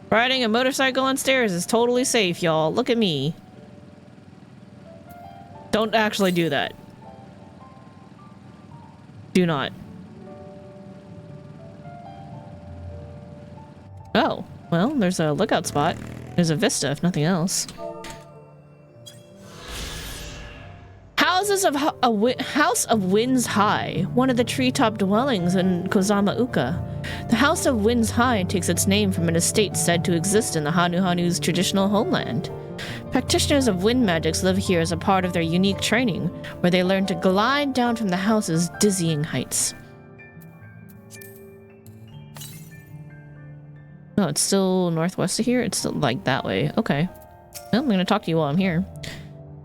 Riding a motorcycle on stairs is totally safe, y'all. Look at me. Don't actually do that. Do not. Oh, Well, there's a lookout spot. There's a vista, if nothing else. House of Winds High, one of the treetop dwellings in Kozama-uka. The House of Winds High takes its name from an estate said to exist in the Hanu-Hanu's traditional homeland. Practitioners of wind magics live here as a part of their unique training, where they learn to glide down from the house's dizzying heights. Oh, it's still northwest of here? It's still like that way. Okay. Well, I'm gonna talk to you while I'm here.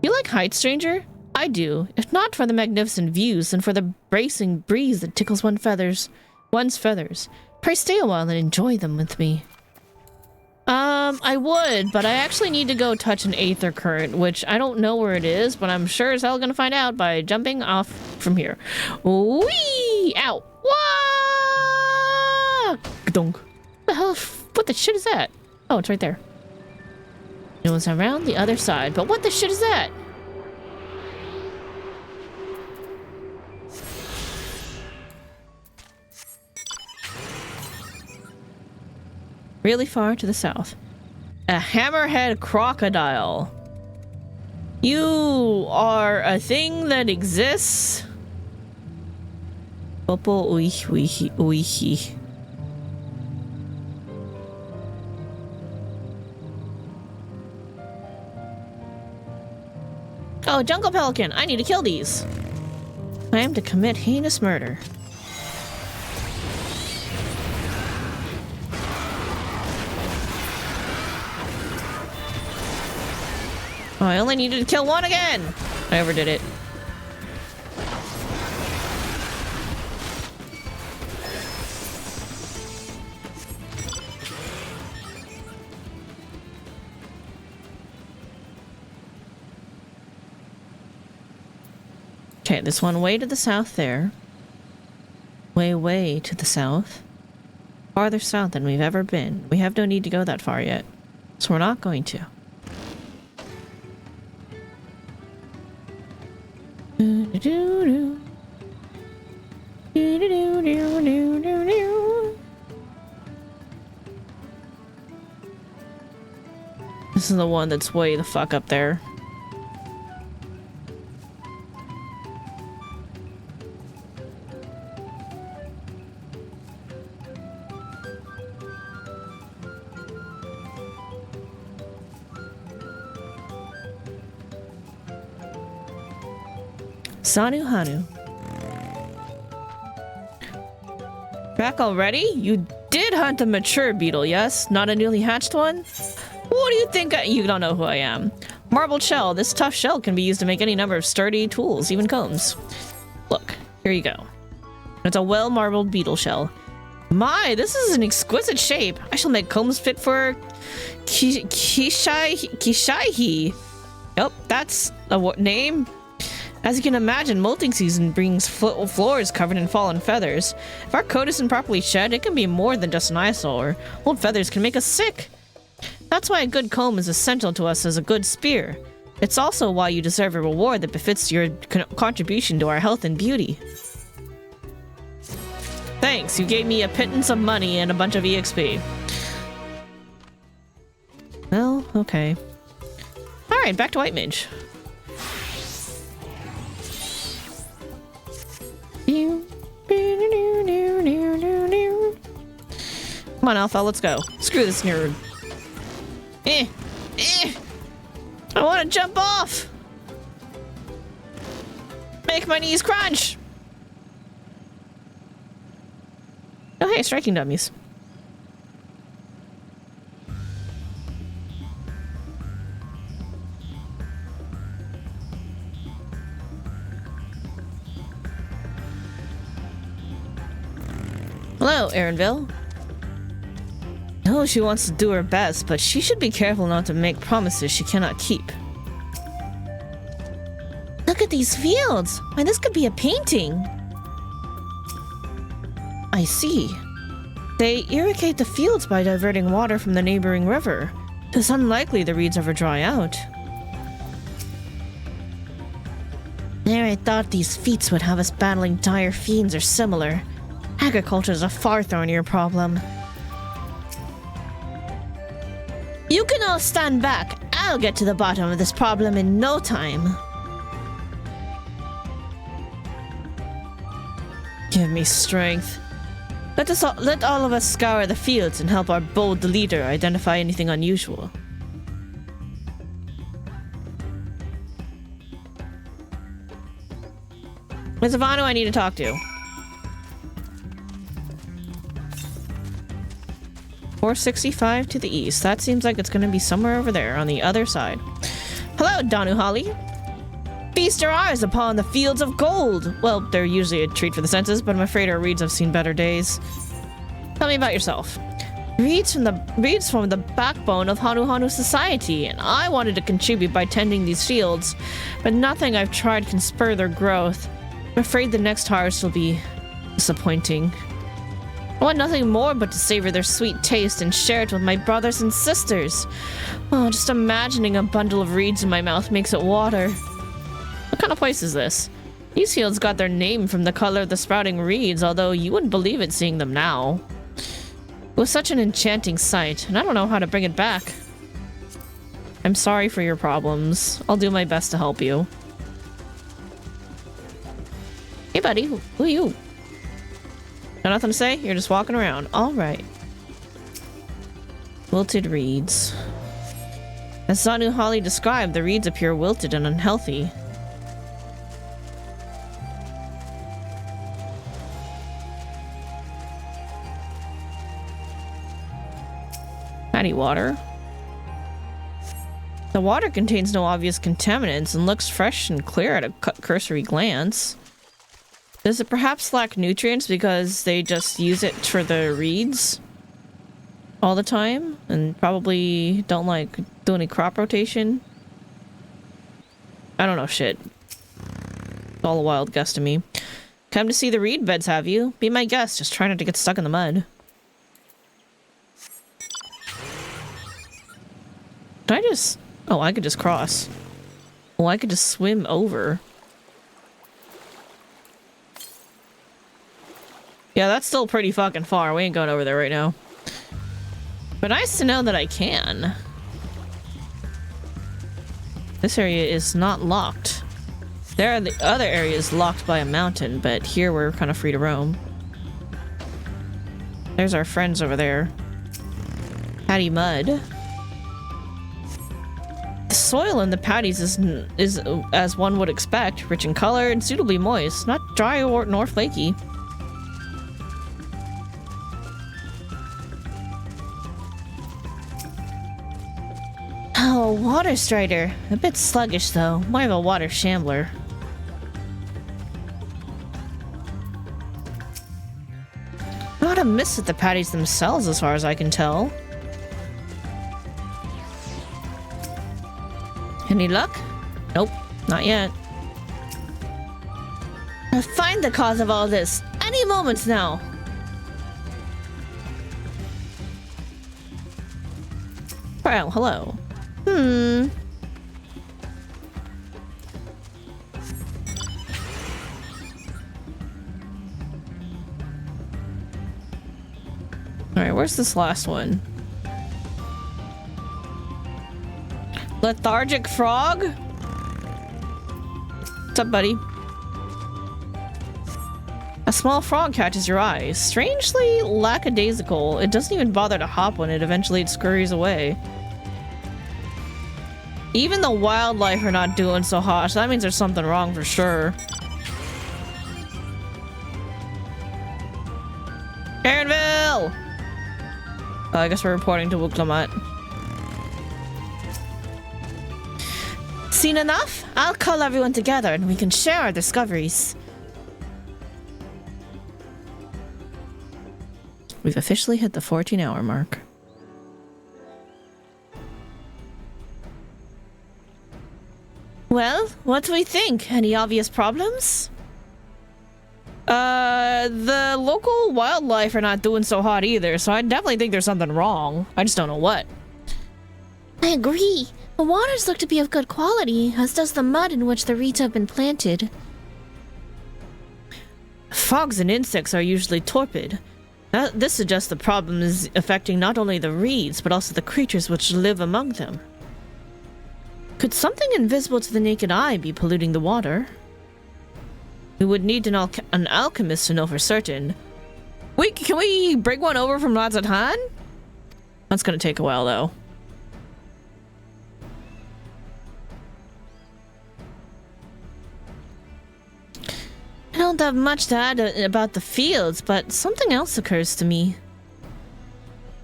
You like heights, stranger? I do. If not for the magnificent views, then for the bracing breeze that tickles one's feathers. Pray stay a while and enjoy them with me. I would, but I actually need to go touch an aether current, which I don't know where it is, but I'm sure as hell gonna find out by jumping off from here. Whee! Ow! Wah! Donk. What the hell? What the shit is that? Oh, it's right there. It was around the other side, but what the shit is that? Really far to the south. A hammerhead crocodile. You are a thing that exists. Popo uihi. Oh, jungle pelican. I need to kill these. I am to commit heinous murder. Oh, I only needed to kill one again. I overdid it. Okay, this one way to the south there. Way to the south. Farther south than we've ever been. We have no need to go that far yet. So we're not going to. This is the one that's way the fuck up there. Sanu Hanu. Back already? You did hunt a mature beetle, yes? Not a newly hatched one? What do you think? You don't know who I am. Marbled shell. This tough shell can be used to make any number of sturdy tools, even combs. Look, here you go. It's a well-marbled beetle shell. My, this is an exquisite shape. I shall make combs fit for Kishaihi. Yep, that's a name. As you can imagine, molting season brings floors covered in fallen feathers. If our coat isn't properly shed, it can be more than just an eyesore. Old feathers can make us sick. That's why a good comb is essential to us as a good spear. It's also why you deserve a reward that befits your contribution to our health and beauty. Thanks, you gave me a pittance of money and a bunch of EXP. Well, okay. Alright, back to White Mage. Come on, Alpha, let's go. Screw this nerd. I want to jump off. Make my knees crunch. Oh, hey, striking dummies. Hello, Erinville. No, she wants to do her best, but she should be careful not to make promises she cannot keep. Look at these fields! Why, this could be a painting! I see. They irrigate the fields by diverting water from the neighboring river. It's unlikely the reeds ever dry out. There, I thought these feats would have us battling dire fiends or similar. Agriculture is a far thornier problem. all stand back. I'll get to the bottom of this problem in no time. Give me strength. Let all of us scour the fields and help our bold leader identify anything unusual. Ms. Ivano, I need to talk to. 465 to the east. That seems like it's going to be somewhere over there on the other side. Hello, Danu Holly. Feast your eyes upon the fields of gold. Well, they're usually a treat for the senses, but I'm afraid our reeds have seen better days. Tell me about yourself. Reeds from the backbone of Hanu Hanu society, and I wanted to contribute by tending these fields, but nothing I've tried can spur their growth. I'm afraid the next harvest will be disappointing. I want nothing more but to savor their sweet taste and share it with my brothers and sisters. Oh, just imagining a bundle of reeds in my mouth makes it water. What kind of place is this? These fields got their name from the color of the sprouting reeds, although you wouldn't believe it seeing them now. It was such an enchanting sight, and I don't know how to bring it back. I'm sorry for your problems. I'll do my best to help you. Hey buddy, who are you? Got nothing to say? You're just walking around. Alright. Wilted reeds. As Danu Holly described, the reeds appear wilted and unhealthy. Fatty water. The water contains no obvious contaminants and looks fresh and clear at a cursory glance. Does it perhaps lack nutrients because they just use it for the reeds all the time and probably don't like do any crop rotation? I don't know shit. It's all a wild guess to me. Come to see the reed beds, have you? Be my guest, just try not to get stuck in the mud. Can I just... Oh, I could just cross. Oh, I could just swim over. Yeah, that's still pretty fucking far. We ain't going over there right now. But nice to know that I can. This area is not locked. There are the other areas locked by a mountain, but here we're kind of free to roam. There's our friends over there. Patty mud. The soil in the patties is as one would expect, rich in color and suitably moist, not dry nor flaky. Oh, water strider. A bit sluggish though, more of a water shambler. Not a miss at the patties themselves as far as I can tell. Any luck? Nope, not yet. I'll find the cause of all this any moment now. Well, hello. Alright, where's this last one? Lethargic frog? What's up, buddy? A small frog catches your eye. Strangely lackadaisical. It doesn't even bother to hop when it eventually scurries away. Even the wildlife are not doing so hot, so that means there's something wrong for sure. Aaronville! Oh, I guess we're reporting to Wuklamat. Seen enough? I'll call everyone together and we can share our discoveries. We've officially hit the 14-hour mark. Well, what do we think? Any obvious problems? The local wildlife are not doing so hot either, so I definitely think there's something wrong. I just don't know what. I agree. The waters look to be of good quality, as does the mud in which the reeds have been planted. Frogs and insects are usually torpid. This suggests the problem is affecting not only the reeds, but also the creatures which live among them. Could something invisible to the naked eye be polluting the water? We would need an alchemist to know for certain. Can we bring one over from Lazatan? That's gonna take a while, though. I don't have much to add about the fields, but something else occurs to me.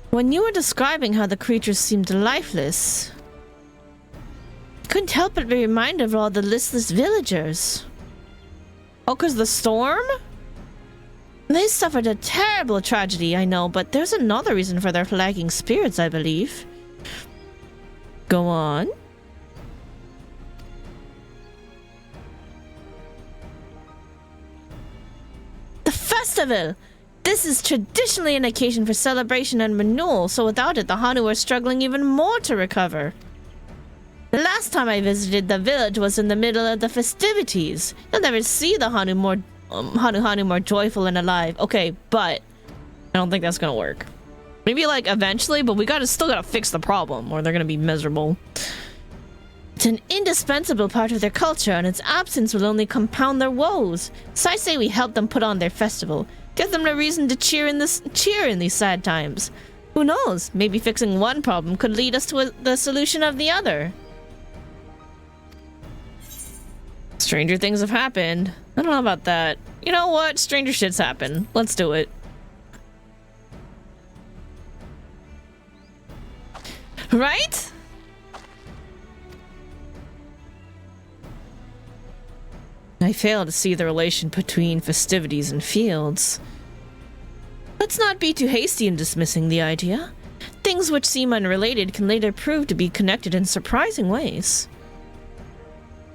When you were describing how the creatures seemed lifeless, I couldn't help but be reminded of all the listless villagers. Oh, 'cause the storm? They suffered a terrible tragedy, I know, but there's another reason for their lagging spirits, I believe. Go on. The festival! This is traditionally an occasion for celebration and renewal, so without it, the Hanu are struggling even more to recover. The last time I visited the village was in the middle of the festivities. You'll never see the Hanu more joyful and alive. Okay, but I don't think that's gonna work. Maybe like eventually, but we still gotta fix the problem or they're gonna be miserable. It's an indispensable part of their culture, and its absence will only compound their woes. So I say we help them put on their festival. Give them a reason to cheer in these sad times. Who knows? Maybe fixing one problem could lead us to the solution of the other. Stranger things have happened. I don't know about that. You know what? Stranger shit's happened. Let's do it. Right? I fail to see the relation between festivities and fields. Let's not be too hasty in dismissing the idea. Things which seem unrelated can later prove to be connected in surprising ways.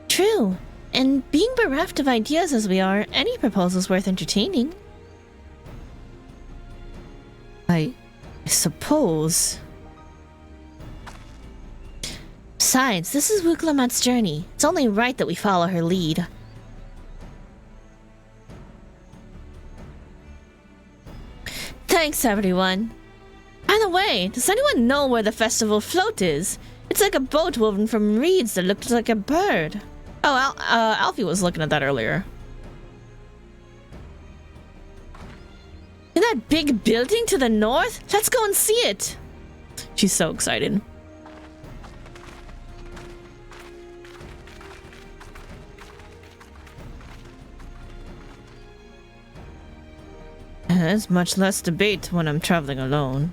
True, and being bereft of ideas as we are, any proposal's worth entertaining. I suppose. Besides, this is Wuklamat's journey. It's only right that we follow her lead. Thanks, everyone. By the way, does anyone know where the festival float is? It's like a boat woven from reeds that looks like a bird. Oh, Alfie was looking at that earlier. In that big building to the north? Let's go and see it. She's so excited. There's much less debate when I'm traveling alone.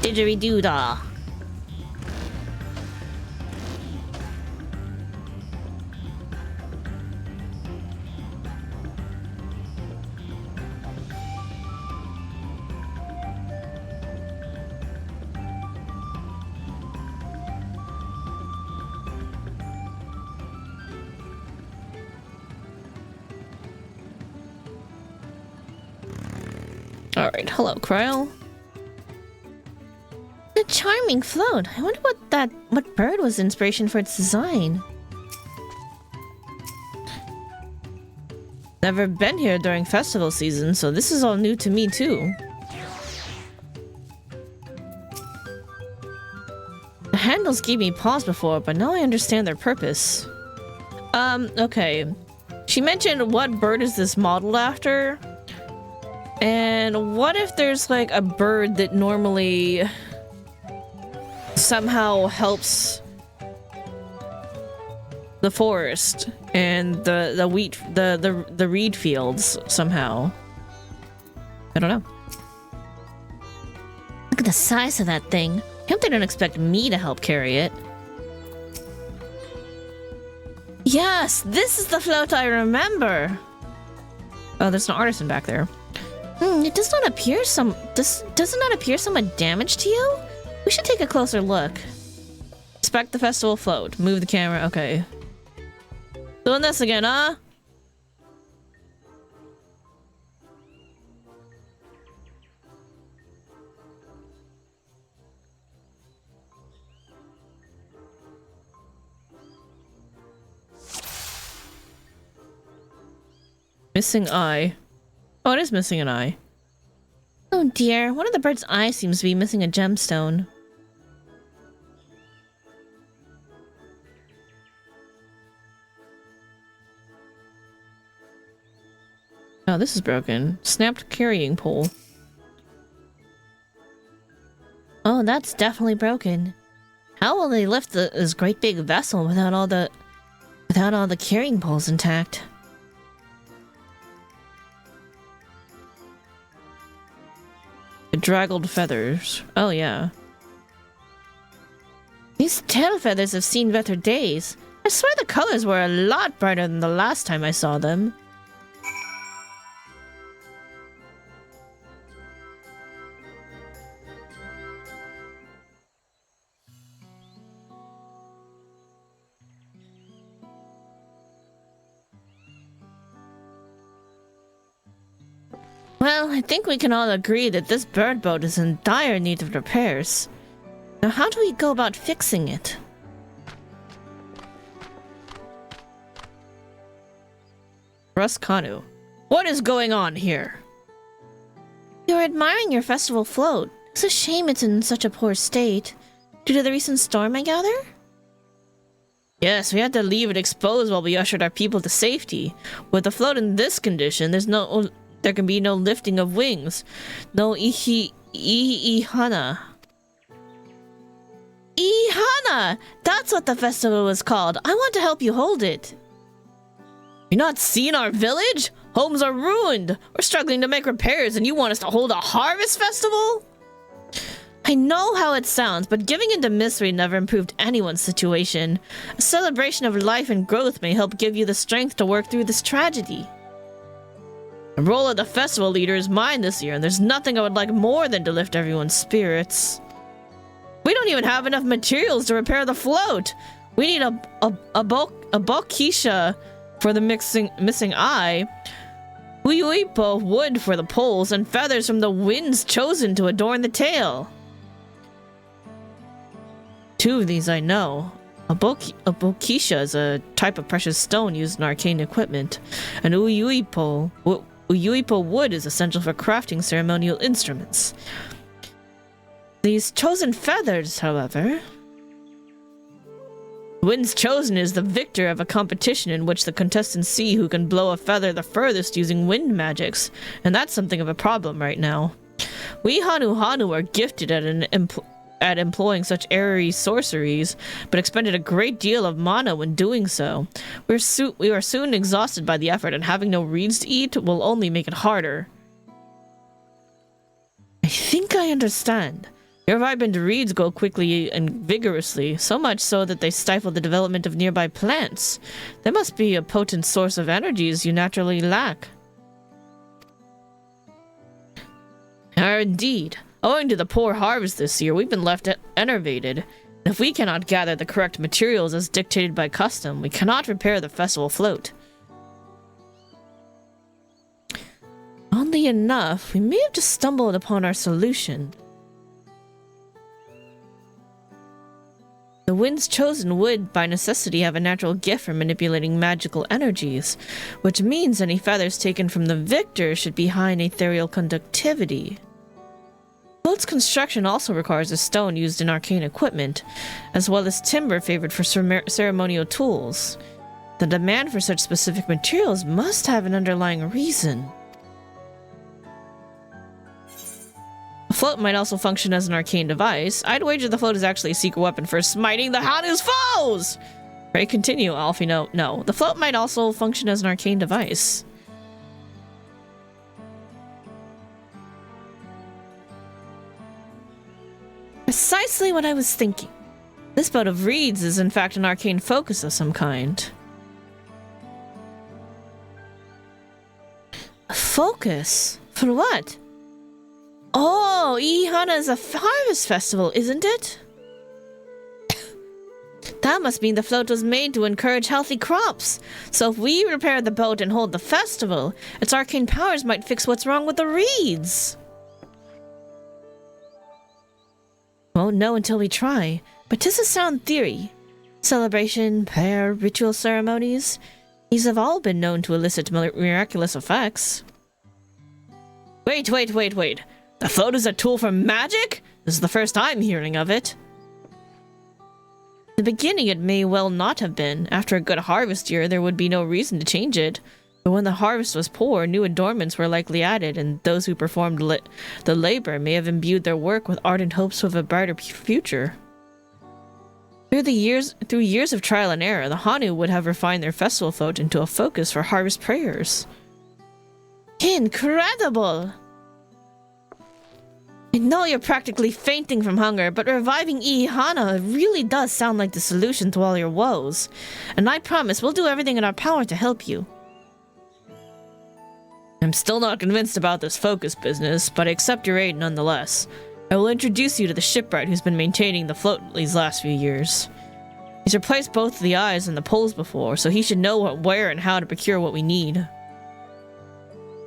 Didgeridoo-dah. Alright, hello, Krail. A charming float. I wonder what bird was inspiration for its design. Never been here during festival season, so this is all new to me too. The handles gave me pause before, but now I understand their purpose. Okay. She mentioned what bird is this modeled after? And what if there's like a bird that normally somehow helps the forest and the reed fields somehow? I don't know. Look at the size of that thing. I hope they don't expect me to help carry it. Yes, this is the float I remember. Oh, there's an artisan back there. It does not appear does it not appear somewhat damaged to you? We should take a closer look. Inspect the festival float. Move the camera. Okay. Doing this again, huh? Missing eye. Oh, it is missing an eye. Oh dear, one of the bird's eyes seems to be missing a gemstone. Oh, this is broken. Snapped carrying pole. Oh, that's definitely broken. How will they lift this great big vessel without all the carrying poles intact? Draggled feathers. Oh yeah. These tail feathers have seen better days. I swear the colors were a lot brighter than the last time I saw them. Well, I think we can all agree that this bird boat is in dire need of repairs. Now, how do we go about fixing it? Ruskanu. What is going on here? You're admiring your festival float. It's a shame it's in such a poor state. Due to the recent storm, I gather? Yes, we had to leave it exposed while we ushered our people to safety. With the float in this condition, there can be no lifting of wings. No ihana. Ihana! That's what the festival was called. I want to help you hold it. You not seen our village? Homes are ruined. We're struggling to make repairs and you want us to hold a harvest festival? I know how it sounds, but giving into misery never improved anyone's situation. A celebration of life and growth may help give you the strength to work through this tragedy. The role of the festival leader is mine this year, and there's nothing I would like more than to lift everyone's spirits. We don't even have enough materials to repair the float. We need a bokisha for the missing eye, uipo wood for the poles, and feathers from the winds chosen to adorn the tail. 2 of these I know. A bokisha is a type of precious stone used in arcane equipment. An uipo wood is essential for crafting ceremonial instruments. These chosen feathers, however... The winds chosen is the victor of a competition in which the contestants see who can blow a feather the furthest using wind magics, and that's something of a problem right now. We Hanu are gifted at employing such airy sorceries, but expended a great deal of mana when doing so. We are soon exhausted by the effort, and having no reeds to eat will only make it harder. I think I understand. Your vibrant reeds grow quickly and vigorously, so much so that they stifle the development of nearby plants. They must be a potent source of energies you naturally lack. Indeed. Owing to the poor harvest this year, we've been left enervated. And if we cannot gather the correct materials as dictated by custom, we cannot repair the festival float. Oddly enough, we may have just stumbled upon our solution. The winds chosen would, by necessity, have a natural gift for manipulating magical energies, which means any feathers taken from the victor should be high in ethereal conductivity. Float's construction also requires a stone used in arcane equipment, as well as timber favored for ceremonial tools. The demand for such specific materials must have an underlying reason. The float might also function as an arcane device. I'd wager the float is actually a secret weapon for smiting the Hanu's foes! Right, continue, Alfie. No. The float might also function as an arcane device. Precisely what I was thinking. This boat of reeds is in fact an arcane focus of some kind. A focus? For what? Oh, Ihana is a harvest festival, isn't it? That must mean the float was made to encourage healthy crops. So if we repair the boat and hold the festival, its arcane powers might fix what's wrong with the reeds. Won't know until we try, but 'tis a sound theory. Celebration, prayer, ritual ceremonies. These have all been known to elicit miraculous effects. Wait. The float is a tool for magic? This is the first I'm hearing of it. In the beginning, it may well not have been. After a good harvest year, there would be no reason to change it. But when the harvest was poor, new adornments were likely added, and those who performed the labor may have imbued their work with ardent hopes of a brighter future. Through years of trial and error, the Hanu would have refined their festival float into a focus for harvest prayers. Incredible! I know you're practically fainting from hunger, but reviving Ihana really does sound like the solution to all your woes. And I promise we'll do everything in our power to help you. I'm still not convinced about this focus business, but I accept your aid nonetheless. I will introduce you to the shipwright who's been maintaining the float these last few years. He's replaced both the eyes and the poles before, so he should know where and how to procure what we need.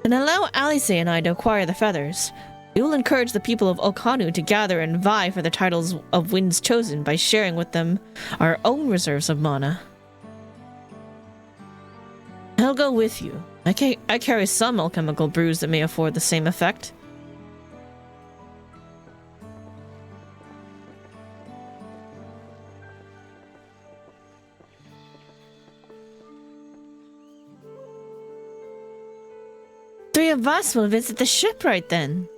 And allow Alice and I to acquire the feathers. We will encourage the people of Okanu to gather and vie for the titles of Winds Chosen by sharing with them our own reserves of mana. I'll go with you. I carry some alchemical brews that may afford the same effect. Three of us will visit the shipwright then.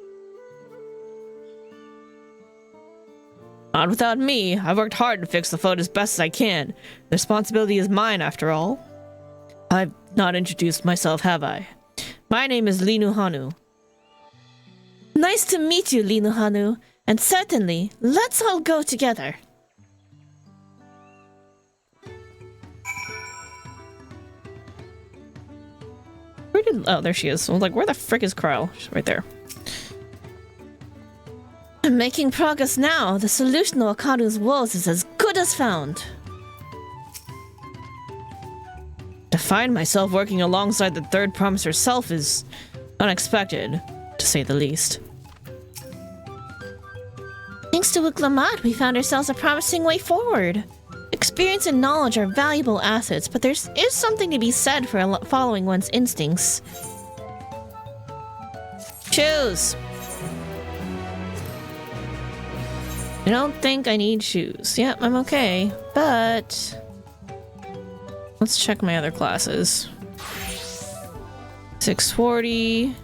Not without me. I've worked hard to fix the float as best as I can. The responsibility is mine, after all. I've not introduced myself, have I? My name is Linu Hanu. Nice to meet you, Linu Hanu. And certainly, let's all go together. Oh, there she is. I was like, where the frick is Kryle? She's right there. I'm making progress now. The solution to Okanu's woes is as good as found. To find myself working alongside the third promise herself is unexpected, to say the least. Thanks to Uklamat, we found ourselves a promising way forward. Experience and knowledge are valuable assets, but there is something to be said for following one's instincts. Shoes! I don't think I need shoes. Yep, I'm okay, but... let's check my other classes. 640.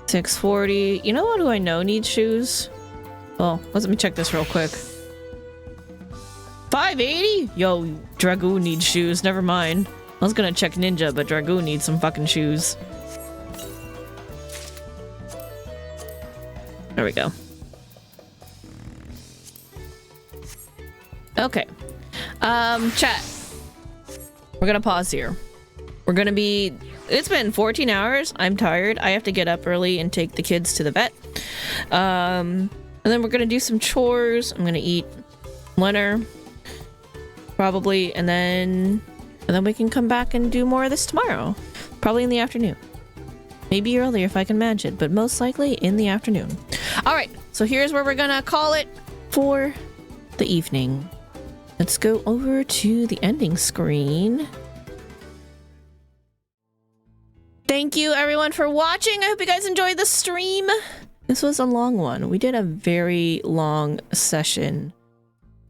640. You know what do I know needs shoes? Well, let me check this real quick. 580? Yo, Dragoon needs shoes. Never mind. I was gonna check Ninja, but Dragoon needs some fucking shoes. There we go. Okay. Chat. We're gonna pause here. We're gonna be... it's been 14 hours. I'm tired. I have to get up early and take the kids to the vet. And then we're gonna do some chores. I'm gonna eat dinner. Probably. And then we can come back and do more of this tomorrow. Probably in the afternoon. Maybe earlier if I can manage it, but most likely in the afternoon. Alright, so here's where we're gonna call it for the evening. Let's go over to the ending screen. Thank you everyone for watching. I hope you guys enjoyed the stream. This was a long one. We did a very long session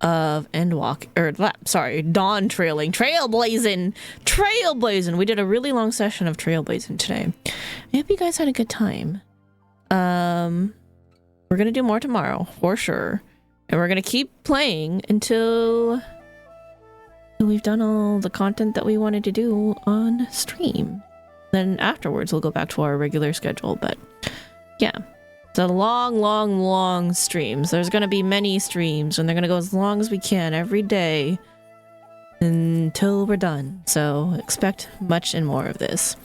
of Dawntrailing. Trailblazin. We did a really long session of Trailblazin today. I hope you guys had a good time. We're gonna do more tomorrow, for sure. And we're gonna keep playing until we've done all the content that we wanted to do on stream. Then afterwards, we'll go back to our regular schedule. But yeah, it's a long streams. There's gonna be many streams, and they're gonna go as long as we can every day until we're done. So expect much and more of this.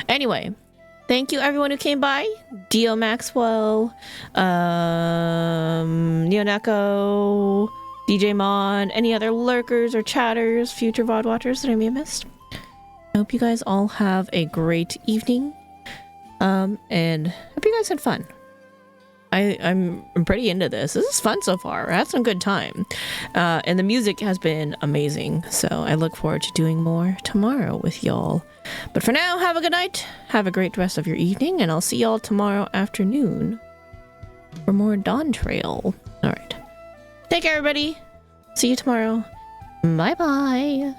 Anyway, thank you everyone who came by. Dio Maxwell, Neoneko, DJ Mon, any other lurkers or chatters, future VOD watchers that I may have missed. I hope you guys all have a great evening. And hope you guys had fun. I'm pretty into this. This is fun so far. I had some good time. And the music has been amazing. So I look forward to doing more tomorrow with y'all. But for now, have a good night. Have a great rest of your evening. And I'll see y'all tomorrow afternoon for more Dawntrail. All right. Take care, everybody. See you tomorrow. Bye-bye.